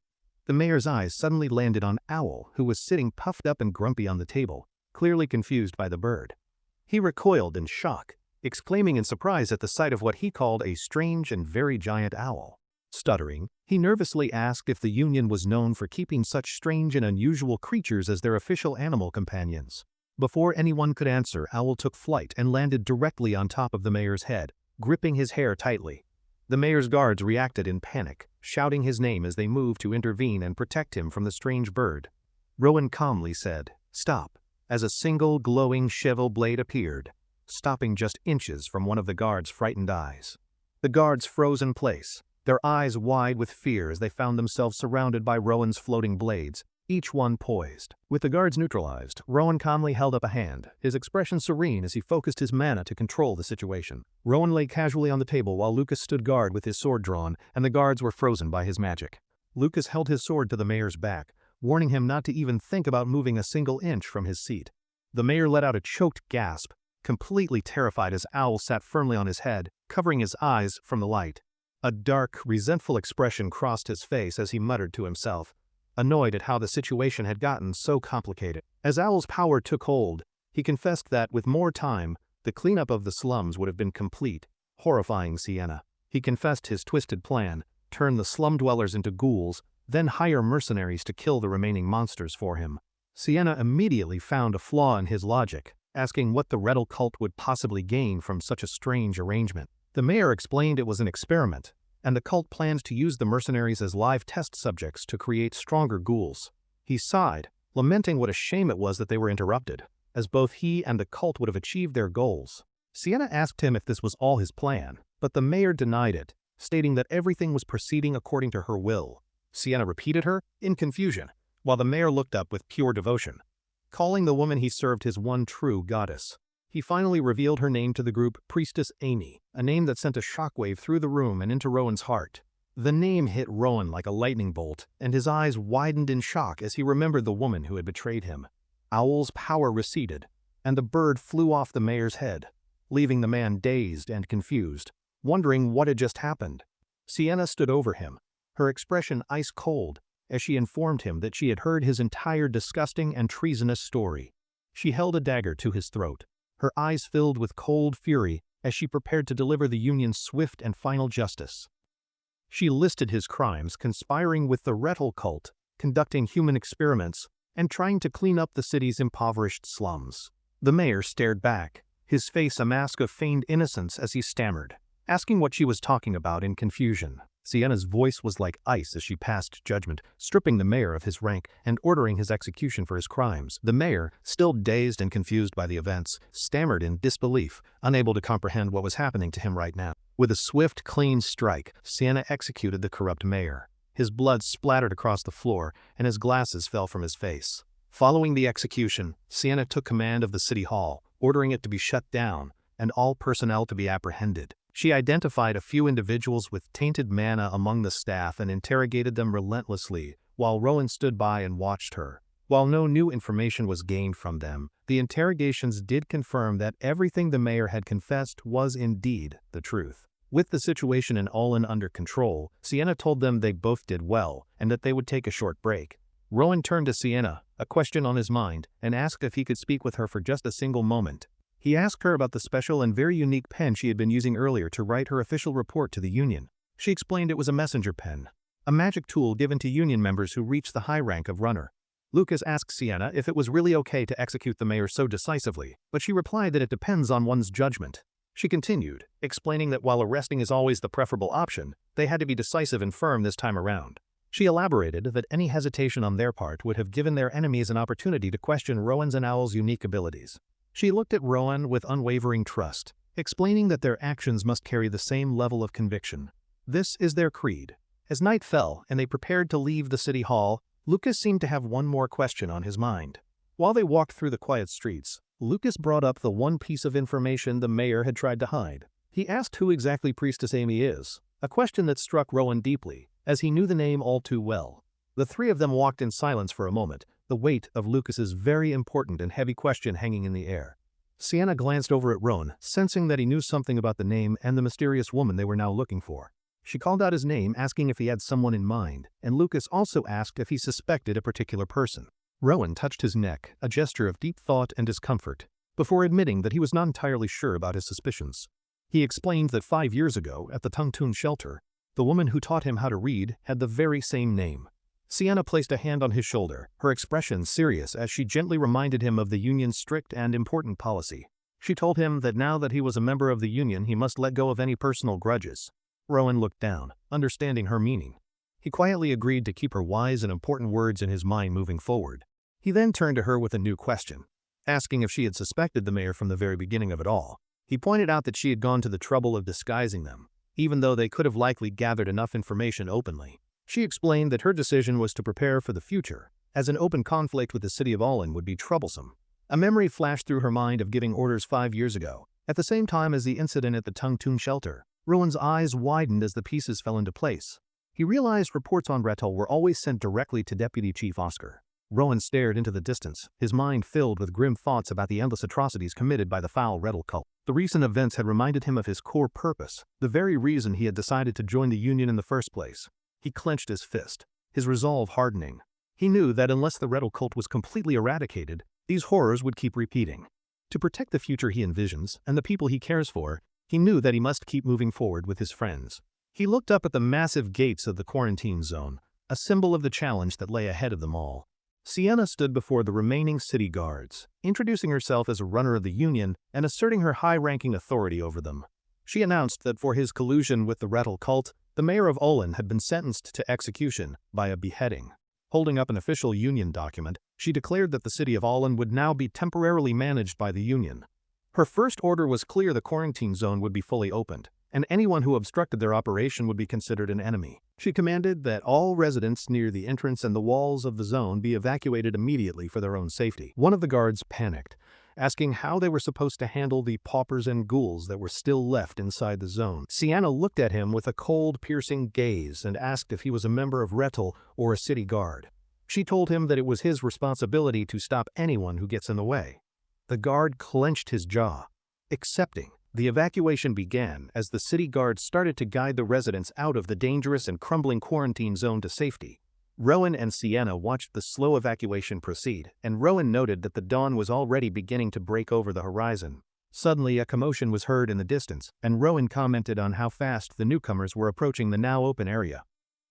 The mayor's eyes suddenly landed on Owl, who was sitting puffed up and grumpy on the table, clearly confused by the bird. He recoiled in shock, exclaiming in surprise at the sight of what he called a strange and very giant owl. Stuttering, he nervously asked if the Union was known for keeping such strange and unusual creatures as their official animal companions. Before anyone could answer, Owl took flight and landed directly on top of the mayor's head, gripping his hair tightly. The mayor's guards reacted in panic, shouting his name as they moved to intervene and protect him from the strange bird. Rowan calmly said, "Stop," as a single glowing cheval blade appeared, stopping just inches from one of the guards' frightened eyes. The guards froze in place, their eyes wide with fear as they found themselves surrounded by Rowan's floating blades, each one poised. With the guards neutralized, Rowan calmly held up a hand, his expression serene as he focused his mana to control the situation. Rowan lay casually on the table while Lucas stood guard with his sword drawn, and the guards were frozen by his magic. Lucas held his sword to the mayor's back, warning him not to even think about moving a single inch from his seat. The mayor let out a choked gasp, completely terrified as Owl sat firmly on his head, covering his eyes from the light. A dark, resentful expression crossed his face as he muttered to himself, annoyed at how the situation had gotten so complicated. As Owl's power took hold, he confessed that, with more time, the cleanup of the slums would have been complete, horrifying Sienna. He confessed his twisted plan, turn the slum dwellers into ghouls, then hire mercenaries to kill the remaining monsters for him. Sienna immediately found a flaw in his logic, asking what the Rettel cult would possibly gain from such a strange arrangement. The mayor explained it was an experiment, and the cult plans to use the mercenaries as live test subjects to create stronger ghouls. He sighed, lamenting what a shame it was that they were interrupted, as both he and the cult would have achieved their goals. Sienna asked him if this was all his plan, but the mayor denied it, stating that everything was proceeding according to her will. Sienna repeated her, in confusion, while the mayor looked up with pure devotion, calling the woman he served his one true goddess. He finally revealed her name to the group, Priestess Amy, a name that sent a shockwave through the room and into Rowan's heart. The name hit Rowan like a lightning bolt, and his eyes widened in shock as he remembered the woman who had betrayed him. Owl's power receded, and the bird flew off the mayor's head, leaving the man dazed and confused, wondering what had just happened. Sienna stood over him, her expression ice cold, as she informed him that she had heard his entire disgusting and treasonous story. She held a dagger to his throat, her eyes filled with cold fury as she prepared to deliver the Union's swift and final justice. She listed his crimes, conspiring with the Rettel cult, conducting human experiments, and trying to clean up the city's impoverished slums. The mayor stared back, his face a mask of feigned innocence as he stammered, asking what she was talking about in confusion. Sienna's voice was like ice as she passed judgment, stripping the mayor of his rank and ordering his execution for his crimes. The mayor, still dazed and confused by the events, stammered in disbelief, unable to comprehend what was happening to him right now. With a swift, clean strike, Sienna executed the corrupt mayor. His blood splattered across the floor, and his glasses fell from his face. Following the execution, Sienna took command of the city hall, ordering it to be shut down, and all personnel to be apprehended. She identified a few individuals with tainted mana among the staff and interrogated them relentlessly, while Rowan stood by and watched her. While no new information was gained from them, the interrogations did confirm that everything the mayor had confessed was indeed the truth. With the situation in Olin under control, Sienna told them they both did well and that they would take a short break. Rowan turned to Sienna, a question on his mind, and asked if he could speak with her for just a single moment. He asked her about the special and very unique pen she had been using earlier to write her official report to the Union. She explained it was a messenger pen, a magic tool given to Union members who reached the high rank of runner. Lucas asked Sienna if it was really okay to execute the mayor so decisively, but she replied that it depends on one's judgment. She continued, explaining that while arresting is always the preferable option, they had to be decisive and firm this time around. She elaborated that any hesitation on their part would have given their enemies an opportunity to question Rowan's and Owl's unique abilities. She looked at Rowan with unwavering trust, explaining that their actions must carry the same level of conviction. This is their creed. As night fell and they prepared to leave the city hall, Lucas seemed to have one more question on his mind. While they walked through the quiet streets, Lucas brought up the one piece of information the mayor had tried to hide. He asked who exactly Priestess Amy is, a question that struck Rowan deeply, as he knew the name all too well. The three of them walked in silence for a moment, the weight of Lucas's very important and heavy question hanging in the air. Sienna glanced over at Rowan, sensing that he knew something about the name and the mysterious woman they were now looking for. She called out his name, asking if he had someone in mind, and Lucas also asked if he suspected a particular person. Rowan touched his neck, a gesture of deep thought and discomfort, before admitting that he was not entirely sure about his suspicions. He explained that 5 years ago, at the Tungtoon shelter, the woman who taught him how to read had the very same name. Sienna placed a hand on his shoulder, her expression serious as she gently reminded him of the union's strict and important policy. She told him that now that he was a member of the union, he must let go of any personal grudges. Rowan looked down, understanding her meaning. He quietly agreed to keep her wise and important words in his mind moving forward. He then turned to her with a new question, asking if she had suspected the mayor from the very beginning of it all. He pointed out that she had gone to the trouble of disguising them, even though they could have likely gathered enough information openly. She explained that her decision was to prepare for the future, as an open conflict with the city of Allin would be troublesome. A memory flashed through her mind of giving orders 5 years ago, at the same time as the incident at the Tungtoon shelter. Rowan's eyes widened as the pieces fell into place. He realized reports on Rettel were always sent directly to Deputy Chief Oscar. Rowan stared into the distance, his mind filled with grim thoughts about the endless atrocities committed by the foul Rettel cult. The recent events had reminded him of his core purpose, the very reason he had decided to join the union in the first place. He clenched his fist, his resolve hardening. He knew that unless the Rettel cult was completely eradicated, these horrors would keep repeating. To protect the future he envisions and the people he cares for, he knew that he must keep moving forward with his friends. He looked up at the massive gates of the quarantine zone, a symbol of the challenge that lay ahead of them all. Sienna stood before the remaining city guards, introducing herself as a runner of the union and asserting her high-ranking authority over them. She announced that for his collusion with the Rettel cult, the mayor of Allin had been sentenced to execution by a beheading. Holding up an official union document, she declared that the city of Allin would now be temporarily managed by the union. Her first order was clear the quarantine zone would be fully opened, and anyone who obstructed their operation would be considered an enemy. She commanded that all residents near the entrance and the walls of the zone be evacuated immediately for their own safety. One of the guards panicked, asking how they were supposed to handle the paupers and ghouls that were still left inside the zone. Sienna looked at him with a cold, piercing gaze and asked if he was a member of Rettel or a city guard. She told him that it was his responsibility to stop anyone who gets in the way. The guard clenched his jaw, accepting. The evacuation began as the city guards started to guide the residents out of the dangerous and crumbling quarantine zone to safety. Rowan and Sienna watched the slow evacuation proceed, and Rowan noted that the dawn was already beginning to break over the horizon. Suddenly, a commotion was heard in the distance, and Rowan commented on how fast the newcomers were approaching the now open area.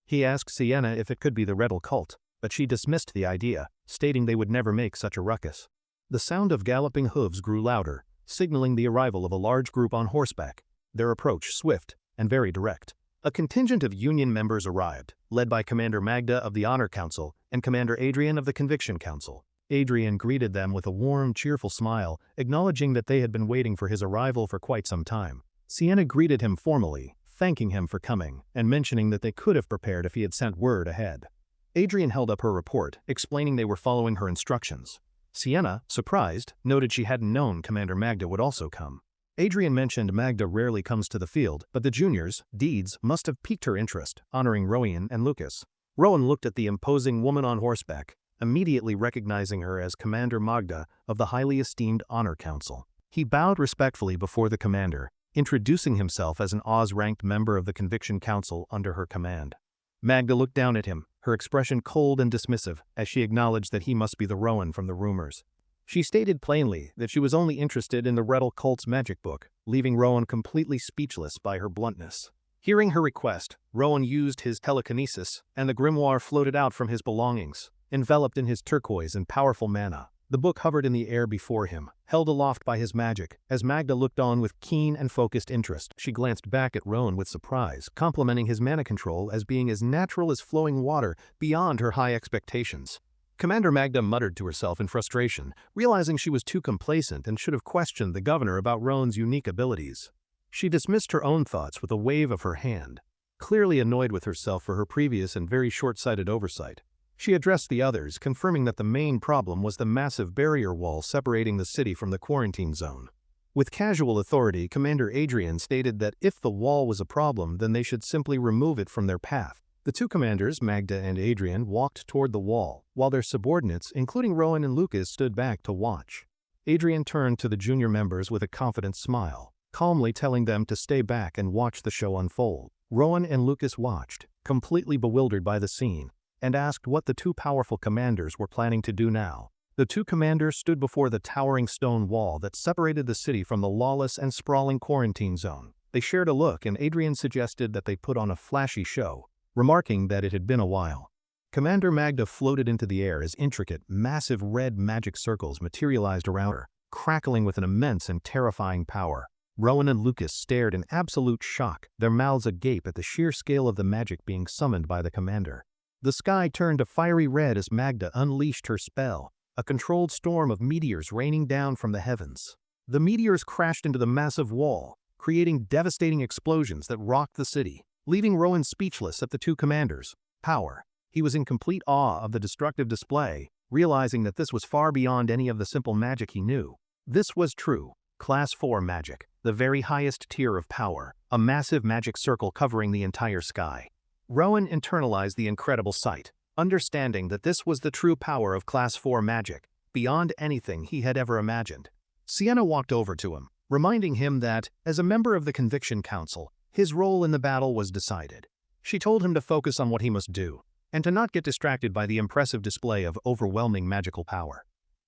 He asked Sienna if it could be the Rettel cult, but she dismissed the idea, stating they would never make such a ruckus. The sound of galloping hooves grew louder, signaling the arrival of a large group on horseback, their approach swift and very direct. A contingent of Union members arrived, led by Commander Magda of the Honor Council and Commander Adrian of the Conviction Council. Adrian greeted them with a warm, cheerful smile, acknowledging that they had been waiting for his arrival for quite some time. Sienna greeted him formally, thanking him for coming, and mentioning that they could have prepared if he had sent word ahead. Adrian held up her report, explaining they were following her instructions. Sienna, surprised, noted she hadn't known Commander Magda would also come. Adrian mentioned Magda rarely comes to the field, but the juniors, Deeds, must have piqued her interest, honoring Rowan and Lucas. Rowan looked at the imposing woman on horseback, immediately recognizing her as Commander Magda of the highly esteemed Honor Council. He bowed respectfully before the commander, introducing himself as an Oz-ranked member of the Conviction Council under her command. Magda looked down at him, her expression cold and dismissive, as she acknowledged that he must be the Rowan from the rumors. She stated plainly that she was only interested in the Rettel cult's magic book, leaving Rowan completely speechless by her bluntness. Hearing her request, Rowan used his telekinesis, and the grimoire floated out from his belongings. enveloped in his turquoise and powerful mana. The book hovered in the air before him, held aloft by his magic. As Magda looked on with keen and focused interest, she glanced back at Rowan with surprise, complimenting his mana control as being as natural as flowing water, beyond her high expectations. Commander Magda muttered to herself in frustration, realizing she was too complacent and should have questioned the governor about Rowan's unique abilities. She dismissed her own thoughts with a wave of her hand, clearly annoyed with herself for her previous and very short-sighted oversight. She addressed the others, confirming that the main problem was the massive barrier wall separating the city from the quarantine zone. With casual authority, Commander Adrian stated that if the wall was a problem, then they should simply remove it from their path. The two commanders, Magda and Adrian, walked toward the wall, while their subordinates, including Rowan and Lucas, stood back to watch. Adrian turned to the junior members with a confident smile, calmly telling them to stay back and watch the show unfold. Rowan and Lucas watched, completely bewildered by the scene, and asked what the two powerful commanders were planning to do now. The two commanders stood before the towering stone wall that separated the city from the lawless and sprawling quarantine zone. They shared a look, and Adrian suggested that they put on a flashy show, remarking that it had been a while. Commander Magda floated into the air as intricate, massive red magic circles materialized around her, crackling with an immense and terrifying power. Rowan and Lucas stared in absolute shock, their mouths agape at the sheer scale of the magic being summoned by the commander. The sky turned a fiery red as Magda unleashed her spell, a controlled storm of meteors raining down from the heavens. The meteors crashed into the massive wall, creating devastating explosions that rocked the city, leaving Rowan speechless at the two commanders' power. He was in complete awe of the destructive display, realizing that this was far beyond any of the simple magic he knew. This was true Class 4 magic, the very highest tier of power, a massive magic circle covering the entire sky. Rowan internalized the incredible sight, understanding that this was the true power of Class 4 magic, beyond anything he had ever imagined. Sienna walked over to him, reminding him that, as a member of the Conviction Council, his role in the battle was decided. She told him to focus on what he must do, and to not get distracted by the impressive display of overwhelming magical power.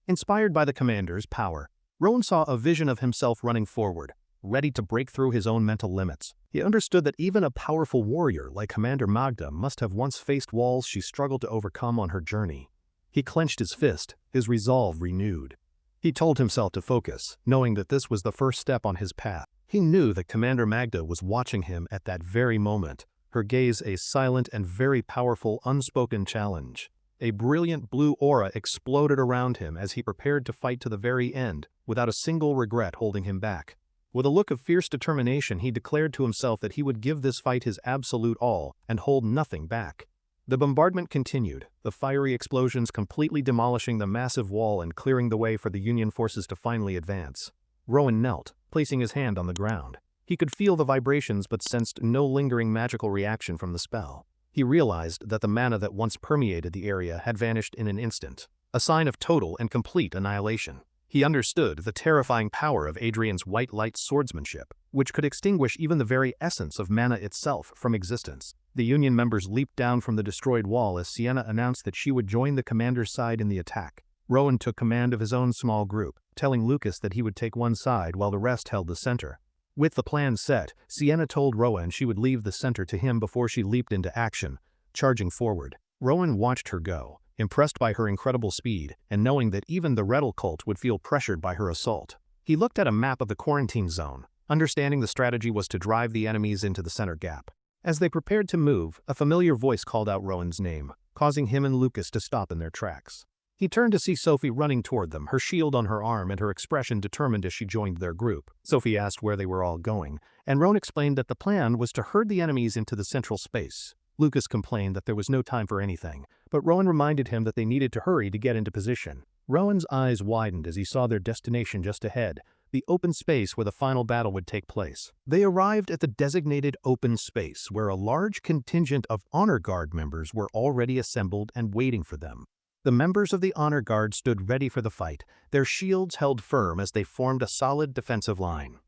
Inspired by the commander's power, Rowan saw a vision of himself running forward, ready to break through his own mental limits. He understood that even a powerful warrior like Commander Magda must have once faced walls she struggled to overcome on her journey. He clenched his fist, his resolve renewed. He told himself to focus, knowing that this was the first step on his path. He knew that Commander Magda was watching him at that very moment, her gaze a silent and very powerful unspoken challenge. A brilliant blue aura exploded around him as he prepared to fight to the very end, without a single regret holding him back. With a look of fierce determination, he declared to himself that he would give this fight his absolute all and hold nothing back. The bombardment continued, the fiery explosions completely demolishing the massive wall and clearing the way for the Union forces to finally advance. Rowan knelt, placing his hand on the ground. He could feel the vibrations but sensed no lingering magical reaction from the spell. He realized that the mana that once permeated the area had vanished in an instant, a sign of total and complete annihilation. He understood the terrifying power of Adrian's white light swordsmanship, which could extinguish even the very essence of mana itself from existence. The Union members leaped down from the destroyed wall as Sienna announced that she would join the commander's side in the attack. Rowan took command of his own small group, telling Lucas that he would take one side while the rest held the center. With the plan set, Sienna told Rowan she would leave the center to him before she leaped into action, charging forward. Rowan watched her go, impressed by her incredible speed and knowing that even the Rettel cult would feel pressured by her assault. He looked at a map of the quarantine zone, understanding the strategy was to drive the enemies into the center gap. As they prepared to move, a familiar voice called out Rowan's name, causing him and Lucas to stop in their tracks. He turned to see Sophie running toward them, her shield on her arm and her expression determined as she joined their group. Sophie asked where they were all going, and Rowan explained that the plan was to herd the enemies into the central space. Lucas complained that there was no time for anything, but Rowan reminded him that they needed to hurry to get into position. Rowan's eyes widened as he saw their destination just ahead, the open space where the final battle would take place. They arrived at the designated open space where a large contingent of Honor Guard members were already assembled and waiting for them. The members of the Honor Guard stood ready for the fight, their shields held firm as they formed a solid defensive line.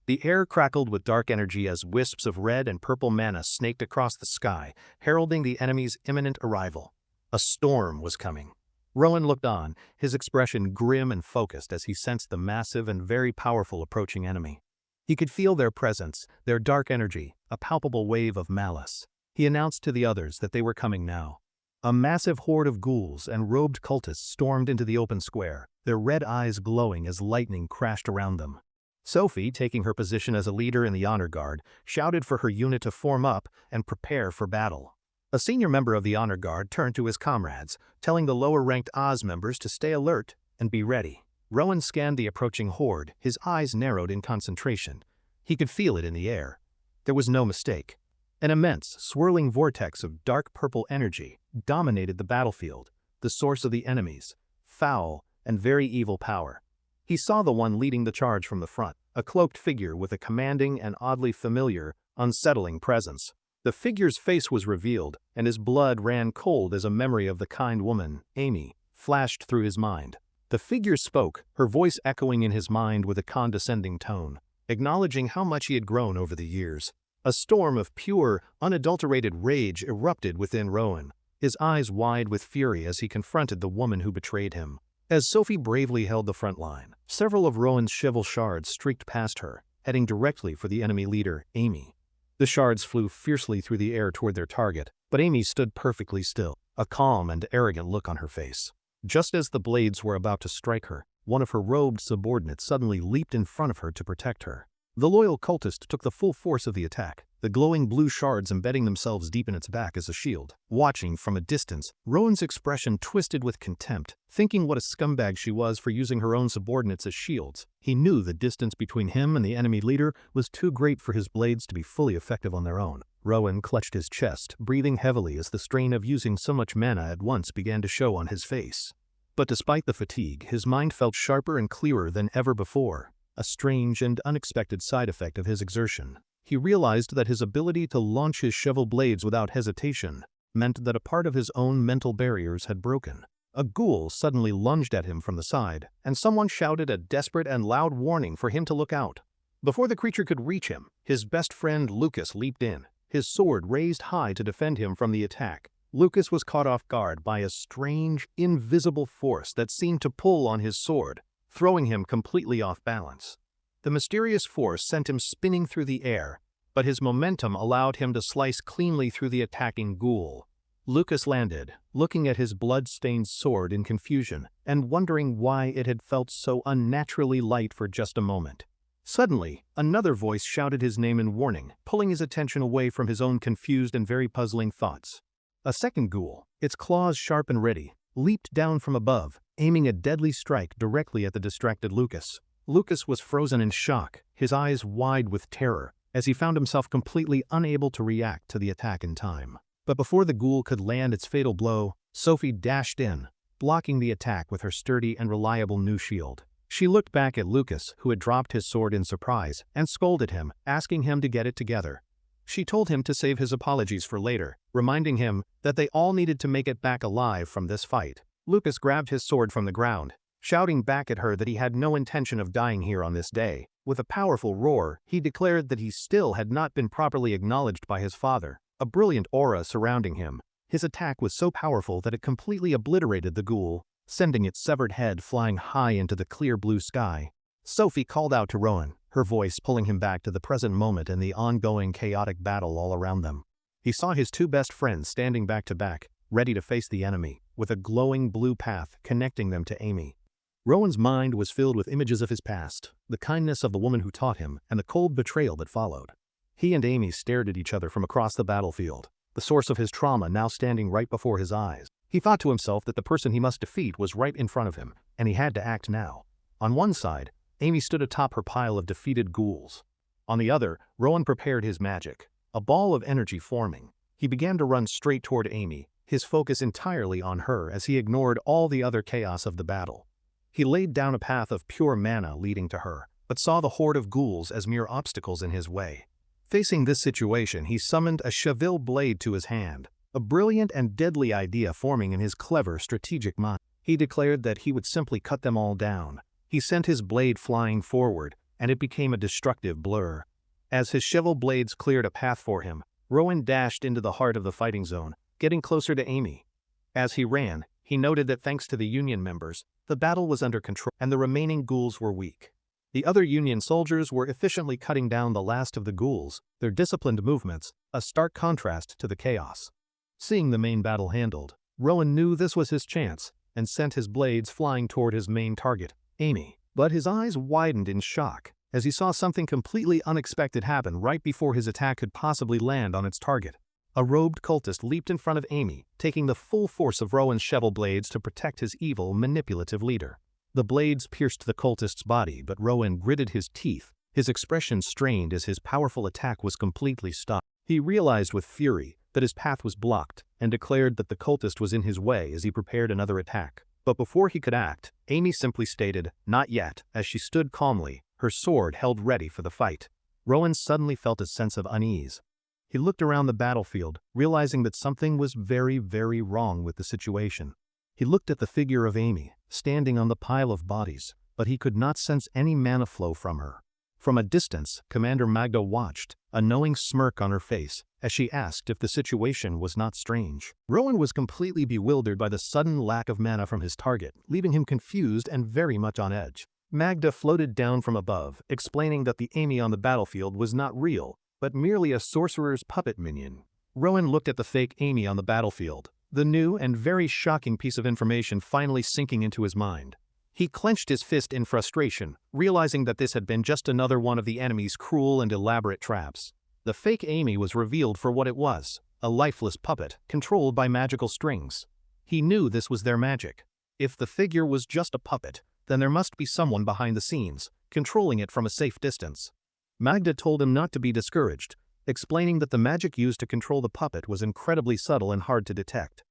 The air crackled with dark energy as wisps of red and purple mana snaked across the sky, heralding the enemy's imminent arrival. A storm was coming. Rowan looked on, his expression grim and focused as he sensed the massive and very powerful approaching enemy. He could feel their presence, their dark energy, a palpable wave of malice. He announced to the others that they were coming now. A massive horde of ghouls and robed cultists stormed into the open square, their red eyes glowing as lightning crashed around them. Sophie, taking her position as a leader in the honor guard, shouted for her unit to form up and prepare for battle. A senior member of the honor guard turned to his comrades, telling the lower-ranked Oz members to stay alert and be ready. Rowan scanned the approaching horde, his eyes narrowed in concentration. He could feel it in the air. There was no mistake. An immense, swirling vortex of dark purple energy dominated the battlefield, the source of the enemies, foul and very evil power. He saw the one leading the charge from the front, a cloaked figure with a commanding and oddly familiar, unsettling presence. The figure's face was revealed, and his blood ran cold as a memory of the kind woman, Amy, flashed through his mind. The figure spoke, her voice echoing in his mind with a condescending tone, acknowledging how much he had grown over the years. A storm of pure, unadulterated rage erupted within Rowan, his eyes wide with fury as he confronted the woman who betrayed him. As Sophie bravely held the front line, several of Rowan's chival shards streaked past her, heading directly for the enemy leader, Amy. The shards flew fiercely through the air toward their target, but Amy stood perfectly still, a calm and arrogant look on her face. Just as the blades were about to strike her, one of her robed subordinates suddenly leaped in front of her to protect her. The loyal cultist took the full force of the attack, the glowing blue shards embedding themselves deep in its back as a shield. Watching from a distance, Rowan's expression twisted with contempt, thinking what a scumbag she was for using her own subordinates as shields. He knew the distance between him and the enemy leader was too great for his blades to be fully effective on their own. Rowan clutched his chest, breathing heavily as the strain of using so much mana at once began to show on his face. But despite the fatigue, his mind felt sharper and clearer than ever before, a strange and unexpected side effect of his exertion. He realized that his ability to launch his shovel blades without hesitation meant that a part of his own mental barriers had broken. A ghoul suddenly lunged at him from the side, and someone shouted a desperate and loud warning for him to look out. Before the creature could reach him, his best friend Lucas leaped in, his sword raised high to defend him from the attack. Lucas was caught off guard by a strange, invisible force that seemed to pull on his sword, throwing him completely off balance. The mysterious force sent him spinning through the air, but his momentum allowed him to slice cleanly through the attacking ghoul. Lucas landed, looking at his blood-stained sword in confusion and wondering why it had felt so unnaturally light for just a moment. Suddenly, another voice shouted his name in warning, pulling his attention away from his own confused and very puzzling thoughts. A second ghoul, its claws sharp and ready, leaped down from above, aiming a deadly strike directly at the distracted Lucas. Lucas was frozen in shock, his eyes wide with terror, as he found himself completely unable to react to the attack in time. But before the ghoul could land its fatal blow, Sophie dashed in, blocking the attack with her sturdy and reliable new shield. She looked back at Lucas, who had dropped his sword in surprise, and scolded him, asking him to get it together. She told him to save his apologies for later, reminding him that they all needed to make it back alive from this fight. Lucas grabbed his sword from the ground, shouting back at her that he had no intention of dying here on this day. With a powerful roar, he declared that he still had not been properly acknowledged by his father, a brilliant aura surrounding him. His attack was so powerful that it completely obliterated the ghoul, sending its severed head flying high into the clear blue sky. Sophie called out to Rowan, her voice pulling him back to the present moment and the ongoing chaotic battle all around them. He saw his two best friends standing back to back, ready to face the enemy, with a glowing blue path connecting them to Amy. Rowan's mind was filled with images of his past, the kindness of the woman who taught him, and the cold betrayal that followed. He and Amy stared at each other from across the battlefield, the source of his trauma now standing right before his eyes. He thought to himself that the person he must defeat was right in front of him, and he had to act now. On one side, Amy stood atop her pile of defeated ghouls. On the other, Rowan prepared his magic, a ball of energy forming. He began to run straight toward Amy, his focus entirely on her as he ignored all the other chaos of the battle. He laid down a path of pure mana leading to her, but saw the horde of ghouls as mere obstacles in his way. Facing this situation, he summoned a cheval blade to his hand, a brilliant and deadly idea forming in his clever, strategic mind. He declared that he would simply cut them all down. He sent his blade flying forward, and it became a destructive blur. As his cheval blades cleared a path for him, Rowan dashed into the heart of the fighting zone, getting closer to Amy. As he ran, he noted that thanks to the Union members, the battle was under control and the remaining ghouls were weak. The other Union soldiers were efficiently cutting down the last of the ghouls, their disciplined movements, a stark contrast to the chaos. Seeing the main battle handled, Rowan knew this was his chance and sent his blades flying toward his main target, Amy. But his eyes widened in shock as he saw something completely unexpected happen right before his attack could possibly land on its target. A robed cultist leaped in front of Amy, taking the full force of Rowan's shovel blades to protect his evil, manipulative leader. The blades pierced the cultist's body, but Rowan gritted his teeth, his expression strained as his powerful attack was completely stopped. He realized with fury that his path was blocked and declared that the cultist was in his way as he prepared another attack. But before he could act, Amy simply stated, "Not yet," as she stood calmly, her sword held ready for the fight. Rowan suddenly felt a sense of unease. He looked around the battlefield, realizing that something was very, very wrong with the situation. He looked at the figure of Amy, standing on the pile of bodies, but he could not sense any mana flow from her. From a distance, Commander Magda watched, a knowing smirk on her face, as she asked if the situation was not strange. Rowan was completely bewildered by the sudden lack of mana from his target, leaving him confused and very much on edge. Magda floated down from above, explaining that the Amy on the battlefield was not real, but merely a sorcerer's puppet minion. Rowan looked at the fake Amy on the battlefield, the new and very shocking piece of information finally sinking into his mind. He clenched his fist in frustration, realizing that this had been just another one of the enemy's cruel and elaborate traps. The fake Amy was revealed for what it was, a lifeless puppet controlled by magical strings. He knew this was their magic. If the figure was just a puppet, then there must be someone behind the scenes, controlling it from a safe distance. Magda told him not to be discouraged, explaining that the magic used to control the puppet was incredibly subtle and hard to detect.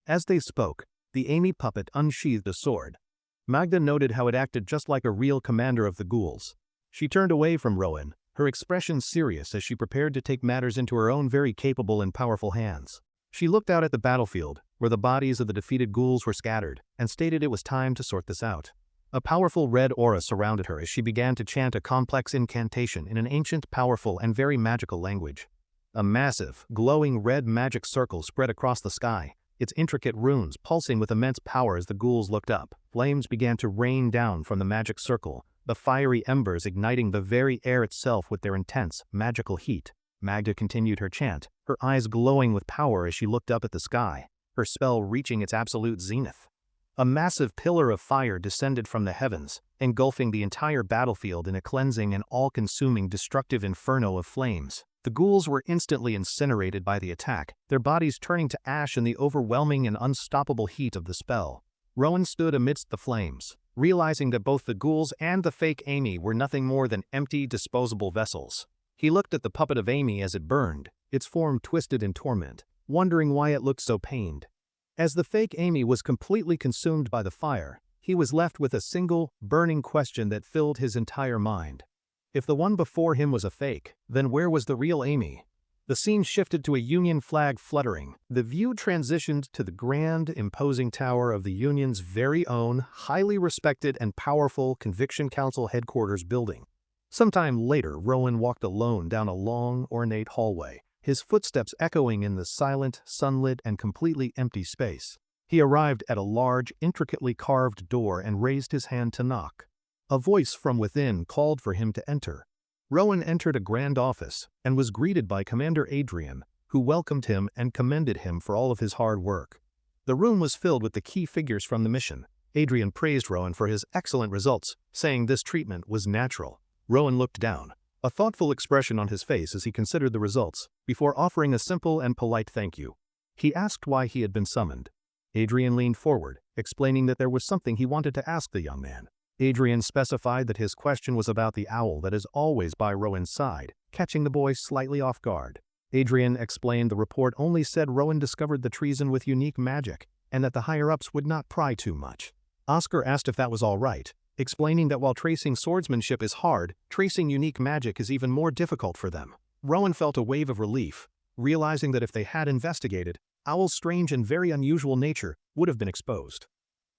As they spoke, the Amy puppet unsheathed a sword. Magda noted how it acted just like a real commander of the ghouls. She turned away from Rowan, her expression serious as she prepared to take matters into her own very capable and powerful hands. She looked out at the battlefield, where the bodies of the defeated ghouls were scattered, and stated it was time to sort this out. A powerful red aura surrounded her as she began to chant a complex incantation in an ancient, powerful, and very magical language. A massive, glowing red magic circle spread across the sky, its intricate runes pulsing with immense power as the ghouls looked up. Flames began to rain down from the magic circle, the fiery embers igniting the very air itself with their intense, magical heat. Magda continued her chant, her eyes glowing with power as she looked up at the sky, her spell reaching its absolute zenith. A massive pillar of fire descended from the heavens, engulfing the entire battlefield in a cleansing and all-consuming destructive inferno of flames. The ghouls were instantly incinerated by the attack, their bodies turning to ash in the overwhelming and unstoppable heat of the spell. Rowan stood amidst the flames, realizing that both the ghouls and the fake Amy were nothing more than empty, disposable vessels. He looked at the puppet of Amy as it burned, its form twisted in torment, wondering why it looked so pained. As the fake Amy was completely consumed by the fire, he was left with a single, burning question that filled his entire mind. If the one before him was a fake, then where was the real Amy? The scene shifted to a Union flag fluttering. The view transitioned to the grand, imposing tower of the Union's very own, highly respected and powerful Conviction Council headquarters building. Sometime later, Rowan walked alone down a long, ornate hallway, his footsteps echoing in the silent, sunlit, and completely empty space. He arrived at a large, intricately carved door and raised his hand to knock. A voice from within called for him to enter. Rowan entered a grand office and was greeted by Commander Adrian, who welcomed him and commended him for all of his hard work. The room was filled with the key figures from the mission. Adrian praised Rowan for his excellent results, saying this treatment was natural. Rowan looked down, a thoughtful expression on his face as he considered the results, before offering a simple and polite thank you. He asked why he had been summoned. Adrian leaned forward, explaining that there was something he wanted to ask the young man. Adrian specified that his question was about the owl that is always by Rowan's side, catching the boy slightly off guard. Adrian explained the report only said Rowan discovered the treason with unique magic, and that the higher-ups would not pry too much. Oscar asked if that was all right, explaining that while tracing swordsmanship is hard, tracing unique magic is even more difficult for them. Rowan felt a wave of relief, realizing that if they had investigated, Owl's strange and very unusual nature would have been exposed.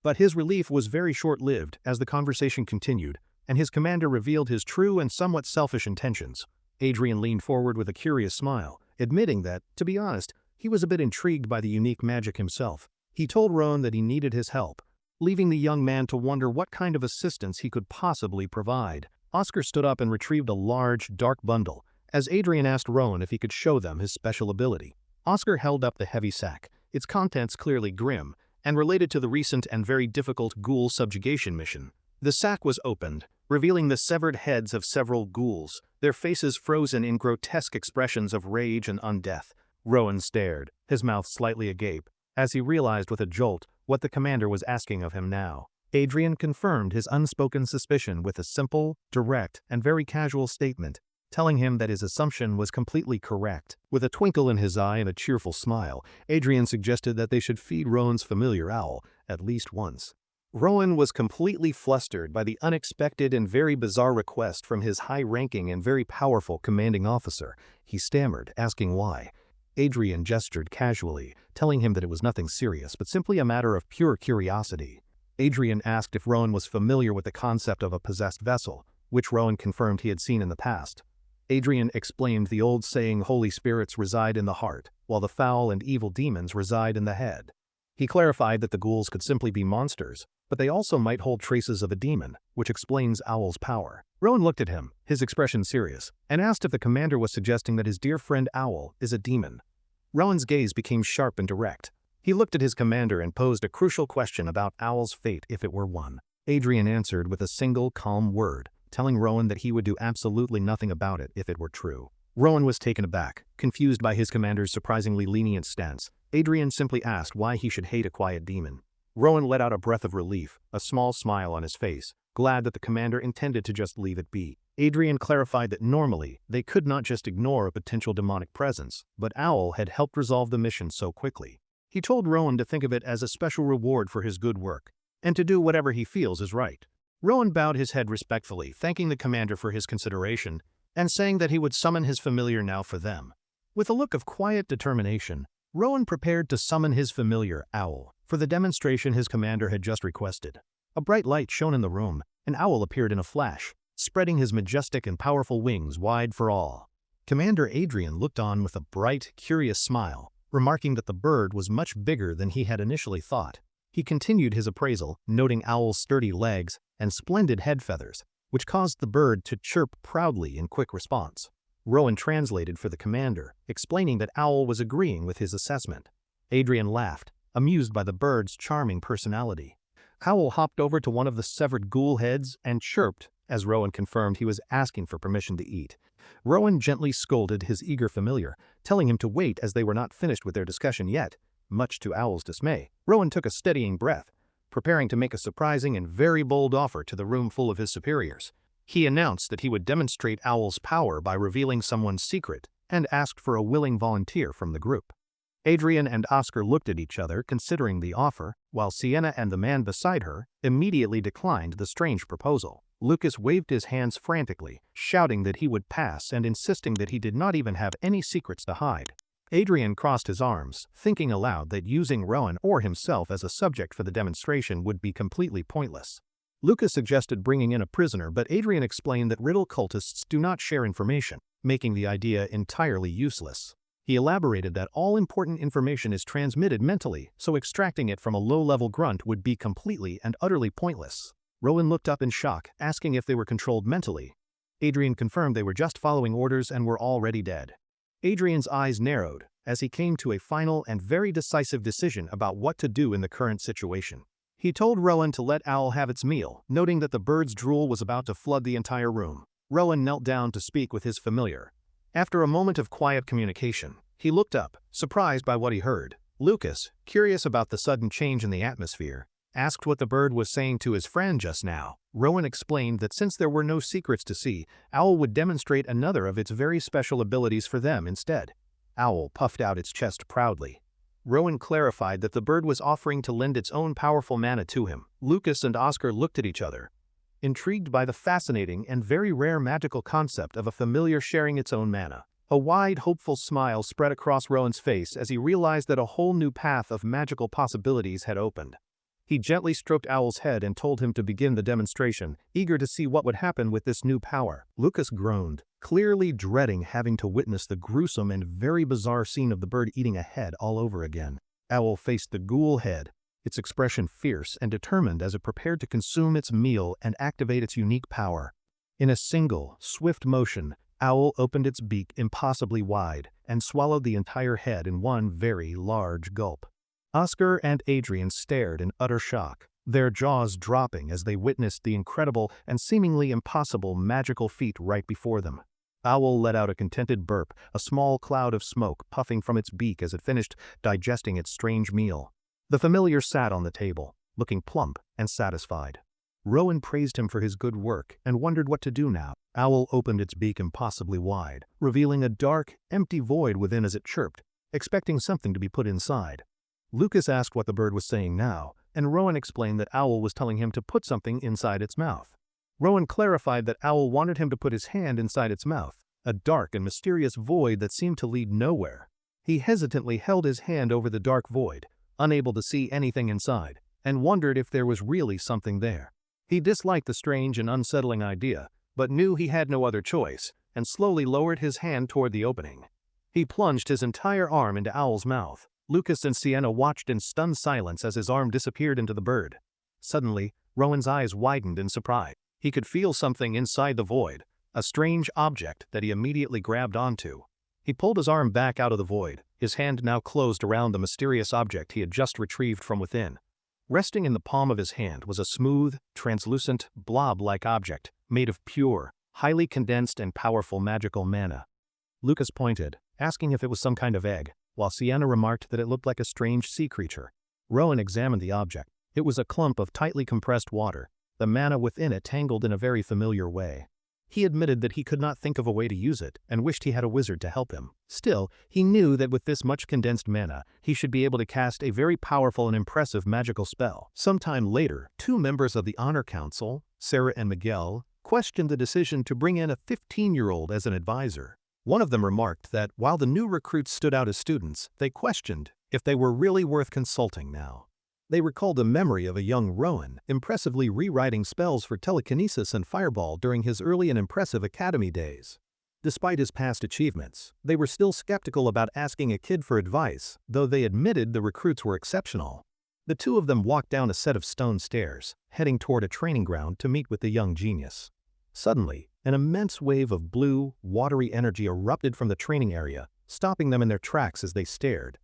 But his relief was very short-lived as the conversation continued, and his commander revealed his true and somewhat selfish intentions. Adrian leaned forward with a curious smile, admitting that, to be honest, he was a bit intrigued by the unique magic himself. He told Rowan that he needed his help, leaving the young man to wonder what kind of assistance he could possibly provide. Oscar stood up and retrieved a large, dark bundle, as Adrian asked Rowan if he could show them his special ability. Oscar held up the heavy sack, its contents clearly grim, and related to the recent and very difficult ghoul subjugation mission. The sack was opened, revealing the severed heads of several ghouls, their faces frozen in grotesque expressions of rage and undeath. Rowan stared, his mouth slightly agape, as he realized with a jolt what the commander was asking of him now. Adrian confirmed his unspoken suspicion with a simple, direct, and very casual statement, telling him that his assumption was completely correct. With a twinkle in his eye and a cheerful smile, Adrian suggested that they should feed Rowan's familiar owl at least once. Rowan was completely flustered by the unexpected and very bizarre request from his high-ranking and very powerful commanding officer. He stammered, asking why. Adrian gestured casually, telling him that it was nothing serious but simply a matter of pure curiosity. Adrian asked if Rowan was familiar with the concept of a possessed vessel, which Rowan confirmed he had seen in the past. Adrian explained the old saying holy spirits reside in the heart, while the foul and evil demons reside in the head. He clarified that the ghouls could simply be monsters, but they also might hold traces of a demon, which explains Owl's power. Rowan looked at him, his expression serious, and asked if the commander was suggesting that his dear friend Owl is a demon. Rowan's gaze became sharp and direct. He looked at his commander and posed a crucial question about Owl's fate if it were one. Adrian answered with a single calm word, telling Rowan that he would do absolutely nothing about it if it were true. Rowan was taken aback, confused by his commander's surprisingly lenient stance. Adrian simply asked why he should hate a quiet demon. Rowan let out a breath of relief, a small smile on his face, glad that the commander intended to just leave it be. Adrian clarified that normally, they could not just ignore a potential demonic presence, but Owl had helped resolve the mission so quickly. He told Rowan to think of it as a special reward for his good work, and to do whatever he feels is right. Rowan bowed his head respectfully, thanking the commander for his consideration, and saying that he would summon his familiar now for them. With a look of quiet determination, Rowan prepared to summon his familiar, Owl, for the demonstration his commander had just requested. A bright light shone in the room, and Owl appeared in a flash, spreading his majestic and powerful wings wide for all. Commander Adrian looked on with a bright, curious smile, remarking that the bird was much bigger than he had initially thought. He continued his appraisal, noting Owl's sturdy legs and splendid head feathers, which caused the bird to chirp proudly in quick response. Rowan translated for the commander, explaining that Owl was agreeing with his assessment. Adrian laughed, amused by the bird's charming personality. Owl hopped over to one of the severed ghoul heads and chirped, as Rowan confirmed he was asking for permission to eat. Rowan gently scolded his eager familiar, telling him to wait as they were not finished with their discussion yet. Much to Owl's dismay, Rowan took a steadying breath, preparing to make a surprising and very bold offer to the room full of his superiors. He announced that he would demonstrate Owl's power by revealing someone's secret, and asked for a willing volunteer from the group. Adrian and Oscar looked at each other, considering the offer, while Sienna and the man beside her immediately declined the strange proposal. Lucas waved his hands frantically, shouting that he would pass and insisting that he did not even have any secrets to hide. Adrian crossed his arms, thinking aloud that using Rowan or himself as a subject for the demonstration would be completely pointless. Lucas suggested bringing in a prisoner, but Adrian explained that riddle cultists do not share information, making the idea entirely useless. He elaborated that all important information is transmitted mentally, so extracting it from a low-level grunt would be completely and utterly pointless. Rowan looked up in shock, asking if they were controlled mentally. Adrian confirmed they were just following orders and were already dead. Adrian's eyes narrowed as he came to a final and very decisive decision about what to do in the current situation. He told Rowan to let Owl have its meal, noting that the bird's drool was about to flood the entire room. Rowan knelt down to speak with his familiar. After a moment of quiet communication, he looked up, surprised by what he heard. Lucas, curious about the sudden change in the atmosphere, asked what the bird was saying to his friend just now. Rowan explained that since there were no secrets to see, Owl would demonstrate another of its very special abilities for them instead. Owl puffed out its chest proudly. Rowan clarified that the bird was offering to lend its own powerful mana to him. Lucas and Oscar looked at each other, intrigued by the fascinating and very rare magical concept of a familiar sharing its own mana. A wide, hopeful smile spread across Rowan's face as he realized that a whole new path of magical possibilities had opened. He gently stroked Owl's head and told him to begin the demonstration, eager to see what would happen with this new power. Lucas groaned, clearly dreading having to witness the gruesome and very bizarre scene of the bird eating a head all over again. Owl faced the ghoul head, its expression fierce and determined as it prepared to consume its meal and activate its unique power. In a single, swift motion, Owl opened its beak impossibly wide and swallowed the entire head in one very large gulp. Oscar and Adrian stared in utter shock, their jaws dropping as they witnessed the incredible and seemingly impossible magical feat right before them. Owl let out a contented burp, a small cloud of smoke puffing from its beak as it finished digesting its strange meal. The familiar sat on the table, looking plump and satisfied. Rowan praised him for his good work and wondered what to do now. Owl opened its beak impossibly wide, revealing a dark, empty void within as it chirped, expecting something to be put inside. Lucas asked what the bird was saying now, and Rowan explained that Owl was telling him to put something inside its mouth. Rowan clarified that Owl wanted him to put his hand inside its mouth, a dark and mysterious void that seemed to lead nowhere. He hesitantly held his hand over the dark void, unable to see anything inside, and wondered if there was really something there. He disliked the strange and unsettling idea, but knew he had no other choice, and slowly lowered his hand toward the opening. He plunged his entire arm into Owl's mouth. Lucas and Sienna watched in stunned silence as his arm disappeared into the bird. Suddenly, Rowan's eyes widened in surprise. He could feel something inside the void, a strange object that he immediately grabbed onto. He pulled his arm back out of the void, his hand now closed around the mysterious object he had just retrieved from within. Resting in the palm of his hand was a smooth, translucent, blob-like object made of pure, highly condensed and powerful magical mana. Lucas pointed, asking if it was some kind of egg, while Sienna remarked that it looked like a strange sea creature. Rowan examined the object. It was a clump of tightly compressed water, the mana within it tangled in a very familiar way. He admitted that he could not think of a way to use it and wished he had a wizard to help him. Still, he knew that with this much condensed mana, he should be able to cast a very powerful and impressive magical spell. Sometime later, two members of the Honor Council, Sarah and Miguel, questioned the decision to bring in a 15-year-old as an advisor. One of them remarked that while the new recruits stood out as students, they questioned if they were really worth consulting now. They recalled the memory of a young Rowan, impressively rewriting spells for telekinesis and fireball during his early and impressive academy days. Despite his past achievements, they were still skeptical about asking a kid for advice, though they admitted the recruits were exceptional. The two of them walked down a set of stone stairs, heading toward a training ground to meet with the young genius. Suddenly, an immense wave of blue, watery energy erupted from the training area, stopping them in their tracks as they stared.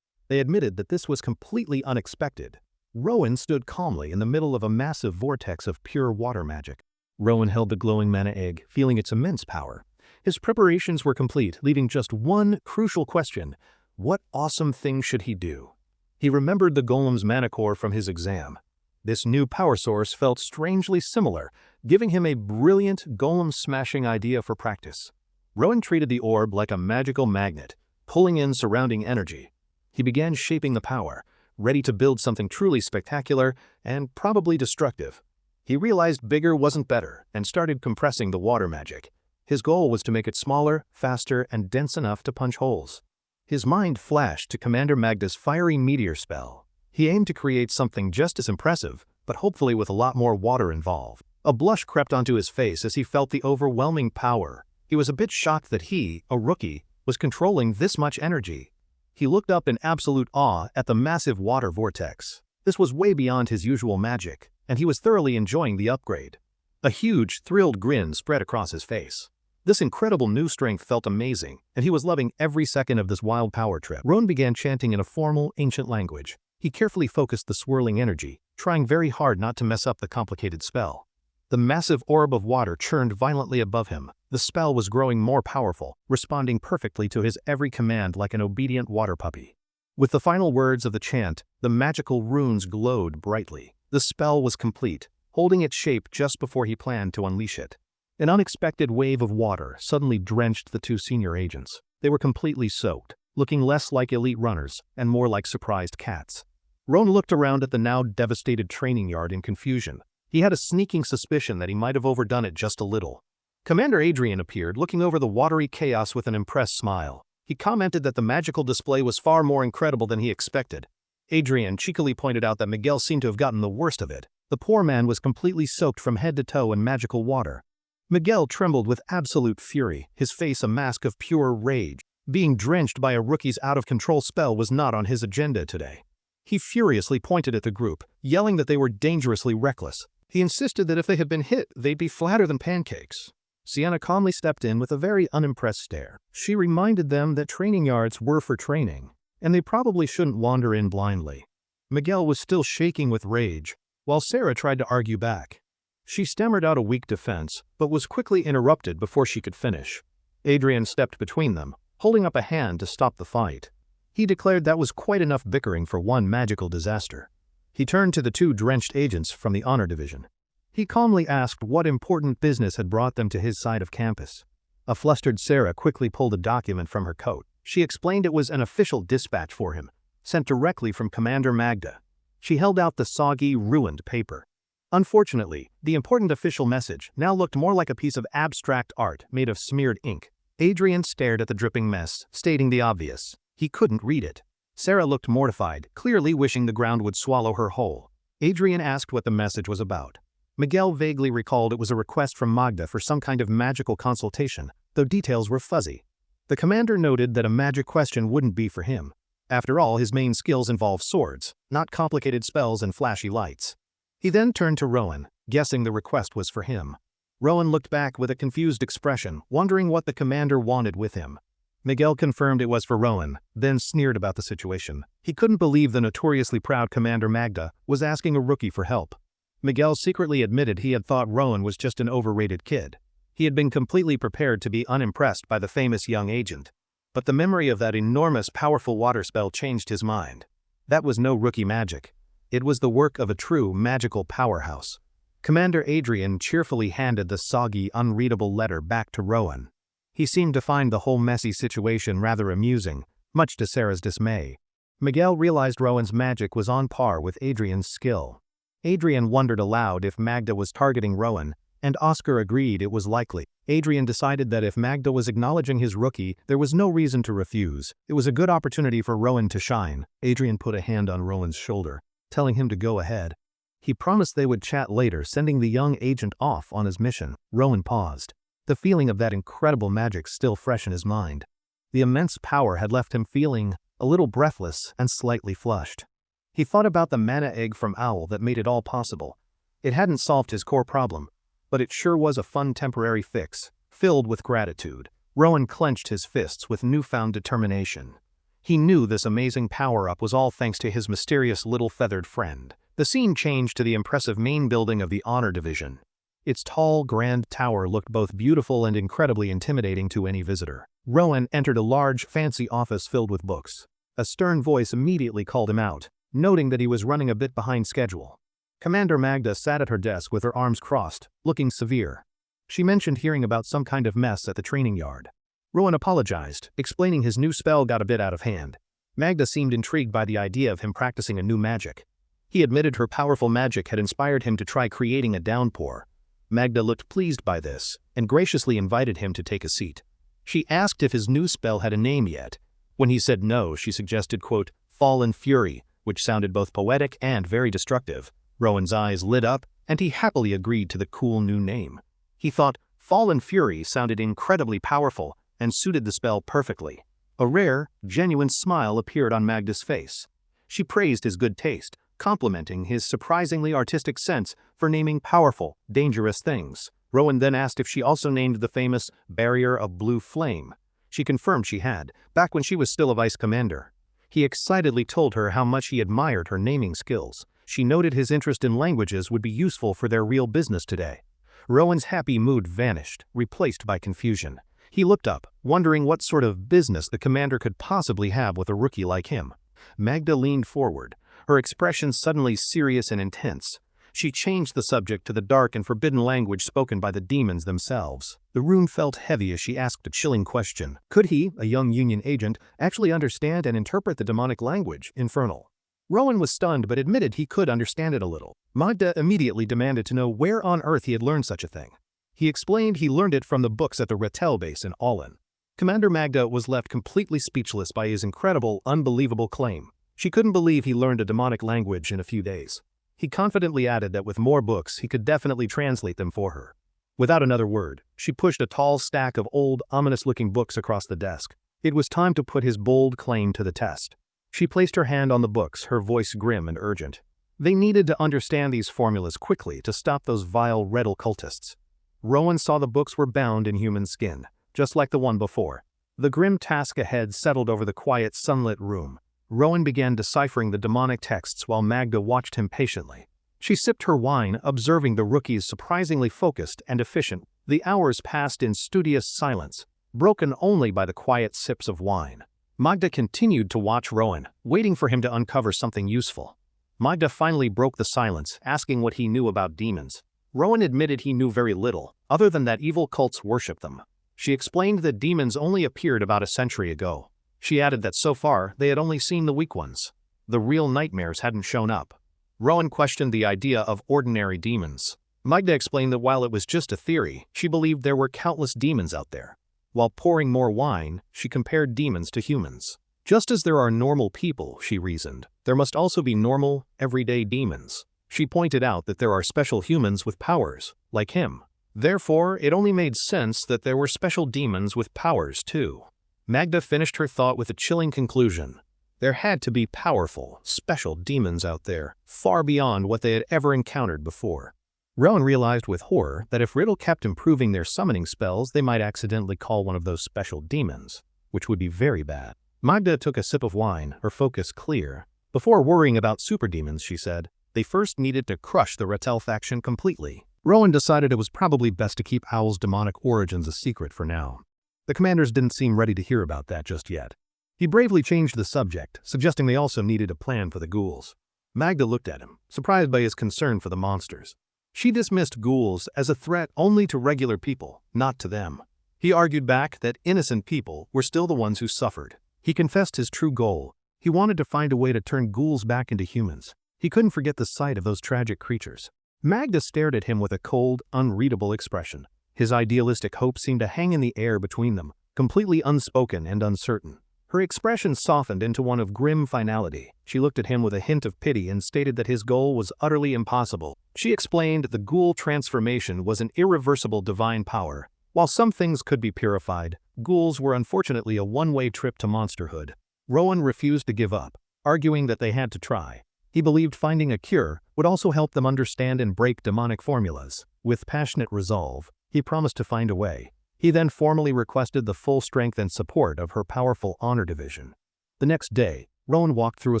They admitted that this was completely unexpected. Rowan stood calmly in the middle of a massive vortex of pure water magic. Rowan held the glowing mana egg, feeling its immense power. His preparations were complete, leaving just one crucial question: what awesome thing should he do? He remembered the golem's mana core from his exam. This new power source felt strangely similar, giving him a brilliant golem-smashing idea for practice. Rowan treated the orb like a magical magnet, pulling in surrounding energy. He began shaping the power, ready to build something truly spectacular and probably destructive. He realized bigger wasn't better and started compressing the water magic. His goal was to make it smaller, faster, and dense enough to punch holes. His mind flashed to Commander Magda's fiery meteor spell. He aimed to create something just as impressive, but hopefully with a lot more water involved. A blush crept onto his face as he felt the overwhelming power. He was a bit shocked that he, a rookie, was controlling this much energy. He looked up in absolute awe at the massive water vortex. This was way beyond his usual magic, and he was thoroughly enjoying the upgrade. A huge, thrilled grin spread across his face. This incredible new strength felt amazing, and he was loving every second of this wild power trip. Rowan began chanting in a formal, ancient language. He carefully focused the swirling energy, trying very hard not to mess up the complicated spell. The massive orb of water churned violently above him. The spell was growing more powerful, responding perfectly to his every command like an obedient water puppy. With the final words of the chant, the magical runes glowed brightly. The spell was complete, holding its shape just before he planned to unleash it. An unexpected wave of water suddenly drenched the two senior agents. They were completely soaked, looking less like elite runners and more like surprised cats. Rowan looked around at the now devastated training yard in confusion. He had a sneaking suspicion that he might have overdone it just a little. Commander Adrian appeared, looking over the watery chaos with an impressed smile. He commented that the magical display was far more incredible than he expected. Adrian cheekily pointed out that Miguel seemed to have gotten the worst of it. The poor man was completely soaked from head to toe in magical water. Miguel trembled with absolute fury, his face a mask of pure rage. Being drenched by a rookie's out-of-control spell was not on his agenda today. He furiously pointed at the group, yelling that they were dangerously reckless. He insisted that if they had been hit, they'd be flatter than pancakes. Sienna calmly stepped in with a very unimpressed stare. She reminded them that training yards were for training, and they probably shouldn't wander in blindly. Miguel was still shaking with rage, while Sarah tried to argue back. She stammered out a weak defense, but was quickly interrupted before she could finish. Adrian stepped between them, holding up a hand to stop the fight. He declared that was quite enough bickering for one magical disaster. He turned to the two drenched agents from the honor division. He calmly asked what important business had brought them to his side of campus. A flustered Sarah quickly pulled a document from her coat. She explained it was an official dispatch for him, sent directly from Commander Magda. She held out the soggy, ruined paper. Unfortunately, the important official message now looked more like a piece of abstract art made of smeared ink. Adrian stared at the dripping mess, stating the obvious. He couldn't read it. Sarah looked mortified, clearly wishing the ground would swallow her whole. Adrian asked what the message was about. Miguel vaguely recalled it was a request from Magda for some kind of magical consultation, though details were fuzzy. The commander noted that a magic question wouldn't be for him. After all, his main skills involve swords, not complicated spells and flashy lights. He then turned to Rowan, guessing the request was for him. Rowan looked back with a confused expression, wondering what the commander wanted with him. Miguel confirmed it was for Rowan, then sneered about the situation. He couldn't believe the notoriously proud Commander Magda was asking a rookie for help. Miguel secretly admitted he had thought Rowan was just an overrated kid. He had been completely prepared to be unimpressed by the famous young agent. But the memory of that enormous, powerful water spell changed his mind. That was no rookie magic. It was the work of a true magical powerhouse. Commander Adrian cheerfully handed the soggy, unreadable letter back to Rowan. He seemed to find the whole messy situation rather amusing, much to Sarah's dismay. Miguel realized Rowan's magic was on par with Adrian's skill. Adrian wondered aloud if Magda was targeting Rowan, and Oscar agreed it was likely. Adrian decided that if Magda was acknowledging his rookie, there was no reason to refuse. It was a good opportunity for Rowan to shine. Adrian put a hand on Rowan's shoulder, telling him to go ahead. He promised they would chat later, sending the young agent off on his mission. Rowan paused, the feeling of that incredible magic still fresh in his mind. The immense power had left him feeling a little breathless and slightly flushed. He thought about the mana egg from Owl that made it all possible. It hadn't solved his core problem, but it sure was a fun temporary fix. Filled with gratitude, Rowan clenched his fists with newfound determination. He knew this amazing power-up was all thanks to his mysterious little feathered friend. The scene changed to the impressive main building of the Honor Division. Its tall, grand tower looked both beautiful and incredibly intimidating to any visitor. Rowan entered a large, fancy office filled with books. A stern voice immediately called him out, noting that he was running a bit behind schedule. Commander Magda sat at her desk with her arms crossed, looking severe. She mentioned hearing about some kind of mess at the training yard. Rowan apologized, explaining his new spell got a bit out of hand. Magda seemed intrigued by the idea of him practicing a new magic. He admitted her powerful magic had inspired him to try creating a downpour. Magda looked pleased by this, and graciously invited him to take a seat. She asked if his new spell had a name yet. When he said no, she suggested, quote, Fallen Fury, which sounded both poetic and very destructive. Rowan's eyes lit up, and he happily agreed to the cool new name. He thought Fallen Fury sounded incredibly powerful and suited the spell perfectly. A rare, genuine smile appeared on Magda's face. She praised his good taste, complimenting his surprisingly artistic sense for naming powerful, dangerous things. Rowan then asked if she also named the famous Barrier of Blue Flame. She confirmed she had, back when she was still a vice commander. He excitedly told her how much he admired her naming skills. She noted his interest in languages would be useful for their real business today. Rowan's happy mood vanished, replaced by confusion. He looked up, wondering what sort of business the commander could possibly have with a rookie like him. Magda leaned forward, her expression suddenly serious and intense. She changed the subject to the dark and forbidden language spoken by the demons themselves. The room felt heavy as she asked a chilling question. Could he, a young Union agent, actually understand and interpret the demonic language, Infernal? Rowan was stunned but admitted he could understand it a little. Magda immediately demanded to know where on earth he had learned such a thing. He explained he learned it from the books at the Rettel base in Allin. Commander Magda was left completely speechless by his incredible, unbelievable claim. She couldn't believe he learned a demonic language in a few days. He confidently added that with more books, he could definitely translate them for her. Without another word, she pushed a tall stack of old, ominous-looking books across the desk. It was time to put his bold claim to the test. She placed her hand on the books, her voice grim and urgent. They needed to understand these formulas quickly to stop those vile Rettel cultists. Rowan saw the books were bound in human skin, just like the one before. The grim task ahead settled over the quiet, sunlit room. Rowan began deciphering the demonic texts while Magda watched him patiently. She sipped her wine, observing the rookie's surprisingly focused and efficient. The hours passed in studious silence, broken only by the quiet sips of wine. Magda continued to watch Rowan, waiting for him to uncover something useful. Magda finally broke the silence, asking what he knew about demons. Rowan admitted he knew very little, other than that evil cults worship them. She explained that demons only appeared about a century ago. She added that so far they had only seen the weak ones. The real nightmares hadn't shown up. Rowan questioned the idea of ordinary demons. Magda explained that while it was just a theory, she believed there were countless demons out there. While pouring more wine, she compared demons to humans. Just as there are normal people, she reasoned, there must also be normal, everyday demons. She pointed out that there are special humans with powers, like him. Therefore, it only made sense that there were special demons with powers too. Magda finished her thought with a chilling conclusion. There had to be powerful, special demons out there, far beyond what they had ever encountered before. Rowan realized with horror that if Riddle kept improving their summoning spells, they might accidentally call one of those special demons, which would be very bad. Magda took a sip of wine, her focus clear. Before worrying about superdemons, she said, they first needed to crush the Rattel faction completely. Rowan decided it was probably best to keep Owl's demonic origins a secret for now. The commanders didn't seem ready to hear about that just yet. He bravely changed the subject, suggesting they also needed a plan for the ghouls. Magda looked at him, surprised by his concern for the monsters. She dismissed ghouls as a threat only to regular people, not to them. He argued back that innocent people were still the ones who suffered. He confessed his true goal. He wanted to find a way to turn ghouls back into humans. He couldn't forget the sight of those tragic creatures. Magda stared at him with a cold, unreadable expression. His idealistic hope seemed to hang in the air between them, completely unspoken and uncertain. Her expression softened into one of grim finality. She looked at him with a hint of pity and stated that his goal was utterly impossible. She explained the ghoul transformation was an irreversible divine power. While some things could be purified, ghouls were unfortunately a one-way trip to monsterhood. Rowan refused to give up, arguing that they had to try. He believed finding a cure would also help them understand and break demonic formulas. With passionate resolve, he promised to find a way. He then formally requested the full strength and support of her powerful honor division. The next day, Rowan walked through a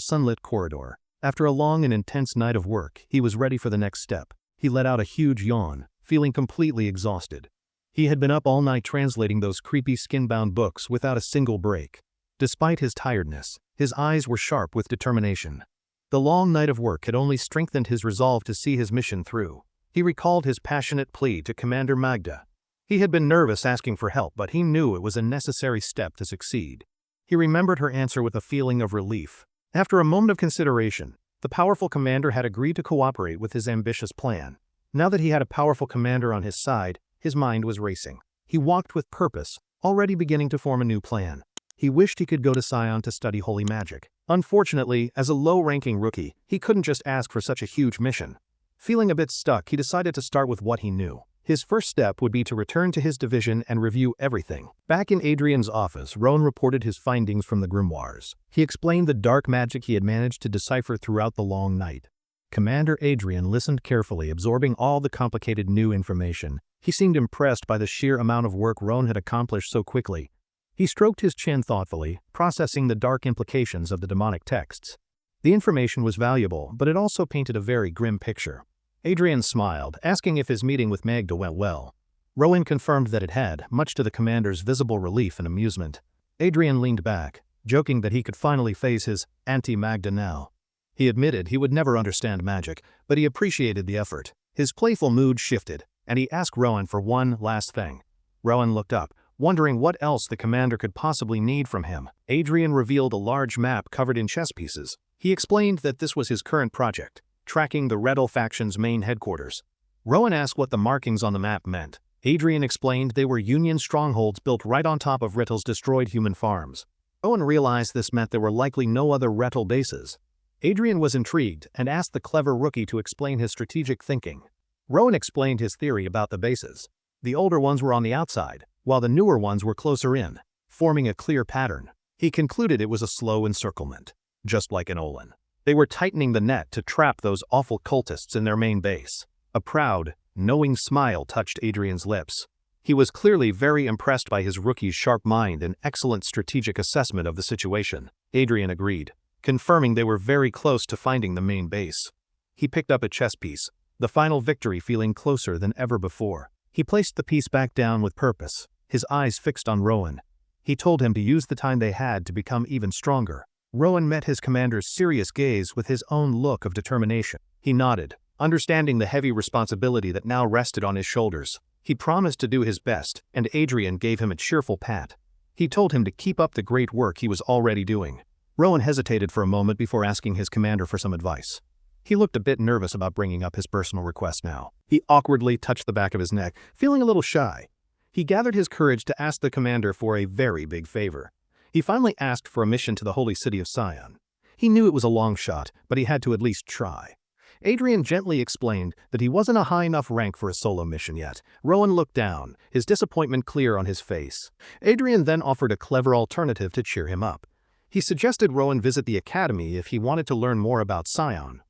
sunlit corridor. After a long and intense night of work, he was ready for the next step. He let out a huge yawn, feeling completely exhausted. He had been up all night translating those creepy skin-bound books without a single break. Despite his tiredness, his eyes were sharp with determination. The long night of work had only strengthened his resolve to see his mission through. He recalled his passionate plea to Commander Magda. He had been nervous asking for help, but he knew it was a necessary step to succeed. He remembered her answer with a feeling of relief. After a moment of consideration, the powerful commander had agreed to cooperate with his ambitious plan. Now that he had a powerful commander on his side, his mind was racing. He walked with purpose, already beginning to form a new plan. He wished he could go to Sion to study holy magic. Unfortunately, as a low-ranking rookie, he couldn't just ask for such a huge mission. Feeling a bit stuck, he decided to start with what he knew. His first step would be to return to his division and review everything. Back in Adrian's office, Rowan reported his findings from the grimoires. He explained the dark magic he had managed to decipher throughout the long night. Commander Adrian listened carefully, absorbing all the complicated new information. He seemed impressed by the sheer amount of work Rowan had accomplished so quickly. He stroked his chin thoughtfully, processing the dark implications of the demonic texts. The information was valuable, but it also painted a very grim picture. Adrian smiled, asking if his meeting with Magda went well. Rowan confirmed that it had, much to the commander's visible relief and amusement. Adrian leaned back, joking that he could finally face his anti-Magda now. He admitted he would never understand magic, but he appreciated the effort. His playful mood shifted, and he asked Rowan for one last thing. Rowan looked up, wondering what else the commander could possibly need from him. Adrian revealed a large map covered in chess pieces. He explained that this was his current project, tracking the Rattel faction's main headquarters. Rowan asked what the markings on the map meant. Adrian explained they were Union strongholds built right on top of Rattel's destroyed human farms. Rowan realized this meant there were likely no other Rattel bases. Adrian was intrigued and asked the clever rookie to explain his strategic thinking. Rowan explained his theory about the bases. The older ones were on the outside, while the newer ones were closer in, forming a clear pattern. He concluded it was a slow encirclement, just like in Olin. They were tightening the net to trap those awful cultists in their main base. A proud, knowing smile touched Adrian's lips. He was clearly very impressed by his rookie's sharp mind and excellent strategic assessment of the situation. Adrian agreed. confirming they were very close to finding the main base. He picked up a chess piece, the final victory feeling closer than ever before. He placed the piece back down with purpose, his eyes fixed on Rowan. He told him to use the time they had to become even stronger. Rowan met his commander's serious gaze with his own look of determination. He nodded, understanding the heavy responsibility that now rested on his shoulders. He promised to do his best, and Adrian gave him a cheerful pat. He told him to keep up the great work he was already doing. Rowan hesitated for a moment before asking his commander for some advice. He looked a bit nervous about bringing up his personal request now. He awkwardly touched the back of his neck, feeling a little shy. He gathered his courage to ask the commander for a very big favor. He finally asked for a mission to the holy city of Sion. He knew it was a long shot, but he had to at least try. Adrian gently explained that he wasn't a high enough rank for a solo mission yet. Rowan looked down, his disappointment clear on his face. Adrian then offered a clever alternative to cheer him up. He suggested Rowan visit the academy if he wanted to learn more about Sion.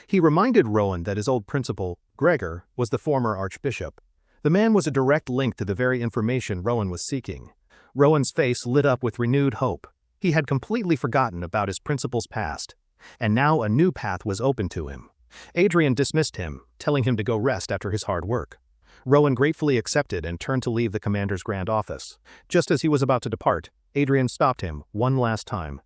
He reminded Rowan that his old principal, Gregor, was the former archbishop. The man was a direct link to the very information Rowan was seeking. Rowan's face lit up with renewed hope. He had completely forgotten about his principal's past, and now a new path was open to him. Adrian dismissed him, telling him to go rest after his hard work. Rowan gratefully accepted and turned to leave the commander's grand office. Just as he was about to depart, Adrian stopped him one last time.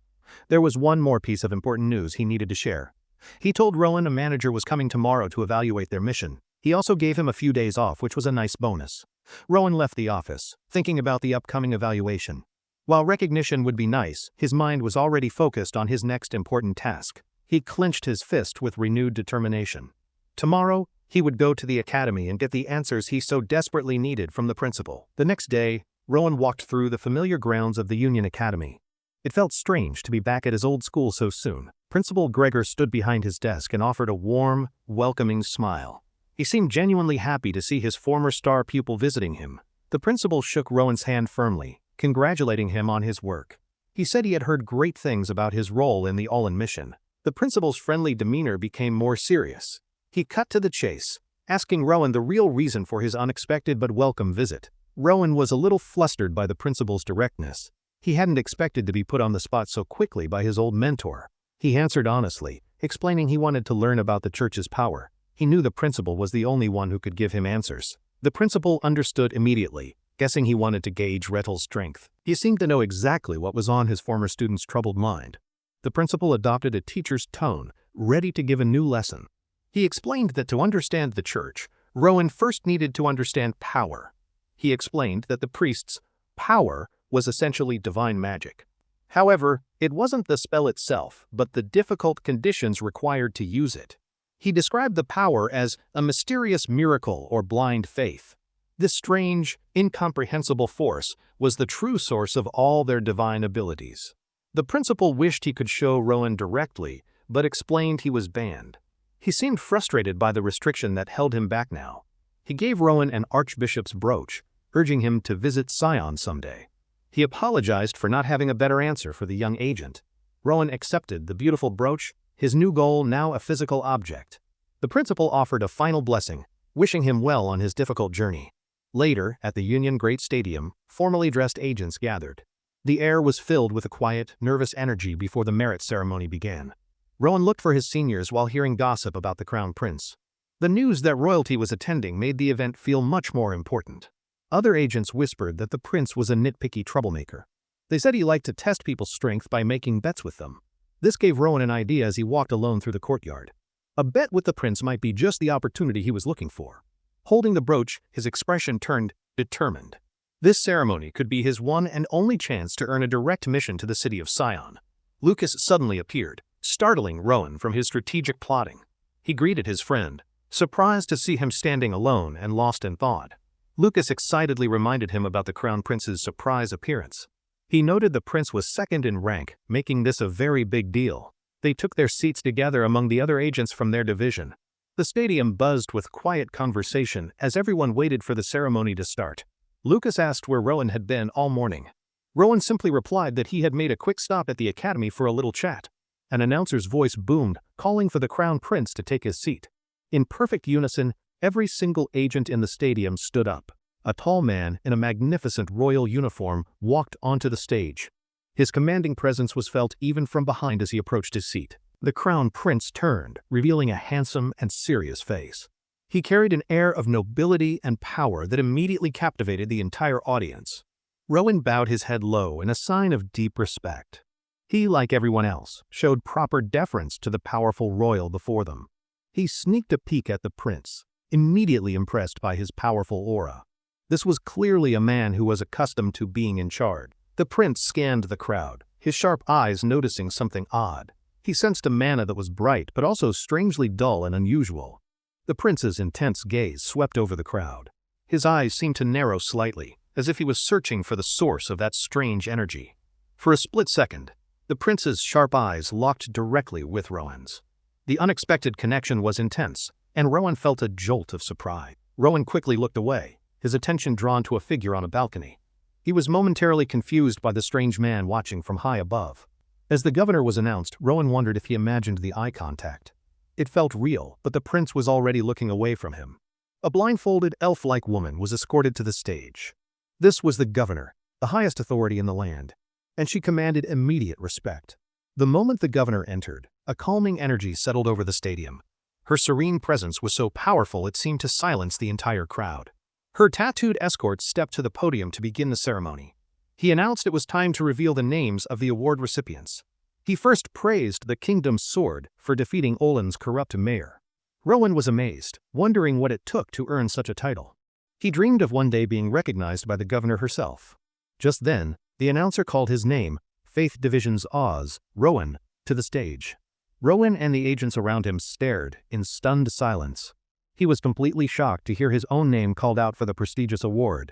There was one more piece of important news he needed to share. He told Rowan a manager was coming tomorrow to evaluate their mission. He also gave him a few days off, which was a nice bonus. Rowan left the office, thinking about the upcoming evaluation. While recognition would be nice, his mind was already focused on his next important task. He clenched his fist with renewed determination. Tomorrow, he would go to the academy and get the answers he so desperately needed from the principal. The next day, Rowan walked through the familiar grounds of the Union Academy. It felt strange to be back at his old school so soon. Principal Gregor stood behind his desk and offered a warm, welcoming smile. He seemed genuinely happy to see his former star pupil visiting him. The principal shook Rowan's hand firmly, congratulating him on his work. He said he had heard great things about his role in the All-In mission. The principal's friendly demeanor became more serious. He cut to the chase, asking Rowan the real reason for his unexpected but welcome visit. Rowan was a little flustered by the principal's directness. He hadn't expected to be put on the spot so quickly by his old mentor. He answered honestly, explaining he wanted to learn about the church's power. He knew the principal was the only one who could give him answers. The principal understood immediately, guessing he wanted to gauge Rettel's strength. He seemed to know exactly what was on his former student's troubled mind. The principal adopted a teacher's tone, ready to give a new lesson. He explained that to understand the church, Rowan first needed to understand power. He explained that the priest's power was essentially divine magic. However, it wasn't the spell itself, but the difficult conditions required to use it. He described the power as a mysterious miracle or blind faith. This strange, incomprehensible force was the true source of all their divine abilities. The principal wished he could show Rowan directly, but explained he was banned. He seemed frustrated by the restriction that held him back now. He gave Rowan an archbishop's brooch, urging him to visit Sion someday. He apologized for not having a better answer for the young agent. Rowan accepted the beautiful brooch, his new goal now a physical object. The principal offered a final blessing, wishing him well on his difficult journey. Later, at the Union Great Stadium, formally dressed agents gathered. The air was filled with a quiet, nervous energy before the merit ceremony began. Rowan looked for his seniors while hearing gossip about the Crown Prince. The news that royalty was attending made the event feel much more important. Other agents whispered that the prince was a nitpicky troublemaker. They said he liked to test people's strength by making bets with them. This gave Rowan an idea as he walked alone through the courtyard. A bet with the prince might be just the opportunity he was looking for. Holding the brooch, his expression turned determined. This ceremony could be his one and only chance to earn a direct mission to the city of Sion. Lucas suddenly appeared, startling Rowan from his strategic plotting. He greeted his friend, surprised to see him standing alone and lost in thought. Lucas excitedly reminded him about the Crown Prince's surprise appearance. He noted the prince was second in rank, making this a very big deal. They took their seats together among the other agents from their division. The stadium buzzed with quiet conversation as everyone waited for the ceremony to start. Lucas asked where Rowan had been all morning. Rowan simply replied that he had made a quick stop at the academy for a little chat. An announcer's voice boomed, calling for the Crown Prince to take his seat. In perfect unison, every single agent in the stadium stood up. A tall man in a magnificent royal uniform walked onto the stage. His commanding presence was felt even from behind as he approached his seat. The crown prince turned, revealing a handsome and serious face. He carried an air of nobility and power that immediately captivated the entire audience. Rowan bowed his head low in a sign of deep respect. He, like everyone else, showed proper deference to the powerful royal before them. He sneaked a peek at the prince, immediately impressed by his powerful aura. This was clearly a man who was accustomed to being in charge. The prince scanned the crowd, his sharp eyes noticing something odd. He sensed a mana that was bright but also strangely dull and unusual. The prince's intense gaze swept over the crowd. His eyes seemed to narrow slightly, as if he was searching for the source of that strange energy. For a split second, the prince's sharp eyes locked directly with Rowan's. The unexpected connection was intense, and Rowan felt a jolt of surprise. Rowan quickly looked away, his attention drawn to a figure on a balcony. He was momentarily confused by the strange man watching from high above. As the governor was announced, Rowan wondered if he imagined the eye contact. It felt real, but the prince was already looking away from him. A blindfolded, elf-like woman was escorted to the stage. This was the governor, the highest authority in the land, and she commanded immediate respect. The moment the governor entered, a calming energy settled over the stadium. Her serene presence was so powerful it seemed to silence the entire crowd. Her tattooed escort stepped to the podium to begin the ceremony. He announced it was time to reveal the names of the award recipients. He first praised the kingdom's sword for defeating Olin's corrupt mayor. Rowan was amazed, wondering what it took to earn such a title. He dreamed of one day being recognized by the governor herself. Just then, the announcer called his name, Faith Division's Oz, Rowan, to the stage. Rowan and the agents around him stared in stunned silence. He was completely shocked to hear his own name called out for the prestigious award.